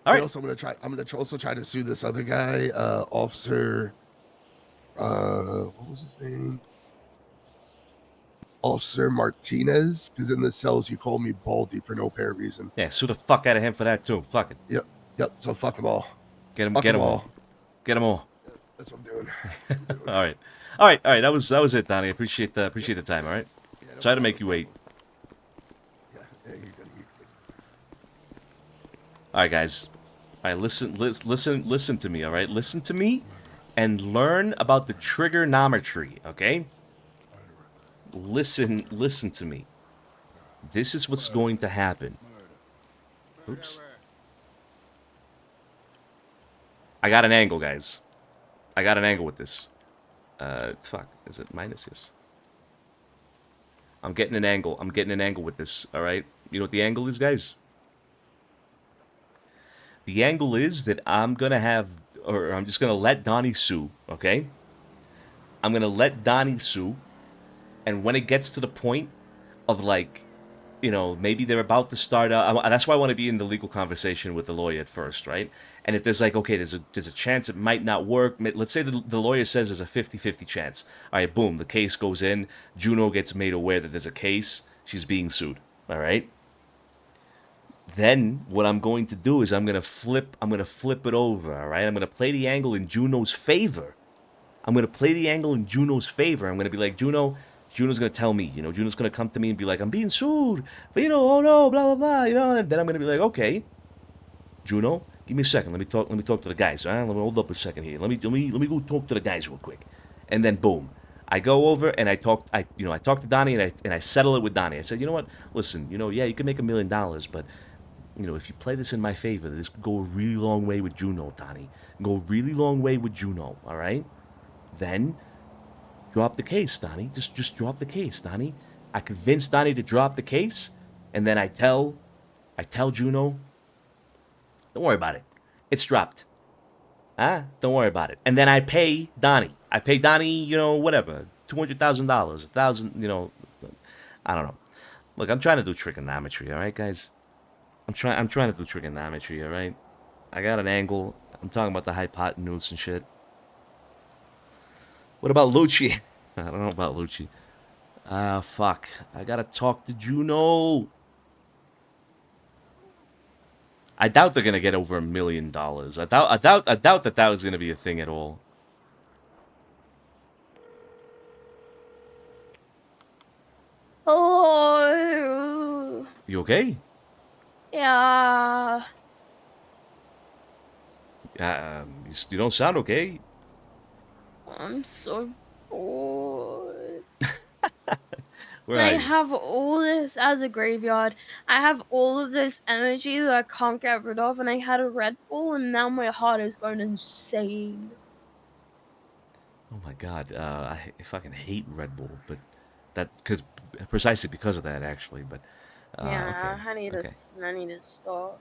All right. Also, I'm gonna also try to sue this other guy, Officer, what was his name? Officer Martinez, because in the cells you called me Baldy for no apparent reason. Yeah, sue the fuck out of him for that too. Fuck it. Yep. So fuck them all. Get them all. Get them all. That's what I'm doing. All right. That was it, Donnie. I appreciate the time. All right. Try to make you wait. Yeah, you're good. All right, guys. All right, listen to me. All right, listen to me, and learn about the Triggernometry. Okay. Listen to me. This is what's going to happen. Oops. I got an angle, guys. I got an angle with this. Fuck. Is it minus? Yes. I'm getting an angle. With this. All right. You know what the angle is, guys? The angle is that I'm just gonna let Donnie sue. Okay. I'm gonna let Donnie sue, and when it gets to the point of maybe they're about to start. That's why I want to be in the legal conversation with the lawyer at first, right? And if there's there's a chance it might not work. Let's say the lawyer says there's a 50-50 chance. All right, boom, the case goes in. Juno gets made aware that there's a case. She's being sued. All right. Then what I'm going to do is I'm gonna flip it over. All right. I'm gonna play the angle in Juno's favor. I'm gonna be like, Juno, Juno's gonna tell me, Juno's gonna come to me and be like, I'm being sued, Vito, oh no, blah blah blah, and then I'm gonna be like, okay, Juno, give me a second, let me talk to the guys, all right? Let me hold up a second here, let me go talk to the guys real quick, and then boom, I go over and I talk to Donnie and I settle it with Donnie. I said, you know what, listen, yeah, you can make $1 million, but if you play this in my favor, this could go a really long way with Juno, Donnie, go a really long way with Juno, all right? Then drop the case, Donnie. Just drop the case, Donnie. I convince Donnie to drop the case, and then I tell Juno, don't worry about it. It's dropped. Huh? Don't worry about it. And then I pay Donnie. Whatever, $200,000, $1,000, I don't know. Look, I'm trying to do trigonometry, all right, guys? I'm trying to do trigonometry, all right? I got an angle. I'm talking about the hypotenuse and shit. What about Lucci? I don't know about Lucci. Fuck. I gotta talk to Juno. I doubt they're gonna get over $1 million. I doubt that was gonna be a thing at all. Oh. You okay? Yeah. You don't sound okay. I'm so bored. Where I are you? have all this as a graveyard. I have all of this energy that I can't get rid of, and I had a Red Bull, and now my heart is going insane. Oh my god, I fucking hate Red Bull, but precisely because of that, actually. But Yeah, okay, I need okay. I need to stop.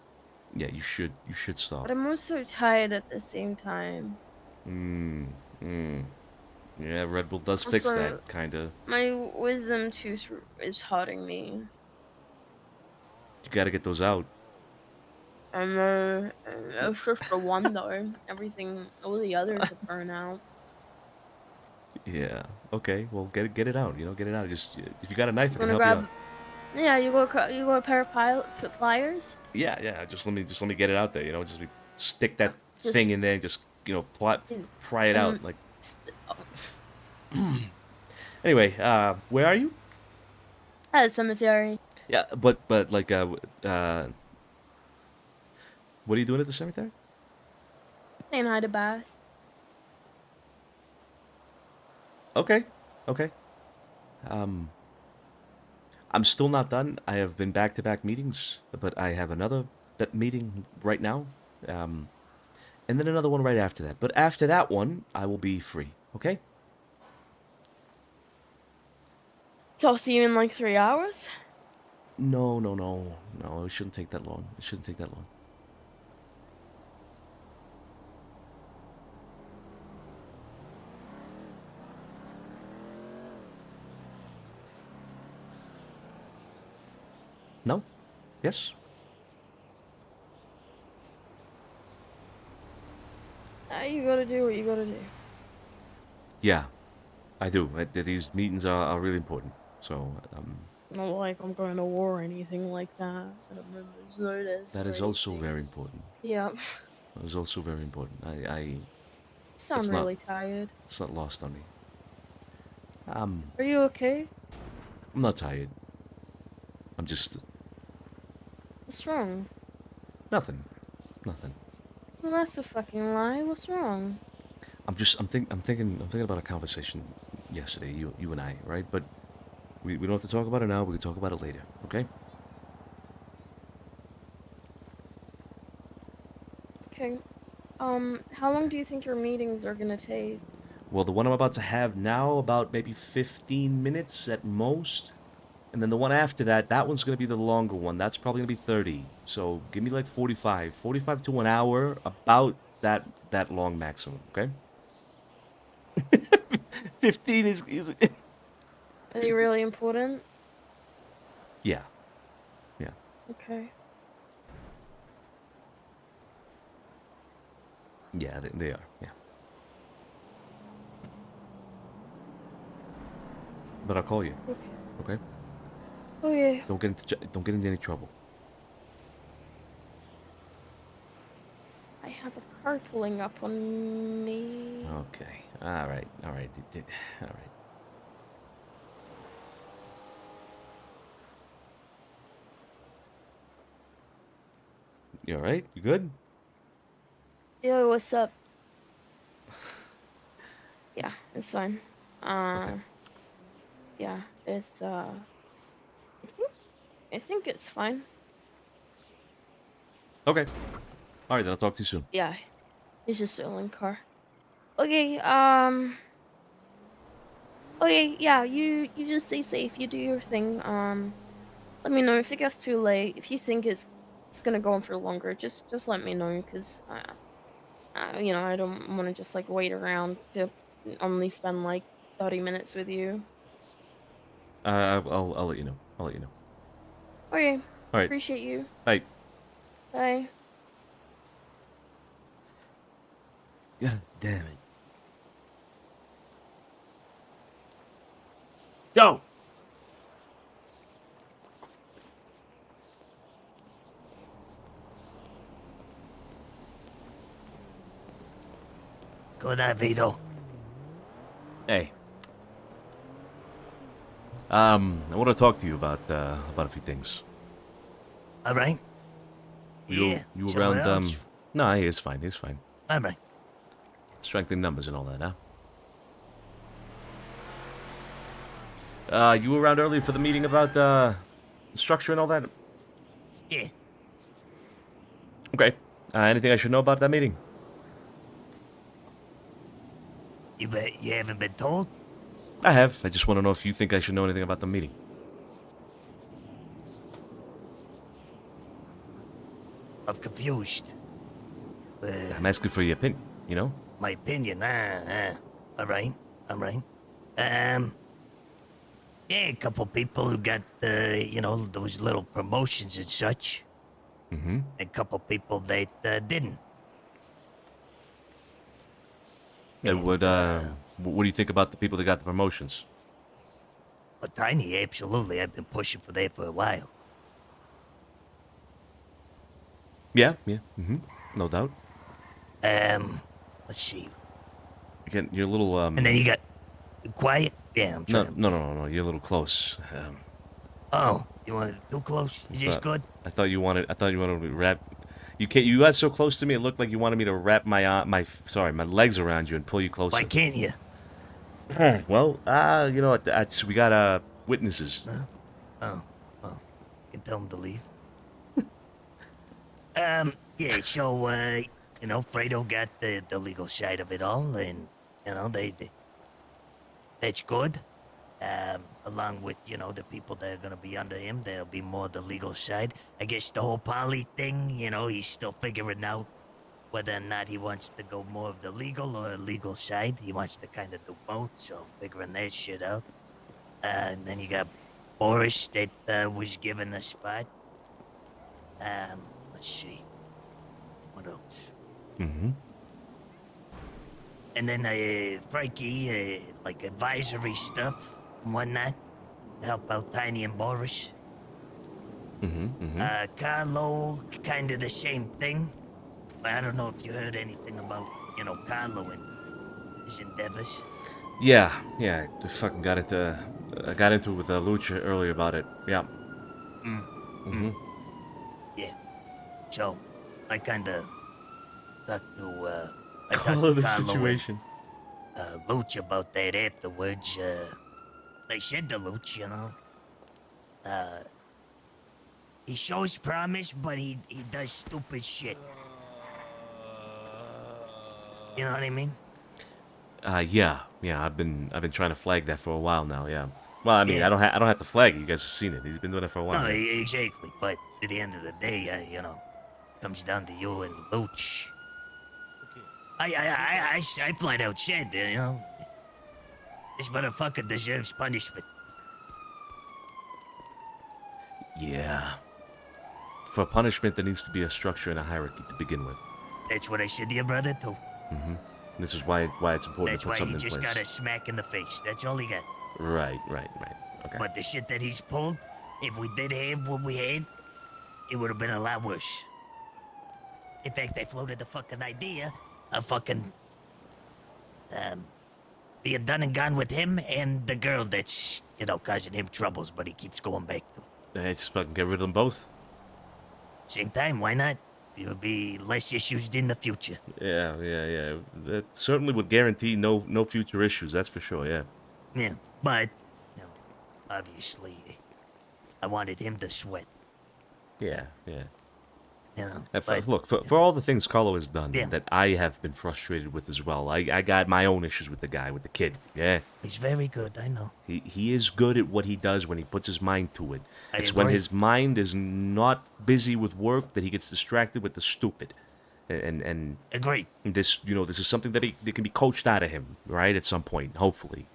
Yeah, you should stop. But I'm also tired at the same time. Yeah, Red Bull does fix Also, that, kinda. my wisdom tooth is hurting me. You gotta get those out. And it's just the one though. All the others have burned out. Yeah. Okay. Well, get it out. Get it out. Just if you got a knife, I You can wanna help you out. grab? Yeah, you got a pair of pliers? Yeah. Just let me get it out there. Just stick that Just- thing in there. And just pry it out like. Anyway, where are you? At a cemetery. Yeah, but like what are you doing at the cemetery? Saying hi to Bass. Okay. I'm still not done. I have been back-to-back meetings, but I have another meeting right now, and then another one right after that. But after that one, I will be free. Okay? So I'll see you in like 3 hours? No. It shouldn't take that long. No? Yes? You gotta do what you gotta do. Yeah, I do. These meetings are really important. So, Not like I'm going to war or anything like that. There's no that is also very important. Yeah. That is also very important. You sound it's really tired. It's not lost on me. Are you okay? I'm not tired. I'm just What's wrong? nothing. Well, that's a fucking lie. What's wrong? I'm thinking about a conversation yesterday, you and I, right? But we don't have to talk about it now. We can talk about it later, okay? Okay. How long do you think your meetings are gonna take? Well, the one I'm about to have now, about maybe 15 minutes at most. And then the one after that, that one's going to be the longer one. That's probably going to be 30. So give me like 45. 45 to an hour, about that long maximum, okay? 15 is... Are they really important? Yeah. Okay. Yeah, they are, yeah. But I'll call you, okay? Oh yeah. Don't get into any trouble. I have a car pulling up on me. Okay. All right. You all right? You good? Yo, what's up? Yeah, it's fine. Yeah, it's I think it's fine. Okay. All right, then I'll talk to you soon. Yeah, it's just still in car. Okay, okay, yeah, you just stay safe. You do your thing. Let me know if it gets too late. If you think it's gonna go on for longer, just let me know, cause you know, I don't want to just like wait around to only spend like 30 minutes with you. I'll let you know. I'll let you know. Okay, All right. appreciate you. Bye. Bye. God damn it. Go. Good night, Vito. Hey. I want to talk to you about a few things. All right. You somewhere around else? No, it's fine. It's fine. All right. Strength in numbers and all that, huh? You were around earlier for the meeting about structure and all that? Yeah. Okay. Anything I should know about that meeting? You haven't been told? I have. I just want to know if you think I should know anything about the meeting. I'm confused. I'm asking for your opinion, you know? My opinion, all right, yeah, a couple people who got, you know, those little promotions and such. Mm-hmm. A couple people that, didn't. And what do you think about the people that got the promotions? Well, Tiny, absolutely. I've been pushing for that for a while. Yeah, mm-hmm. No doubt. Let's see. Again, you're a little, And then you got quiet? Yeah, I'm trying. No, you're a little close. Oh, you want it too close? Is this good? I thought you wanted to wrap. You got so close to me. It looked like you wanted me to wrap my legs around you and pull you closer. Why can't you? Well, you know, we got witnesses. Oh, you can tell them to leave. Yeah, so, you know, Fredo got the legal side of it all, and, you know, that's good. Along with, you know, the people that are gonna be under him, there'll be more the legal side. I guess the whole poly thing, you know, he's still figuring out whether or not he wants to go more of the legal or legal side. He wants to kind of do both, so I'm figuring that shit out. And then you got Boris that was given a spot. Let's see. What else? Mm-hmm. And then Frankie, like advisory stuff and whatnot, to help out Tiny and Boris. Carlo, kind of the same thing. But I don't know if you heard anything about, you know, Carlo and his endeavors. Yeah. I fucking got into it with Lucha earlier about it. Yeah. Yeah. So, I kind of talked to, Call the Carlo situation. And, Luch about that afterwards. They said to Luch, you know, he shows promise, but he does stupid shit. You know what I mean? Yeah. I've been trying to flag that for a while now. Yeah. Well, I mean, Yeah. I don't have to flag it. You guys have seen it. He's been doing it for a while. No, now. exactly. But at the end of the day, you know, comes down to you and Luch. I flat out said, you know, this motherfucker deserves punishment. Yeah. For punishment, there needs to be a structure and a hierarchy to begin with. That's what I said to your brother too. This is why it's important That's to put why he something in just place. got a smack in the face. That's all he got. Right. Okay. But the shit that he's pulled, if we did have what we had, it would have been a lot worse. In fact, I floated the fucking idea of fucking, being done and gone with him and the girl that's, you know, causing him troubles, but he keeps going back to. Hey, just fucking get rid of them both. Same time, why not? You'll be less issues in the future. Yeah. That certainly would guarantee no future issues. That's for sure. Yeah. Yeah, but obviously, I wanted him to sweat. Yeah. You know, Look, for all the things Carlo has done Yeah. that I have been frustrated with as well, I got my own issues with the guy, with the kid. Yeah. He's very good, I know. He is good at what he does when he puts his mind to it. I It's when agree. his mind is not busy with work that he gets distracted with the stupid. And Agree. this is something that can be coached out of him, right? At some point, hopefully.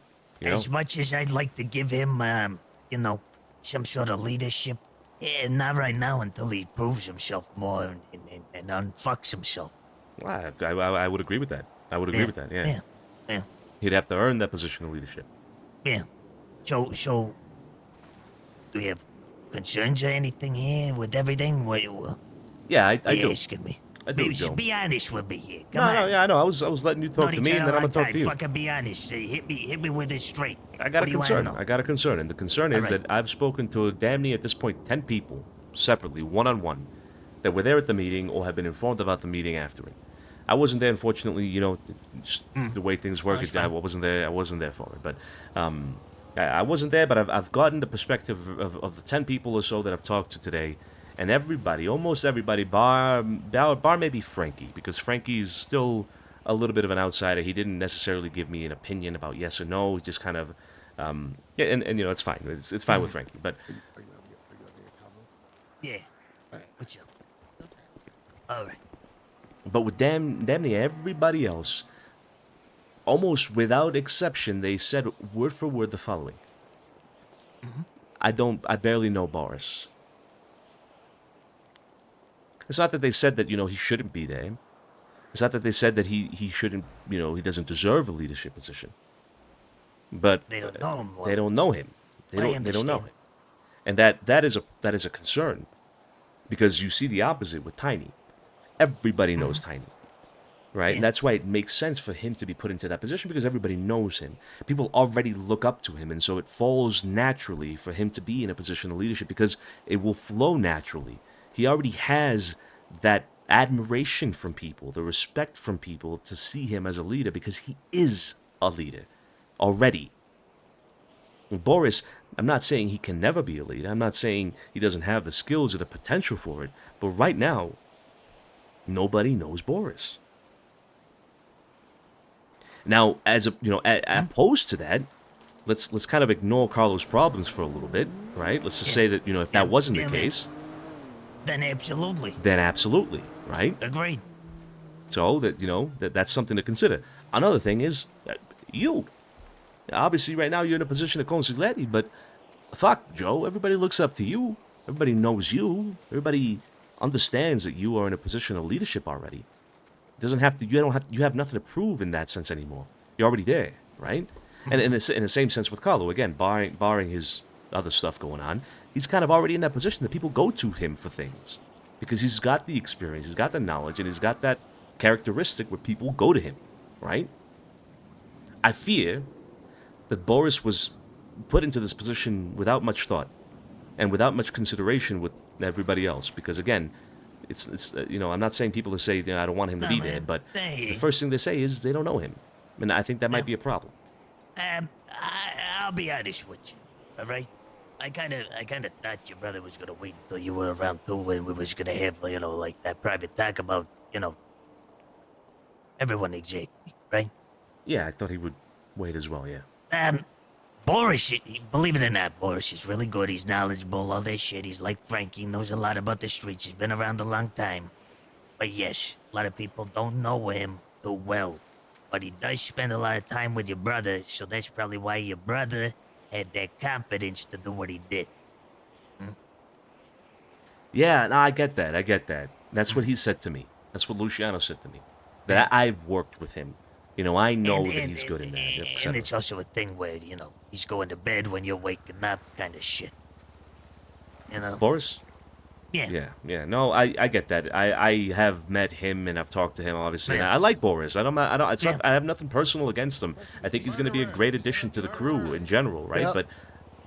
You know? As much as I'd like to give him, some sort of leadership, not right now until he proves himself more and unfucks himself. Well, I would agree with that. I would agree with that. Yeah. Yeah. He'd have to earn that position of leadership. Yeah. So, do you have concerns or anything here with everything? Yeah, I you do. asking me? I do, Maybe Joe. just be honest with me here. No, Come on. no, yeah, I know. I was letting you talk Known to each me, and other then I'm a gonna long talk to time. you. Fucking be honest. Hit me with it straight. I got What a do you wanna concern. know? I got a concern, and the concern is that I've spoken to damn near at this point 10 people separately, one-on-one, that were there at the meeting or have been informed about the meeting after it. I wasn't there, unfortunately. Just the way things work. I wasn't there. I wasn't there for it, but I wasn't there. But I've gotten the perspective of the 10 people or so that I've talked to today, and everybody, almost everybody, bar maybe Frankie, because Frankie's still a little bit of an outsider. He didn't necessarily give me an opinion about yes or no. He just kind of, and it's fine. It's fine with Frankie, but. Yeah. What's up? All right. But with damn near everybody else, almost without exception, they said word for word the following. I barely know Boris. It's not that they said that, he shouldn't be there. It's not that they said that he shouldn't, he doesn't deserve a leadership position. But They don't know him well. They don't know him. They don't know him. And that is a concern. Because you see the opposite with Tiny. Everybody knows Tiny. Right? And that's why it makes sense for him to be put into that position, because everybody knows him. People already look up to him, and so it falls naturally for him to be in a position of leadership, because it will flow naturally. He already has that admiration from people, the respect from people to see him as a leader, because he is a leader already. And Boris, I'm not saying he can never be a leader. I'm not saying he doesn't have the skills or the potential for it. But right now, nobody knows Boris. Now, as opposed to that, let's kind of ignore Carlos' problems for a little bit, right? Let's just say that if that wasn't the case, then absolutely. Right? Agreed. So that's something to consider. Another thing is you. Obviously, right now you're in a position of consigliere, but fuck, Joe, everybody looks up to you. Everybody knows you. Everybody understands that you are in a position of leadership already. You have nothing to prove in that sense anymore. You're already there, right? And in the same sense with Carlo, again, barring his other stuff going on, he's kind of already in that position that people go to him for things, because he's got the experience, he's got the knowledge, and he's got that characteristic where people go to him, right? I fear that Boris was put into this position without much thought and without much consideration with everybody else, because again, it's I'm not saying people to say I don't want him to be there, but the first thing they say is they don't know him, and I think that might be a problem. I'll be honest with you, all right? I kind of thought your brother was gonna wait until you were around too, and we was gonna have like that private talk about everyone exactly, right? Yeah, I thought he would wait as well. Yeah. Boris, believe it or not, Boris is really good. He's knowledgeable, all that shit. He's like Frankie, knows a lot about the streets. He's been around a long time. But yes, a lot of people don't know him too well. But he does spend a lot of time with your brother, so that's probably why your brother had that confidence to do what he did. Yeah, no, I get that. That's what he said to me. That's what Luciano said to me. That I've worked with him. I know that he's good in that. And it's also a thing where, he's going to bed when you're waking up kind of shit. Boris? Yeah. Yeah. No, I get that. I have met him and I've talked to him, obviously. And I like Boris. I have nothing personal against him. I think he's going to be a great addition to the crew in general, right? Yep. But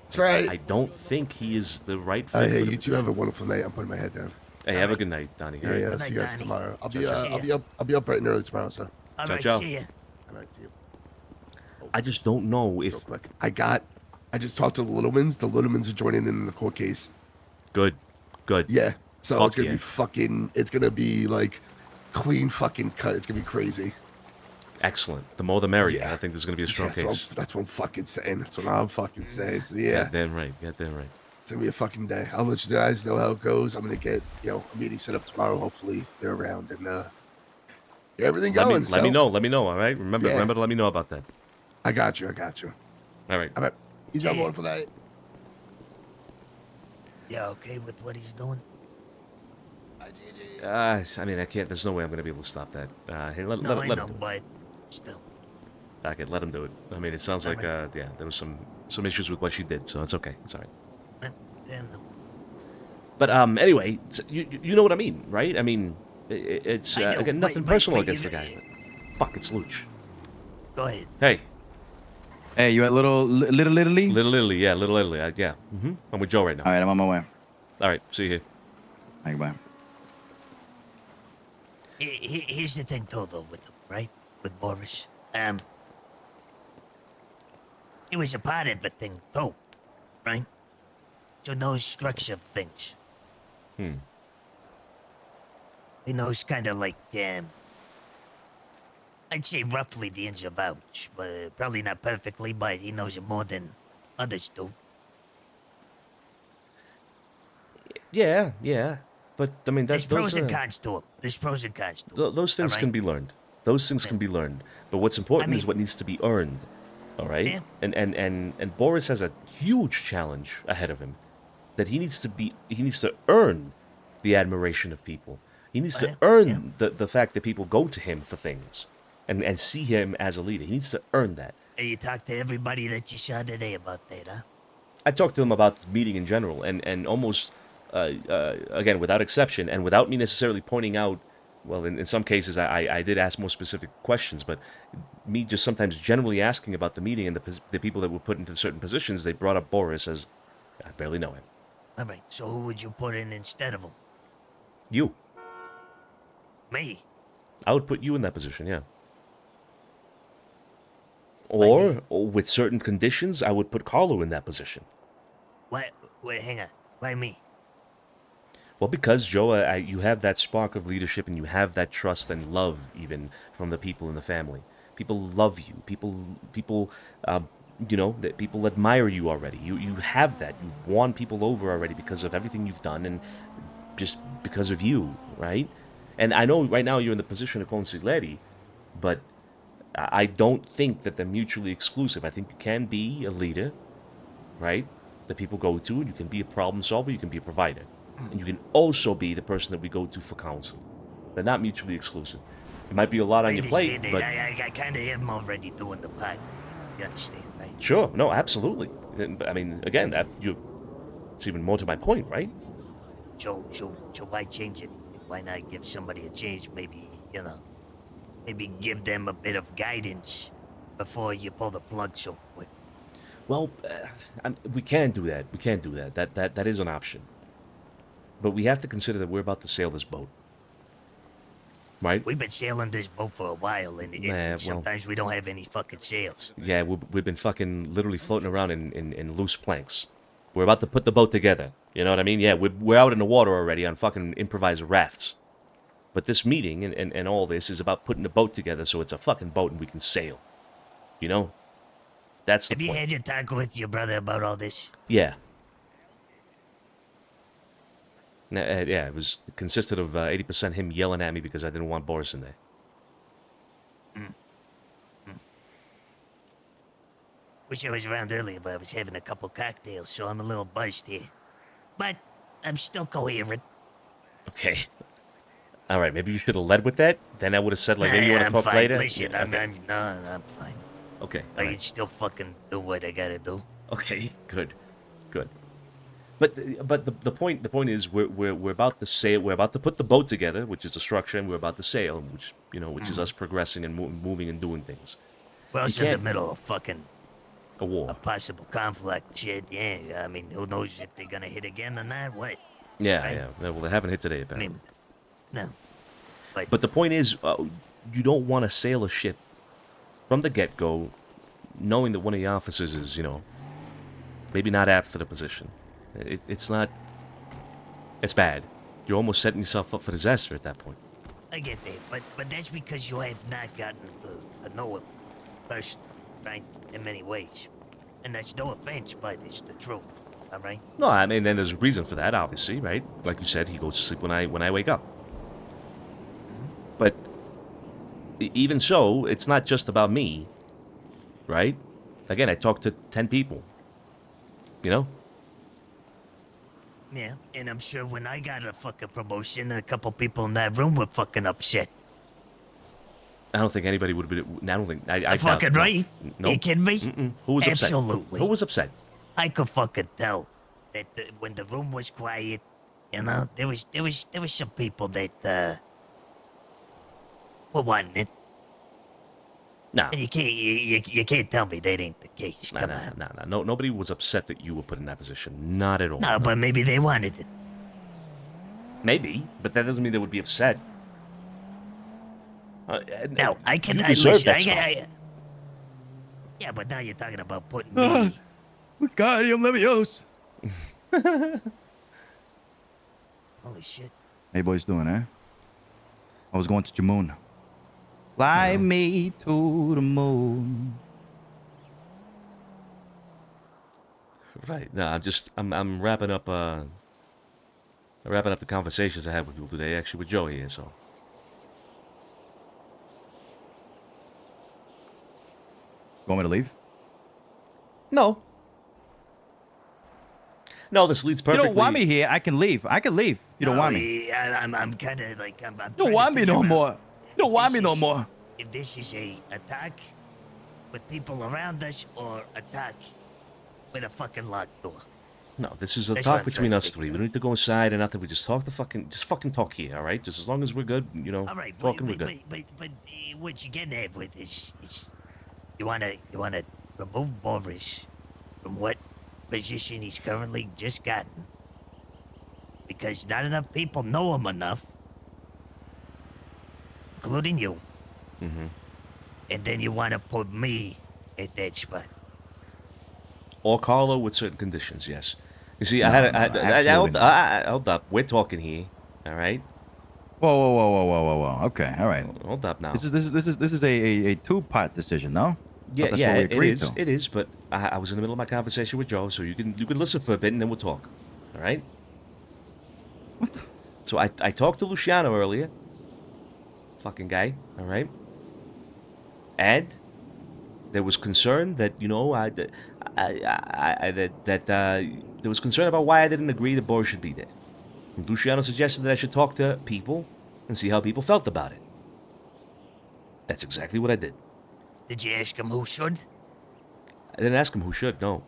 That's right. I don't think he is the right fit. Hey, for you two have a wonderful night. I'm putting my head down. Hey, have a good night, Donnie. Yeah, All right? yeah. See you guys tomorrow. I'll be Ciao, ciao. I'll be up bright and early tomorrow. So. All Ciao, right, ciao. see ya. All right, see you. I just don't know if. Real quick, I just talked to the Littlemans. The Littlemans are joining in the court case. Good. Yeah. So Fuck it's gonna yeah. be fucking. It's gonna be like clean fucking cut. It's gonna be crazy. Excellent. The more the merrier. Yeah. I think there's going to be a strong case. That's what I'm fucking saying. That's what I'm fucking saying. So yeah. Goddamn right. Goddamn right. It's gonna be a fucking day. I'll let you guys know how it goes. I'm gonna get a meeting set up tomorrow. Hopefully if they're around and get everything going. Let me know. Let me know. All right. Remember to let me know about that. I got you. All right. All right. He's on board for that. Yeah, okay with what he's doing? I mean, I can't. There's no way I'm going to be able to stop that. Hey, let I him know, do it. but still. Okay, let him do it. I mean, it sounds like there was some issues with what she did, so it's okay. It's all right. Yeah, no. But anyway, you know what I mean, right? I mean, it's again nothing personal against the guy. But fuck, it's Luch. Go ahead. Hey. Hey, you at Little Italy? Little Italy, yeah, Little Italy, yeah. I'm with Joe right now. All right, I'm on my way. All right, see you here. All right, bye. Here's the thing, though, with him, right? With Boris. He was a part of the thing, too, right? So knows structure of things. He knows kind of like, I'd say roughly the ins and outs, but probably not perfectly, but he knows it more than others do. Yeah. But I mean, There's pros and cons to him. Those things can be learned. Those things can be learned. But what's important is what needs to be earned. All right. Yeah. And Boris has a huge challenge ahead of him. That he needs to earn the admiration of people. He needs to earn the fact that people go to him for things, and see him as a leader. He needs to earn that. Hey, you talked to everybody that you saw today about that, huh? I talked to him about the meeting in general, and almost again without exception, and without me necessarily pointing out. Well, in some cases, I did ask more specific questions, but me just sometimes generally asking about the meeting and the people that were put into certain positions, they brought up Boris as I barely know him. All right, so who would you put in instead of him? You. Me? I would put you in that position, yeah. Or with certain conditions, I would put Carlo in that position. What? Wait, hang on. Why me? Well, because, Joe, you have that spark of leadership and you have that trust and love even from the people in the family. People love you. People that people admire you already. You have that. You've won people over already because of everything you've done and just because of you, right? And I know right now you're in the position of consigliere, but I don't think that they're mutually exclusive. I think you can be a leader, right, that people go to. You can be a problem solver. You can be a provider. And you can also be the person that we go to for counsel. They're not mutually exclusive. It might be a lot on your plate, but... I kind of am already doing the part. You understand, right? Sure. No, absolutely. I mean, again, it's even more to my point, right? So why change it? Why not give somebody a chance? Maybe, maybe give them a bit of guidance before you pull the plug so quick. Well, we can do that. We can do that. That is an option. But we have to consider that we're about to sail this boat. Right? We've been sailing this boat for a while, and sometimes we don't have any fucking sails. Yeah, we've been fucking literally floating around in loose planks. We're about to put the boat together. You know what I mean? Yeah, we're out in the water already on fucking improvised rafts. But this meeting and all this is about putting the boat together so it's a fucking boat and we can sail. You know? That's the point. Have you had your talk with your brother about all this? Yeah. Yeah, it consisted of 80% him yelling at me because I didn't want Boris in there. Wish I was around earlier, but I was having a couple cocktails, so I'm a little buzzed here. But I'm still coherent. Okay. All right, maybe you should have led with that. Then I would have said, like, maybe you want to talk fine. later. Listen, Yeah, okay. I'm fine. Okay. I can still fucking do what I gotta do. Okay, good. But the point is we're about to sail. We're about to put the boat together, which is the structure, and we're about to sail, which is us progressing and moving and doing things. Well, it's in the middle of fucking a war, a possible conflict. Shit, yeah. I mean, who knows if they're gonna hit again or not? What? Yeah, right? yeah. Well, they haven't hit today, apparently. No. But the point is, you don't want to sail a ship from the get-go, knowing that one of the officers is, maybe not apt for the position. It's not. It's bad. You're almost setting yourself up for disaster at that point. I get that, but that's because you have not gotten to know him first, right? In many ways. And that's no offense, but it's the truth. All right? No, I mean, then there's a reason for that, obviously, right? Like you said, he goes to sleep when I wake up. But even so, it's not just about me, right? Again, I talked to 10 people. Yeah, and I'm sure when I got a fucking promotion, a couple people in that room were fucking upset. I don't think anybody would have been. I don't think. I doubt- fucking no. right. No. You kidding me? Mm-mm. Who was upset? Absolutely. Who was upset? I could fucking tell that when the room was quiet, there was some people that were wanting it. No. And you can't tell me that ain't the case. Come on. No. Nobody was upset that you were put in that position. Not at all. No, but maybe they wanted it. Maybe, but that doesn't mean they would be upset. No, I can. You I deserve listen. that spot. Yeah, but now you're talking about putting me. Wingardium Leviosa. Holy shit. Hey, boys, doing, eh? I was going to Jamoon. Fly me to the moon. Right. No, I'm wrapping up. Wrapping up the conversations I had with people today. Actually, with Joe here. So. You want me to leave? No. No, this leads perfectly. You don't want me here. I can leave. I can leave. You don't want me. I'm kind of like I'm. You don't want me no more. You don't want me no more. If this is a attack with people around us or attack with a fucking locked door. No, this is a That's what talk I'm between trying to us three. We don't need to go inside or nothing. We just talk just fucking talk here, all right? Just as long as we're good, All right, talking, we're good. but what you're getting at with is you wanna remove Boris from what position he's currently just gotten because not enough people know him enough, including you. Mm-hmm. And then you want to put me at that spot. Or Carlo with certain conditions, yes. You see, No, hold up. We're talking here, all right? Whoa. Okay, all right. Hold up now. This is a two-part decision, no? Yeah, That's yeah, what we it agreed is. to. It is, but I was in the middle of my conversation with Joe, so you can listen for a bit and then we'll talk. All right? What? So I talked to Luciano earlier. Fucking guy, all right? And there was concern that, there was concern about why I didn't agree that Boris should be there. And Luciano suggested that I should talk to people and see how people felt about it. That's exactly what I did. Did you ask him who should? I didn't ask him who should, no.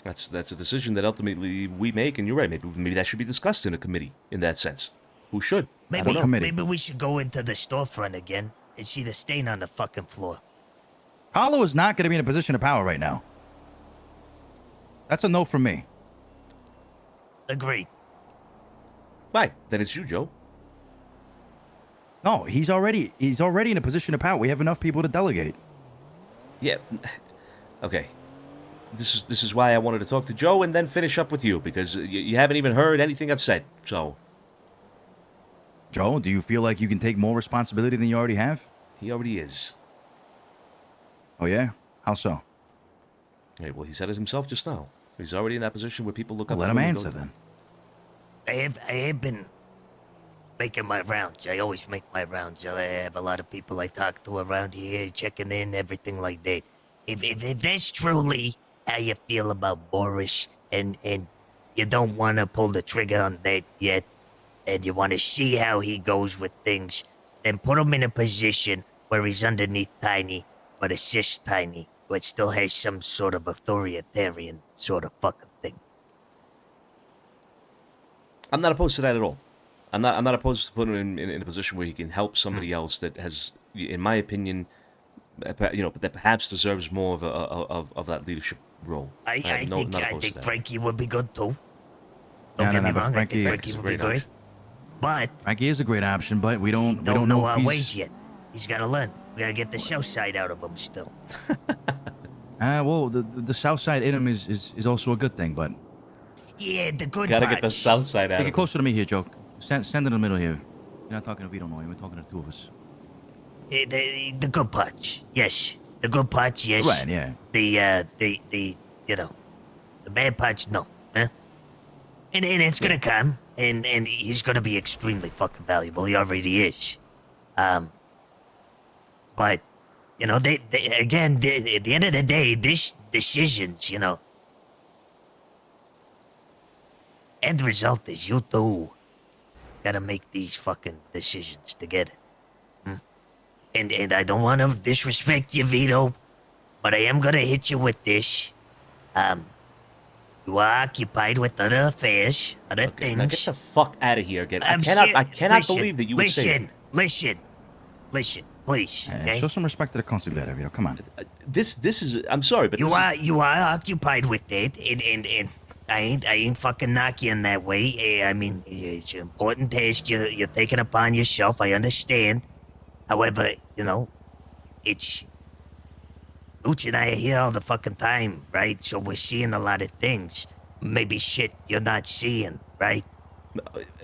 That's a decision that ultimately we make, and you're right. Maybe that should be discussed in a committee in that sense. Who should? I don't know. Maybe we should go into the storefront again and see the stain on the fucking floor. Carlo is not going to be in a position of power right now. That's a no from me. Agreed. Right, then it's you, Joe. No, he's already in a position of power. We have enough people to delegate. Yeah. Okay. This is why I wanted to talk to Joe and then finish up with you, because you haven't even heard anything I've said. So. Joe, do you feel like you can take more responsibility than you already have? He already is. Oh yeah? How so? Hey, well, he said it himself just now. He's already in that position where people look Well, up. let to him and go, answer then. I have been making my rounds. I always make my rounds. I have a lot of people I talk to around here, checking in, everything like that. If that's truly how you feel about Boris, and you don't want to pull the trigger on that yet, and you want to see how he goes with things, then put him in a position where he's underneath Tiny, but assists Tiny, but still has some sort of authoritarian sort of fucking thing. I'm not opposed to that at all. I'm not opposed to putting him in a position where he can help somebody else that has, in my opinion, that perhaps deserves more of that leadership role. I think Frankie would be good too. Don't No, get no, me no, but wrong. I think Frankie- Frankie would be great. But Frankie is a great option, but we he don't don't know our if ways he's. yet. He's got to learn. We got to get the show side out of him still. Well, the south side in him is also a good thing, but Yeah, the good Gotta part. get the south side out take of it it. closer to me here, Joe. Stand in the middle here. You're not talking to Vito, no. We're talking to the two of us. The good parts. Yes. The good parts, yes. Right, yeah. The you know, the bad parts, no. Huh? And it's gonna come, and he's gonna be extremely fucking valuable. He already is. But, you know, they again, at the end of the day, these decisions, you know, end result is you two gotta make these fucking decisions together. And I don't want to disrespect you, Vito, but I am gonna hit you with this. You are occupied with other affairs, other things. Now get the fuck out of here again. I I'm cannot listen, believe that you would say that. Listen, please. Okay? Show some respect to the constable there, Vito. Come on. This is. I'm sorry, but You this are is, you are occupied with it, and I ain't fucking knocking that way. I mean, it's an important task you're taking upon yourself. I understand. However, you know, it's Luch and I are here all the fucking time, right? So we're seeing a lot of things. Maybe shit you're not seeing, right?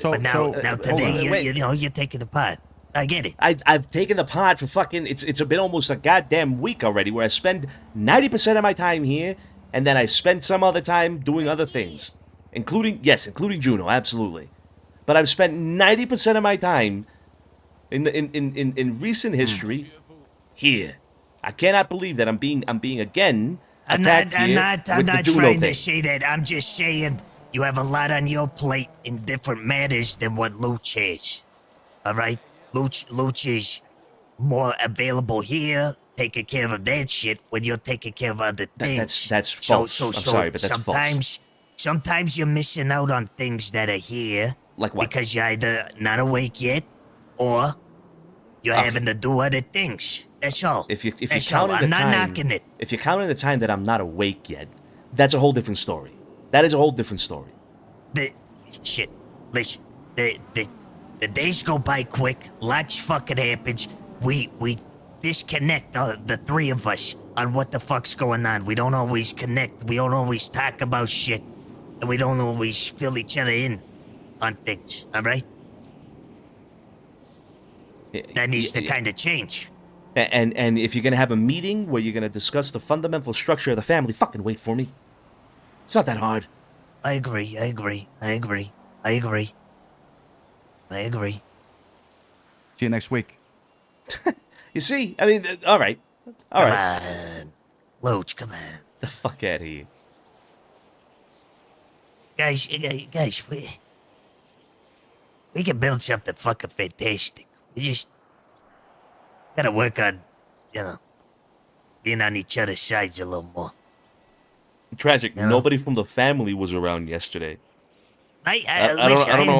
But now today, you know, you're taking the part. I get it. I've taken the part for fucking. It's been almost a goddamn week already, where I spend 90% of my time here, and then I spend some other time doing other things, including Juno, absolutely. But I've spent 90% of my time in recent history here. I cannot believe that I'm being again attacked I'm here not with the Juno trying thing. to say that. I'm just saying you have a lot on your plate in different matters than what Luch has. All right? Luch is more available here, taking care of that shit when you're taking care of other things. That's false. I'm sorry, but that's false. Sometimes you're missing out on things that are here. Like what? Because you're either not awake yet, or you're having to do other things. That's all. If you're That's all. counting I'm the not time, knocking it. if you're counting the time that I'm not awake yet, that's a whole different story. That is a whole different story. Shit. Listen. The days go by quick. Lots fucking happens. We disconnect the three of us on what the fuck's going on. We don't always connect. We don't always talk about shit, and we don't always fill each other in on things. All right. That needs to kind of change. And if you're gonna have a meeting where you're gonna discuss the fundamental structure of the family, fucking wait for me. It's not that hard. I agree. See you next week. You see, I mean, all right. Come on. Loach, come on. The fuck out of here. Guys, we can build something fucking fantastic. We just gotta work on, you know, being on each other's sides a little more. Tragic. Nobody from the family was around yesterday. I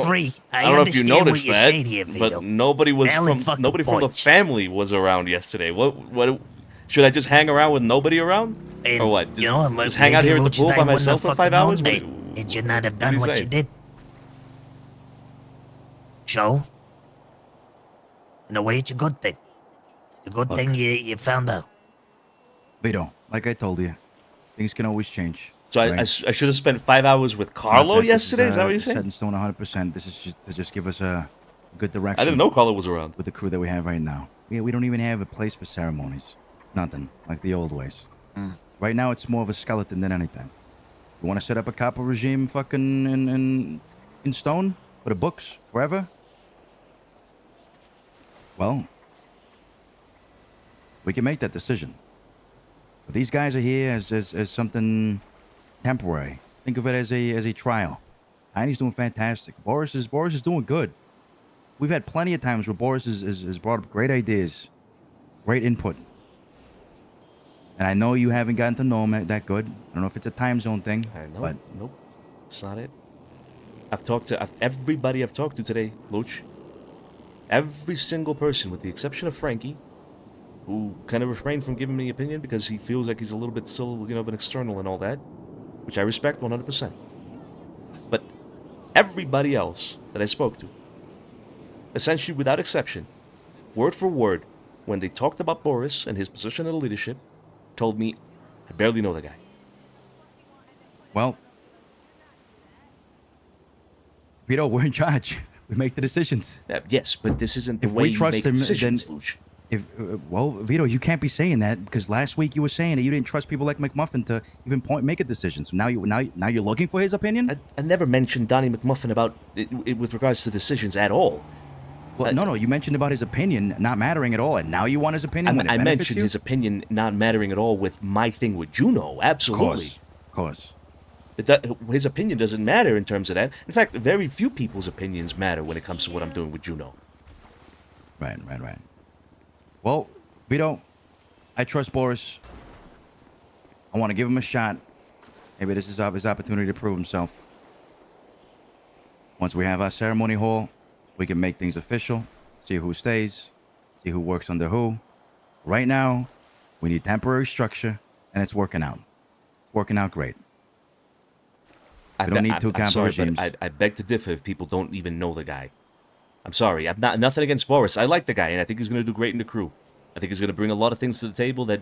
agree. I don't know if you understand noticed what you're that, saying here, Vito. but nobody from the family was around yesterday. What? Should I just hang around with nobody around, And, or what? you know, Just hang out maybe here at the Luch pool and I by wouldn't myself have for 5 fucking hours? known that, and you'd not have done what you saying? did. So, in a way, it's a good thing. It's a good thing you found out. Vito, like I told you, things can always change. So I should have spent 5 hours with Carlo yesterday. Is that what you're Set saying? in stone 100%. This is just to just give us a good direction. I didn't know Carlo was around. With the crew that we have right now. We don't even have a place for ceremonies. Nothing like the old ways. Right now, it's more of a skeleton than anything. You want to set up a capo regime, fucking in stone for the books forever? Well, we can make that decision. But these guys are here as something temporary. Think of it as a trial. Heine's doing fantastic. Boris is doing good. We've had plenty of times where Boris has brought up great ideas, great input. And I know you haven't gotten to know him that good. I don't know if it's a time zone thing, but Nope, it's not it. I've talked to everybody I've talked to today, Luch. Every single person, with the exception of Frankie, who kind of refrained from giving me an opinion because he feels like he's a little bit still, of an external and all that, which I respect 100%. But everybody else that I spoke to, essentially without exception, word for word, when they talked about Boris and his position in the leadership, told me, I barely know the guy. Well, Vito, we're in charge. We make the decisions. Yes, but this isn't the If way we you trust make him, decisions, then Luch. well, Vito, you can't be saying that because last week you were saying that you didn't trust people like McMuffin to even make a decision. So now you're looking for his opinion. I never mentioned Donnie McMuffin about it with regards to decisions at all. Well, no, you mentioned about his opinion not mattering at all, and now you want his opinion. when it I benefits mentioned you? his opinion not mattering at all with my thing with Juno. Absolutely. Of course. His opinion doesn't matter in terms of that. In fact, very few people's opinions matter when it comes to what I'm doing with Juno. Right. Well, Vito, I trust Boris. I want to give him a shot. Maybe this is his opportunity to prove himself. Once we have our ceremony hall, we can make things official, see who stays, see who works under who. Right now, we need temporary structure, and it's working out. It's working out great. We don't need two I'm sorry, regimes. but I beg to differ if people don't even know the guy. I'm sorry. I'm nothing against Boris. I like the guy, and I think he's going to do great in the crew. I think he's going to bring a lot of things to the table that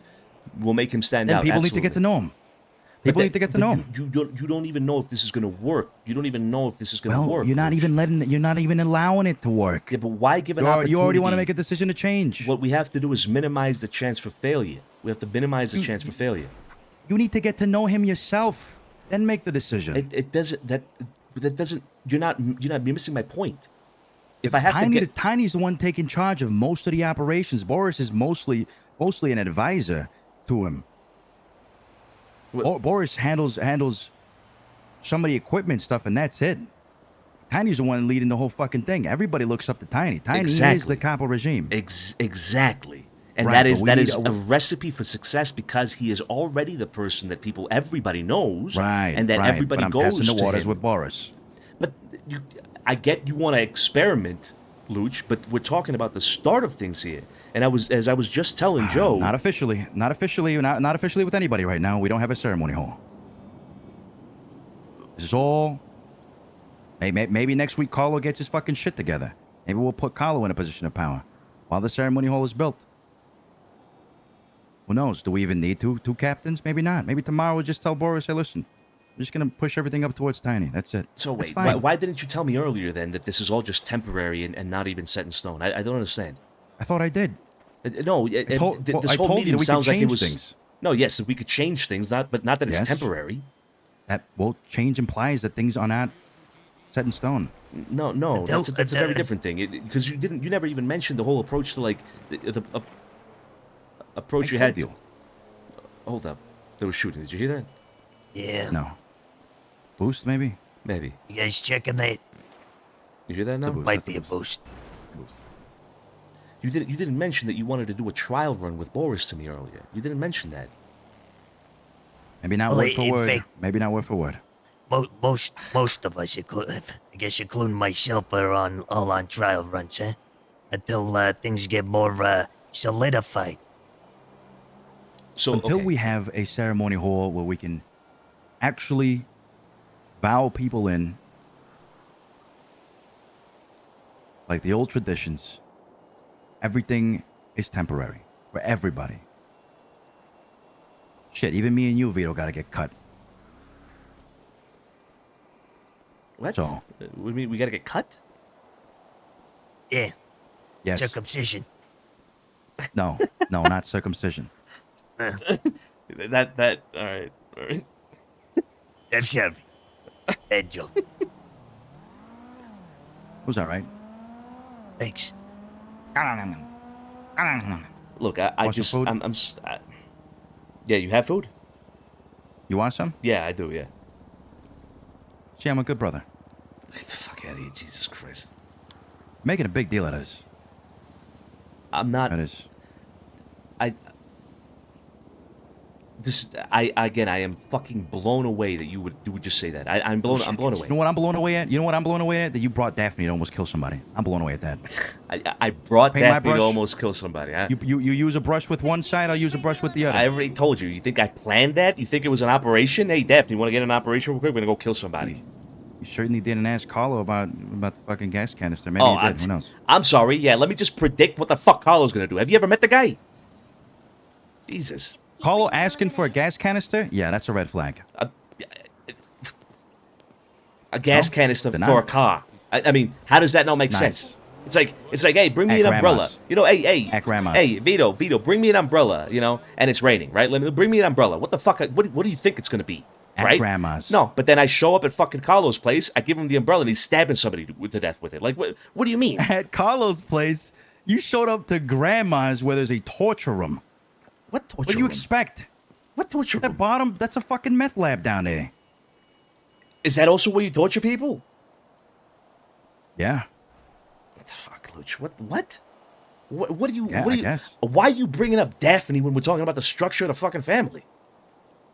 will make him stand Then out. people need to get to know him. People need to get to know him. You don't even know if this is going to work. You don't even know if this is going to work. You're not even allowing it to work. Yeah, but why give an opportunity? You already want to make a decision to change. What we have to do is minimize the chance for failure. We have to minimize the chance for failure. You need to get to know him yourself, then make the decision. It doesn't. That doesn't. You're missing my point. If I have to get Tiny's the one taking charge of most of the operations. Boris is mostly an advisor to him. Boris handles some of the equipment stuff, and that's it. Tiny's the one leading the whole fucking thing. Everybody looks up to Tiny. Tiny is the capo regime. Exactly. And Right, that is a recipe for success because he is already the person that everybody knows, and that everybody but I'm goes testing the to waters him. with Boris. But I get you want to experiment, Luch, but we're talking about the start of things here. And as I was just telling Joe, Not officially with anybody right now. We don't have a ceremony hall. This is all. Maybe next week Carlo gets his fucking shit together. Maybe we'll put Carlo in a position of power while the ceremony hall is built. Who knows? Do we even need two captains? Maybe not. Maybe tomorrow we'll just tell Boris, hey, listen, we're just gonna push everything up towards Tiny. That's it. So That's wait, fine. why didn't you tell me earlier then that this is all just temporary and not even set in stone? I don't understand. I thought I did. No, I this told whole you meeting that we could sounds like it change was. things. No, yes, we could change things, but not that it's Yes. temporary. Change implies that things are not set in stone. No, that's a very different thing. Because you never even mentioned the whole approach to like the approach you had to. Hold up, there was shooting. Did you hear that? Yeah. No. Boost, maybe? Maybe. You guys checking that? You hear that now? Might be a boost. You didn't mention that you wanted to do a trial run with Boris to me earlier. You didn't mention that. Maybe not Well, word for in word. fact- Maybe not word for word. Most of us, I guess including myself, are all on trial runs, huh? Until things get more solidified. So until we have a ceremony hall where we can actually vow people in, like the old traditions, everything is temporary for everybody. Shit, even me and you, Vito, gotta get cut. What? So, we gotta get cut? Yeah. yes. Circumcision. No, not circumcision. that all right. I'm sorry. Bad joke. Was that right? Thanks. Look, I Want some just food? yeah, you have food? You want some? Yeah, I do. Yeah. See, I'm a good brother. Get the fuck out of here, Jesus Christ! Making a big deal of this. I'm not. That is. I am fucking blown away that you would just say that. I'm blown away. You know what I'm blown away at? That you brought Daphne to almost kill somebody. I'm blown away at that. I brought Paint my Daphne to brush? almost kill somebody. Huh? You use a brush with one side, I'll use a brush with the other. I already told you. You think I planned that? You think it was an operation? Hey, Daphne, you want to get an operation real quick? We're gonna go kill somebody. You certainly didn't ask Carlo about the fucking gas canister. Maybe you did. Who knows? I'm sorry. Yeah, let me just predict what the fuck Carlo's gonna do. Have you ever met the guy? Jesus. Carlo asking for a gas canister? Yeah, that's a red flag. A gas canister for a car. I mean, how does that not make sense? It's like, hey, bring me an umbrella. You know, hey, Vito, bring me an umbrella. You know, and it's raining, right? Bring me an umbrella. What the fuck? What do you think it's gonna be? Right? Grandma's. No, but then I show up at fucking Carlo's place. I give him the umbrella, and he's stabbing somebody to death with it. Like, what do you mean? At Carlo's place, you showed up to Grandma's where there's a torture room. What torture What do you expect? What torture room? That bottom, that's a fucking meth lab down there. Is that also where you torture people? Yeah. What the fuck, Luch? What? What do you? Yeah, what do I you? guess. Why are you bringing up Daphne when we're talking about the structure of the fucking family?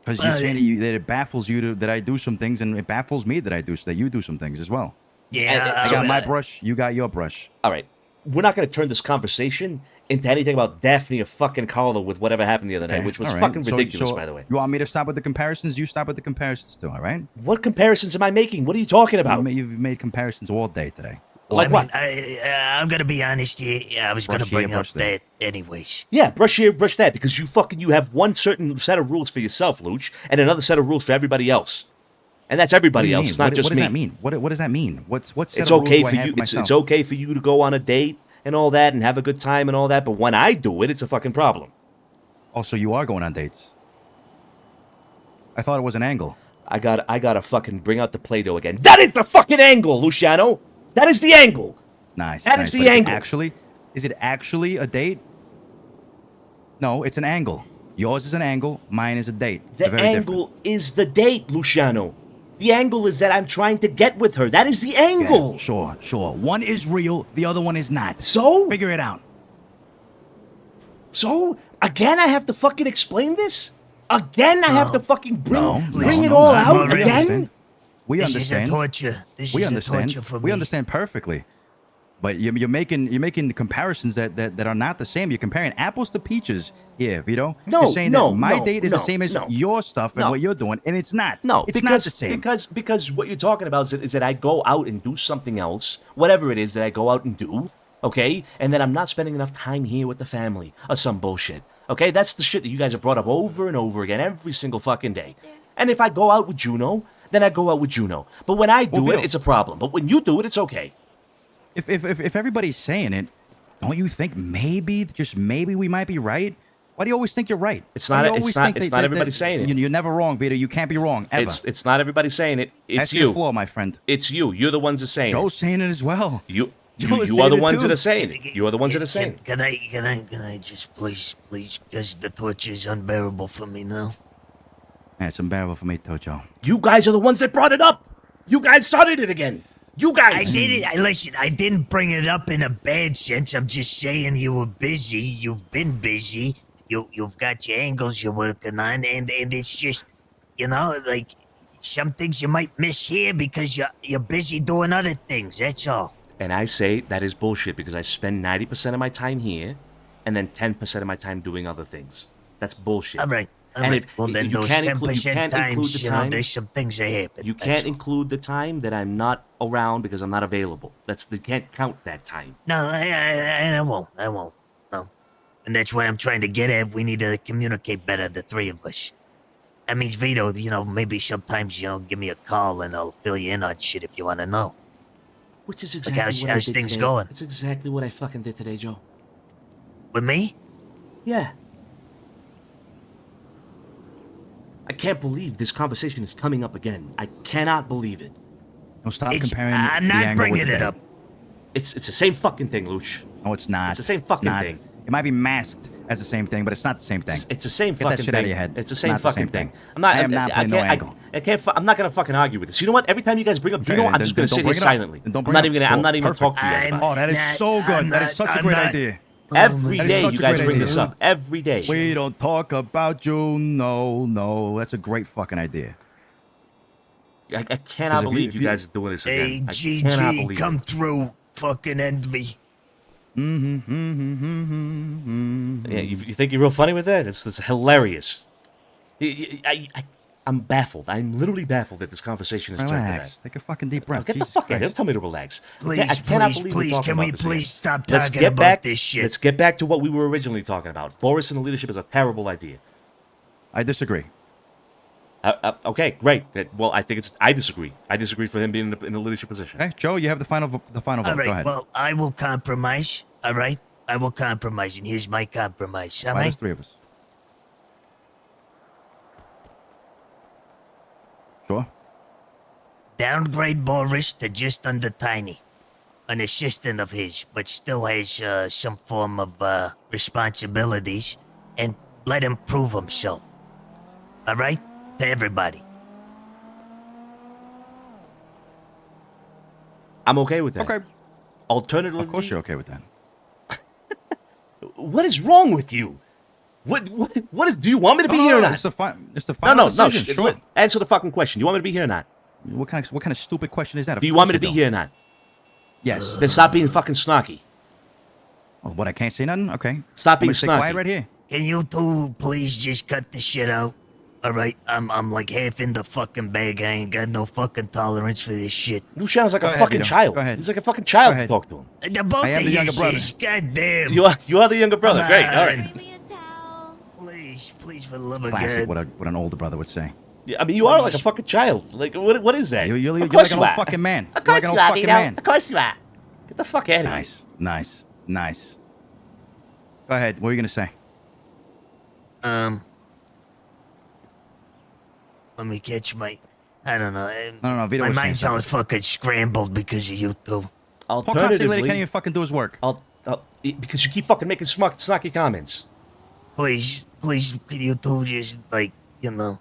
Because you're saying that it baffles you that I do some things, and it baffles me that you do some things as well. Yeah. I got my brush, you got your brush. All right. We're not going to turn this conversation into anything about Daphne or fucking Carlo with whatever happened the other night, which was all right. fucking So- ridiculous, so by the way. You want me to stop with the comparisons? You stop with the comparisons too, all right? What comparisons am I making? What are you talking about? You've made comparisons all day today. Like what? I'm gonna be honest here. I was gonna Brush here, bring up brush there. that anyways. Yeah, brush here, brush that, because you have one certain set of rules for yourself, Luch, and another set of rules for everybody else. And that's everybody else. It's not just what me. does that mean? What does that mean? What's set It's of rules okay do I for have you. for It's myself? okay for you to go on a date and all that and have a good time and all that. But when I do it, it's a fucking problem. Oh, so you are going on dates? I thought it was an angle. I gotta fucking bring out the Play-Doh again. That is the fucking angle, Luciano. That is the angle. Nice. That nice. is the But angle. Is it actually a date? No, it's an angle. Yours is an angle. Mine is a date. The They're very angle is the date, Luciano. The angle is that I'm trying to get with her. That is the angle. Yeah, sure. One is real. The other one is not. So? Figure it out. So? Again, I have to fucking explain this? Again, I have to fucking bring it no, all I'm out already- again? We This understand. is a torture. This we is understand. a torture for me. We understand perfectly. But you're making comparisons that are not the same. You're comparing apples to peaches here, Vito. No, you're saying no, that my no, date is no, the same as no. your stuff and No. what you're doing, and it's not. No, it's because, not the same. Because what you're talking about is that I go out and do something else, whatever it is that I go out and do, okay? And then I'm not spending enough time here with the family or some bullshit. Okay? That's the shit that you guys have brought up over and over again every single fucking day. And if I go out with Juno, then I go out with Juno. But when I do Well, it, Vito- it's a problem. But when you do it, it's okay. If everybody's saying it, don't you think maybe, just maybe, we might be right? Why do you always think you're right? It's Why not- do you it's always not- think it's that- not that- everybody that- saying it. You're never wrong, Vito. You can't be wrong ever. It's not everybody saying it. It's That's you. your flaw, my friend. It's you. You're the ones that are saying Joe's saying it as well. it. You Joe's are the saying it ones too. that are saying it. You are the ones that are saying it. Can I just please, because the torture is unbearable for me now. Yeah, it's unbearable for me too, Joe. You guys are the ones that brought it up. You guys started it again. You guys. I did it. Listen, I didn't bring it up in a bad sense. I'm just saying you were busy. You've been busy. You've got your angles you're working on, and it's just, like some things you might miss here because you're busy doing other things. That's all. And I say that is bullshit because I spend 90% of my time here, and then 10% of my time doing other things. That's bullshit. All right. And if well, then you those can't 10% include, you can't include times, the time. there's some things that happen. You can't include the time that I'm not around because I'm not available. You can't count that time. No, I won't. I won't. No. And that's why I'm trying to get at. We need to communicate better, the three of us. That means, Vito, maybe sometimes, give me a call and I'll fill you in on shit if you want to know. Which is Like, exactly how's things today. going? It's exactly what I fucking did today, Joe. With me? Yeah. I can't believe this conversation is coming up again. I cannot believe it. Don't stop It's- comparing. I'm the not angle with bringing the it date. up. It's the same fucking thing, Luch. No, it's not. It's the same It's fucking not. thing. It might be masked as the same thing, but it's not the same thing. It's the same Get fucking that shit thing. out of your head. It's the same not fucking the same thing. I'm not. I am not playing no can't, angle. I can't. I'm not gonna fucking argue with this. You know what? Every time you guys bring up Okay, Juno, I'm then- just gonna then don't sit here bring it up. silently. Then don't I'm bring not it even up. gonna. I'm So, not even perfect. talk to you guys about it. Oh, that is so good. That is such a great idea. Every That is day such you a guys great bring idea. this up. Every day. We don't talk about you. No. That's a great fucking idea. I 'Cause cannot if believe if you guys are doing this Hey, again. I cannot GG, believe come it. through. Fucking end me. Yeah, you think you're real funny with that? It's hilarious. I'm baffled. I'm literally baffled that this conversation is turned to Relax. that. Take a fucking deep breath. Get the Jesus fuck out of here. Christ. Don't tell me to relax. Please, I cannot please, believe we're please, talking can about we this please again. stop Let's talking get about back, this shit? Let's get back to what we were originally talking about. Boris in the leadership is a terrible idea. I disagree. Okay, great. Well, I think I disagree. I disagree for him being in the leadership position. Okay, Joe, you have the final vote. All Go right, ahead. well, I will compromise. All right? I will compromise, and here's my compromise. All Why right? there's 3 of us? Sure. Downgrade Boris to just under Tiny. An assistant of his, but still has some form of responsibilities, and let him prove himself. All right? To everybody. I'm okay with that. Okay. Alternatively, Of course you're okay with that. what is wrong with you? What is? Do you want me to be here or not? It's the final No. decision, sure. Answer the fucking question. Do you want me to be here or not? What kind of stupid question is that? Do you want me to be here or not? Yes. Then stop being fucking snarky. Oh, what? I can't say nothing? Okay. Stop I'm being gonna stay quiet snarky. right here. Can you two please just cut the shit out? All right, I'm like half in the fucking bag. I ain't got no fucking tolerance for this shit. Luciano's like Go a ahead, fucking Vito. child. Go ahead. He's like a fucking child Go to ahead. talk to him. The both I am of the you younger brother. goddamn. You are the younger brother. Come Great. on. All right. Please, for the love of Classic, God. what an older brother would say. Yeah, I mean, you are like a fucking child. Like, what is that? You're Of like course an you old are. fucking man. Of You're like course an you old are, fucking Vito. man. Of course you are. Get the fuck out of here. Nice. Go ahead. What are you gonna say? Let me catch my. I don't know. No, Vito My was saying mind's all something. fucking scrambled because of you two. Paul Constantly can't even fucking do his work. Because you keep fucking making snarky comments. Please, can you two just ferme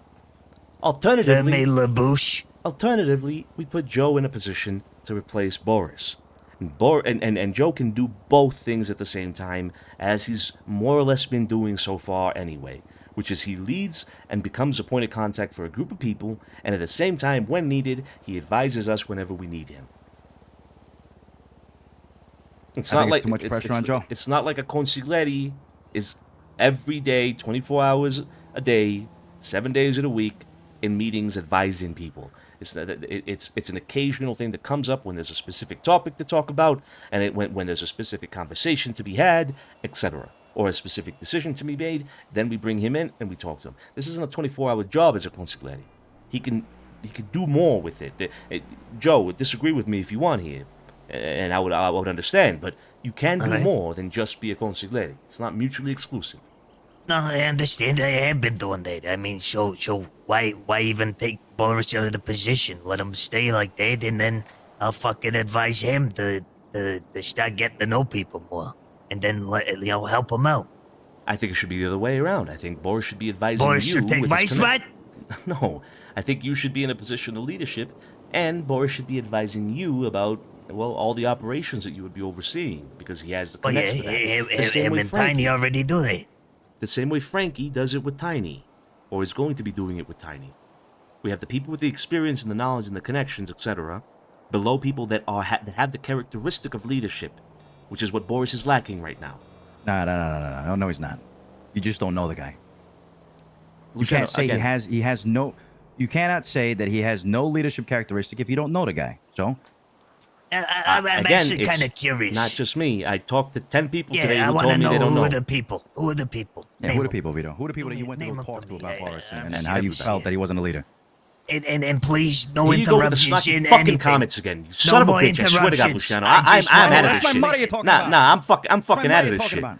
Alternatively, la bouche? Alternatively, we put Joe in a position to replace Boris. And Joe can do both things at the same time, as he's more or less been doing so far anyway, which is he leads and becomes a point of contact for a group of people, and at the same time, when needed, he advises us whenever we need him. It's I not think like it's too much pressure on Joe. It's not like a consigliere is every day, 24 hours a day, 7 days of the week, in meetings advising people. It's an occasional thing that comes up when there's a specific topic to talk about, and when there's a specific conversation to be had, etc., or a specific decision to be made. Then we bring him in and we talk to him. This isn't a 24-hour job as a consigliere. He can do more with it. Joe, disagree with me if you want here, and I would understand, but you can do Alright. more than just be a consigliere. It's not mutually exclusive. No, I understand. I have been doing that. I mean, so why even take Boris out of the position? Let him stay like that, and then I'll fucking advise him to start getting to know people more, and then help him out. I think it should be the other way around. I think Boris should be advising Boris you. should take with my his spot? No, I think you should be in a position of leadership, and Boris should be advising you about, well, all the operations that you would be overseeing, because he has the Oh yeah, connects for that. The same him way and Frankie- Tiny already do that. The same way Frankie does it with Tiny, or is going to be doing it with Tiny. We have the people with the experience and the knowledge and the connections, etc., below people that that have the characteristic of leadership, which is what Boris is lacking right now. No, he's not. You just don't know the guy. You Luciano, can't say again, he has no. You cannot say that he has no leadership characteristic if you don't know the guy. So. I'm again, actually it's kind of curious. Not just me. I talked to 10 people today Yeah, I who want to told me know they don't who know. are the people. Who are the people? Yeah, who are the people, Vito? Who are the people that you went to go talk to about Boris and how you felt that he wasn't a leader? And please, no Here you go with the interruptions snarky in fucking anything. comments again. You No son of a more bitch! I swear to God, interruptions. Luciano, I I'm just out wanna- of That's this my shit. mother you're talking Nah, about. I'm fucking my out mother of you're this talking shit. about.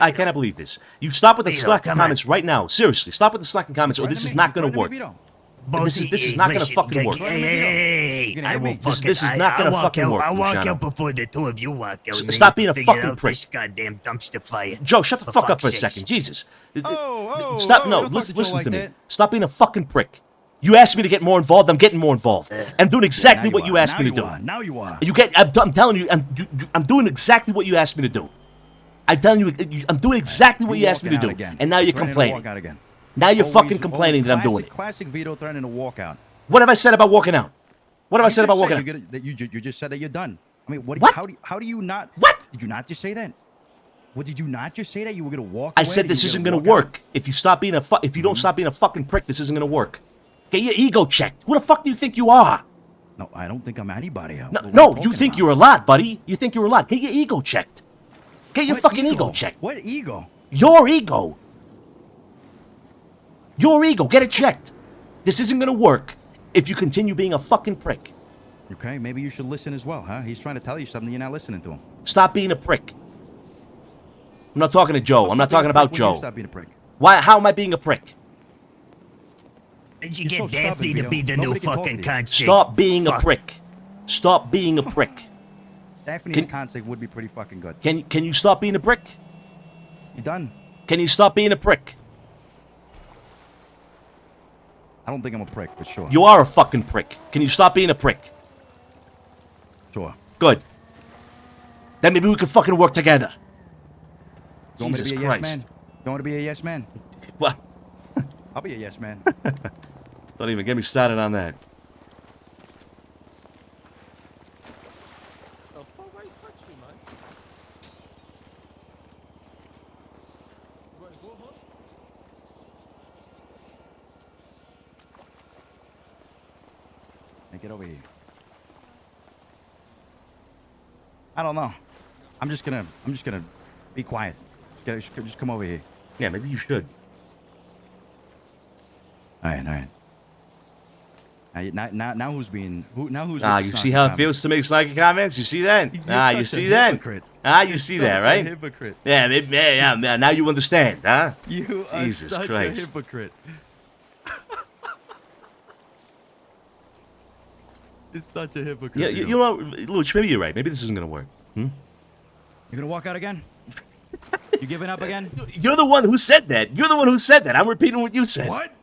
I cannot believe this. You stop with the Vito, slacking come comments right now. Seriously, stop with the slacking comments, or this is not going to work. This is not going to fucking work. Hey, I will fucking. This is not going to I'll walk fucking out. work, I'll walk Luciano. out before the two of you walk out. and then Stop you being a figure fucking out prick. This goddamn dumpster fire. Joe, shut the For fuck up for a fuck's second. sakes. Jesus. Stop. No, listen to me. Stop being a fucking prick. You asked me to get more involved. I'm getting more involved. I'm doing exactly what you asked me to do. Now you are. I'm telling you. I'm doing exactly what you asked me to do. I'm telling you. I'm doing exactly what you asked me to do. And now you're complaining. Now you're fucking complaining that I'm doing it. Classic Vito threatening to walk out. What have I said about walking out? What have I said about walking out? You just said that you're done. I mean, What? How do you not? What? Did you not just say that? What did you not just say that you were gonna walk? I away? said That this you were isn't gonna gonna walk out? work. If you stop being if you don't stop being a fucking prick, this isn't gonna work. Get your ego checked. Who the fuck do you think you are? No, I don't think I'm anybody. No, What are no, you you talking think about? you're a lot, buddy. You think you're a lot. Get your ego checked. Get your What fucking ego checked. What ego? Your ego. Your ego. Get it checked. This isn't gonna work if you continue being a fucking prick. Okay, maybe you should listen as well, huh? He's trying to tell you something. You're not listening to him. Stop being a prick. I'm not talking to Joe. I'm not talking about Joe. Stop being a prick. Why? How am I being a prick? Did you You're get so stubborn, Daphne to Vito. be the Nobody new can talk fucking to you. constant? Stop being a Fuck. prick. Stop being a prick. Daphne Can- and Consig would be pretty fucking good. Can you stop being a prick? You done? Can you stop being a prick? I don't think I'm a prick, but sure. You are a fucking prick. Can you stop being a prick? Sure. Good. Then maybe we could fucking work together. You want me to Jesus be a Christ. yes man? You want to be a yes man? Well, I'll be a yes man. don't even get me started on that. Hey, get over here. I don't know. I'm just gonna be quiet. Just come over here. Yeah, maybe you should. All right. Now who's being who? Now who's? Ah, with you the see snarky how it comments? feels to make snarky comments? You see that? You're Ah, you such a see that? hypocrite. Ah, you You're see that, such a right? hypocrite. Yeah, yeah. Now you understand, huh? You are Jesus such Christ. a hypocrite. It's such a hypocrite. Yeah, you know, Luch, maybe you're right. Maybe this isn't gonna work. You gonna walk out again? You giving up again? You're the one who said that. You're the one who said that. I'm repeating what you said. What?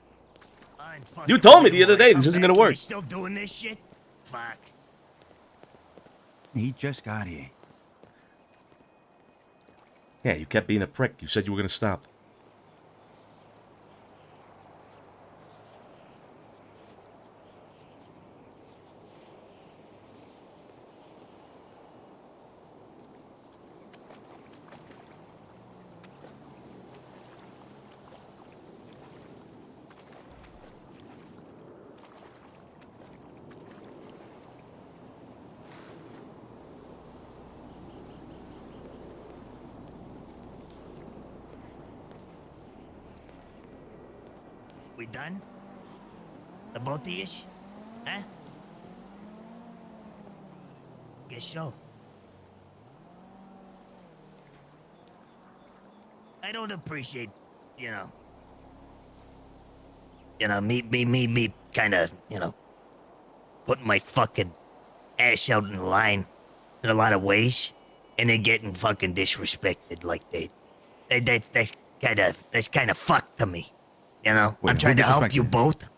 You told me the other day this isn't gonna work. You still doing this shit? Fuck. He just got here. Yeah, you kept being a prick. You said you were gonna stop. We done? The both of you? Huh? Guess so. I don't appreciate, me kind of, putting my fucking ass out in line in a lot of ways, and then getting fucking disrespected like that's kind of fucked to me. Wait, I'm trying to help disrespected you you? both.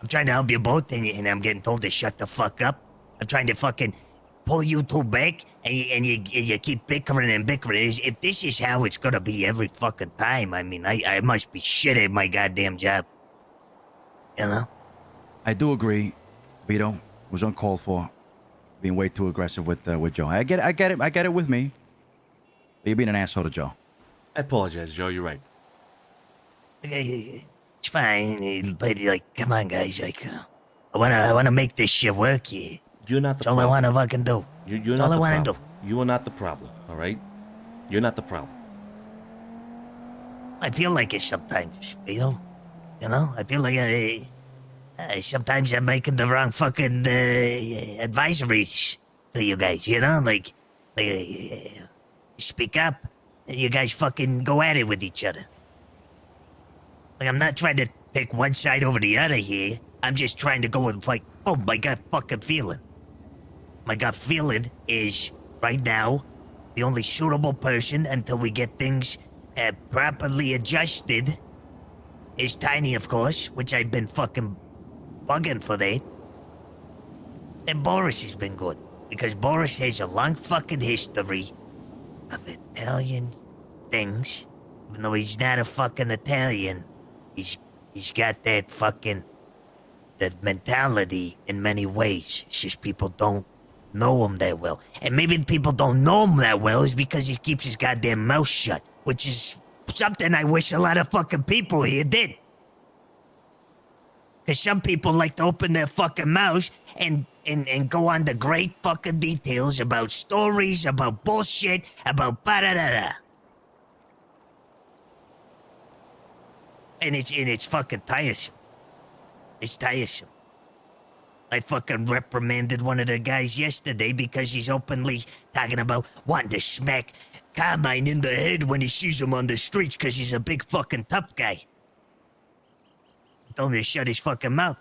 I'm trying to help you both, and I'm getting told to shut the fuck up. I'm trying to fucking pull you two back, and you keep bickering and bickering. If this is how it's gonna be every fucking time, I mean, I must be shit at my goddamn job. I do agree. Vito was uncalled for, being way too aggressive with Joe. I get it with me. But you're being an asshole to Joe. I apologize, Joe. You're right. Okay, it's fine, but come on, guys, I wanna make this shit work here. You're not the That's all I problem. wanna fucking do. You're That's not all the I wanna problem. You are not the problem, all right? You're not the problem. I feel like it sometimes, I feel like sometimes I'm making the wrong fucking advisories to you guys, speak up, and you guys fucking go at it with each other. Like, I'm not trying to pick one side over the other here. I'm just trying to go with, my gut fucking feeling. My gut feeling is, right now, the only suitable person until we get things properly adjusted is Tiny, of course, which I've been fucking bugging for that. And Boris has been good, because Boris has a long fucking history of Italian things. Even though he's not a fucking Italian, he's got that mentality in many ways. It's just people don't know him that well. And maybe the people don't know him that well is because he keeps his goddamn mouth shut, which is something I wish a lot of fucking people here did. Because some people like to open their fucking mouths and go on the great fucking details about stories, about bullshit, about ba-da-da-da. And it's fucking tiresome. It's tiresome. I fucking reprimanded one of the guys yesterday because he's openly talking about wanting to smack Carmine in the head when he sees him on the streets because he's a big fucking tough guy. Told him to shut his fucking mouth.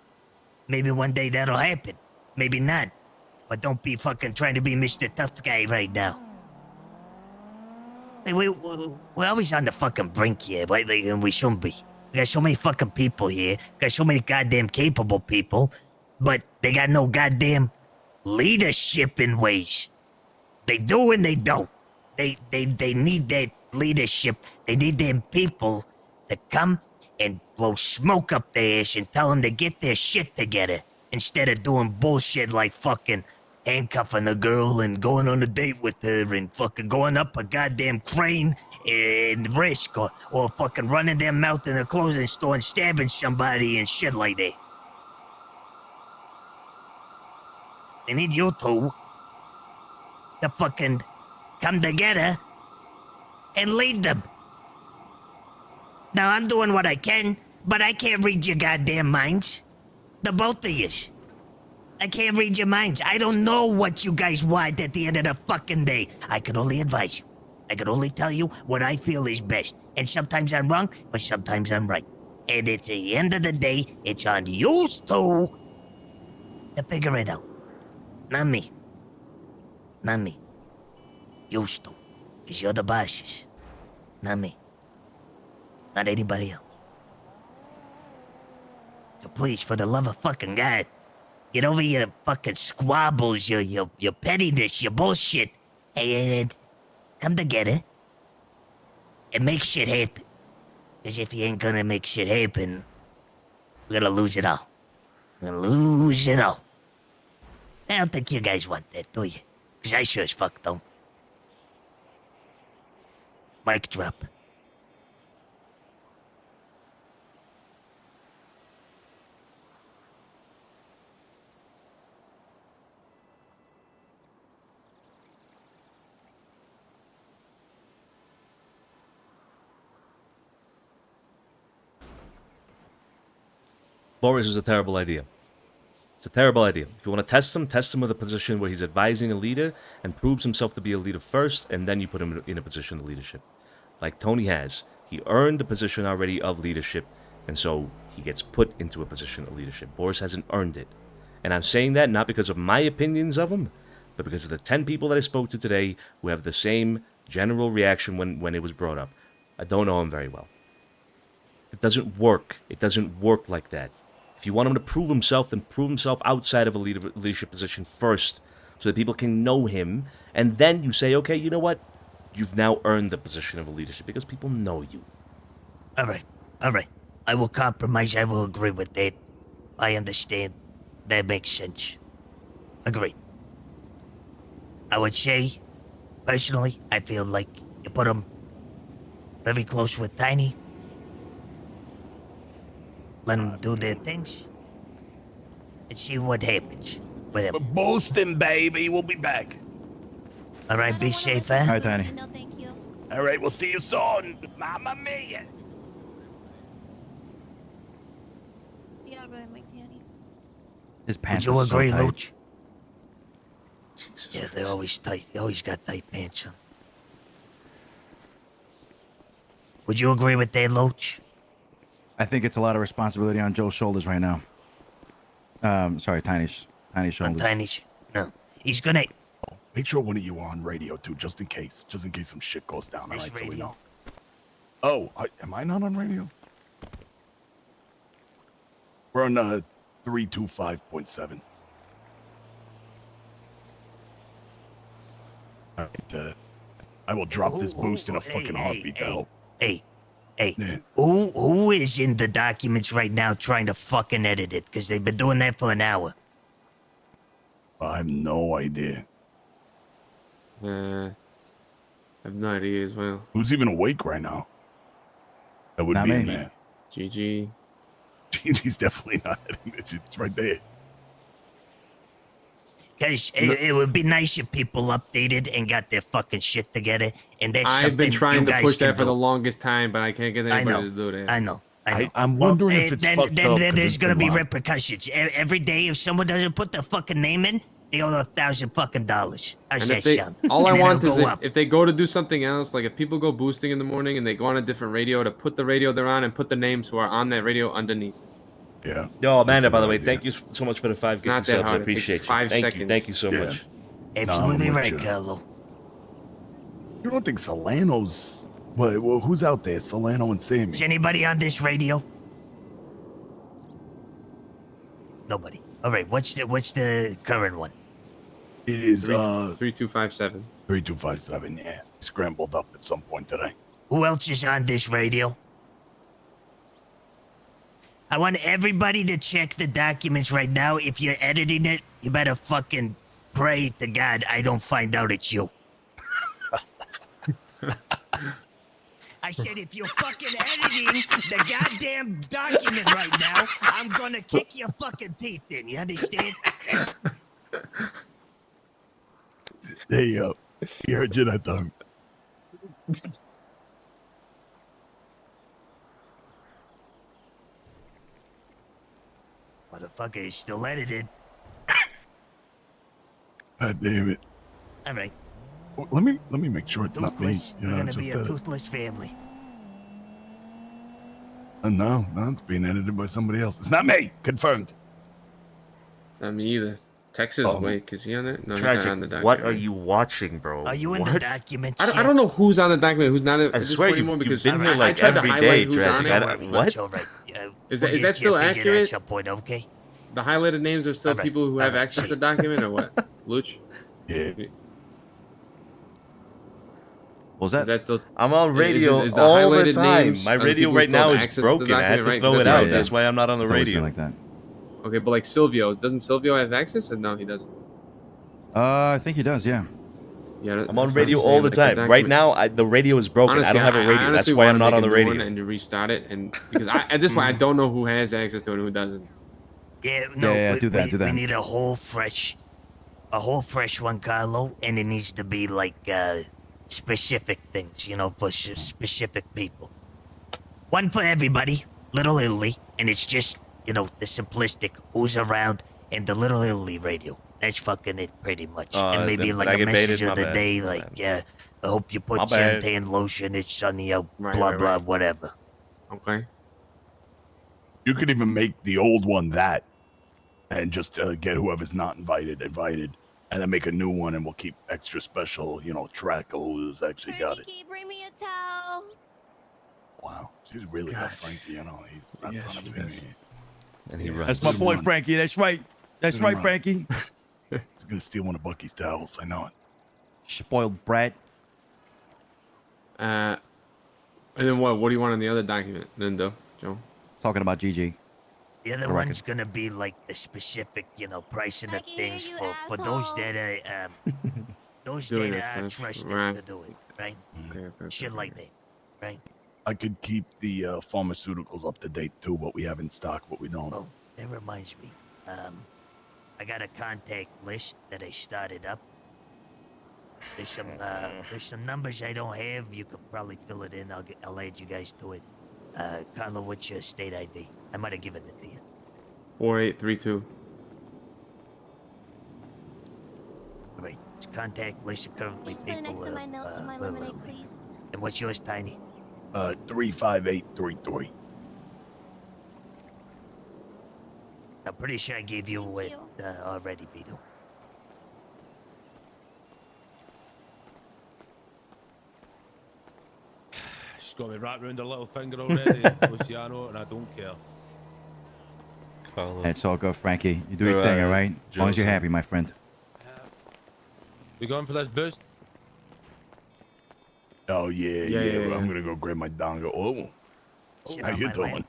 Maybe one day that'll happen. Maybe not. But don't be fucking trying to be Mr. Tough Guy right now. Hey, we're always on the fucking brink here, right? And we shouldn't be. We got so many fucking people here. Got so many goddamn capable people. But they got no goddamn leadership in ways. They do and they don't. They need that leadership. They need them people to come and blow smoke up their ass and tell them to get their shit together instead of doing bullshit like fucking handcuffing a girl and going on a date with her and fucking going up a goddamn crane and risk or fucking running their mouth in a clothing store and stabbing somebody and shit like that. They need you two to fucking come together and lead them. Now, I'm doing what I can, but I can't read your goddamn minds. The both of yous. I can't read your minds. I don't know what you guys want at the end of the fucking day. I can only advise you. I can only tell you what I feel is best. And sometimes I'm wrong, but sometimes I'm right. And at the end of the day, it's on you two to figure it out. Not me. Not me. You two. Because you're the bosses. Not me. Not anybody else. So please, for the love of fucking God, get over your fucking squabbles, your pettiness, your bullshit, and come together and make shit happen. Because if you ain't gonna make shit happen, we're gonna lose it all. We're gonna lose it all. I don't think you guys want that, do you? Because I sure as fuck don't. Mic drop. Boris is a terrible idea. It's a terrible idea. If you want to test him with a position where he's advising a leader and proves himself to be a leader first, and then you put him in a position of leadership. Like Tony has. He earned the position already of leadership, and so he gets put into a position of leadership. Boris hasn't earned it. And I'm saying that not because of my opinions of him, but because of the 10 people that I spoke to today who have the same general reaction when it was brought up. I don't know him very well. It doesn't work. It doesn't work like that. If you want him to prove himself, then prove himself outside of a leadership position first, so that people can know him, and then you say, okay, you know what? You've now earned the position of a leadership because people know you. All right. I will compromise. I will agree with that. I understand. That makes sense. Agreed. I would say, personally, I feel like you put him very close with Tiny. Let them do their things. And see what happens with them. Boasting, baby. We'll be back. All right, be safe, huh? All right, Tiny. No, thank you. All right, we'll see you soon. Mamma mia. Yeah, right, my daddy. His Would pants you are so agree, tight. Luch? Yeah, they're always tight. They always got tight pants on. Would you agree with that, Loach? I think it's a lot of responsibility on Joe's shoulders right now. Sorry, Tiny's shoulders. Tiny's? No. He's gonna... Make sure one of you are on radio, too, just in case some shit goes down, all This right, so we radio. know. Oh, am I not on radio? We're on 325.7. All right, I will drop this boost in a fucking heartbeat, though. Hey, who is in the documents right now trying to fucking edit it? Because they've been doing that for an hour. I have no idea. I have no idea as well. Who's even awake right now? That would Not be me. in there. GG. GG's definitely not. It's right there. Guys, it would be nice if people updated and got their fucking shit together. And that's I've been something trying you to guys push can that for do. the longest time, but I can't get anybody to do that. I know. I'm wondering if it's then, fucked then, up then 'cause there's it's gonna been be locked. repercussions. Every day, if someone doesn't put the fucking name in, they owe $1,000 dollars. How's And that if they, sound? all I And then want it'll is go up. if they go to do something else, like if people go boosting in the morning and they go on a different radio, to put the radio they're on and put the names who are on that radio underneath. Yeah. Yo, Amanda, by the way, thank you so much for the 5 It's not gifted that subs. I hard. It takes appreciate you. 5 Thank you. seconds. Thank you so Yeah. much. Absolutely I'm with right, you. Carlo. You don't think Solano's... Well, who's out there? Solano and Sammy. Is anybody on this radio? Nobody. All right. What's the current one? It is 3257. 3257, yeah. Scrambled up at some point today. Who else is on this radio? I want everybody to check the documents right now. If you're editing it, you better fucking pray to God I don't find out it's you. I said if you're fucking editing the goddamn document right now, I'm gonna kick your fucking teeth in. You understand? There you go. You heard you that time. Motherfucker is still edited. God damn it. All right. Let me make sure it's not me. Toothless. You We're know, gonna just be a toothless family. no, it's being edited by somebody else. It's not me. Confirmed. Not me either. Texas, wait, is he on it? No, he's Tragic, not on the document. what are you watching, bro? Are you in what? the document? I don't know who's on the document, who's not at I this swear point you've- anymore you've because been here, I like, tried to every highlight day, who's Tragic. on I it. don't- what? All right. Is We'll that get still you figured accurate? at some point, okay? The highlighted names are still All right, people who all have right, access see. to the document or what? Luch? Yeah. Was Is that still? I'm on is- radio is the all the highlighted time. names My of the radio people who right still now have is access to the broken. I had document, to right? throw Because it that's out. right, That's why I'm not on the It's always been radio. like that. Okay, but like Silvio, doesn't Silvio have access? Or no, he doesn't. I think he does, yeah. Yeah, I'm on radio all the time. Right now, the radio is broken. Honestly, I don't have a radio. That's honestly why wanna I'm not make on a the new one radio. And to restart it, and because at this point I don't know who has access to it and who doesn't. Yeah, no, Yeah, we, do that, we, do that. we need a whole fresh one, Carlo, and it needs to be like specific things, you know, for specific people. One for everybody, Little Italy, and it's just, you know, the simplistic who's around and the Little Italy radio. That's fucking it, pretty much. And maybe did like I a get message baited? of My the bad. day, My like, bad. I hope you put My bad. suntan lotion, it's sunny out, Right, blah, right, blah, right. whatever. Okay. You could even make the old one that, and just get whoever's not invited, and then make a new one, and we'll keep extra special, you know, track of who's actually got it. Bring me a towel. Wow, she's really got Gosh. Frankie, you know. He's not Yeah, trying to she be does. me. And he runs. That's my boy, Frankie. That's right. That's Let him right, run. Frankie. He's gonna steal one of Bucky's towels. I know it. Spoiled brat. And then what? What do you want on the other document, then, though, Joe? Talking about GG. The other For record. one's gonna be like the specific, you know, pricing of things for those that are those Doing that that are stuff, trusted right. to do it, right? Okay. Shit like that, right? I could keep the pharmaceuticals up to date too, what we have in stock, what we don't. Oh, that reminds me. I got a contact list that I started up. There's some numbers I don't have. You could probably fill it in. I'll add you guys to it. Carlo, what's your state ID? I might have given it to you. 4832. All right. It's contact list of currently Can you put it people. next to my wait, lemonade, wait. please? And what's yours, Tiny? 35833. I'm pretty sure I gave you it already, Vito. She's got me wrapped around her little finger already, Luciano, and I don't care. It's all good, Frankie. You do your thing, all right? As long as you're happy, my friend. We going for this boost? Oh yeah, Yeah, yeah. yeah, well, I'm yeah. gonna go grab my dongo. Oh, Shit how on you my doing? land.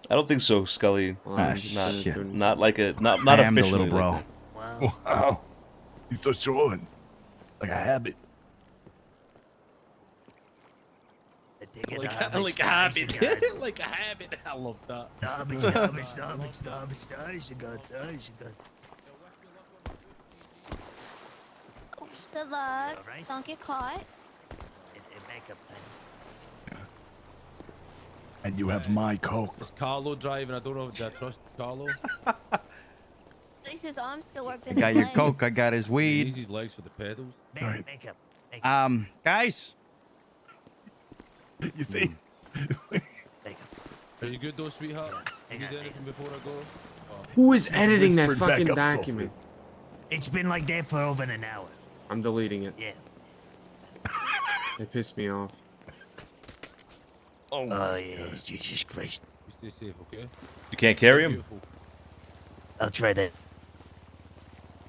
I don't think so, Scully. Shit. Not like a not I am the officially little bro. like that. Wow. He's so short. Like a habit. Like a habit. Like a habit. I love that. Good luck. Don't get caught. And you have my coke. Is Carlo driving? I don't know if I trust Carlo. At least his arms still work. I got your coke. I got his He weed. needs his legs for the pedals. Guys. You see? Are you good though, sweetheart? You need anything before I go? Who is editing that whispered back fucking up softly. document? It's been like that for over an hour. I'm deleting it. Yeah. It pissed me off. Oh yeah, Jesus Christ. You stay safe, okay? You can't carry him? I'll try that.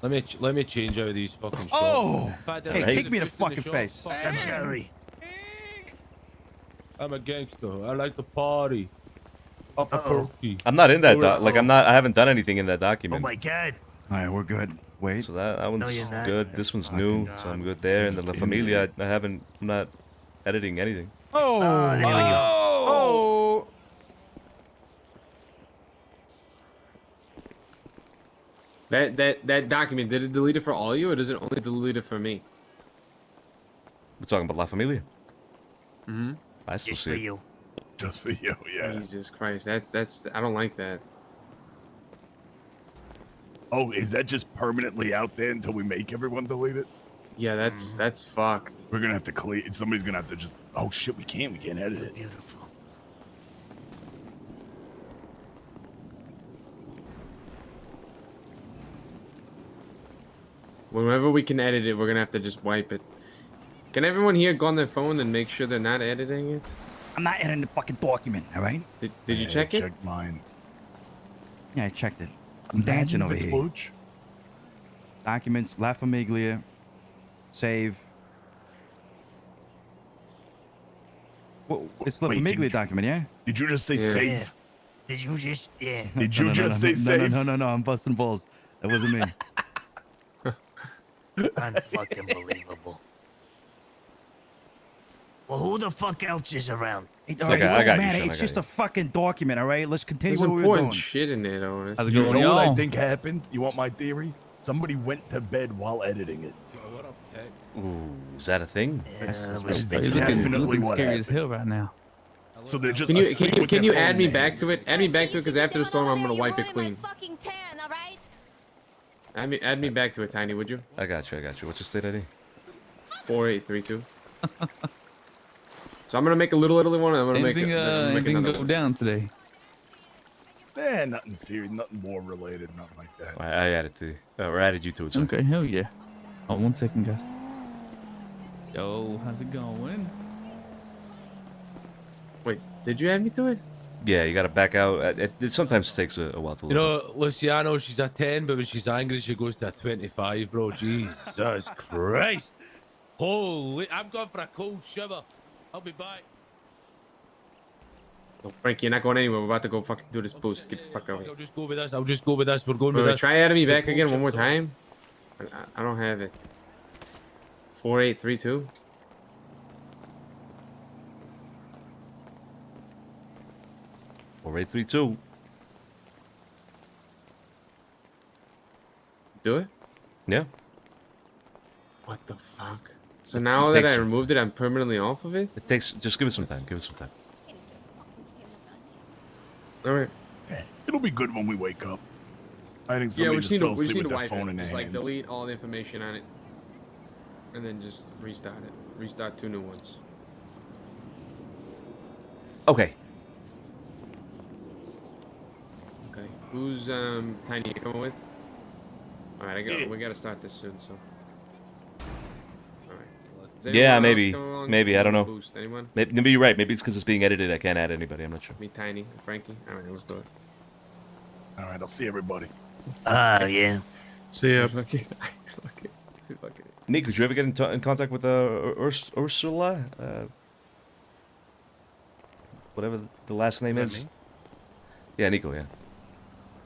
Let me change out of these fucking shots. Oh! In fact, Hey, I'll kick do me in the boost in fucking shop. face. Fuck I'm it. sorry. I'm a gangster. I like to party. Up a turkey. I'm not in that like I haven't done anything in that document. Oh my God. All right, we're good. Wait. So that one's you're not. good. This one's new, so I'm good there. And then La Familia, I'm not editing anything. Oh! there we go. Oh! That document, did it delete it for all you, or does it only delete it for me? We're talking about La Familia. Mm-hmm. I still Just see for it. you. Just for you, yeah. Jesus Christ, that's I don't like that. Oh, is that just permanently out there until we make everyone delete it? Yeah, that's fucked. We're gonna have to clear. Somebody's gonna have to just. Oh shit, we can't edit it. Beautiful. Whenever we can edit it, we're gonna have to just wipe it. Can everyone here go on their phone and make sure they're not editing it? I'm not editing the fucking document, all right? Did you check it? Check mine. Yeah, I checked it. I'm dancing over here. Butch. Documents, La Famiglia, save. Well, it's La Wait, Famiglia document, yeah? Did you just say Yeah. safe? Yeah. Did you just? Yeah. Did you just say safe? No, I'm busting balls. That wasn't me. Unfucking believable. Well, who the fuck else is around? It's, I got you, man, Sean, I it's got just you. a fucking document, all right? Let's continue There's what we were important doing. shit in there, though. How's it You going, know what I y'all? think happened? You want my theory? Somebody went to bed while editing it. What up, Tech? Ooh, is that a thing? Yeah, He's He's definitely looking what scary as happened. hell right now. So they're just Can you asleep with can their you phone add in me their back hand. to it? Add me back to it, because after the storm, I'm gonna wipe it clean. Fucking tan, all right? Add me back to it, Tiny, would you? I got you. What's your state ID? 4832. So I'm gonna make a little Italy one. And I'm gonna make, Anything, I'm gonna make anything another go one. down today? Nothing serious, nothing war related, nothing like that. I added to you. Or added you to it. Sorry. Okay, hell yeah. Oh, 1 second, guys. Yo, how's it going? Wait, did you add me to it? Yeah, you gotta back out. It sometimes takes a while to load. You know, Luciano, she's a 10, but when she's angry, she goes to a 25, bro. Jesus Christ. Holy, I'm going for a cold shower. I'll be back. Oh, Frankie, you're not going anywhere. We're about to go fucking do this boost. Get the fuck out of here. I'll just go with this. I'll just go with this. We're going with Wait, this. try adding me back The again one more bullshit time. I don't have it. 4832. Or 832. Do it? Yeah. What the fuck? So now that I removed it, I'm permanently off of it? It takes. Just give it some time. Give it some time. All right. It'll be good when we wake up. I think Yeah, somebody we just just need to, fell we asleep just need with to their wipe phone it. in their Just like hands. delete all the information on it. And then just restart it. Restart 2 new ones. Okay. Okay. Who's Tiny you coming with? Alright, we gotta start this soon, so. Alright. Is anyone Yeah, else maybe. coming along? Maybe. I don't know. Boost, anyone? Maybe you're right. Maybe it's because it's being edited. I can't add anybody. I'm not sure. Me, Tiny, and Frankie. Alright, let's do it. All right, I'll see everybody. Yeah. See ya. Fuck it. Nick, did you ever get in contact with Ursula? Whatever the last name is. Yeah, Nico. Yeah.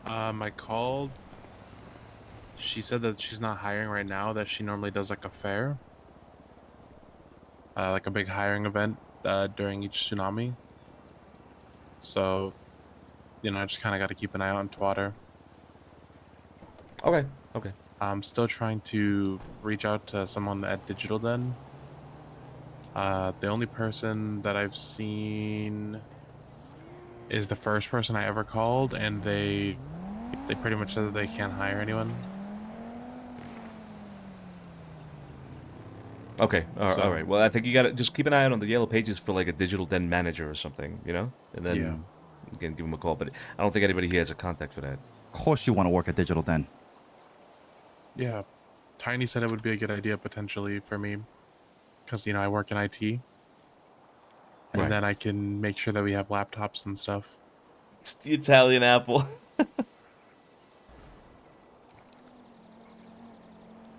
I called. She said that she's not hiring right now. That she normally does like a fair, like a big hiring event during each tsunami. So, I just kind of got to keep an eye out on Twitter. Okay. Okay. I'm still trying to reach out to someone at Digital Den. The only person that I've seen is the first person I ever called, and they pretty much said that they can't hire anyone. Okay. So- All right. Well, I think you got to just keep an eye out on the yellow pages for like a digital den manager or something, and then Yeah. you can give him a call. But I don't think anybody here has a contact for that. Of course, you want to work at Digital Den. Yeah, Tiny said it would be a good idea potentially for me, because I work in IT, and Right. then I can make sure that we have laptops and stuff. It's the Italian apple.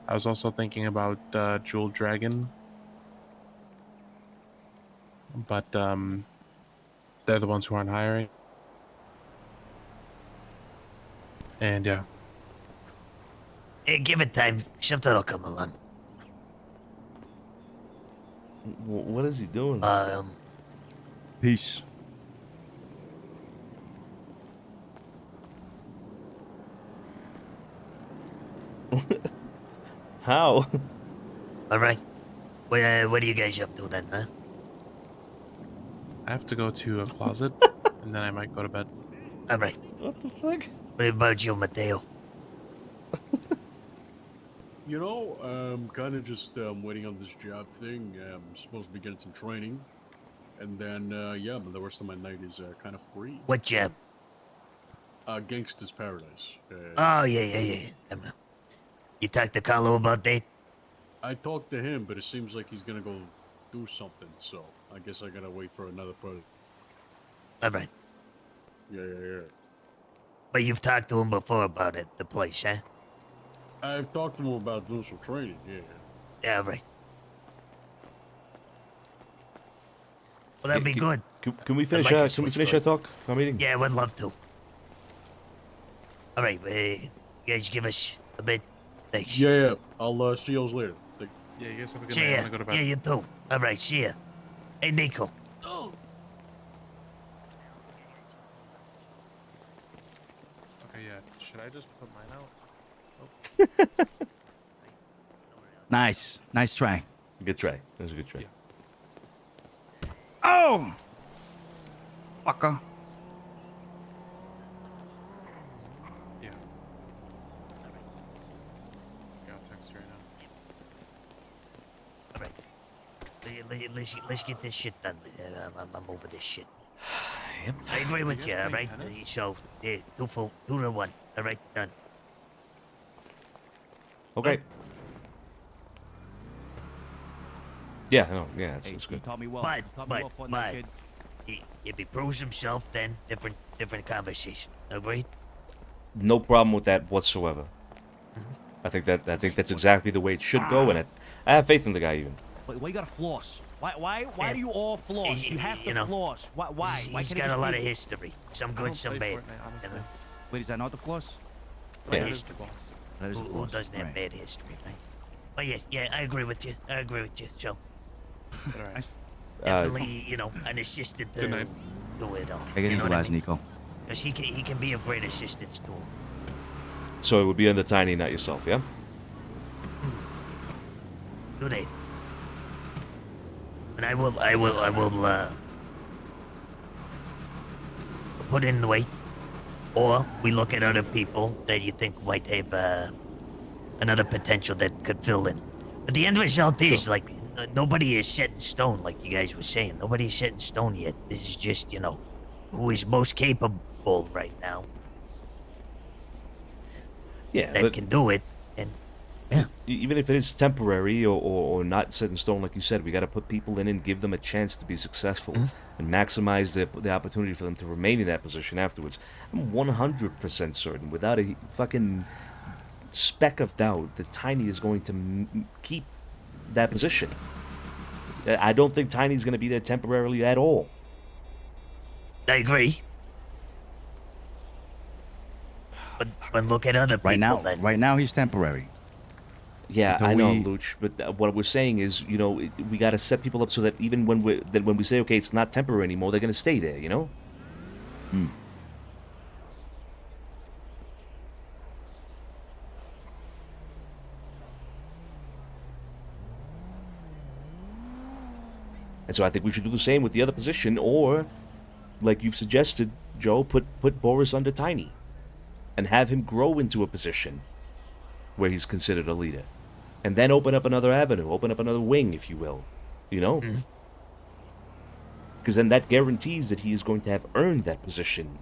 I was also thinking about Jewel Dragon, but they're the ones who aren't hiring. And yeah. Hey, give it time. Something will come along. What is he doing? Peace. How? All right. What are you guys up to then, huh? I have to go to a closet, and then I might go to bed. All right. What the fuck? What about you, Mateo? I'm kind of just waiting on this job thing. I'm supposed to be getting some training. And then, but the rest of my night is kind of free. What job? Gangsta's Paradise. Oh, yeah. You talked to Carlo about that? I talked to him, but it seems like he's gonna go do something, so I guess I gotta wait for another person. All right. Yeah. But you've talked to him before about it, the place, huh? I've talked to him about doing some training, yeah. Yeah, right. Well, that'd be good. Can we finish? I'd like Can we to switch finish for our it. talk? Our meeting? Yeah, I would love to. All right, you guys give us a bit. Thanks. Yeah. I'll see you later. Yeah, you guys have a good See night. ya. I'm gonna go to bed. Yeah, you too. All right, see ya. Hey, Nico. Okay, yeah. Should I just put mine out? Oh. Nice try. Good try. That was a good try. Oh, fucker. Yeah. Yeah, I'll text you right now. All right. Let's get this shit done. I'm over this shit. Yep. I agree with you, guys all play right? tennis? So, yeah, 2 to 1. All right, done. Okay. Yeah. No. Yeah. That's Hey, good. you taught me well. But, You taught me well for that, kid. if he proves himself, then different conversation. Agreed? No problem with that whatsoever. Mm-hmm. I think that's exactly the way it should go, and I have faith in the guy even. Why you gotta floss? Why do you all floss? You have to floss. Why? He's can't it got a just lot be- of history. Some I good, don't some play bad. Fortnite, honestly. You know? Wait, is that not the floss? Yeah, that is history. the boss. That is the Who floss. doesn't have Right. bad history, right? But yeah, I agree with you. So, All right. definitely, an assistant Good night. to it all. I get You these know what I lads, mean? Nico. Because he can be of great assistance to him. So it would be under Tiny, not yourself, yeah? Do they? And I will put in the weight, or we look at other people that you think might have another potential that could fill in. But the end result is like nobody is set in stone, like you guys were saying. Nobody is set in stone yet. This is just who is most capable right now. Yeah, that but can do it. And even if it is temporary or not set in stone, like you said, we got to put people in and give them a chance to be successful and maximize the opportunity for them to remain in that position afterwards. I'm 100% certain, without a fucking speck of doubt, that Tiny is going to keep that position. I don't think Tiny's going to be there temporarily at all. I agree. But look at other people. Right now he's temporary. Yeah, Until I know, we- Luch, but what we're saying is, you know, we got to set people up so that even when we say, okay, it's not temporary anymore, they're going to stay there, you know? And so I think we should do the same with the other position, or, like you've suggested, Joe, put Boris under Tiny, and have him grow into a position where he's considered a leader, and then open up another avenue, open up another wing, if you will, you know? Because then that guarantees that he is going to have earned that position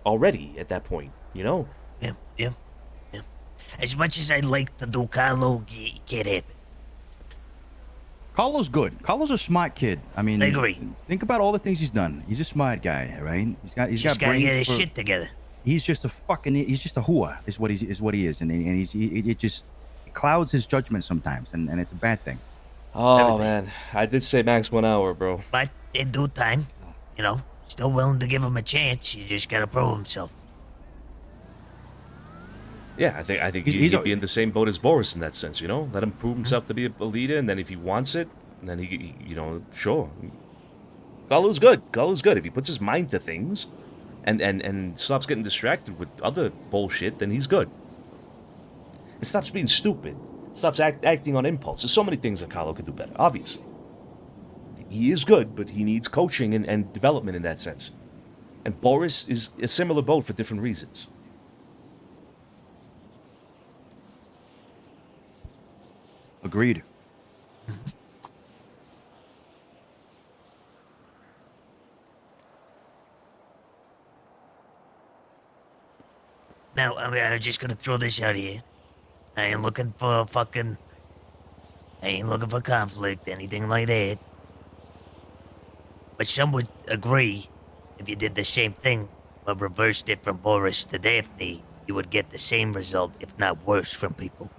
already at that point, you know? Yeah. As much as I'd like to do Carlo, can't happen. Carlo's good. Carlo's a smart kid. I mean, I agree. Think about all the things he's done. He's a smart guy, right? He's Just got gotta brains get his for- shit together. He's just a whore, is what he is, and it just clouds his judgment sometimes, and it's a bad thing. Oh, man. I did say max 1 hour, bro. But in due time, you know, still willing to give him a chance. You just gotta prove himself. Yeah, I think He's he'd be in the same boat as Boris in that sense, you know? Let him prove himself to be a leader, and then if he wants it, then he you know, sure. Carlo's good. Carlo's good. If he puts his mind to things and stops getting distracted with other bullshit, then he's good. It stops being stupid. It stops acting on impulse. There's so many things that Carlo could do better, obviously. He is good, but he needs coaching and development in that sense. And Boris is a similar boat for different reasons. Agreed. Now, I'm just gonna throw this out here. I ain't looking for conflict, anything like that. But some would agree if you did the same thing, but reversed it from Boris to Daphne, you would get the same result, if not worse, from people.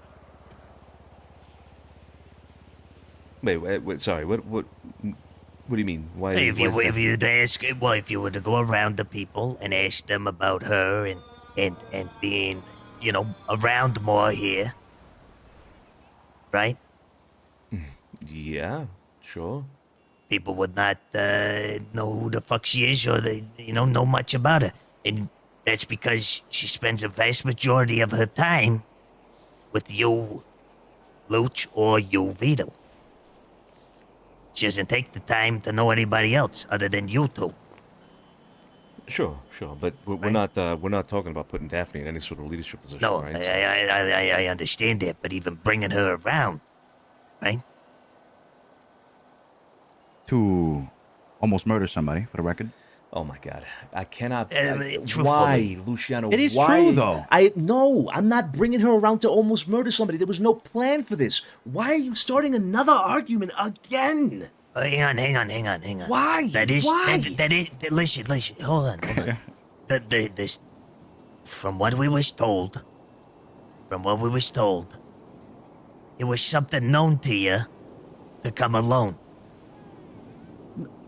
Wait, sorry, what do you mean? Why? If why is that- if you were to go around the people and ask them about her and being, you know, around more here, right? Yeah, sure. People would not know who the fuck she is, or they, you know much about her, and that's because she spends a vast majority of her time with you, Luch, or you, Vito. She doesn't take the time to know anybody else other than you two. Sure, but we're not talking about putting Daphne in any sort of leadership position, No, right? I understand that, but even bringing her around, right? To almost murder somebody, for the record. Oh my God, I cannot. Truthfully. Why, Luciano? It is why? true, though. No, I'm not bringing her around to almost murder somebody. There was no plan for this. Why are you starting another argument again? Hang on. Why? That is, Why? that is, listen, hold on. This, from what we was told, it was something known to you to come alone.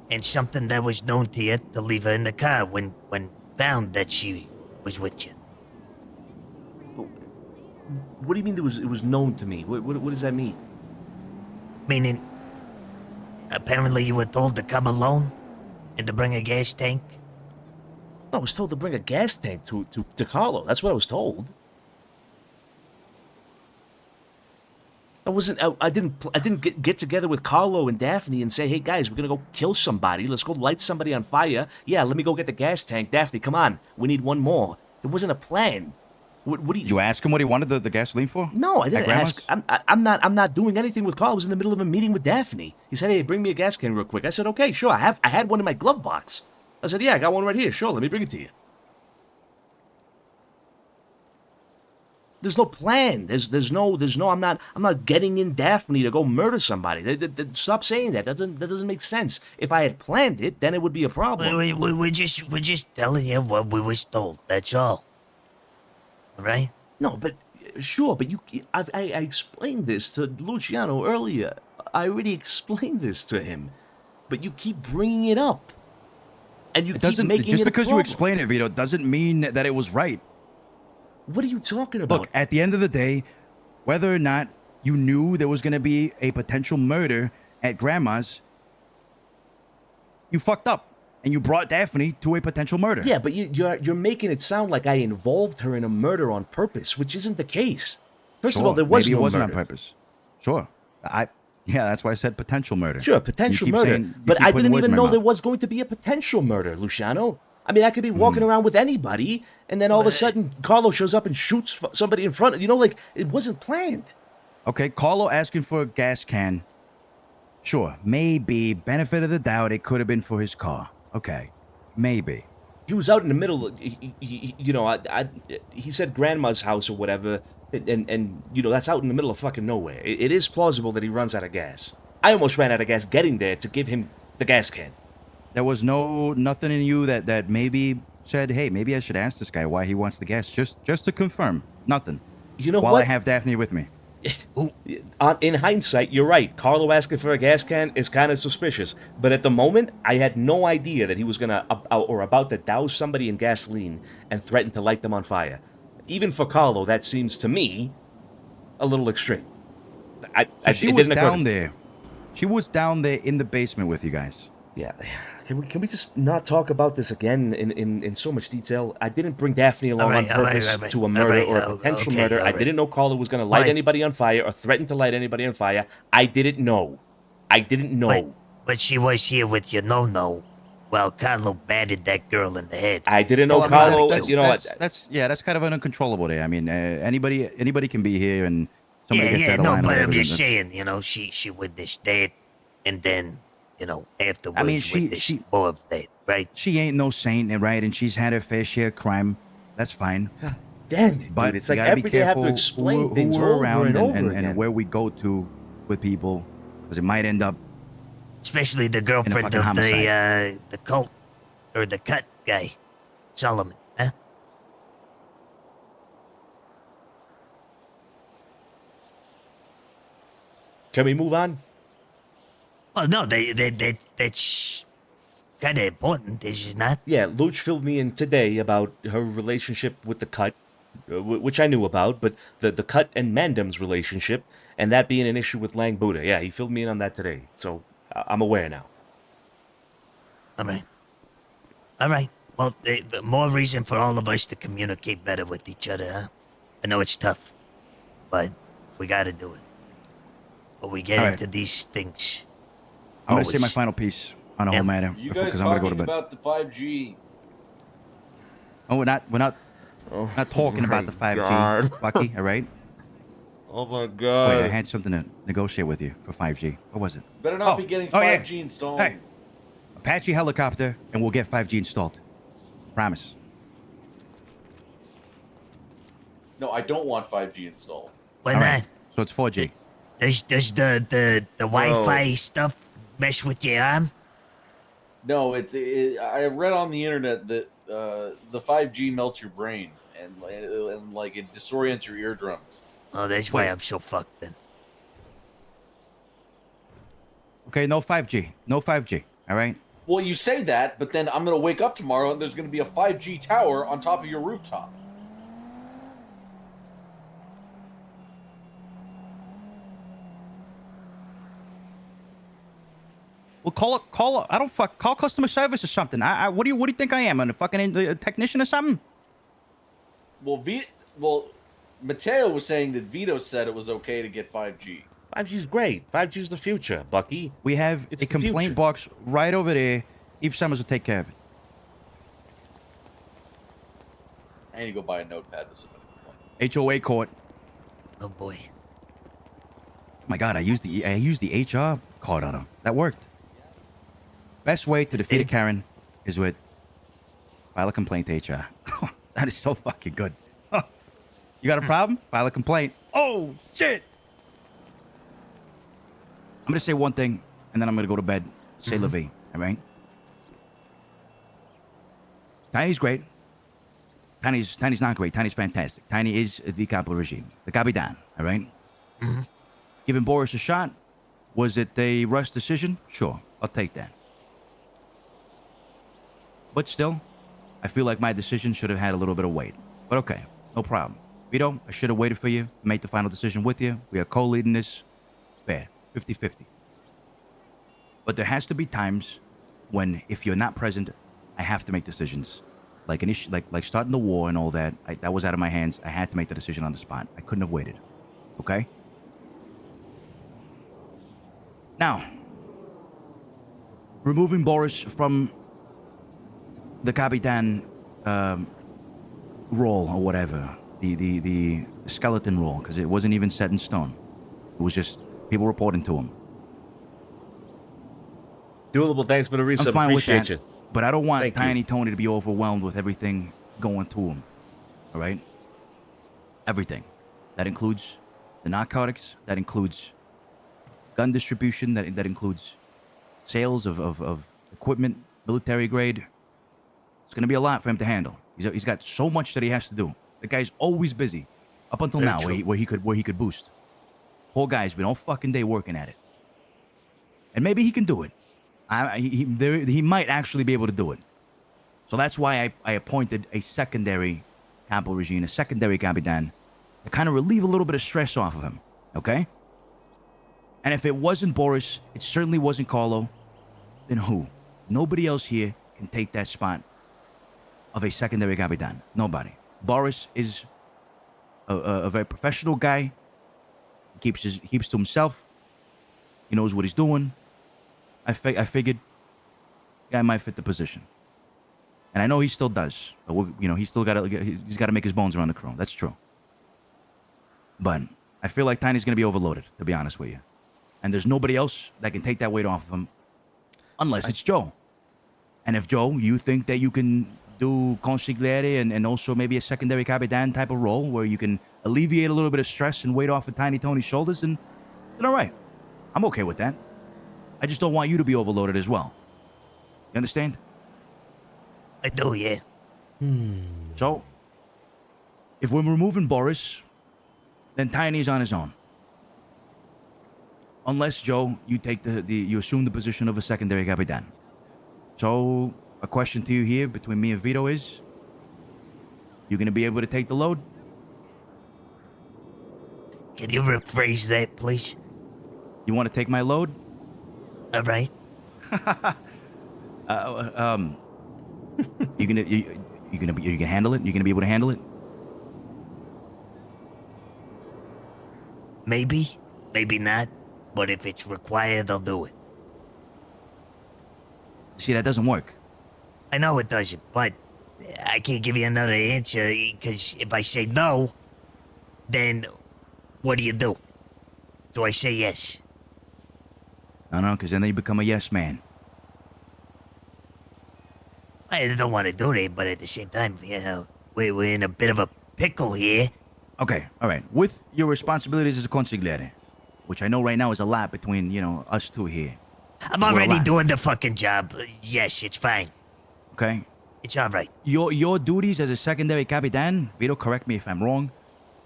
And something that was known to you to leave her in the car when found that she was with you. What do you mean it was known to me? What does that mean? Meaning, apparently you were told to come alone and to bring a gas tank. I was told to bring a gas tank to Carlo. That's what I was told. I didn't get together with Carlo and Daphne and say, hey guys, we're gonna go kill somebody. Let's go light somebody on fire. Yeah, let me go get the gas tank. Daphne, come on. We need one more. It wasn't a plan. What do you? Did you ask him what he wanted the gasoline for? No, I At didn't Grandma's? ask. I'm not doing anything with Carl. I was in the middle of a meeting with Daphne. He said, hey, bring me a gas can real quick. I said, okay, sure. I had one in my glove box. I said, yeah, I got one right here. Sure, let me bring it to you. There's no plan. There's no. I'm not getting in Daphne to go murder somebody. Stop saying that. That doesn't make sense. If I had planned it, then it would be a problem. We're just telling you what we was told. That's all. Right? No, but sure. But I explained this to Luciano earlier. I already explained this to him, but you keep bringing it up, and you keep making just it a because you problem. explain it, Vito, doesn't mean that it was right. What are you talking about? Look, at the end of the day, whether or not you knew there was going to be a potential murder at Grandma's, you fucked up. And you brought Daphne to a potential murder. Yeah, but you're making it sound like I involved her in a murder on purpose, which isn't the case. First of all, there was maybe no it wasn't murder. on purpose. Sure. Yeah, that's why I said potential murder. Sure, potential murder. But I didn't even know there was going to be a potential murder, Luciano. I mean, I could be walking around with anybody, and then all of a sudden, Carlo shows up and shoots somebody in front of you. Know, like, it wasn't planned. Okay, Carlo asking for a gas can. Sure, maybe, benefit of the doubt, it could have been for his car. Okay, maybe. He was out in the middle, he said Grandma's house or whatever, and that's out in the middle of fucking nowhere. It is plausible that he runs out of gas. I almost ran out of gas getting there to give him the gas can. There was nothing in you that maybe said, hey, maybe I should ask this guy why he wants the gas, just to confirm. Nothing. You know While what? I have Daphne with me. In hindsight, you're right. Carlo asking for a gas can is kind of suspicious. But at the moment, I had no idea that he was gonna or about to douse somebody in gasoline and threaten to light them on fire. Even for Carlo, that seems to me a little extreme. She was down there. She was down there in the basement with you guys. Yeah. Can we just not talk about this again in so much detail? I didn't bring Daphne along on purpose to a murder or a potential murder. I didn't know Carlo was going to light anybody on fire or threaten to light anybody on fire. I didn't know. But she was here with you, no. Well, Carlo batted that girl in the head. I didn't know Carlo. That's kind of an uncontrollable day. I mean, anybody can be here and somebody gets out of line. But I'm just saying, she witnessed that, and then. Afterwards, I mean, she more of that, right? She ain't no saint, right? And she's had her fair share of crime. That's fine. Damn it, but dude. It's like every day I have to explain things who we're over around and over and again. where we go to with people, because it might end up. Especially the girlfriend of the cult or the cut guy, Solomon, huh? Can we move on? Well, no, that's kind of important, is it not? Yeah, Luch filled me in today about her relationship with the Cut, which I knew about, but the Cut and Mandem's relationship, and that being an issue with Lang Buddha. Yeah, he filled me in on that today, so I'm aware now. All right. Well, more reason for all of us to communicate better with each other, huh? I know it's tough, but we got to do it. But we get into these things. I'm going to say my final piece on the whole matter because I'm going to go to bed. About the 5G. Oh, we're not talking about the 5G, Bucky. All right. Oh my God. Wait, I had something to negotiate with you for 5G. What was it? Better not be getting 5G installed. Hey, Apache helicopter, and we'll get 5G installed. Promise. No, I don't want 5G installed. Why not? So it's 4G. Does the Wi-Fi stuff mess with your arm? No, I read on the internet that the 5G melts your brain and like it disorients your eardrums. Oh, that's why I'm so fucked then. Okay, no 5G. No 5G. All right. Well, you say that, but then I'm gonna wake up tomorrow and there's gonna be a 5G tower on top of your rooftop. Well, call customer service or something. What do you think I am? A fucking technician or something? Well, Mateo was saying that Vito said it was okay to get 5G. 5G's great. 5G's the future, Bucky. We have a complaint box right over there. Eve Summers will take care of it. I need to go buy a notepad to submit a complaint. HOA court. Oh boy. My God, I used the HR card on him. That worked. Best way to defeat a Karen is with file a complaint to HR. That is so fucking good. You got a problem? File a complaint. Oh shit! I'm gonna say one thing, and then I'm gonna go to bed. Say la vie, all right? Tiny's great. Tiny's not great. Tiny's fantastic. Tiny is the capital regime. The Capitan, all right? Giving Boris a shot. Was it a rush decision? Sure, I'll take that. But still, I feel like my decision should have had a little bit of weight. But okay, No problem. Vito, I should have waited for you to make the final decision with you. We are co-leading this. Fair. 50-50. But there has to be times when, if you're not present, I have to make decisions. Like an issue, like starting the war and all that. That was out of my hands. I had to make the decision on the spot. I couldn't have waited. Okay? Now, removing Boris from the Capitan role or whatever, the skeleton role, because it wasn't even set in stone. It was just people reporting to him. Doable, thanks for the resub. I'm fine with Appreciate that, you. but I don't want Thank Tiny you. Tony to be overwhelmed with everything going to him. All right? Everything. That includes the narcotics. That includes gun distribution. That includes sales of equipment, military grade. It's going to be a lot for him to handle. He's got so much that he has to do. The guy's always busy. Up until Very now, true. where he could boost. Poor guy's been all fucking day working at it. And maybe he can do it. He might actually be able to do it. So that's why I appointed a secondary Campo Regine, a secondary Capitan, to kind of relieve a little bit of stress off of him. Okay? And if it wasn't Boris, it certainly wasn't Carlo, then who? Nobody else here can take that spot of a secondary Capitan. Nobody. Boris is a very professional guy. He keeps to himself. He knows what he's doing. I figured guy might fit the position, and I know he still does. But he's got to make his bones around the crew. That's true. But I feel like Tiny's gonna be overloaded, to be honest with you, and there's nobody else that can take that weight off of him, unless it's Joe. And if Joe, you think that you can do consigliere and also maybe a secondary Capitan type of role where you can alleviate a little bit of stress and weight off of Tiny Tony's shoulders, then all right. I'm okay with that. I just don't want you to be overloaded as well. You understand? I do, yeah. So, if we're removing Boris, then Tiny's on his own. Unless, Joe, you take you assume the position of a secondary Capitan. So, a question to you here between me and Vito is, you gonna be able to take the load? Can you rephrase that, please? You want to take my load? All right. You gonna handle it? You gonna be able to handle it? Maybe, maybe not. But if it's required, I'll do it. See, that doesn't work. I know it doesn't, but I can't give you another answer because if I say no, then what do? Do I say yes? No, because then you become a yes man. I don't want to do that, but at the same time, we're in a bit of a pickle here. Okay, all right. With your responsibilities as a consigliere, which I know right now is a lot between, us two here. I'm already doing the fucking job. Yes, it's fine. Okay? It's all right. Your duties as a secondary Capitan, Vito, correct me if I'm wrong,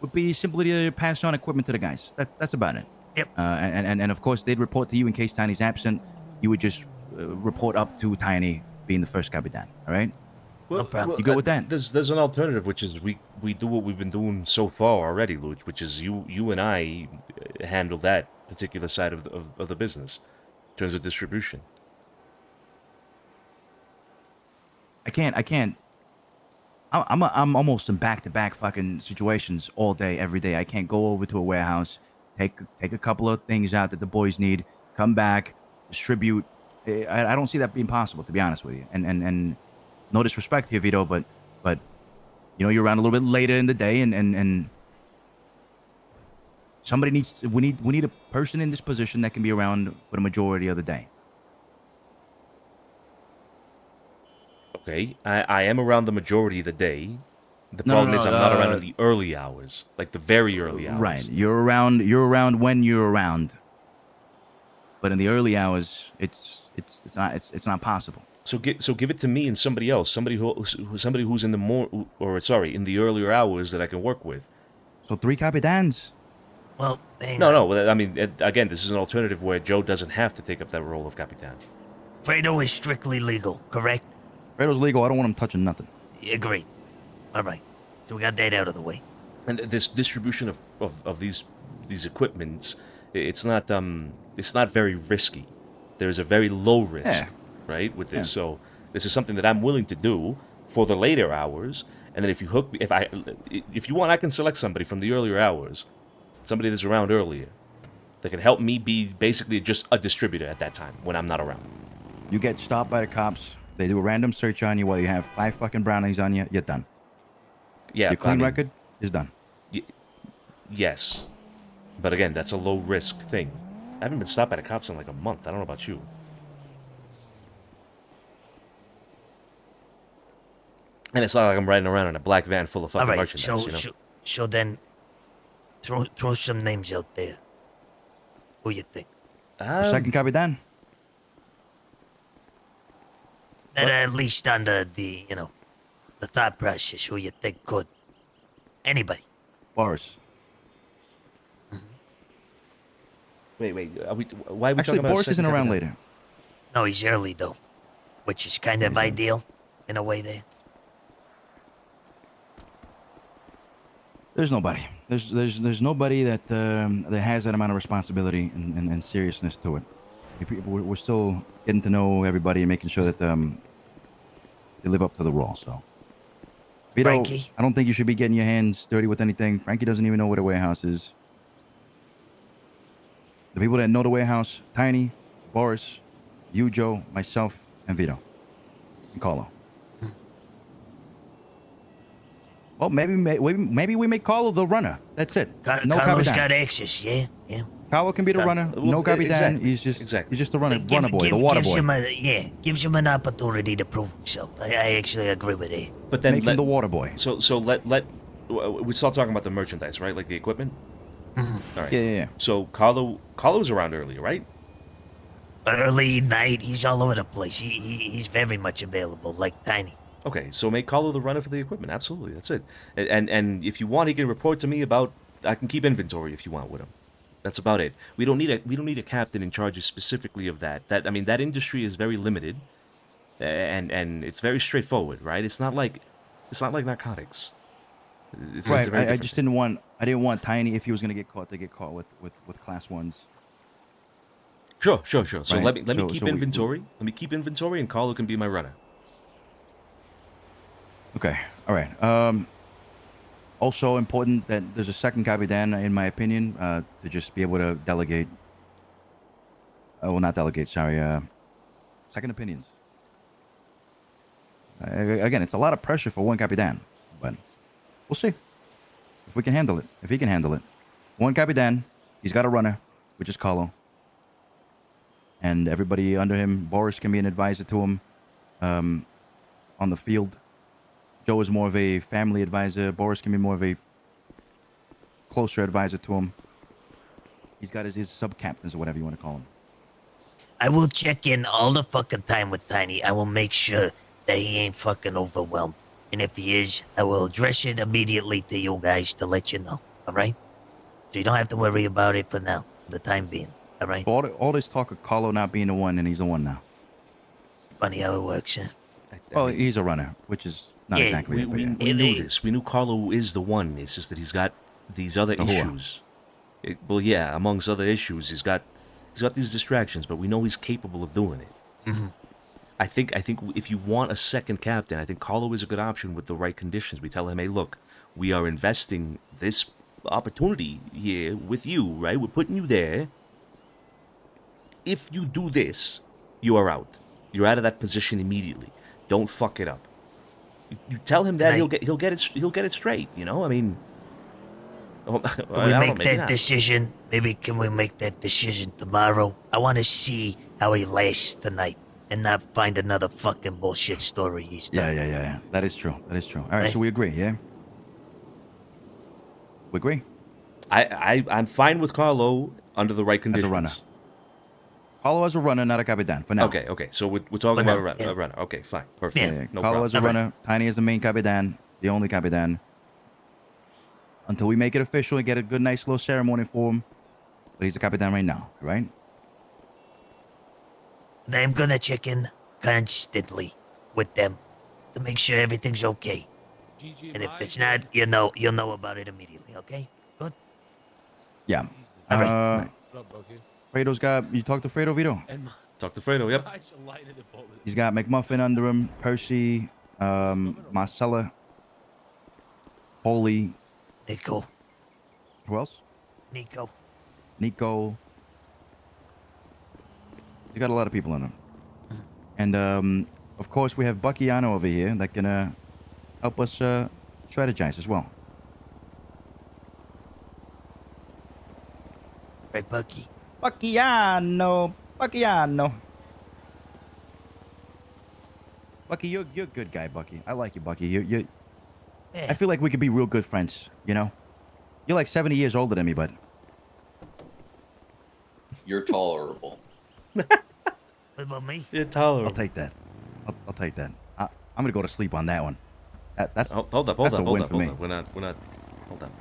would be simply to pass on equipment to the guys. That's about it. Yep. And of course, they'd report to you in case Tiny's absent. You would just report up to Tiny being the first Capitan, all right? Well, You go with that? There's an alternative, which is we do what we've been doing so far already, Luch, which is you and I handle that particular side of the business in terms of distribution. I can't. I'm almost in back-to-back fucking situations all day, every day. I can't go over to a warehouse, take a couple of things out that the boys need, come back, distribute. I don't see that being possible, to be honest with you. And no disrespect here, Vito, but you're around a little bit later in the day, and we need a person in this position that can be around for the majority of the day. Okay, I am around the majority of the day. The No, problem no, is I'm not around in the early hours, like the very early hours. Right, you're around when you're around. But in the early hours, it's not possible. So give it to me and somebody else, somebody who's in the in the earlier hours that I can work with. So 3 Capitans. Well, no. I mean, again, this is an alternative where Joe doesn't have to take up that role of Capitan. Fredo is strictly legal, correct? Fredo's legal. I don't want him touching nothing. Agreed. All right. So we got that out of the way. And this distribution of these equipments, it's not very risky. There's a very low risk, right, with this. So this is something that I'm willing to do for the later hours. And then if you want, I can select somebody from the earlier hours, somebody that's around earlier, that can help me be basically just a distributor at that time when I'm not around. You get stopped by the cops. They do a random search on you while you have 5 fucking brownings on you. You're done. Yeah, your clean record is done. Yes, but again, that's a low risk thing. I haven't been stopped by the cops in like a month. I don't know about you. And it's not like I'm riding around in a black van full of fucking All right, merchandise. so then, throw some names out there. Who you think? Second Capitan. That at least on the thought process. Who you think could? Anybody? Boris. Wait. Why are we Actually, talking about? Boris isn't around later. No, he's early though, which is kind of ideal in a way. There. There's nobody. There's nobody that has that amount of responsibility and seriousness to it. We're still getting to know everybody and making sure that they live up to the role. So, Vito, Frankie? I don't think you should be getting your hands dirty with anything. Frankie doesn't even know where the warehouse is. The people that know the warehouse: Tiny, Boris, you, Joe, myself, and Vito, and Carlo. Well, maybe we make Carlo the runner. That's it. Carlos got access, yeah. Carlo can be the runner. No Capitan. Exactly. He's just the runner boy, the water boy. Gives him an opportunity to prove himself. I actually agree with it. But then make him the water boy. So let we start talking about the merchandise, right? Like the equipment. All right. Yeah. So Carlo's around earlier, right? Early night, he's all over the place. He's very much available, like Tiny. Okay, so make Carlo the runner for the equipment. Absolutely, that's it. And if you want, he can report to me about. I can keep inventory if you want with him. That's about it. We don't need a captain in charge specifically of that. That industry is very limited, and it's very straightforward, right? It's not like narcotics. It's right. I just didn't want Tiny, if he was gonna get caught, to get caught with class 1s. Sure. So Right. let me keep we- inventory. Let me keep inventory, and Carlo can be my runner. Okay. All right. Also important that there's a second Capitan, in my opinion, to just be able to delegate. Not delegate. Sorry. Second opinions. Again, it's a lot of pressure for one Capitan, but we'll see if we can handle it. If he can handle it. One Capitan. He's got a runner, which is Carlo. And everybody under him. Boris can be an advisor to him on the field. Joe is more of a family advisor. Boris can be more of a closer advisor to him. He's got his sub-captains or whatever you want to call them. I will check in all the fucking time with Tiny. I will make sure that he ain't fucking overwhelmed. And if he is, I will address it immediately to you guys to let you know. All right? So you don't have to worry about it for now, for the time being. All right? All this talk of Carlo not being the one, and he's the one now. Funny how it works, huh? Well, he's a runner, which is not exactly. We knew this. We knew Carlo is the one. It's just that he's got these other issues. Amongst other issues, he's got these distractions, but we know he's capable of doing it. Mm-hmm. I think if you want a second captain, I think Carlo is a good option with the right conditions. We tell him, hey, look, we are investing this opportunity here with you, right? We're putting you there. If you do this, you are out. You're out of that position immediately. Don't fuck it up. You tell him that he'll get it straight. You know, I mean. Can we make that decision? Maybe can we make that decision tomorrow? I want to see how he lasts tonight and not find another fucking bullshit story he's done. Yeah. That is true. All right, so we agree, yeah? We agree? I'm fine with Carlo under the right conditions. As a runner. Carlo as a runner, not a Capitan, for now. Okay. So we're talking about a runner. Okay, fine. Perfect. Yeah. No Carlo problem. as a runner, Tiny as the main Capitan, the only Capitan. Until we make it official and get a good, nice little ceremony for him. But he's a Capitan right now, right? I'm gonna check in constantly with them to make sure everything's okay. And if it's not, you'll know about it immediately. Okay? Good. Yeah. All right. Fredo's got. You talked to Fredo, Vito? Talk to Fredo. Yep. He's got McMuffin under him, Percy, Marcella, Holy. Nico. Who else? Nico. Nico. You got a lot of people in him. And of course we have Buckiano over here that can help us strategize as well. Right, Bucky? Buckiano. Bucky, you're a good guy, Bucky. I like you, Bucky. You. I feel like we could be real good friends, you know? You're like 70 years older than me, but... You're tolerable. What about me? You're tolerable. I'll take that. I'll take that. I'm gonna go to sleep on that one. That's Hold up. that's a win for me. We're not. Hold up.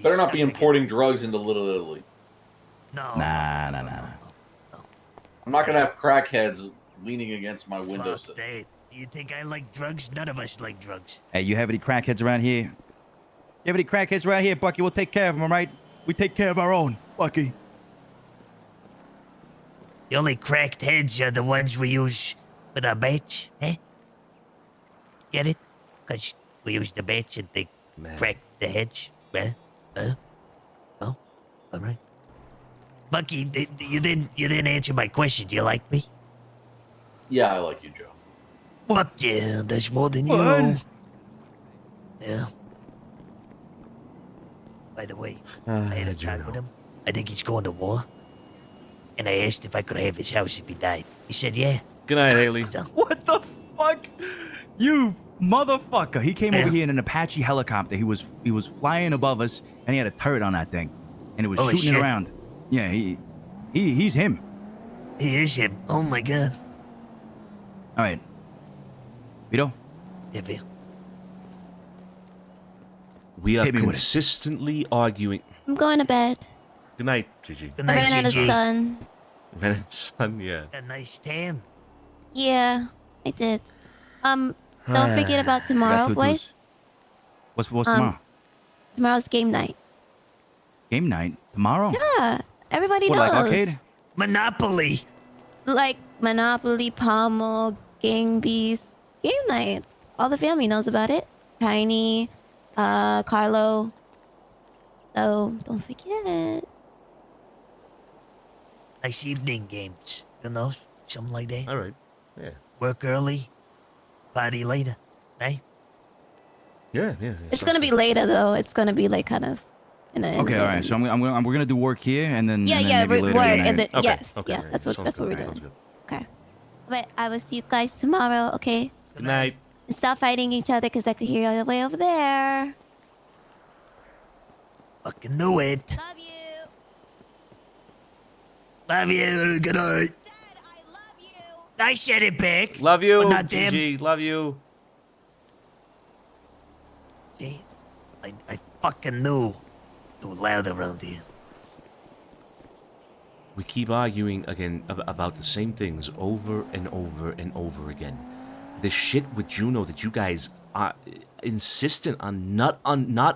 Better not be importing drugs into Little Italy. No. Nah. I'm not gonna have crackheads leaning against my windowsill. Fuck that. Do you think I like drugs? None of us like drugs. Hey, you have any crackheads around here? You have any crackheads around here, Bucky? We'll take care of them, all right? We take care of our own, Bucky. The only cracked heads are the ones we use with our bats, eh? Get it? Because we use the bats and they crack the heads. Well, oh, all right. Bucky, you didn't answer my question. Do you like me? Yeah, I like you, Joe. Fuck yeah, that's more than What? you. Yeah. By the way, I had a talk with him. I think he's going to war. And I asked if I could have his house if he died. He said, yeah. Good night, Haley. What the fuck? You motherfucker. He came over here in an Apache helicopter. He was flying above us, and he had a turret on that thing. And it was Holy shooting shit. around. Yeah, he's him. He is him. Oh my god. All right. Vito? Yeah, Vito. We are Hit me with it. consistently arguing. I'm going to bed. Good night, Gigi. Good I night, ran out of Gigi. sun. Son, yeah. A nice tan. Yeah, I did. Don't forget about tomorrow, boys. What's tomorrow? Tomorrow's game night. Game night? Tomorrow? Yeah, everybody What, knows. like arcade? Monopoly. Like Monopoly, Pommel, Game Beast. Game night. All the family knows about it. Tiny, Carlo. So don't forget. Nice evening games. You know, something like that. All right. Yeah. Work early, party later, right? Yeah. It's gonna be later though. It's gonna be like kind of. Okay, all right. So we're gonna do work here, and then Yeah, and then yeah, maybe later work, in the and night. then yes, okay, yeah. right. That's what Sounds we're good, doing. sounds good. Okay. But I will see you guys tomorrow. Okay. Good night. Stop fighting each other, cause I could hear you all the way over there. Fucking knew it. Love you. Love you. Good night. I said it back. Love you, But not them. Gigi. Love you. See? I fucking knew it was loud around here. We keep arguing again about the same things over and over and over again. The shit with Juno that you guys are insistent on not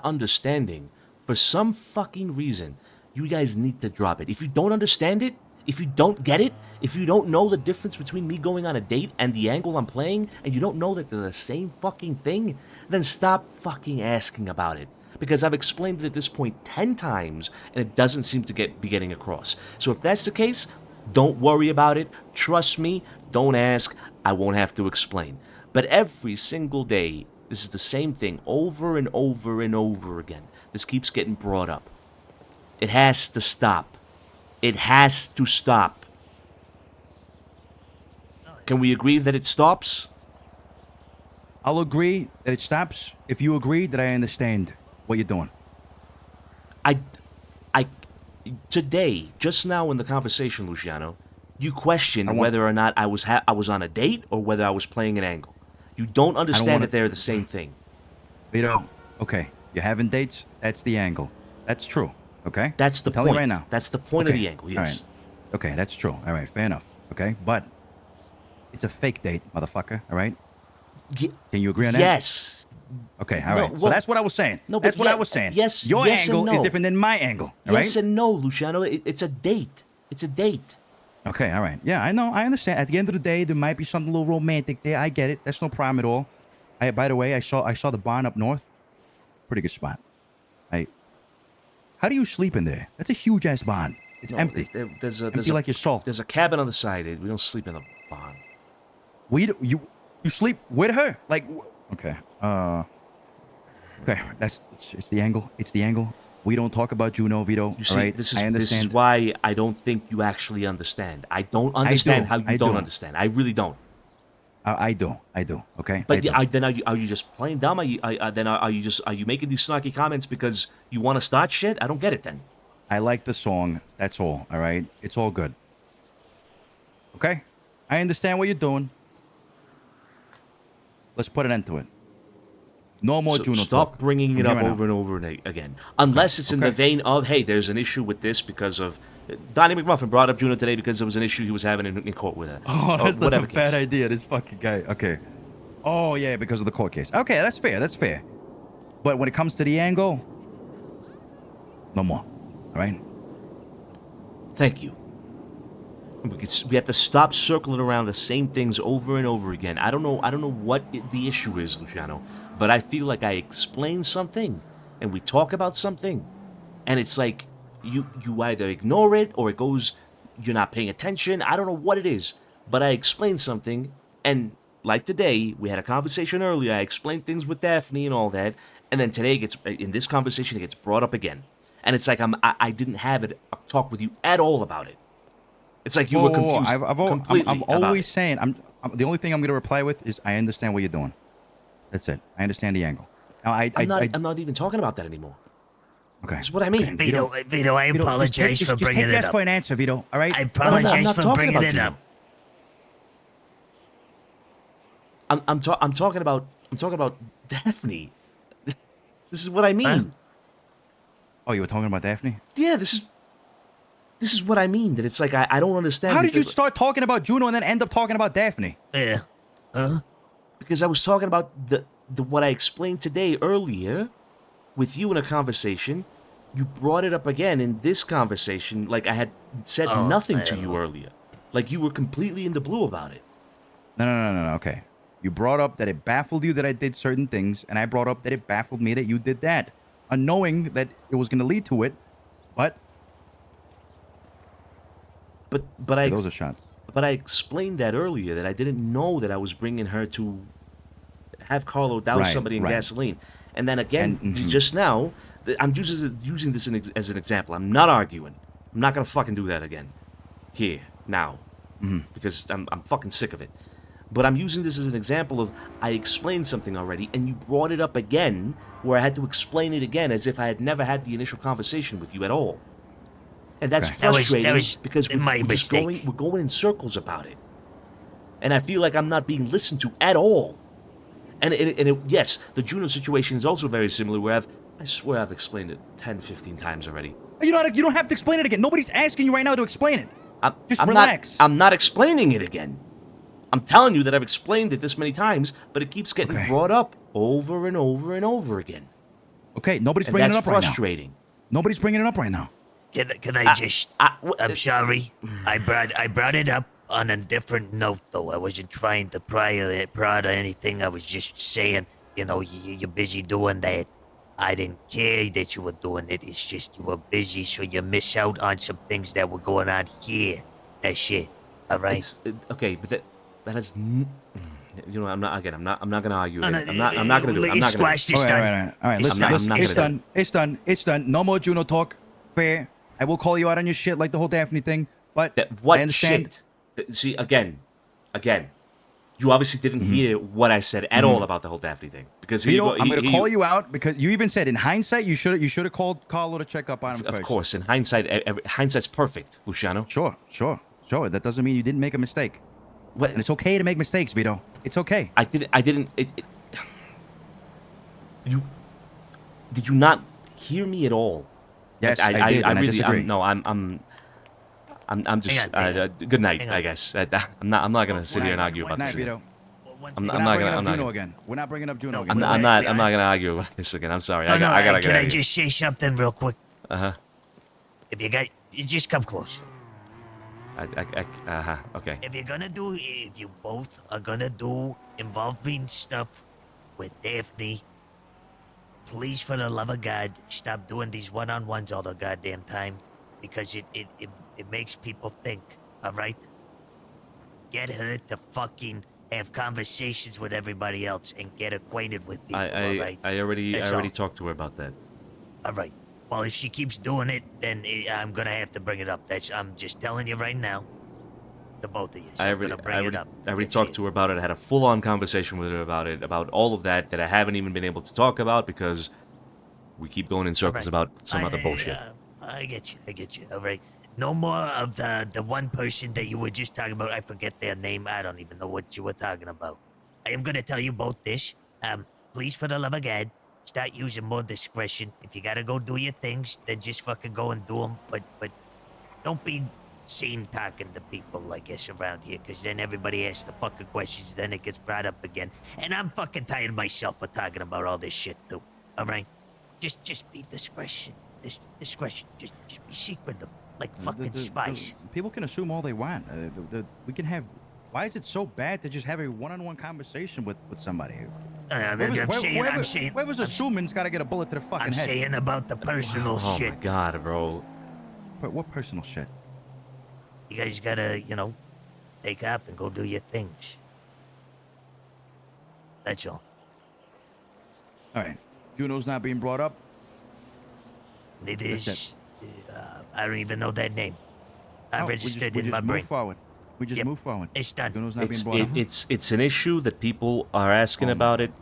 understanding, for some fucking reason, you guys need to drop it. If you don't understand it, if you don't get it, if you don't know the difference between me going on a date and the angle I'm playing, and you don't know that they're the same fucking thing, then stop fucking asking about it. Because I've explained it at this point 10 times, and it doesn't seem to be getting across. So if that's the case, don't worry about it. Trust me, don't ask. I won't have to explain. But every single day, this is the same thing over and over and over again. This keeps getting brought up. It has to stop. It has to stop. Can we agree that it stops? I'll agree that it stops if you agree that I understand what you're doing. Today, just now in the conversation, Luciano, you questioned whether or not I was on a date or whether I was playing an angle. You don't understand that they're the same thing. Vito, okay, you're having dates. That's the angle. That's true. Okay. That's the Tell point. me right now. That's the point of Okay, the angle. all Yes. right. Okay, that's true. All right, fair enough. Okay, but it's a fake date, motherfucker. All right. Can you agree on that? Yes. Okay, all No, right. well- So that's what I was saying. No, but that's what I yeah, was saying. yes, Your yes and angle is no. different than my angle. All Yes right? and no, Luciano. It's a date. It's a date. Okay, all right. Yeah, I know. I understand. At the end of the day, there might be something a little romantic there. I get it. That's no problem at all. By the way, I saw the barn up north. Pretty good spot. How do you sleep in there? That's a huge ass barn. It's No, empty. There's Empty like your soul. There's a cabin on the side. We don't sleep in the barn. You sleep with her? Like okay. Okay, it's the angle. It's the angle. We don't talk about Juno, Vito. You see, all right? this I is understand. why I don't think you actually understand. I don't understand how you I don't do. understand. I really don't. I do. Okay. But I do. then are you just playing dumb? Are you making these snarky comments because you want to start shit? I don't get it then. I like the song. That's all. All right. It's all good. Okay. I understand what you're doing. Let's put an end to it. No more So Juno stop talk. bringing it From up here on over and over again. Unless it's in the vein of, hey, there's an issue with this because of... Donnie McMuffin brought up Juno today because there was an issue he was having in court with her. Oh, that's such whatever a case. bad idea. This fucking guy. Okay. Oh, yeah, because of the court case. Okay, that's fair. That's fair. But when it comes to the angle, no more. All right? Thank you. We have to stop circling around the same things over and over again. I don't know what the issue is, Luciano, but I feel like I explain something and we talk about something, and it's like you either ignore it or it goes, you're not paying attention. I don't know what it is, but I explained something, and like today, we had a conversation earlier. I explained things with Daphne and all that, and then today in this conversation it gets brought up again, and it's like I didn't have a talk with you at all about it. It's like you were confused completely. I'm always saying, the only thing I'm going to reply with is I understand what you're doing. That's it. I understand the angle. Now, I'm not even talking about that anymore. Okay. That's what I mean. Vito, I apologize for bringing it Just up. for an answer, Vito. All right. I apologize not for talking bringing about it you. up. I'm talking about Daphne. This is what I mean. Huh? Oh, you were talking about Daphne? Yeah, this is what I mean. That it's like I don't understand. How did you because- start talking about Juno and then end up talking about Daphne? Yeah. Huh? Because I was talking about the what I explained today earlier with you in a conversation. You brought it up again in this conversation, like I had said nothing to you earlier. Like you were completely in the blue about it. No. Okay. You brought up that it baffled you that I did certain things, and I brought up that it baffled me that you did that, unknowing that it was going to lead to it. But those are shots. But I explained that earlier, that I didn't know that I was bringing her to have Carlo douse Right, somebody in right. gasoline. And then again, And- mhm. just now, I'm using this as an example. I'm not arguing. I'm not going to fucking do that again. Here, now. Mhm. Because I'm fucking sick of it. But I'm using this as an example of I explained something already, and you brought it up again, where I had to explain it again as if I had never had the initial conversation with you at all. And that's Okay. That was- frustrating because my we're just mistake. we're going in circles about it. And I feel like I'm not being listened to at all. And yes, the Juno situation is also very similar, where I swear I've explained it 10, 15 times already. You don't have to explain it again. Nobody's asking you right now to explain it. Just I'm relax. I'm not explaining it again. I'm telling you that I've explained it this many times, but it keeps getting brought up over and over and over again. Okay, nobody's And bringing that's it up right now. frustrating. Nobody's bringing it up right now. Can I just? I'm sorry. I brought it up on a different note, though. I wasn't trying to prod or anything. I was just saying, you're busy doing that. I didn't care that you were doing it. It's just you were busy, so you miss out on some things that were going on here. That's it. All right. Okay, but that has. I'm not gonna argue. No, With it. I'm not gonna do it. I'm not gonna. Squash this All right. Listen, it's done. No more Juno talk. Fair. I will call you out on your shit like the whole Daphne thing. But What I understand. shit? See, again, you obviously didn't hear what I said at all about the whole Daphne thing. Because Vito, I'm going to call you out because you even said in hindsight you should have called Carlo to check up on him. Of course, in hindsight, hindsight's perfect, Luciano. Sure. That doesn't mean you didn't make a mistake. What? And it's okay to make mistakes, Vito. It's okay. I didn't. Did you not hear me at all? Yes, I did, and I really. disagree. I'm just. Good night, I guess. I'm not gonna sit here and argue about Night, this. Vito. I'm We're not bringing gonna. up I'm not Juno gonna. again. We're not bringing up Juno again. I'm not gonna argue about this again. I'm sorry. No, I gotta can get out I of here. just say something real quick? Uh-huh. If you just come close. Okay. If you both are gonna do involving stuff with Daphne, please, for the love of God, stop doing these one-on-ones all the goddamn time, because it makes people think. All right. Get her to fucking have conversations with everybody else and get acquainted with people. All right. I already That's all. talked to her about that. All right. Well, if she keeps doing it, then I'm gonna have to bring it up. I'm just telling you right now, the both of you. So I I'm gonna bring it up. already talked to her about it. I had a full-on conversation with her about it, about all of that I haven't even been able to talk about because we keep going in circles about some other bullshit. I get you. All right. No more of the one person that you were just talking about. I forget their name. I don't even know what you were talking about. I am gonna tell you both this. Please, for the love of God, start using more discretion. If you gotta go do your things, then just fucking go and do them. But don't be seen talking to people, I guess, around here, because then everybody asks the fucking questions, then it gets brought up again. And I'm fucking tired myself of talking about all this shit, too. All right? Just be discretion. Discretion. Just be secretive, like fucking spies. People can assume all they want. We can have. Why is it so bad to just have a one-on-one conversation with somebody? Whoever's assuming's got to get a bullet to the fucking I'm head. saying about the personal shit. Oh my god, bro. But what personal shit? You guys gotta, take off and go do your things. That's all. All right. Juno's not being brought up. It is. I don't even know that name. I registered in my brain. We just move forward. It's done. Juno's not being brought up. It's an issue that people are asking about it.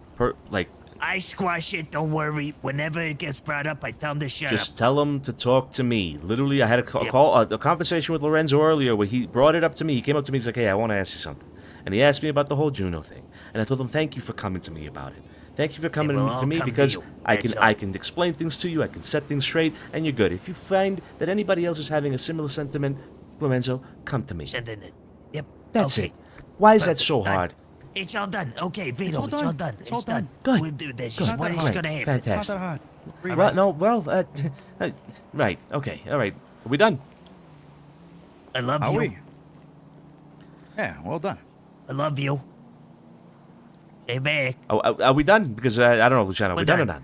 I squash it. Don't worry. Whenever it gets brought up, I tell them to shut Just up. tell him to talk to me. Literally, I had a conversation with Lorenzo earlier where he brought it up to me. He came up to me. He's like, "Hey, I want to ask you something," and he asked me about the whole Juno thing. And I told him, "Thank you for coming to me about it. Thank you for coming to me because I can explain things to you. I can set things straight, and you're good. If you find that anybody else is having a similar sentiment, Lorenzo, come to me." Sending it. Yep. That's okay. it. Why is that so hard? It's all done. Okay, Vito, it's all done. It's done. Good. We'll do this. Good. What is gonna happen? Fantastic. Right. Okay. All right. Are we done? I love Are you. we? Yeah, well done. I love you. Stay back. Oh, are we done? Because I don't know, Luciano. Are we done or not?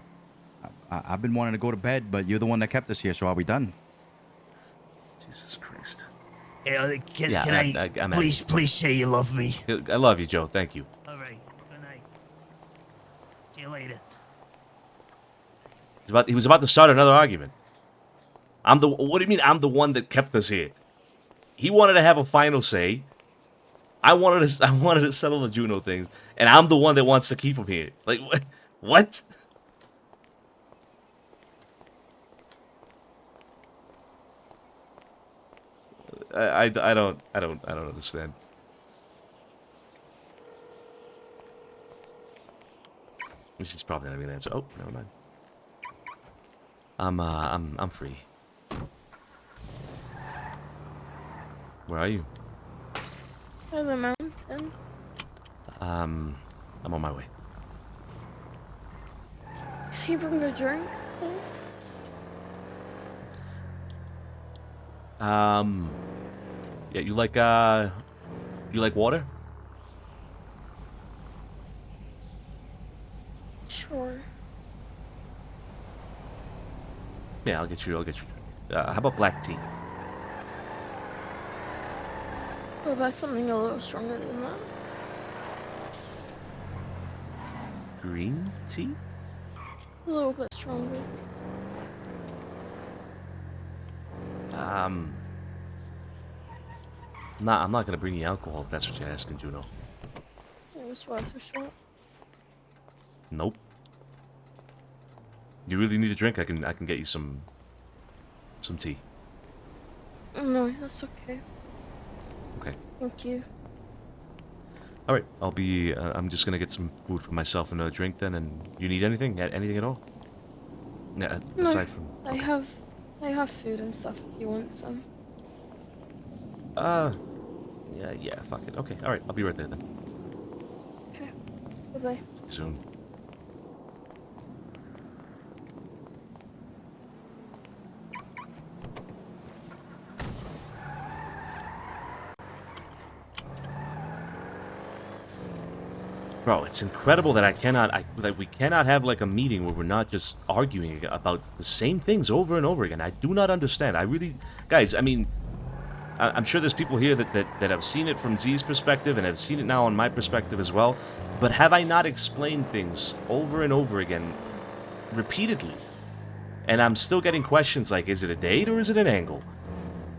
I've been wanting to go to bed, but you're the one that kept us here, so are we done? Jesus Christ. Can I please say you love me? I love you, Joe. Thank you. All right. Good night. See you later. He was about to start another argument. What do you mean I'm the one that kept us here? He wanted to have a final say. I wanted to settle the Juno things, and I'm the one that wants to keep him here. Like what? I don't understand. She's probably not gonna answer. Oh, never mind. I'm free. Where are you? By the mountain. I'm on my way. Can you bring a drink, please? Yeah, you like water? Sure. Yeah, I'll get you. How about black tea? What about something a little stronger than that? Green tea? A little bit stronger. I'm not gonna bring you alcohol if that's what you're asking, Juno. It was worth a shot. Nope. You really need a drink? I can get you some tea. No, that's okay. Okay. Thank you. All right. I'm just gonna get some food for myself and a drink then. And you need anything? Anything at all? Yeah. Aside from. I have food and stuff if you want some. Yeah. Fuck it. Okay. All right. I'll be right there then. Okay. Bye-bye. Soon. Bro, it's incredible that that we cannot have like a meeting where we're not just arguing about the same things over and over again. I do not understand. I really, guys. I mean, I'm sure there's people here that have seen it from Z's perspective and have seen it now on my perspective as well. But have I not explained things over and over again, repeatedly? And I'm still getting questions like, is it a date or is it an angle?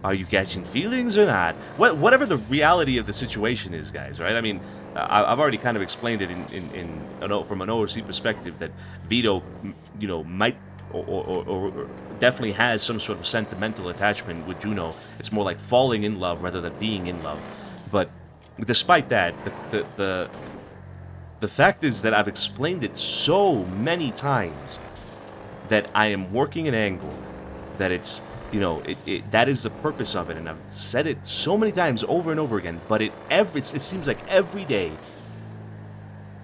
Are you catching feelings or not? Whatever the reality of the situation is, guys, right? I mean, I've already kind of explained it from an ORC perspective that Vito, you know, might or definitely has some sort of sentimental attachment with Juno. It's more like falling in love rather than being in love. But despite that, the fact is that I've explained it so many times that I am working an angle, that it's, you know, that is the purpose of it, and I've said it so many times over and over again. But it seems like every day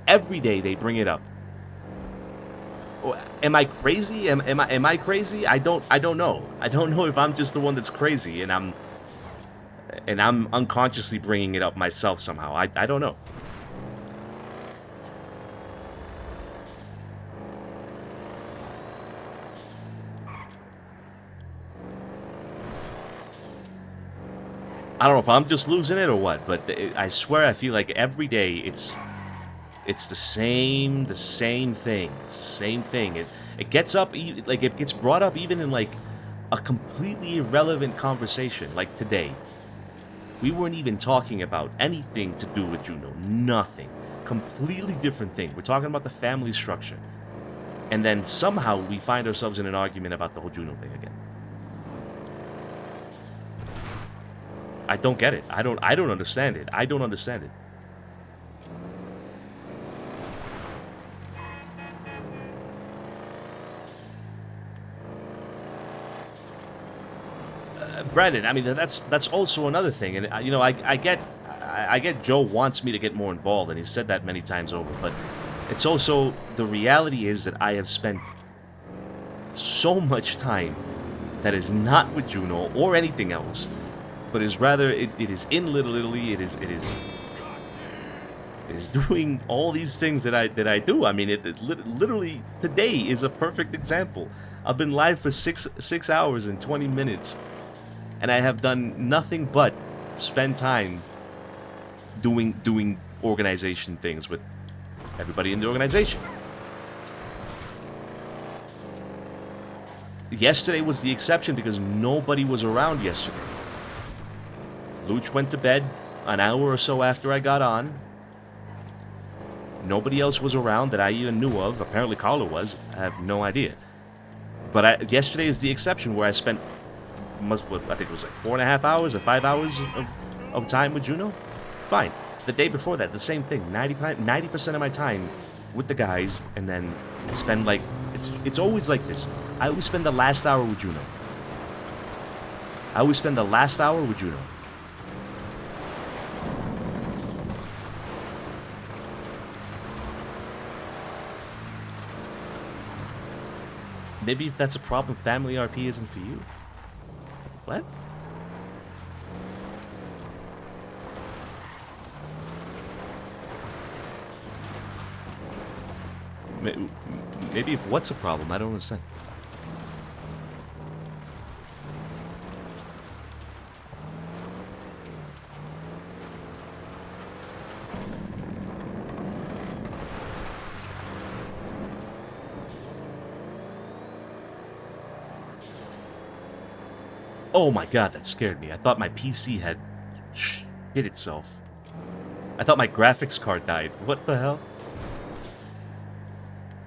they bring it up. Am I crazy? Am I crazy? I don't know. I don't know if I'm just the one that's crazy, and I'm unconsciously bringing it up myself somehow. I don't know. I don't know if I'm just losing it or what, but I swear I feel like every day it's the same thing. It's the same thing. It gets up, like it gets brought up even in like a completely irrelevant conversation, like today. We weren't even talking about anything to do with Juno. Nothing. Completely different thing. We're talking about the family structure. And then somehow we find ourselves in an argument about the whole Juno thing again. I don't get it. I don't understand it. I don't understand it. Brandon, I mean, that's also another thing, and you know, I get Joe wants me to get more involved, and he's said that many times over, but it's also, the reality is that I have spent so much time that is not with Juno or anything else, but is rather, it is in Little Italy, it is doing all these things that I do. I mean, literally today is a perfect example. I've been live for 6 hours and 20 minutes. And I have done nothing but spend time doing organization things with everybody in the organization. Yesterday was the exception because nobody was around yesterday. Luch went to bed an hour or so after I got on. Nobody else was around that I even knew of. Apparently Carla was. I have no idea. But yesterday is the exception where I spent... I think it was like 4.5 hours or 5 hours of time with Juno. Fine. The day before that, the same thing. 90% of my time with the guys, and then spend like it's always like this. I always spend the last hour with Juno. Maybe if that's a problem, family RP isn't for you. What? Maybe if what's a problem? I don't understand. Oh my god, that scared me. I thought my PC had shit itself. I thought my graphics card died. What the hell?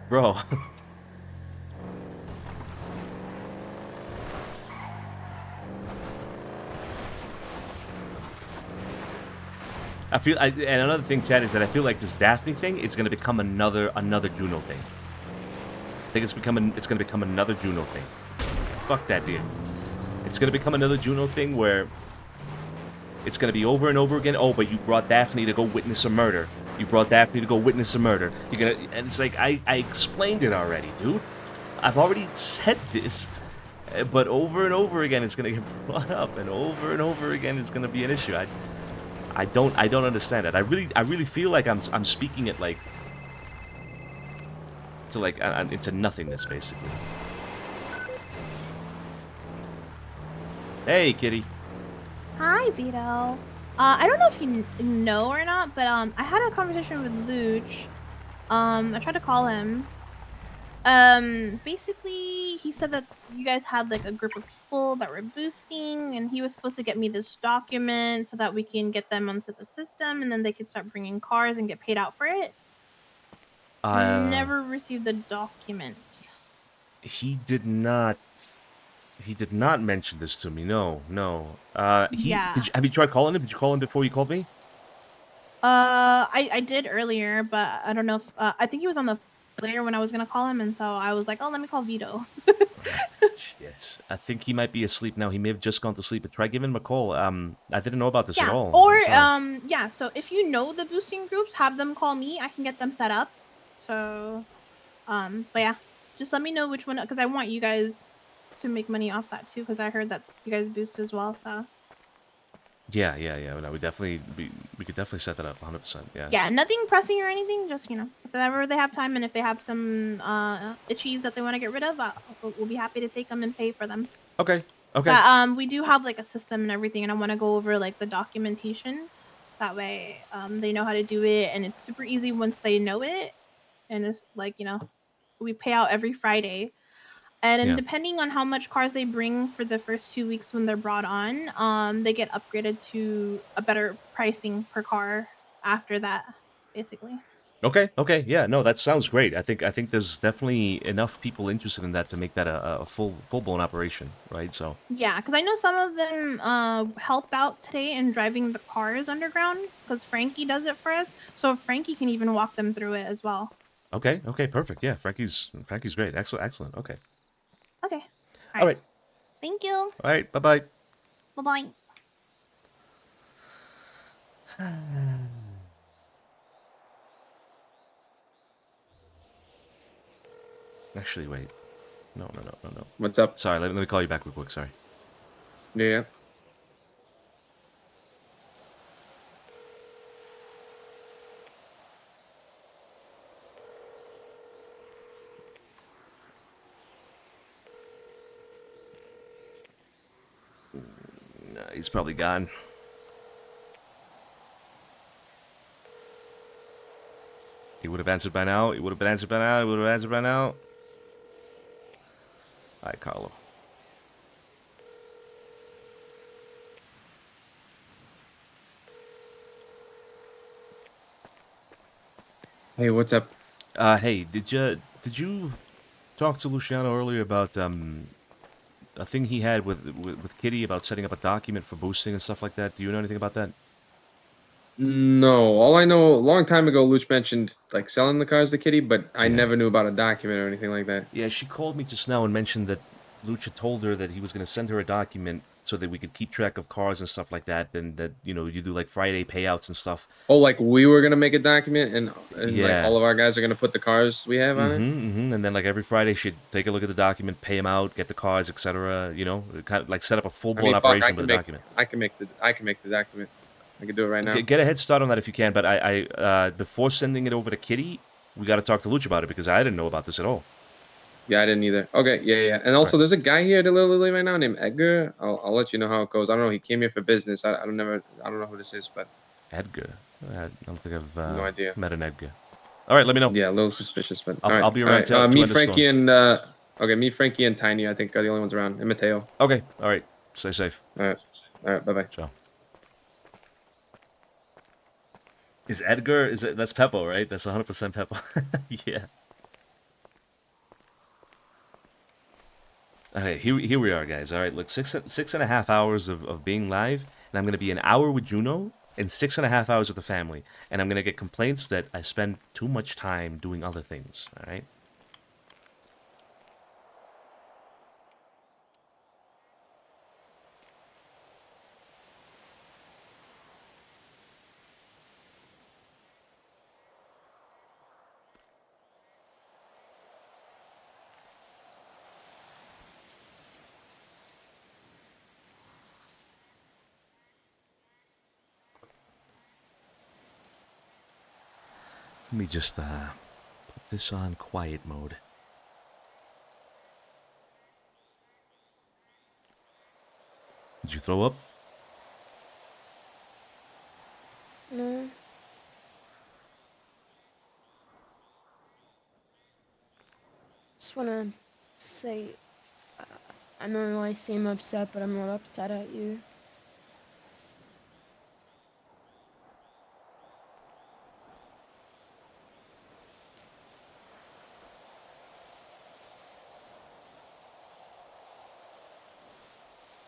Bro. And another thing, Chad, is that I feel like this Daphne thing, it's gonna become another Juno thing. I think it's gonna become another Juno thing. Fuck that, dude. It's going to become another Juno thing where it's going to be over and over again. Oh, but you brought Daphne to go witness a murder. You brought Daphne to go witness a murder. You're gonna, and it's like I explained it already, dude. I've already said this, but over and over again it's gonna get brought up, and over again it's gonna be an issue. I don't understand it. I really feel like I'm speaking it like to like into nothingness basically. Hey, kitty. Hi, Vito. I don't know if you know or not, but I had a conversation with Luch. I tried to call him. Basically, he said that you guys had like a group of people that were boosting, and he was supposed to get me this document so that we can get them onto the system, and then they could start bringing cars and get paid out for it. Never received the document. He did not. He did not mention this to me. No. Yeah. Have you tried calling him? Did you call him before you called me? I did earlier, but I don't know if I think he was on the later when I was gonna call him, and so I was like, oh, let me call Vito. Shit. I think he might be asleep now. He may have just gone to sleep. But try giving him a call. I didn't know about this at Yeah. all. Or I'm sorry. yeah. So if you know the boosting groups, have them call me. I can get them set up. So but yeah, just let me know which one because I want you guys to make money off that too because I heard that you guys boost as well. So Yeah. No, we could definitely set that up 100%. Yeah. yeah, nothing pressing or anything. Just whenever they have time and if they have some itchies that they want to get rid of, we'll be happy to take them and pay for them. Okay. But we do have like a system and everything, and I want to go over like the documentation. That way, they know how to do it, and it's super easy once they know it. And it's like we pay out every Friday, and then Yeah. depending on how much cars they bring for the first 2 weeks when they're brought on, they get upgraded to a better pricing per car after that, basically. Okay. Yeah. No, that sounds great. I think there's definitely enough people interested in that to make that a full blown operation, right? So. Yeah, because I know some of them helped out today in driving the cars underground because Frankie does it for us. So Frankie can even walk them through it as well. Okay. Perfect. Yeah. Frankie's great. Excellent. Okay. Okay. All right. Thank you. All right. Bye. Bye-bye. Actually, wait. No. What's up? Sorry, let me call you back real quick. Sorry. Yeah. Nah, he's probably gone. He would have answered by now. All right, Carlo. Hey, what's up? Hey, did you talk to Luciano earlier about a thing he had with Kitty about setting up a document for boosting and stuff like that? Do you know anything about that? No, all I know, a long time ago, Luch mentioned like selling the cars to Kitty, but I Yeah. never knew about a document or anything like that. Yeah, she called me just now and mentioned that Lucha told her that he was going to send her a document so that we could keep track of cars and stuff like that, and that you do like Friday payouts and stuff. Oh, like we were gonna make a document, and like Yeah. all of our guys are gonna put the cars we have on it. And then like every Friday she'd take a look at the document, pay him out, get the cars, etc. Kind of like set up a full I blown mean, fuck, operation with the document. I can make the document. I can do it right now. Get a head start on that if you can, but I before sending it over to Kitty, we got to talk to Luch about it because I didn't know about this at all. Yeah, I didn't either. Okay, yeah. And also, there's a guy here at Lily right now named Edgar. I'll let you know how it goes. I don't know. He came here for business. I don't know who this is, but Edgar. I don't think I've no idea. met an Edgar. All right, let me know. Yeah, a little suspicious, but I'll be around all right. to Me, end the storm. Frankie, and me, Frankie, and Tiny. I think are the only ones around. And Mateo. Okay. All right. Stay safe. All right. Bye. Ciao. Is Edgar? That's Peppo, right? That's 100% Peppo. Yeah. Okay, here we are, guys. All right, look, 6.5 hours of being live, and I'm gonna be an hour with Juno and 6.5 hours with the family, and I'm gonna get complaints that I spend too much time doing other things. All right. Let me just put this on quiet mode. Did you throw up? No. Just wanna say, I know I seem upset, but I'm not upset at you.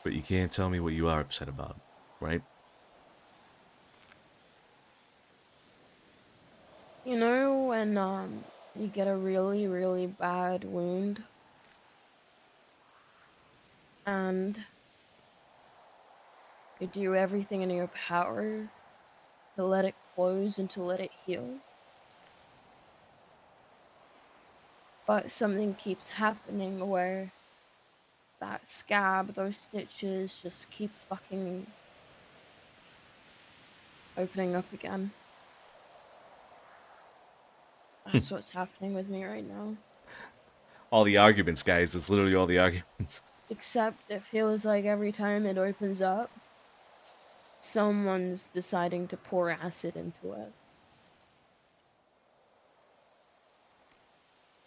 But you can't tell me what you are upset about, right? You know when you get a really, really bad wound and you do everything in your power to let it close and to let it heal, but something keeps happening where that scab, those stitches just keep fucking opening up again. That's what's happening with me right now. All the arguments, guys. It's literally all the arguments. Except it feels like every time it opens up, someone's deciding to pour acid into it.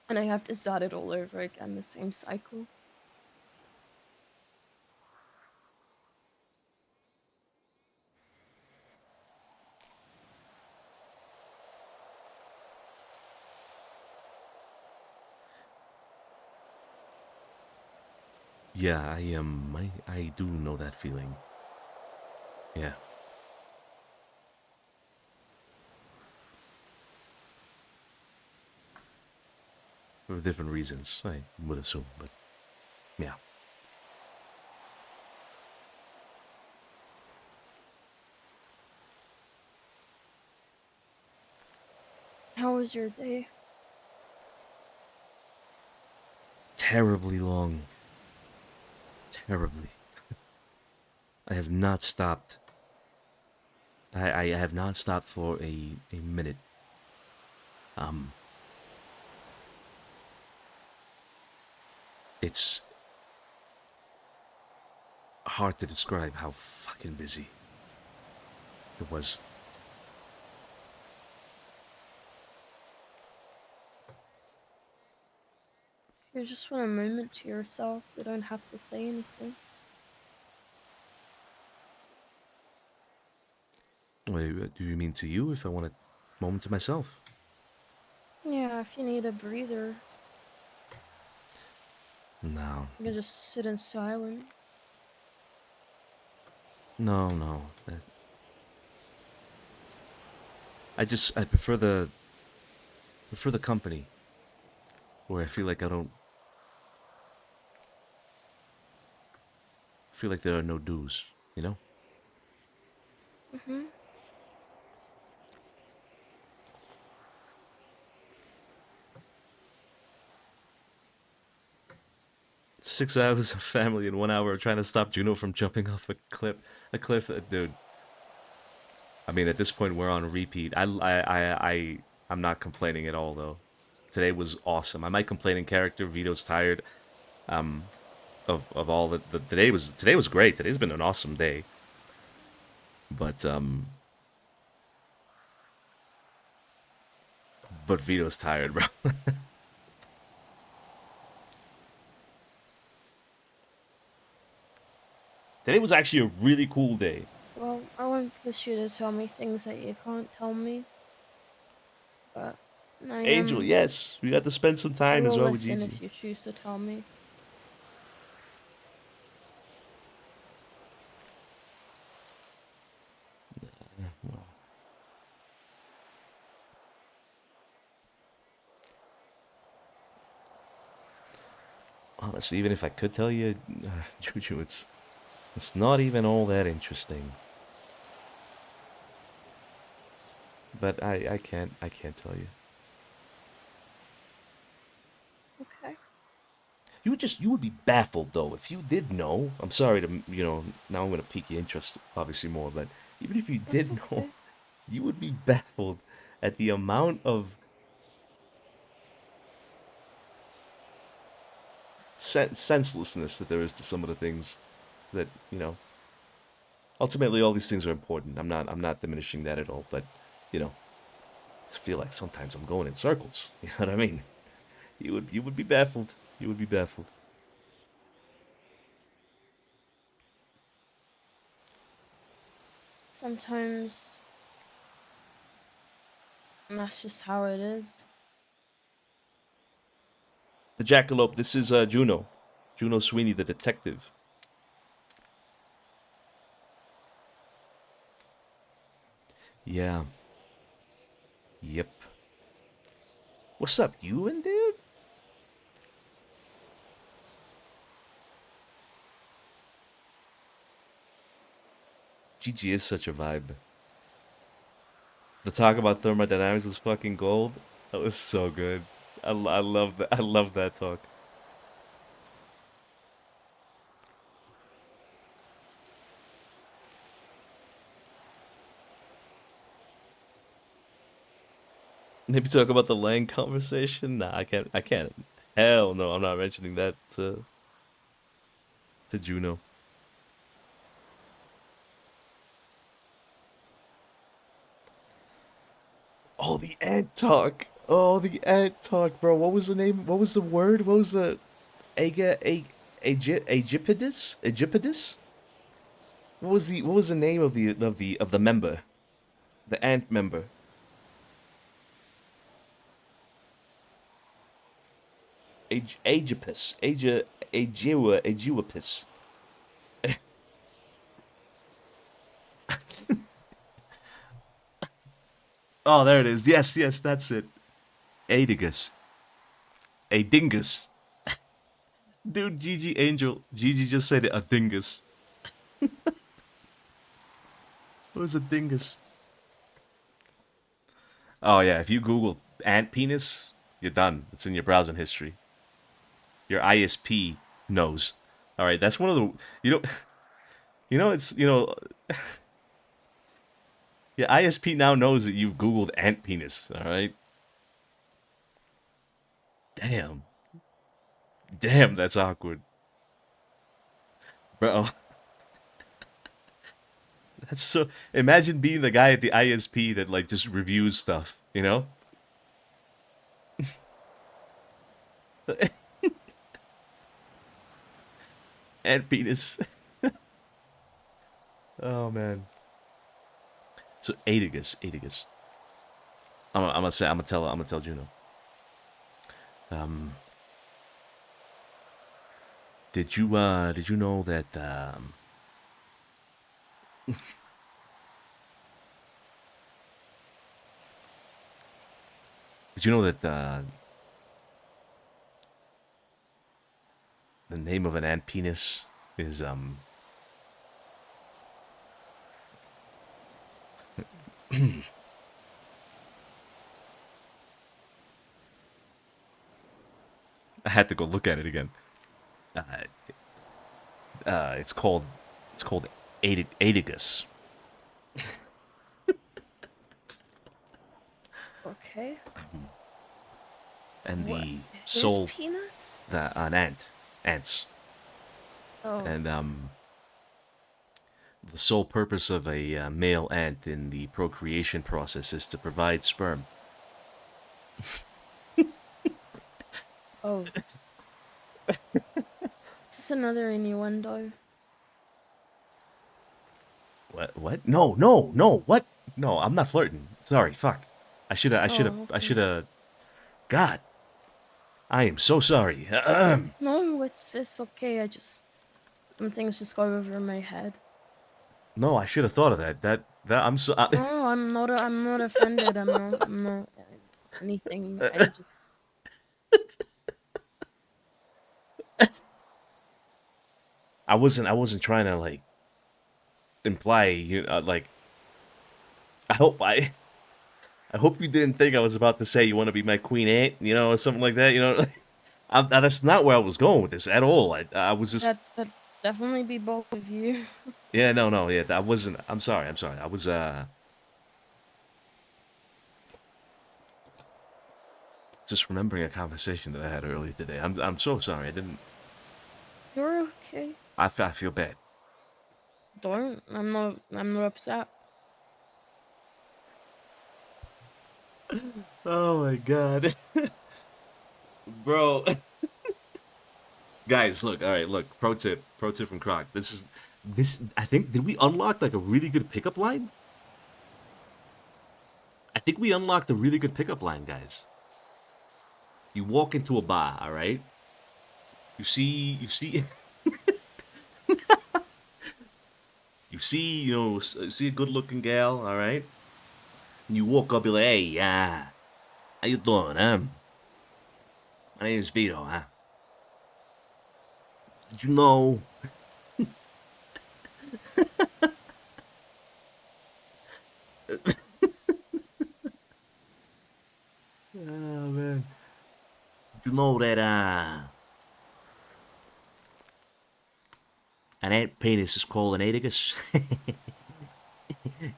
And I have to start it all over again, the same cycle. Yeah, I do know that feeling. Yeah. For different reasons, I would assume, but yeah. How was your day? Terribly long. Terribly. I have not stopped. I have not stopped for a minute. It's hard to describe how fucking busy it was. You just want a moment to yourself. You don't have to say anything. Wait, what do you mean to you if I want a moment to myself? Yeah, if you need a breather, No. you can just sit in silence. No. I prefer the company where I feel like I feel like there are no dues, you know? Mm-hmm. 6 hours of family in 1 hour trying to stop Juno from jumping off a cliff, dude. I mean, at this point, we're on repeat. I'm not complaining at all, though. Today was awesome. I might complain in character. Vito's tired. Of all the today was great. Today's been an awesome day. But Vito's tired, bro. Today was actually a really cool day. Well, I won't push you to tell me things that you can't tell me. But Angel, yes, we got to spend some time I as will well with listen Gigi. if you choose to tell me. Well. Honestly, even if I could tell you, Juju, it's not even all that interesting. But I can't tell you. Okay. You would be baffled though if you did know. I'm sorry to now I'm gonna pique your interest obviously more, but even if you did know, you would be baffled at the amount of senselessness that there is to some of the things that, you know, ultimately all these things are important. I'm not diminishing that at all, but, you know, I just feel like sometimes I'm going in circles. You know what I mean? You would be baffled. You would be baffled. Sometimes that's just how it is. The Jackalope, this is Juno. Juno Sweeney, the detective. Yeah. Yep. What's up, Ewan, dude? GG is such a vibe. The talk about thermodynamics was fucking gold. That was so good. I love that. I love that talk. Maybe talk about the Lang conversation. Nah, I can't. I can't. Hell no, I'm not mentioning that to Juno. Oh, the ant talk. Oh, the ant talk, bro. What was the name? What was the word? What was the Aegypidus? Aegypidus? What was the name of the member? The ant member. Aegypus. Aegypus. Oh, there it is. Yes, yes, that's it. Adigus. A dingus. Dude, Gigi Angel. Gigi just said it, a dingus. What was a dingus? Oh yeah, if you Google ant penis, you're done. It's in your browsing history. Your ISP knows. All right, that's one of the it's your ISP now knows that you've Googled ant penis. All right. Damn. Damn, that's awkward, bro. That's so. Imagine being the guy at the ISP that like just reviews stuff. You know. Ant penis. Oh man. So Adigus. I'm gonna tell Juno. Did you know that did you know that the name of an ant penis is I had to go look at it again. It's called Adigus. Okay. And What? the His soul, penis? an ants, Oh. and the sole purpose of a male ant in the procreation process is to provide sperm. Oh. Is this another innuendo? What? No. What? No, I'm not flirting. Sorry, fuck. I shoulda. God. I am so sorry. No, it's okay. Some things just go over my head. No, I should have thought of that. That I'm so. No, I'm not offended. I'm not anything. I just. I wasn't trying to like imply like. I hope you didn't think I was about to say you want to be my queen ant, or something like that. That's not where I was going with this at all. I was just. That definitely be both of you. Yeah, no, yeah, I wasn't. I'm sorry. I was Just remembering a conversation that I had earlier today. I'm so sorry. I didn't. You're okay. I feel bad. Don't. I'm not upset. Oh my god. Bro. Guys, look, all right, look. Pro tip from Croc. This. I think did we unlock like a really good pickup line? I think we unlocked a really good pickup line, guys. You walk into a bar, all right. You see, see a good-looking gal, all right. And you walk up, you're like, hey, how you doing, My name is Vito, Did you know? Oh man. Did you know that an ant penis is called an aeticus?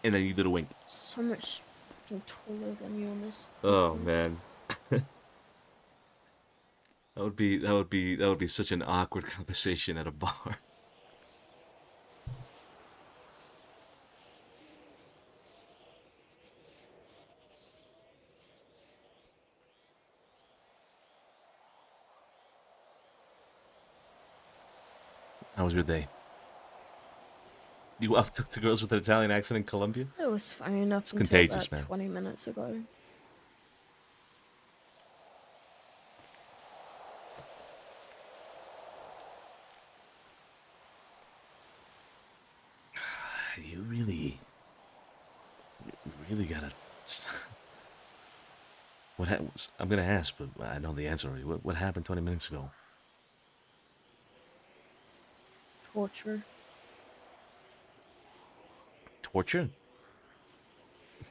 And then you did a wink. So much fucking taller than you on this. Oh man. That would be such an awkward conversation at a bar. How was your day? You up to girls with an Italian accent in Colombia? It was fine enough It's until contagious, about man. 20 minutes ago. You really gotta. I'm gonna ask, but I know the answer already. What happened 20 minutes ago? Torture. Torture?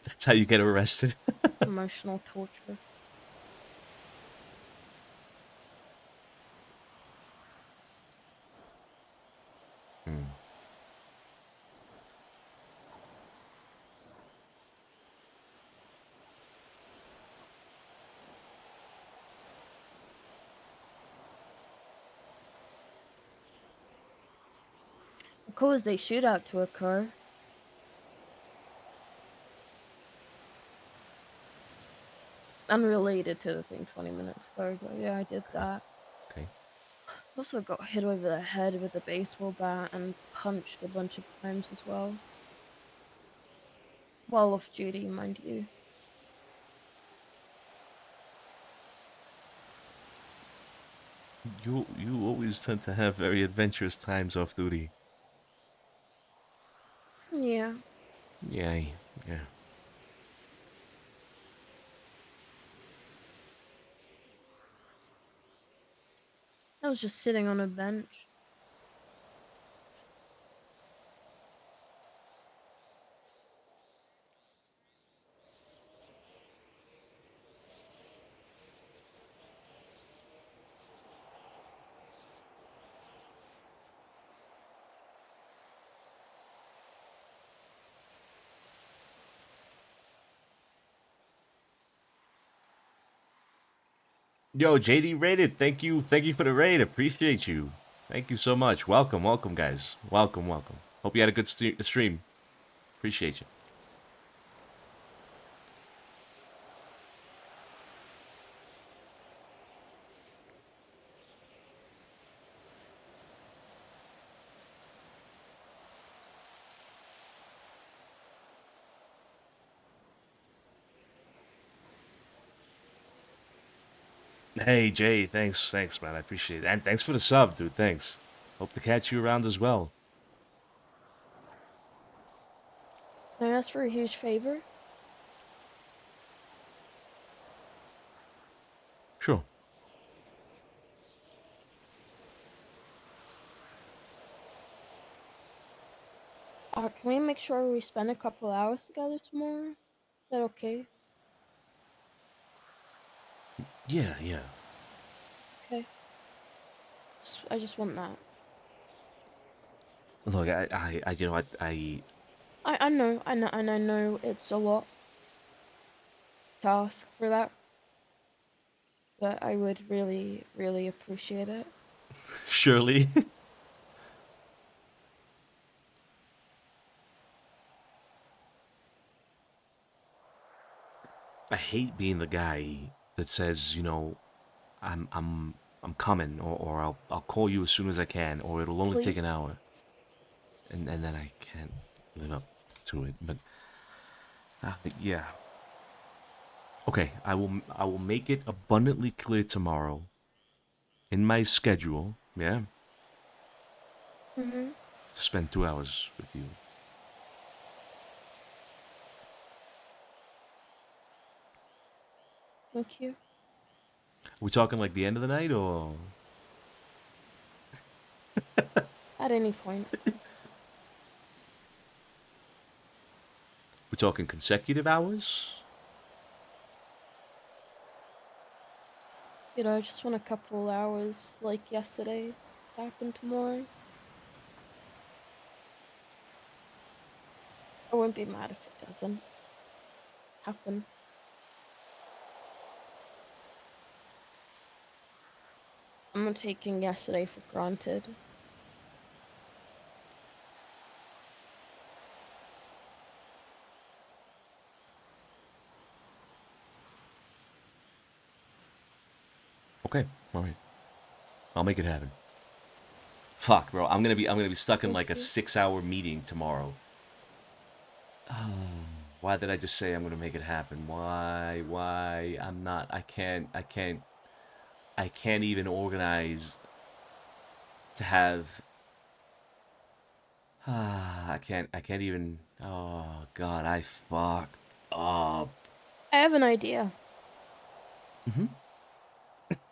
That's how you get arrested? Emotional torture. Hmm. Caused a shootout to occur. Unrelated to the thing 20 minutes ago, but yeah, I did that. Okay. Also got hit over the head with a baseball bat and punched a bunch of times as well. While off duty, mind you. You always tend to have very adventurous times off duty. Yeah. Yeah. I was just sitting on a bench. Yo, JD rated. Thank you for the raid. Appreciate you. Thank you so much. Welcome, guys. Welcome. Hope you had a good stream. Appreciate you. Hey, Jay. Thanks, man. I appreciate it. And thanks for the sub, dude. Thanks. Hope to catch you around as well. Can I ask for a huge favor? Sure. Can we make sure we spend a couple hours together tomorrow? Is that okay? Yeah. Okay. I just want that. Look, I I know it's a lot to ask for that. but I would really, really appreciate it. Surely. I hate being the guy that says, you know, I'm coming, or I'll call you as soon as I can, or it'll only take an Please. hour. And then I can't live up to it. But yeah. Okay, I will make it abundantly clear tomorrow in my schedule, yeah, Mhm. to spend 2 hours with you. Thank you. We talking like the end of the night, or At any point. we talking consecutive hours? You know, I just want a couple hours like yesterday to happen tomorrow. I won't be mad if it doesn't happen. I'm not taking yesterday for granted. Okay, all right. I'll make it happen. Fuck, bro. I'm gonna be stuck in Thank like a you. 6-hour meeting tomorrow. Why did I just say I'm gonna make it happen? Why? I'm not. I can't even organize to have. I can't even. Oh God, I fucked up. I have an idea. Mhm.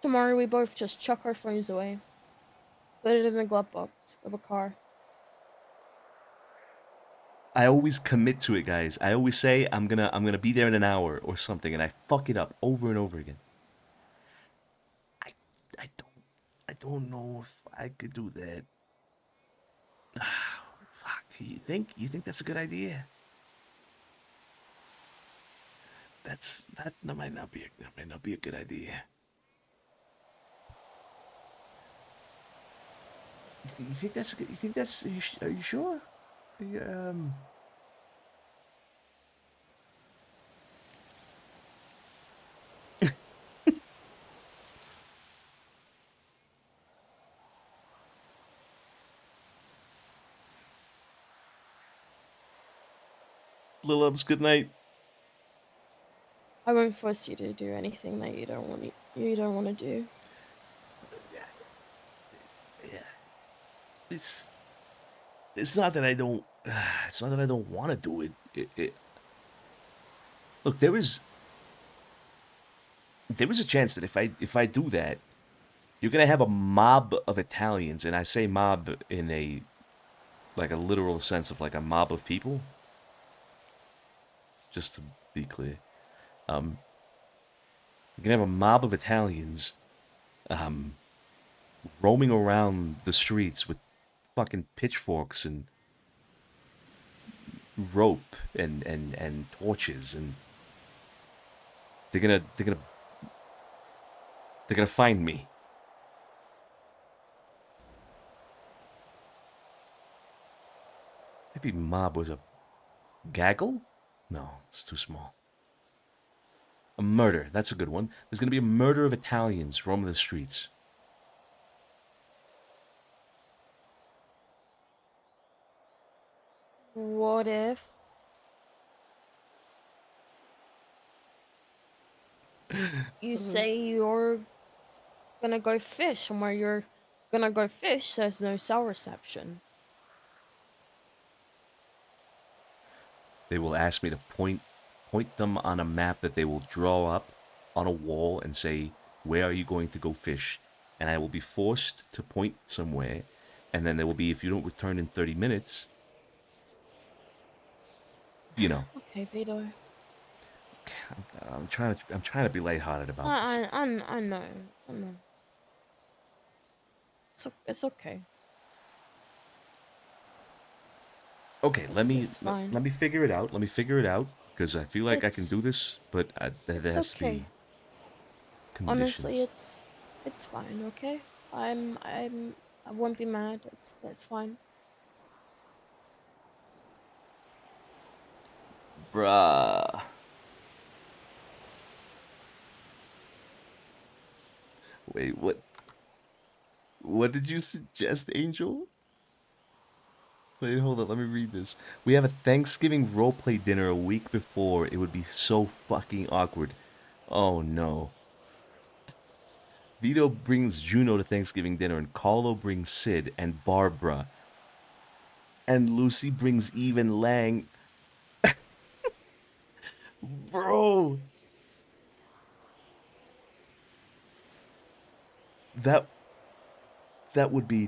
Tomorrow we both just chuck our phones away. Put it in the glove box of a car. I always commit to it, guys. I always say I'm gonna be there in an hour or something, and I fuck it up over and over again. I don't know if I could do that. Fuck. You think that's a good idea? That might not be a good idea. You think that's good? You think that's are you sure? You. Lil Ubs, good night. I won't force you to do anything that you don't want to do. Yeah. It's it's not that I don't it's not that I don't want to do it. Look, there is a chance that if I do that, you're gonna have a mob of Italians, and I say mob in a like a literal sense of like a mob of people. Just to be clear, you're gonna have a mob of Italians, um, roaming around the streets with fucking pitchforks and rope and torches, and they're gonna find me. Maybe mob was a gaggle? No, it's too small. A murder. That's a good one. There's gonna be a murder of Italians roaming the streets. What if you say you're gonna go fish, and where you're gonna go fish, there's no cell reception? They will ask me to point them on a map that they will draw up on a wall and say, "Where are you going to go fish?" And I will be forced to point somewhere, and then there will be, if you don't return in 30 minutes, you know. Okay, Vito. I'm trying to be lighthearted about this. I know. I know. It's okay. Okay, It's fine. let me figure it out. Let me figure it out because I feel like I can It's do this, but there it's has to okay. be Honestly, it's fine. Okay, I won't be mad. It's fine. Bruh. Wait, what? What did you suggest, Angel? Wait, hold on. Let me read this. We have a Thanksgiving roleplay dinner a week before. It would be so fucking awkward. Oh no. Vito brings Juno to Thanksgiving dinner, and Carlo brings Sid and Barbara. And Lucy brings Eve and Lang. Bro. That would be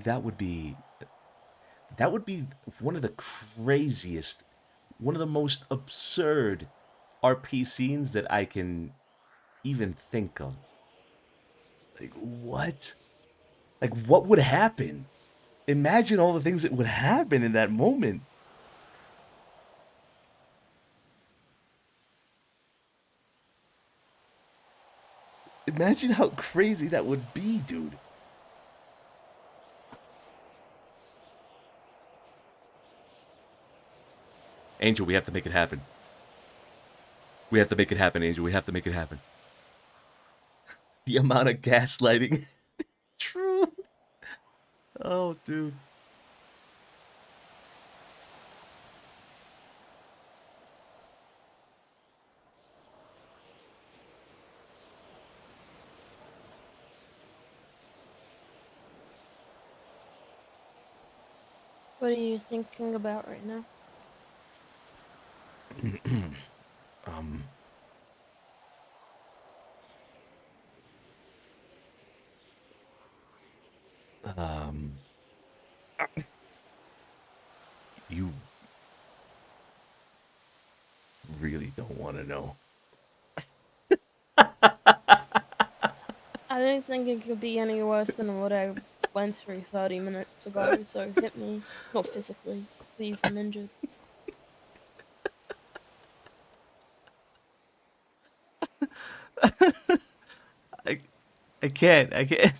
one of the craziest, one of the most absurd RP scenes that I can even think of. Like, what? Like, what would happen? Imagine all the things that would happen in that moment. Imagine how crazy that would be, dude. Angel, we have to make it happen. We have to make it happen, Angel. We have to make it happen. The amount of gaslighting. True. Oh, dude. What are you thinking about right now? um. You really don't want to know. I don't think it could be any worse than what I went through 30 minutes ago. So hit me, not physically, please. I'm injured. I can't. I can't.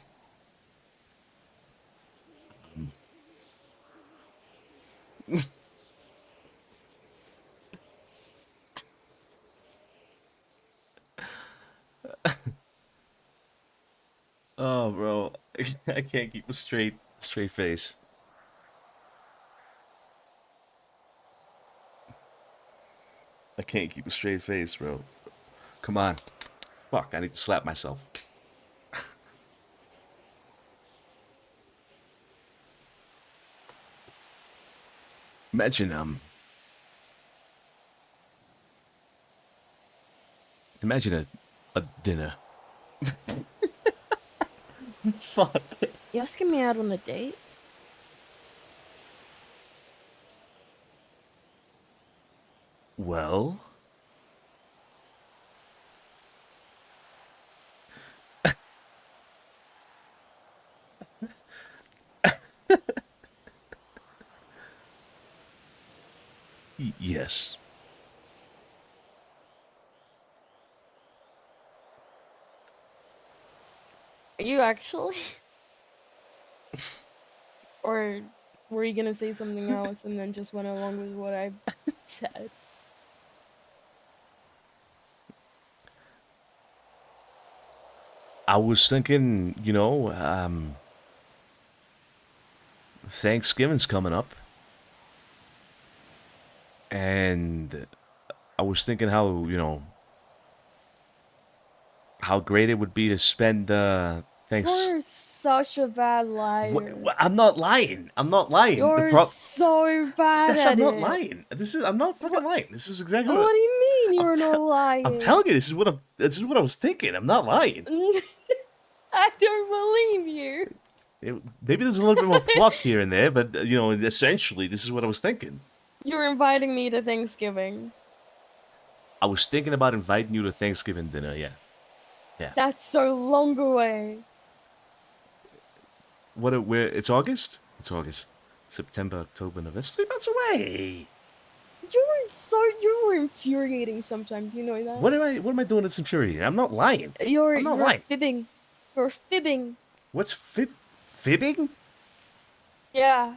Oh, bro. I can't keep a straight face. I can't keep a straight face, bro. Come on. Fuck, I need to slap myself. Imagine, imagine a dinner. Fuck. You asking me out on a date? Well? Yes. Are you actually? Or were you gonna say something else and then just went along with what I said? I was thinking, Thanksgiving's coming up. And I was thinking how, how great it would be to spend You're such a bad liar. I'm not lying. I'm not lying. You're so bad I'm at not it. lying. I'm not fucking lying. This is exactly What do you mean you're not lying? I'm telling you, this is what I was thinking. I'm not lying. I don't believe you. Maybe there's a little bit more fluff here and there, but essentially, this is what I was thinking. You're inviting me to Thanksgiving. I was thinking about inviting you to Thanksgiving dinner. Yeah. That's so long away. It's August? It's August. September, October, November. That's 3 months away. you're infuriating sometimes. You know that. What am I doing that's infuriating? I'm not lying. You're I'm not lying. fibbing. You're fibbing. What's fibbing? Yeah,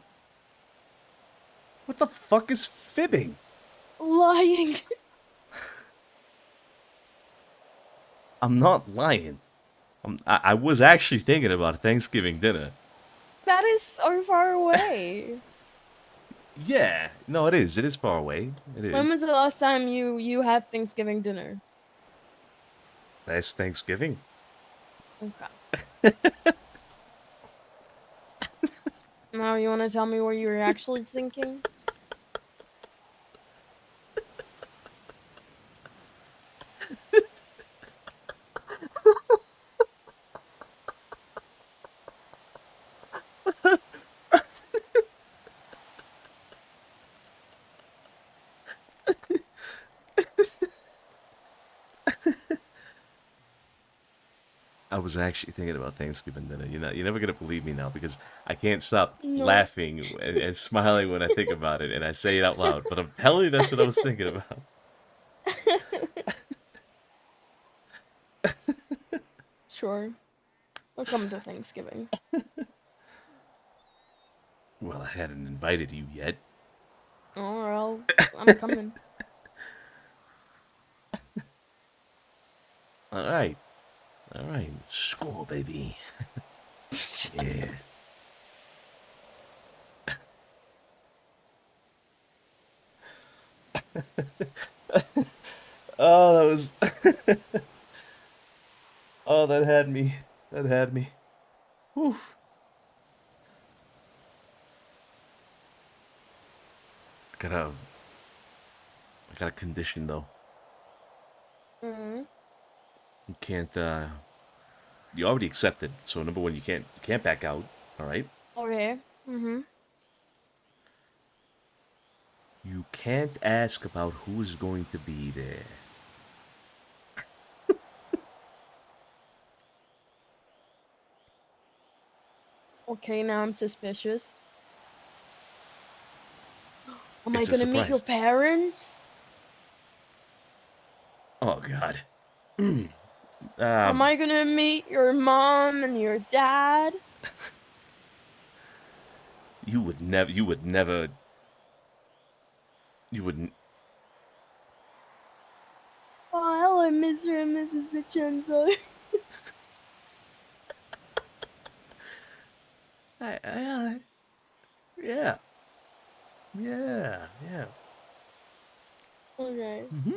What the fuck is fibbing? lying. I'm not lying. I was actually thinking about Thanksgiving dinner. That is so far away. Yeah, no, it is. It is far away. It When is. was the last time you had Thanksgiving dinner? Last Thanksgiving. Okay. Now you want to tell me what you were actually thinking? I was actually thinking about Thanksgiving dinner. You're never gonna believe me now because I can't stop No. laughing and smiling when I think about it, and I say it out loud. But I'm telling you, that's what I was thinking about. Sure. I'll come to Thanksgiving. Well, I hadn't invited you yet. Oh, well, I'm coming. All right. School, baby. Yeah. Oh, that was. Oh, that had me. That had me. Whew. I got a condition though. Mm-hmm. You can't. You already accepted. So number one, you can't back out. All right. Okay. Mm-hmm. You can't ask about who's going to be there. Okay, now I'm suspicious. Am I It's a gonna meet your surprise. parents? Oh God. Am I gonna meet your mom and your dad? You would never. You would never. You wouldn't. Oh, hello, Mr. and Mrs. DiCenzo. Yeah. Yeah. Yeah. Okay. Mm-hmm.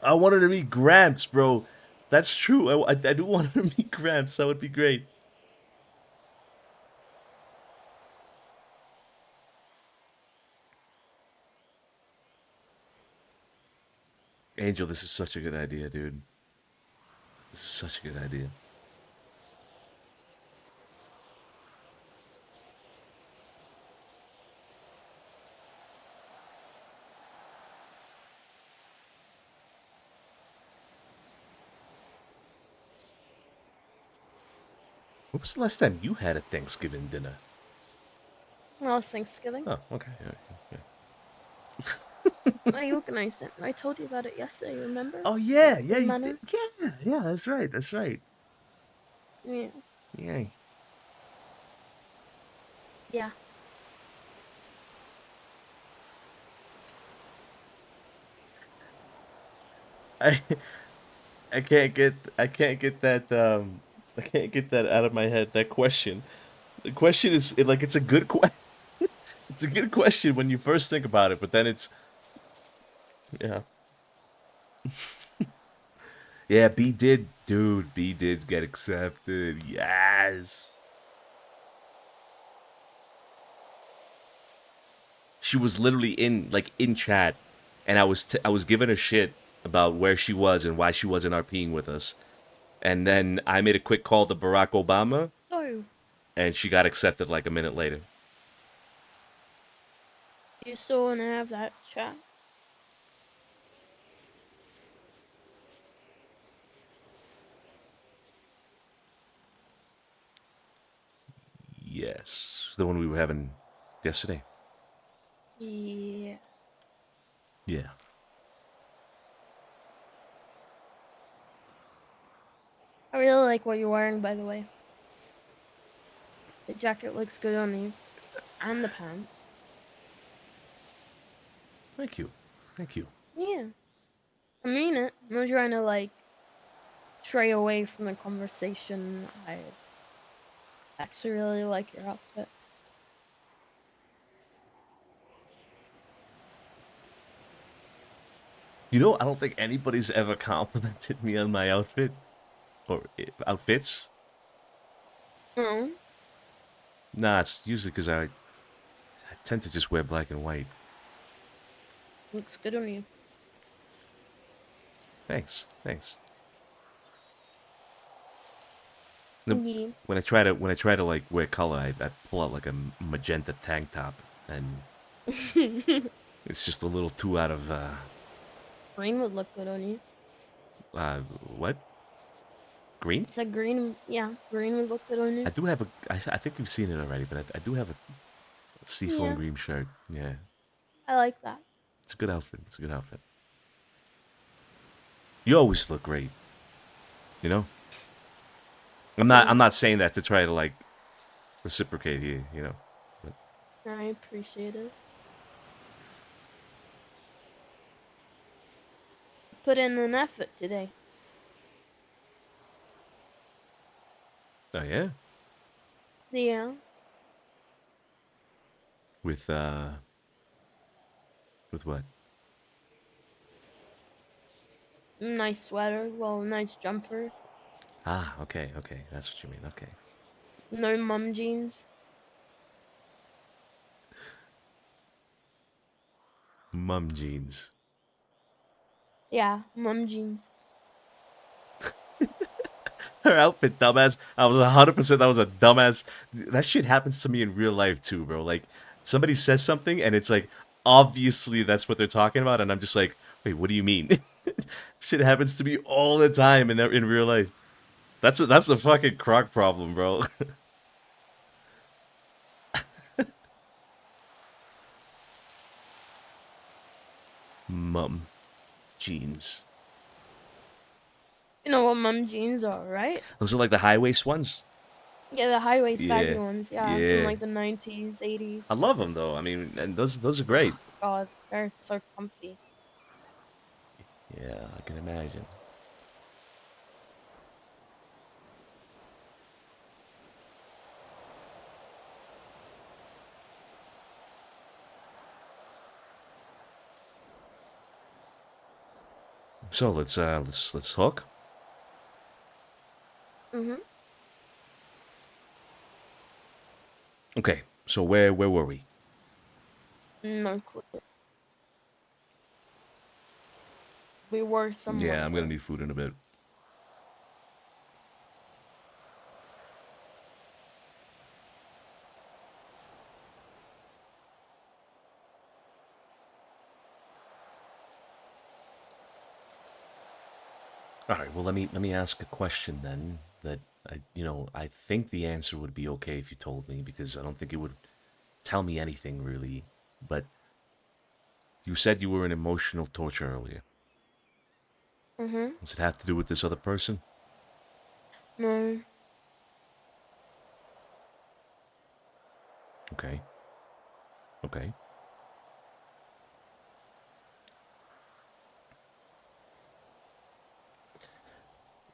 I wanted to meet Gramps, bro. That's true. I do want to meet Gramps. That would be great. Angel, this is such a good idea, dude. This is such a good idea. When was the last time you had a Thanksgiving dinner? Well, it's Thanksgiving. Oh, okay. Yeah. I organized it. I told you about it yesterday, remember? Oh yeah, The you manor? did. Yeah, that's right. That's right. Yeah. Yay. Yeah. I I can't get that I can't get that out of my head. That question. The question is it's a good question. It's a good question when you first think about it, but then it's yeah. Yeah, B did get accepted. Yes. She was literally in chat, and I was giving her shit about where she was and why she wasn't RPing with us. And then I made a quick call to Barack Obama, So, and she got accepted like a minute later. you still wanna have that chat? Yes, the one we were having yesterday. Yeah. Yeah. I really like what you're wearing, by the way. The jacket looks good on you. And the pants. Thank you. Thank you. Yeah. I mean it. I'm not trying to, like, stray away from the conversation. I actually really like your outfit. You know, I don't think anybody's ever complimented me on my outfit. Or outfits. No. Nah, it's usually because I tend to just wear black and white. Looks good on you. Thanks. Thanks. Yeah. When I try to like wear color, I pull out like a magenta tank top, and it's just a little too out of Green would look good on you. uh what? Green? It's like green. Yeah, green would look good on you. I do have a. I think you've seen it already, but I do have a seafoam Yeah. green shirt. Yeah, I like that. it's a good outfit. It's a good outfit. You always look great. You know. I'm not saying that to try to like reciprocate here. You know. But I appreciate it. Put in an effort today. oh yeah. Yeah. With what? Nice sweater. Well, nice jumper. Ah, okay, okay. That's what you mean. Okay. No mum jeans. Mum jeans. Yeah, mum jeans. Her outfit, dumbass. I was 100% that was a dumbass. That shit happens to me in real life too, bro. Like somebody says something and it's like obviously that's what they're talking about, and I'm just like, wait, what do you mean? Shit happens to me all the time in real life. That's a fucking crock problem, bro. Mum jeans. You know what mum jeans are, right? Those are like the high waist ones. Yeah, the high waist baggy Yeah, ones. Yeah, from yeah. like the 90s, 80s. I love them though. I mean, and those are great. God, they're so comfy. Yeah, I can imagine. So let's talk. Mhm. Okay, so where were we? No clue. We were somewhere. Yeah, I'm gonna need food in a bit. All right. Well, let me ask a question then. That I think the answer would be okay if you told me because I don't think it would tell me anything really. But you said you were in emotional torture earlier. Mhm. Does it have to do with this other person? No. Okay. Okay.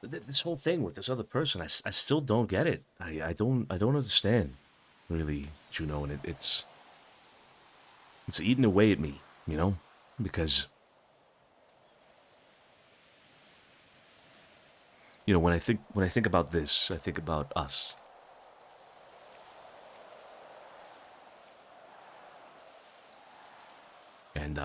This whole thing with this other person, I still don't get it. I don't understand, really, Juno, and it's eating away at me, because when I think about this, I think about us. And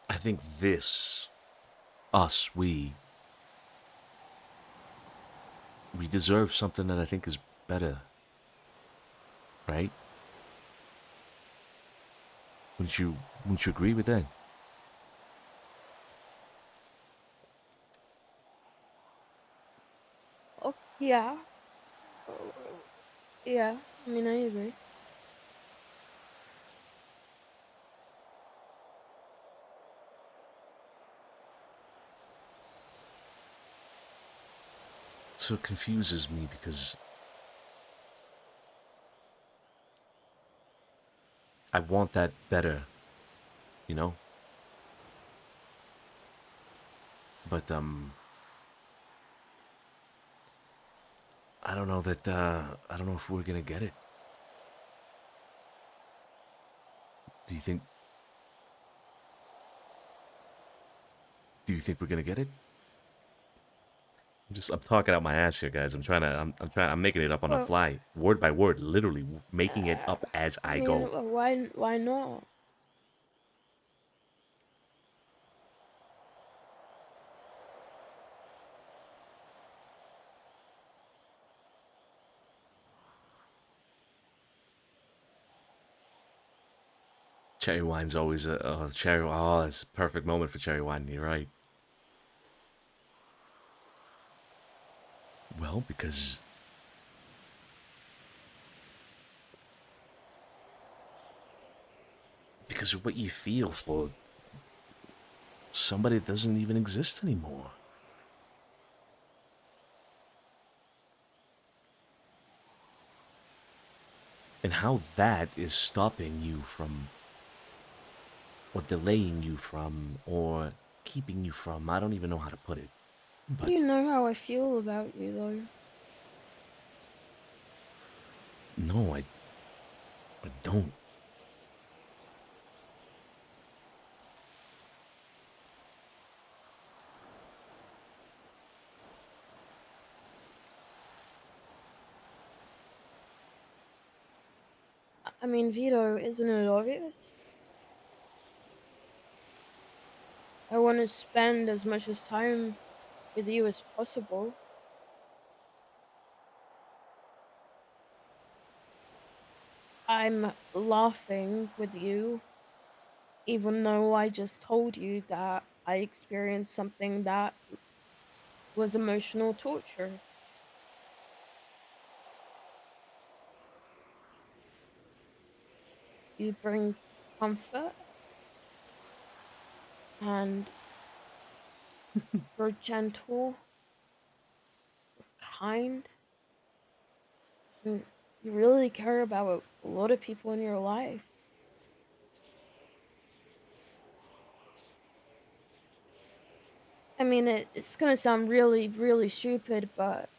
I think this, us, we deserve something that I think is better, right? Wouldn't you agree with that? Yeah. Yeah. I mean, I agree. So it confuses me because I want that better, you know? But I don't know that I don't know if we're gonna get it. Do you think we're gonna get it? I'm talking out my ass here, guys. I'm making it up on the Well, fly, word by word, literally making it up as I I mean, go. why not? Cherry wine's always a cherry. Oh, that's a perfect moment for cherry wine. You're right. Well, because of what you feel for somebody that doesn't even exist anymore. And how that is stopping you from, or delaying you from, or keeping you from. I don't even know how to put it. But You know how I feel about you, though. no, I don't. I mean, Vito, isn't it obvious? I want to spend as much as time with you as possible. I'm laughing with you, even though I just told you that I experienced something that was emotional torture. You bring comfort and you're gentle, kind, and you really care about a lot of people in your life. I mean, it's gonna sound really, really stupid, but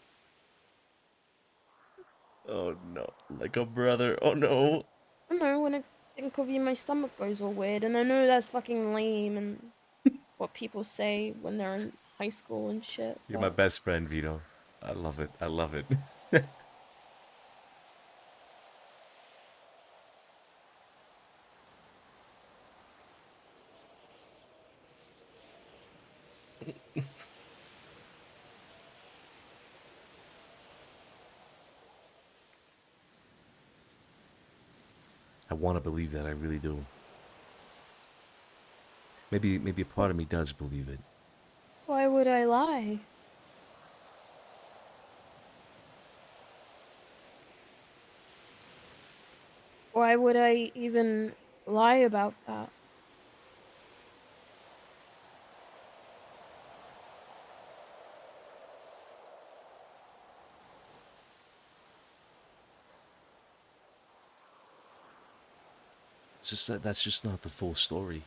Oh no, like a brother. Oh no. I don't know, when I think of you, my stomach goes all weird, and I know that's fucking lame, and it's what people say when they're in high school and shit, You're my but best friend, Vito. I love it. I love it. I want to believe that. I really do. Maybe a part of me does believe it. why would I lie? Why would I even lie about that? It's just that that's just not the full story.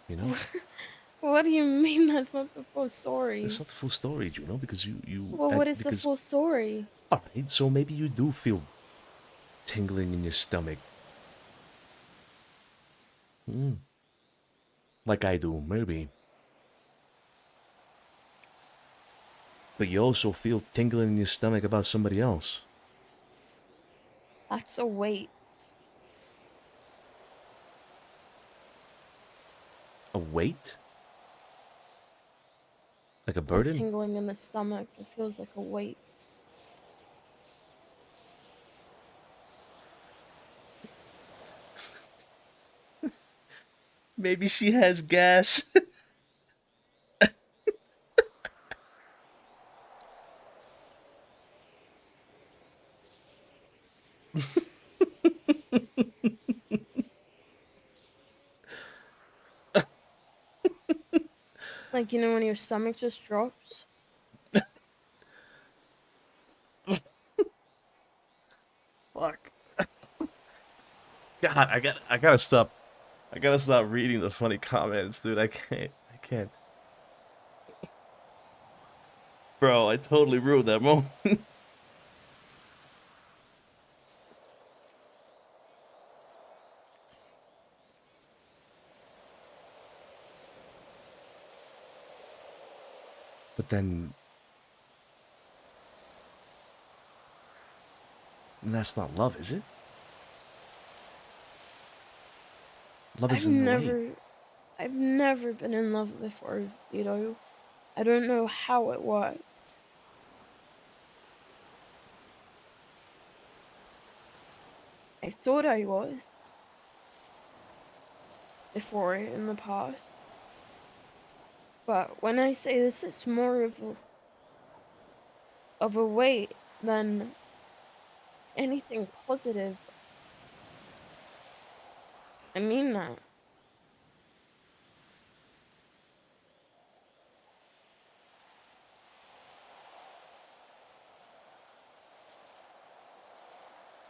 You know? What do you mean that's not the full story? That's not the full story, Juno, because Well, what is the because full story? all right, so maybe you do feel tingling in your stomach. Like I do, maybe. But you also feel tingling in your stomach about somebody else. That's a weight. A weight? Like a Like burden? tingling in the stomach. It feels like a weight. Maybe she has gas. Like, you know, when your stomach just drops? Fuck. God, I gotta stop. I gotta stop reading the funny comments, dude. I can't. I can't. Bro, I totally ruined that moment. But then that's not love, is it? Love is in the way. I've never been in love before, Vito. I don't know how it works. I thought I was. Before, in the past. But when I say this is more of a weight than anything positive, I mean that.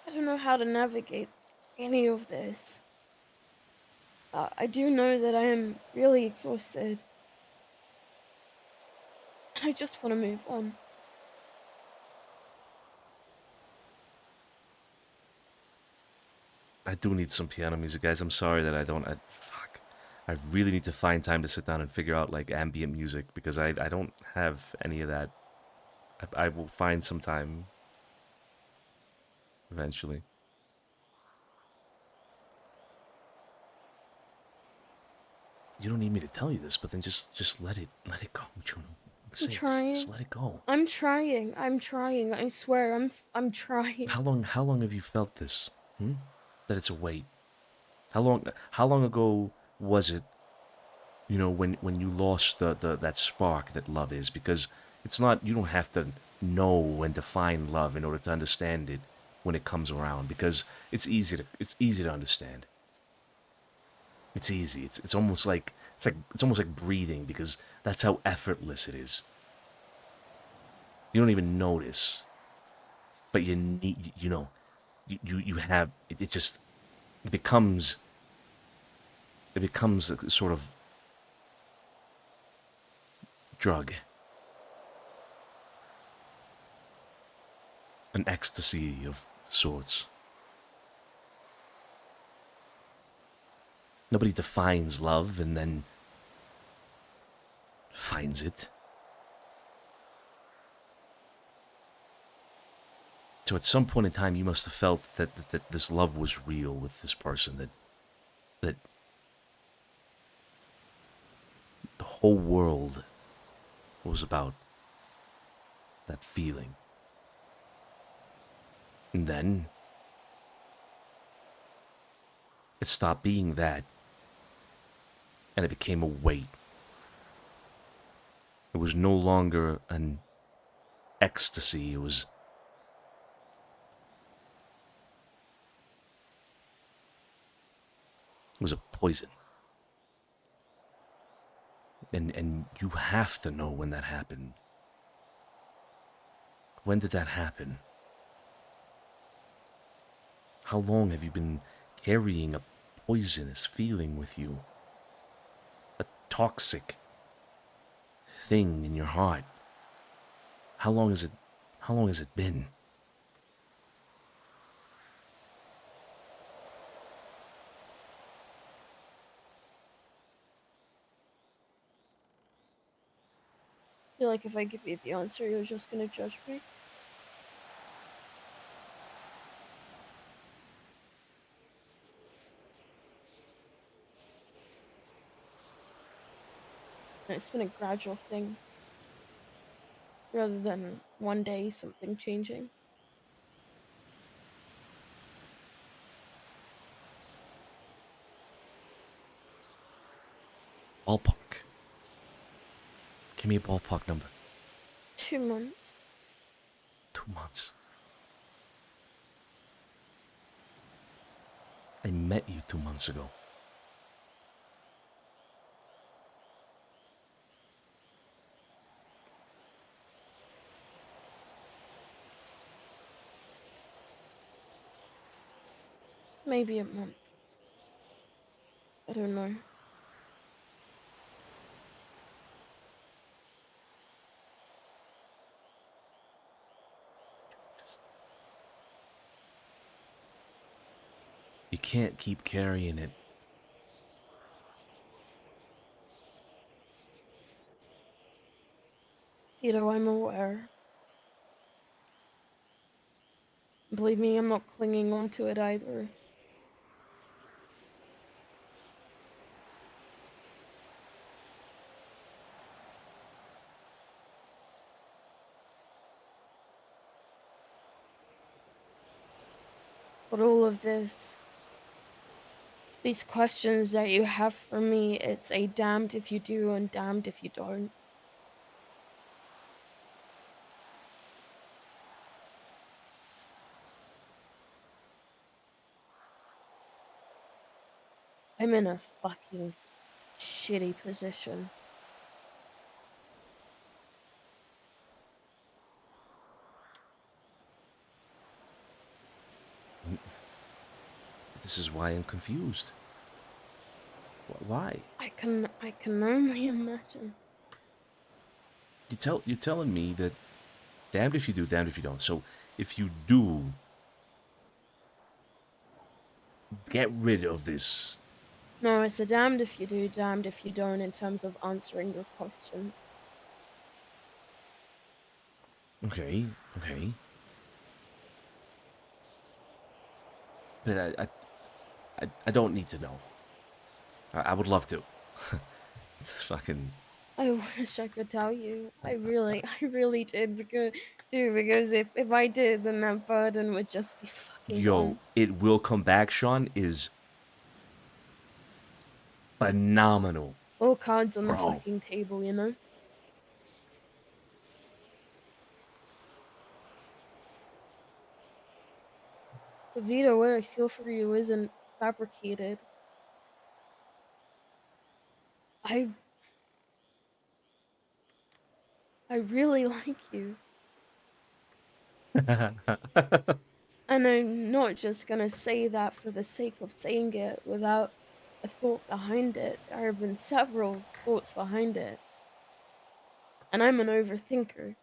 I don't know how to navigate any of this. I do know that I am really exhausted. I just want to move on. I do need some piano music, guys. I'm sorry that I don't. Fuck. I really need to find time to sit down and figure out like ambient music because I don't have any of that. I will find some time eventually. You don't need me to tell you this, but then just let it go, Juno. I'm trying. Just let it go. I'm trying. I'm trying. I swear. I'm trying. How long have you felt this? That it's a weight. How long ago was it? You know, when you lost the that spark that love is, because it's not, you don't have to know and define love in order to understand it when it comes around, because it's easy to understand. It's easy. It's almost like it's almost like breathing, because that's how effortless it is. You don't even notice, but you need, you know, you have it. It just it becomes a sort of drug, an ecstasy of sorts. Nobody defines love and then finds it. So at some point in time, you must have felt that this love was real with this person, that the whole world was about that feeling. And then it stopped being that, and it became a weight. It was no longer an ecstasy, it was a poison. And you have to know when that happened. When did that happen? How long have you been carrying a poisonous feeling with you? A toxic thing in your heart? How long has it been? I feel like if I give you the answer, you're just gonna judge me. It's been a gradual thing, rather than one day something changing. Ballpark. Give me a ballpark number. 2 months. 2 months. I met you 2 months ago. Maybe a month. I don't know. You can't keep carrying it. I'm aware. Believe me, I'm not clinging onto it either. But all of this, these questions that you have for me, it's a damned if you do and damned if you don't. I'm in a fucking shitty position. This is why I'm confused. Why? I can only imagine. You're telling me that damned if you do, damned if you don't. So if you do get rid of this, No, it's a damned if you do, damned if you don't in terms of answering your questions. okay. But I don't need to know. I would love to. It's fucking. I wish I could tell you. I really did because if I did, then that burden would just be fucking Yo, gone. it will come back, Sean, is phenomenal. All cards on the Bro. fucking table, you know? But Vito, what I feel for you isn't fabricated. I really like you. And I'm not just gonna say that for the sake of saying it without a thought behind it. There have been several thoughts behind it. And I'm an overthinker.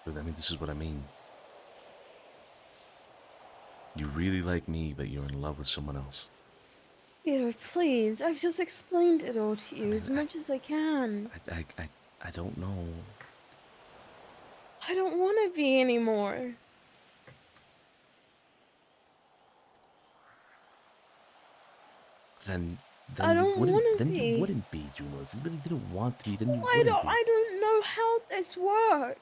But I mean, this is what I mean. You really like me, but you're in love with someone else. Peter, please, I've just explained it all to you as much as I can. I don't know. I don't want to be anymore. Then I you don't wouldn't. wanna Then be. you wouldn't be, Juno. If you really didn't want to be, then you I wouldn't be. don't know how this works.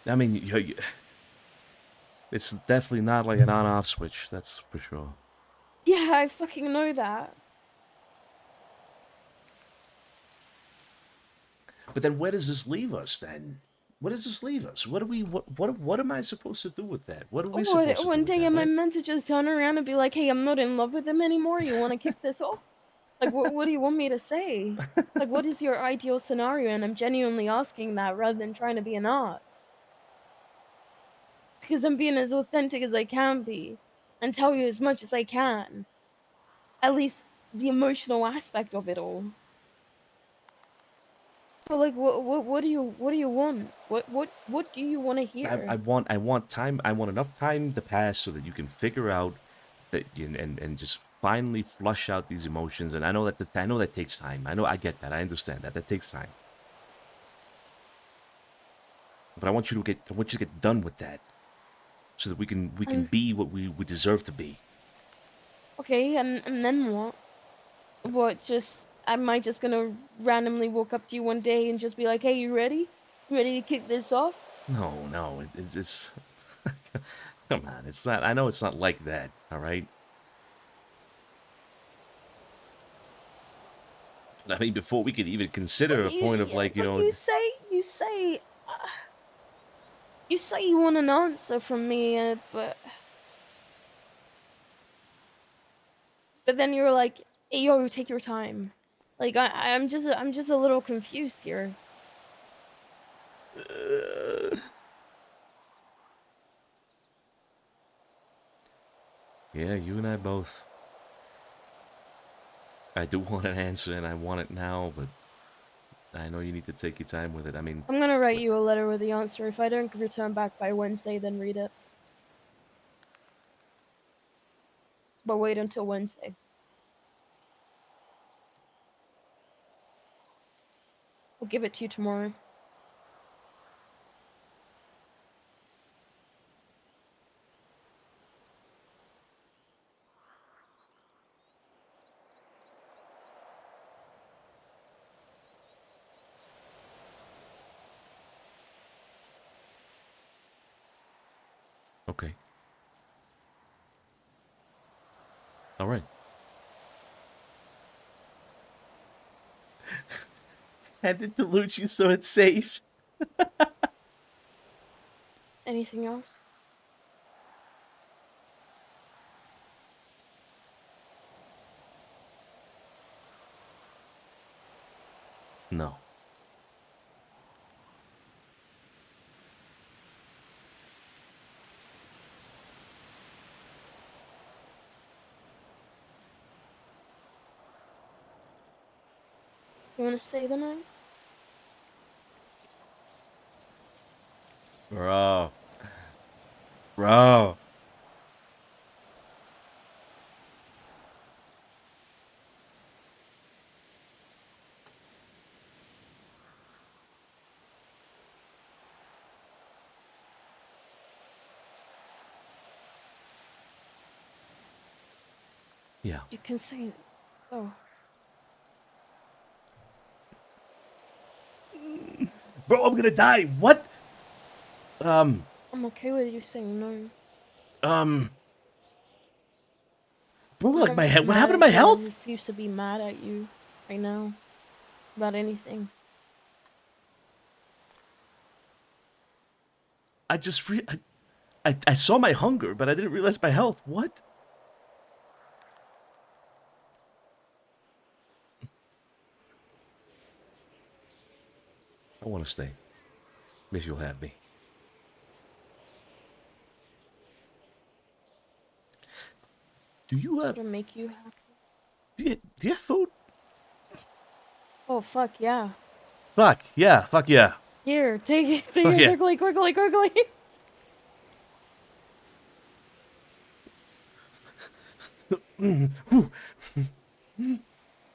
I mean, it's definitely not like an on-off switch. That's for sure. Yeah, I fucking know that. But then, where does this leave us? Then, where does this leave us? What do we? What am I supposed to do with that? What are we supposed to do One with day that? am I Right? meant to just turn around and be like, hey, I'm not in love with him anymore? You want to kick this off? Like, what do you want me to say? Like, what is your ideal scenario? And I'm genuinely asking that rather than trying to be an ass. Because I'm being as authentic as I can be and tell you as much as I can. At least the emotional aspect of it all. So, like, what do you want? What do you want to hear? I want time. I want enough time to pass so that you can figure out that and just finally flush out these emotions. And I know that takes time. I get that. I understand that takes time. But I want you to get done with that, so that we can be what we deserve to be. Okay, and then what? What, just, am I just gonna randomly walk up to you one day and just be like, hey, you ready? You ready to kick this off? No, it's come on, it's not. I know it's not like that. All right. I mean, before we could even consider a point of like, You say you want an answer from me, but then you're like, hey, yo, take your time. Like, I'm just a little confused here. Yeah, you and I both. I do want an answer, and I want it now, but I know you need to take your time with it. I mean, I'm gonna write you a letter with the answer. If I don't return back by Wednesday, then read it. But wait until Wednesday. I'll give it to you tomorrow. okay. All right. Hand it to Lucci so it's safe. Anything else? No. You wanna stay the night? Bro. Bro. Yeah. You can say, oh. Bro, I'm gonna die. What? I'm okay with you saying no. Bro, like my I'm head. What mad happened to at my you. I health? refuse to be mad at you right now about anything. I just I saw my hunger, but I didn't realize my health. What? I want to stay. If you'll have me. Do you What'll make you happy? do you have food? Oh fuck yeah! Fuck yeah! Fuck yeah! Here, take it Fuck yeah. quickly, quickly, quickly.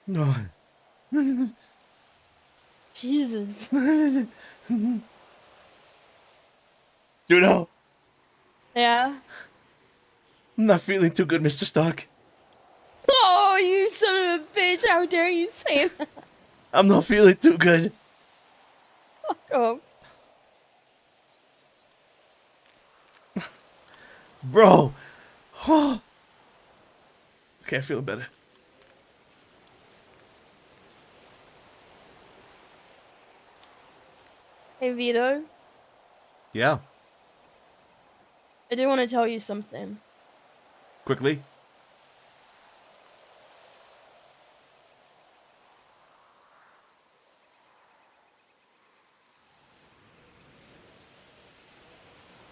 No. Jesus. You know, Yeah. I'm not feeling too good, Mr. Stark. Oh, you son of a bitch! How dare you say that? I'm not feeling too good. Fuck off. Bro. Okay, I'm feeling better. Hey Vito, Yeah. I do want to tell you something. Quickly.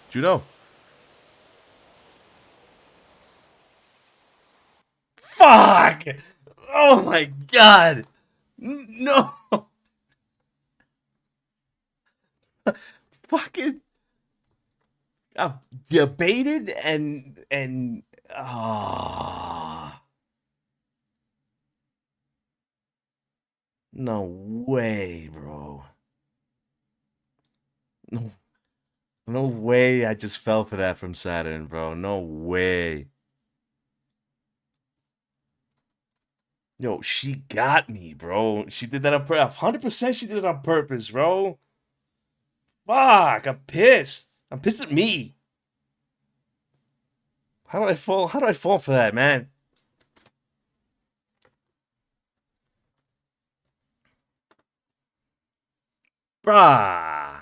Juno. Fuck! Oh my god! No! Fucking. I've debated and. Ah. No way, bro. No. No way I just fell for that from Saturn, bro. No way. Yo, she got me, bro. She did that on purpose. 100% she did it on purpose, bro. Fuck, I'm pissed. I'm pissed at me. How do I fall? How do I fall for that, man? Bruh.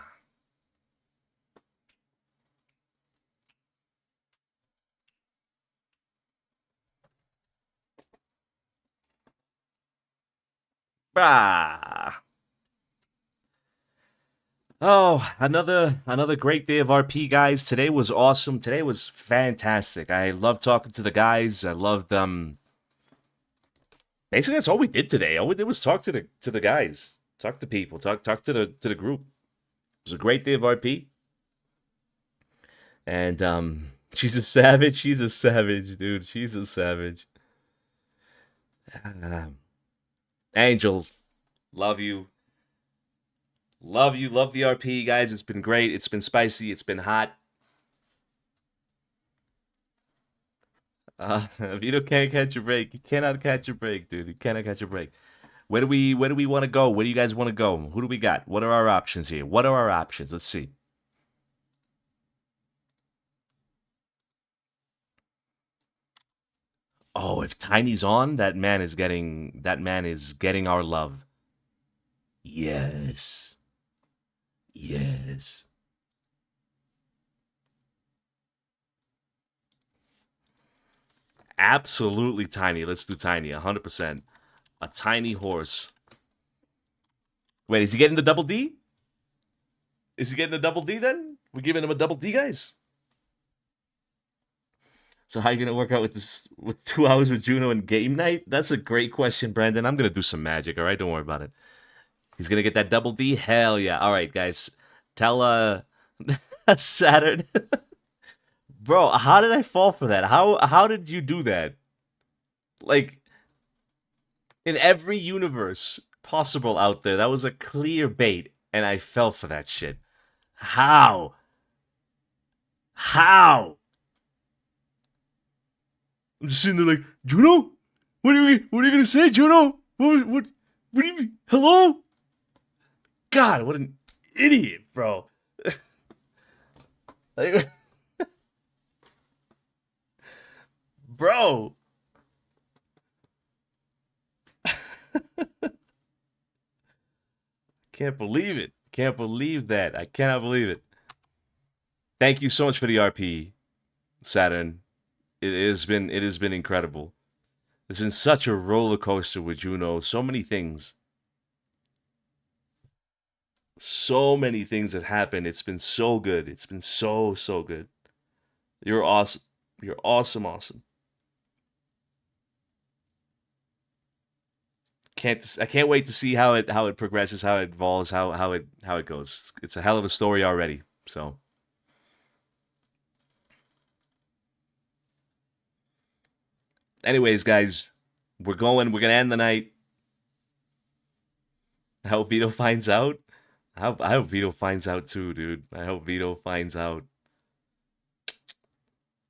Bruh. Oh, another great day of RP, guys. Today was awesome. Today was fantastic. I love talking to the guys. I loved basically that's all we did today. All we did was talk to the guys. Talk to people. Talk to the group. It was a great day of RP. And she's a savage. She's a savage, dude. She's a savage. Angel, love you. Love you. Love the RP, guys. It's been great. It's been spicy. It's been hot. Vito can't catch a break. You cannot catch a break, dude. You cannot catch a break. Where do we want to go? Where do you guys want to go? Who do we got? What are our options here? What are our options? Let's see. Oh, if Tiny's on, that man is getting our love. Yes. Yes. Absolutely Tiny. Let's do Tiny. 100%. A tiny horse. Wait, is he getting the double D? Is he getting a double D then? We're giving him a double D, guys? So how are you gonna work out with 2 hours with Juno and game night? That's a great question, Brandon. I'm gonna do some magic, all right? Don't worry about it. He's gonna get that double D? Hell yeah. All right, guys. Tell Saturn. Bro, how did I fall for that? How did you do that? Like, in every universe possible out there, that was a clear bait, and I fell for that shit. How? How? I'm just sitting there like, Juno? What are you gonna say, Juno? What do you mean? Hello? God, what an idiot, bro. Like, bro. Can't believe it. Can't believe that. I cannot believe it. Thank you so much for the RP, Saturn. It has been incredible. It's been such a roller coaster with Juno. So many things. So many things have happened. It's been so good. It's been so good. You're awesome. You're awesome. I can't wait to see how it progresses, how it evolves, how it goes. It's a hell of a story already. So anyways, guys, we're gonna end the night. I hope Vito finds out. I hope Vito finds out too, dude. I hope Vito finds out.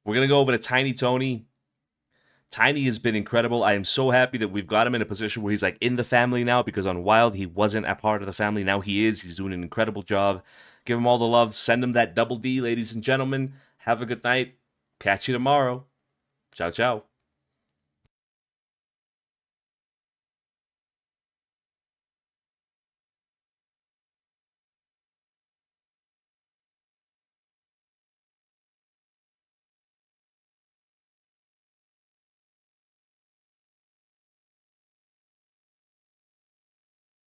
We're gonna go over to Tiny Tony. Tiny has been incredible. I am so happy that we've got him in a position where he's like in the family now, because on Wild he wasn't a part of the family. Now he is. He's doing an incredible job. Give him all the love. Send him that double D, ladies and gentlemen. Have a good night. Catch you tomorrow. Ciao, ciao.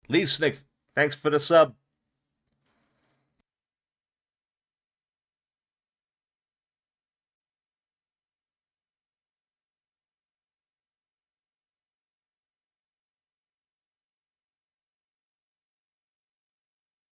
Leave Snicks. Thanks for the sub.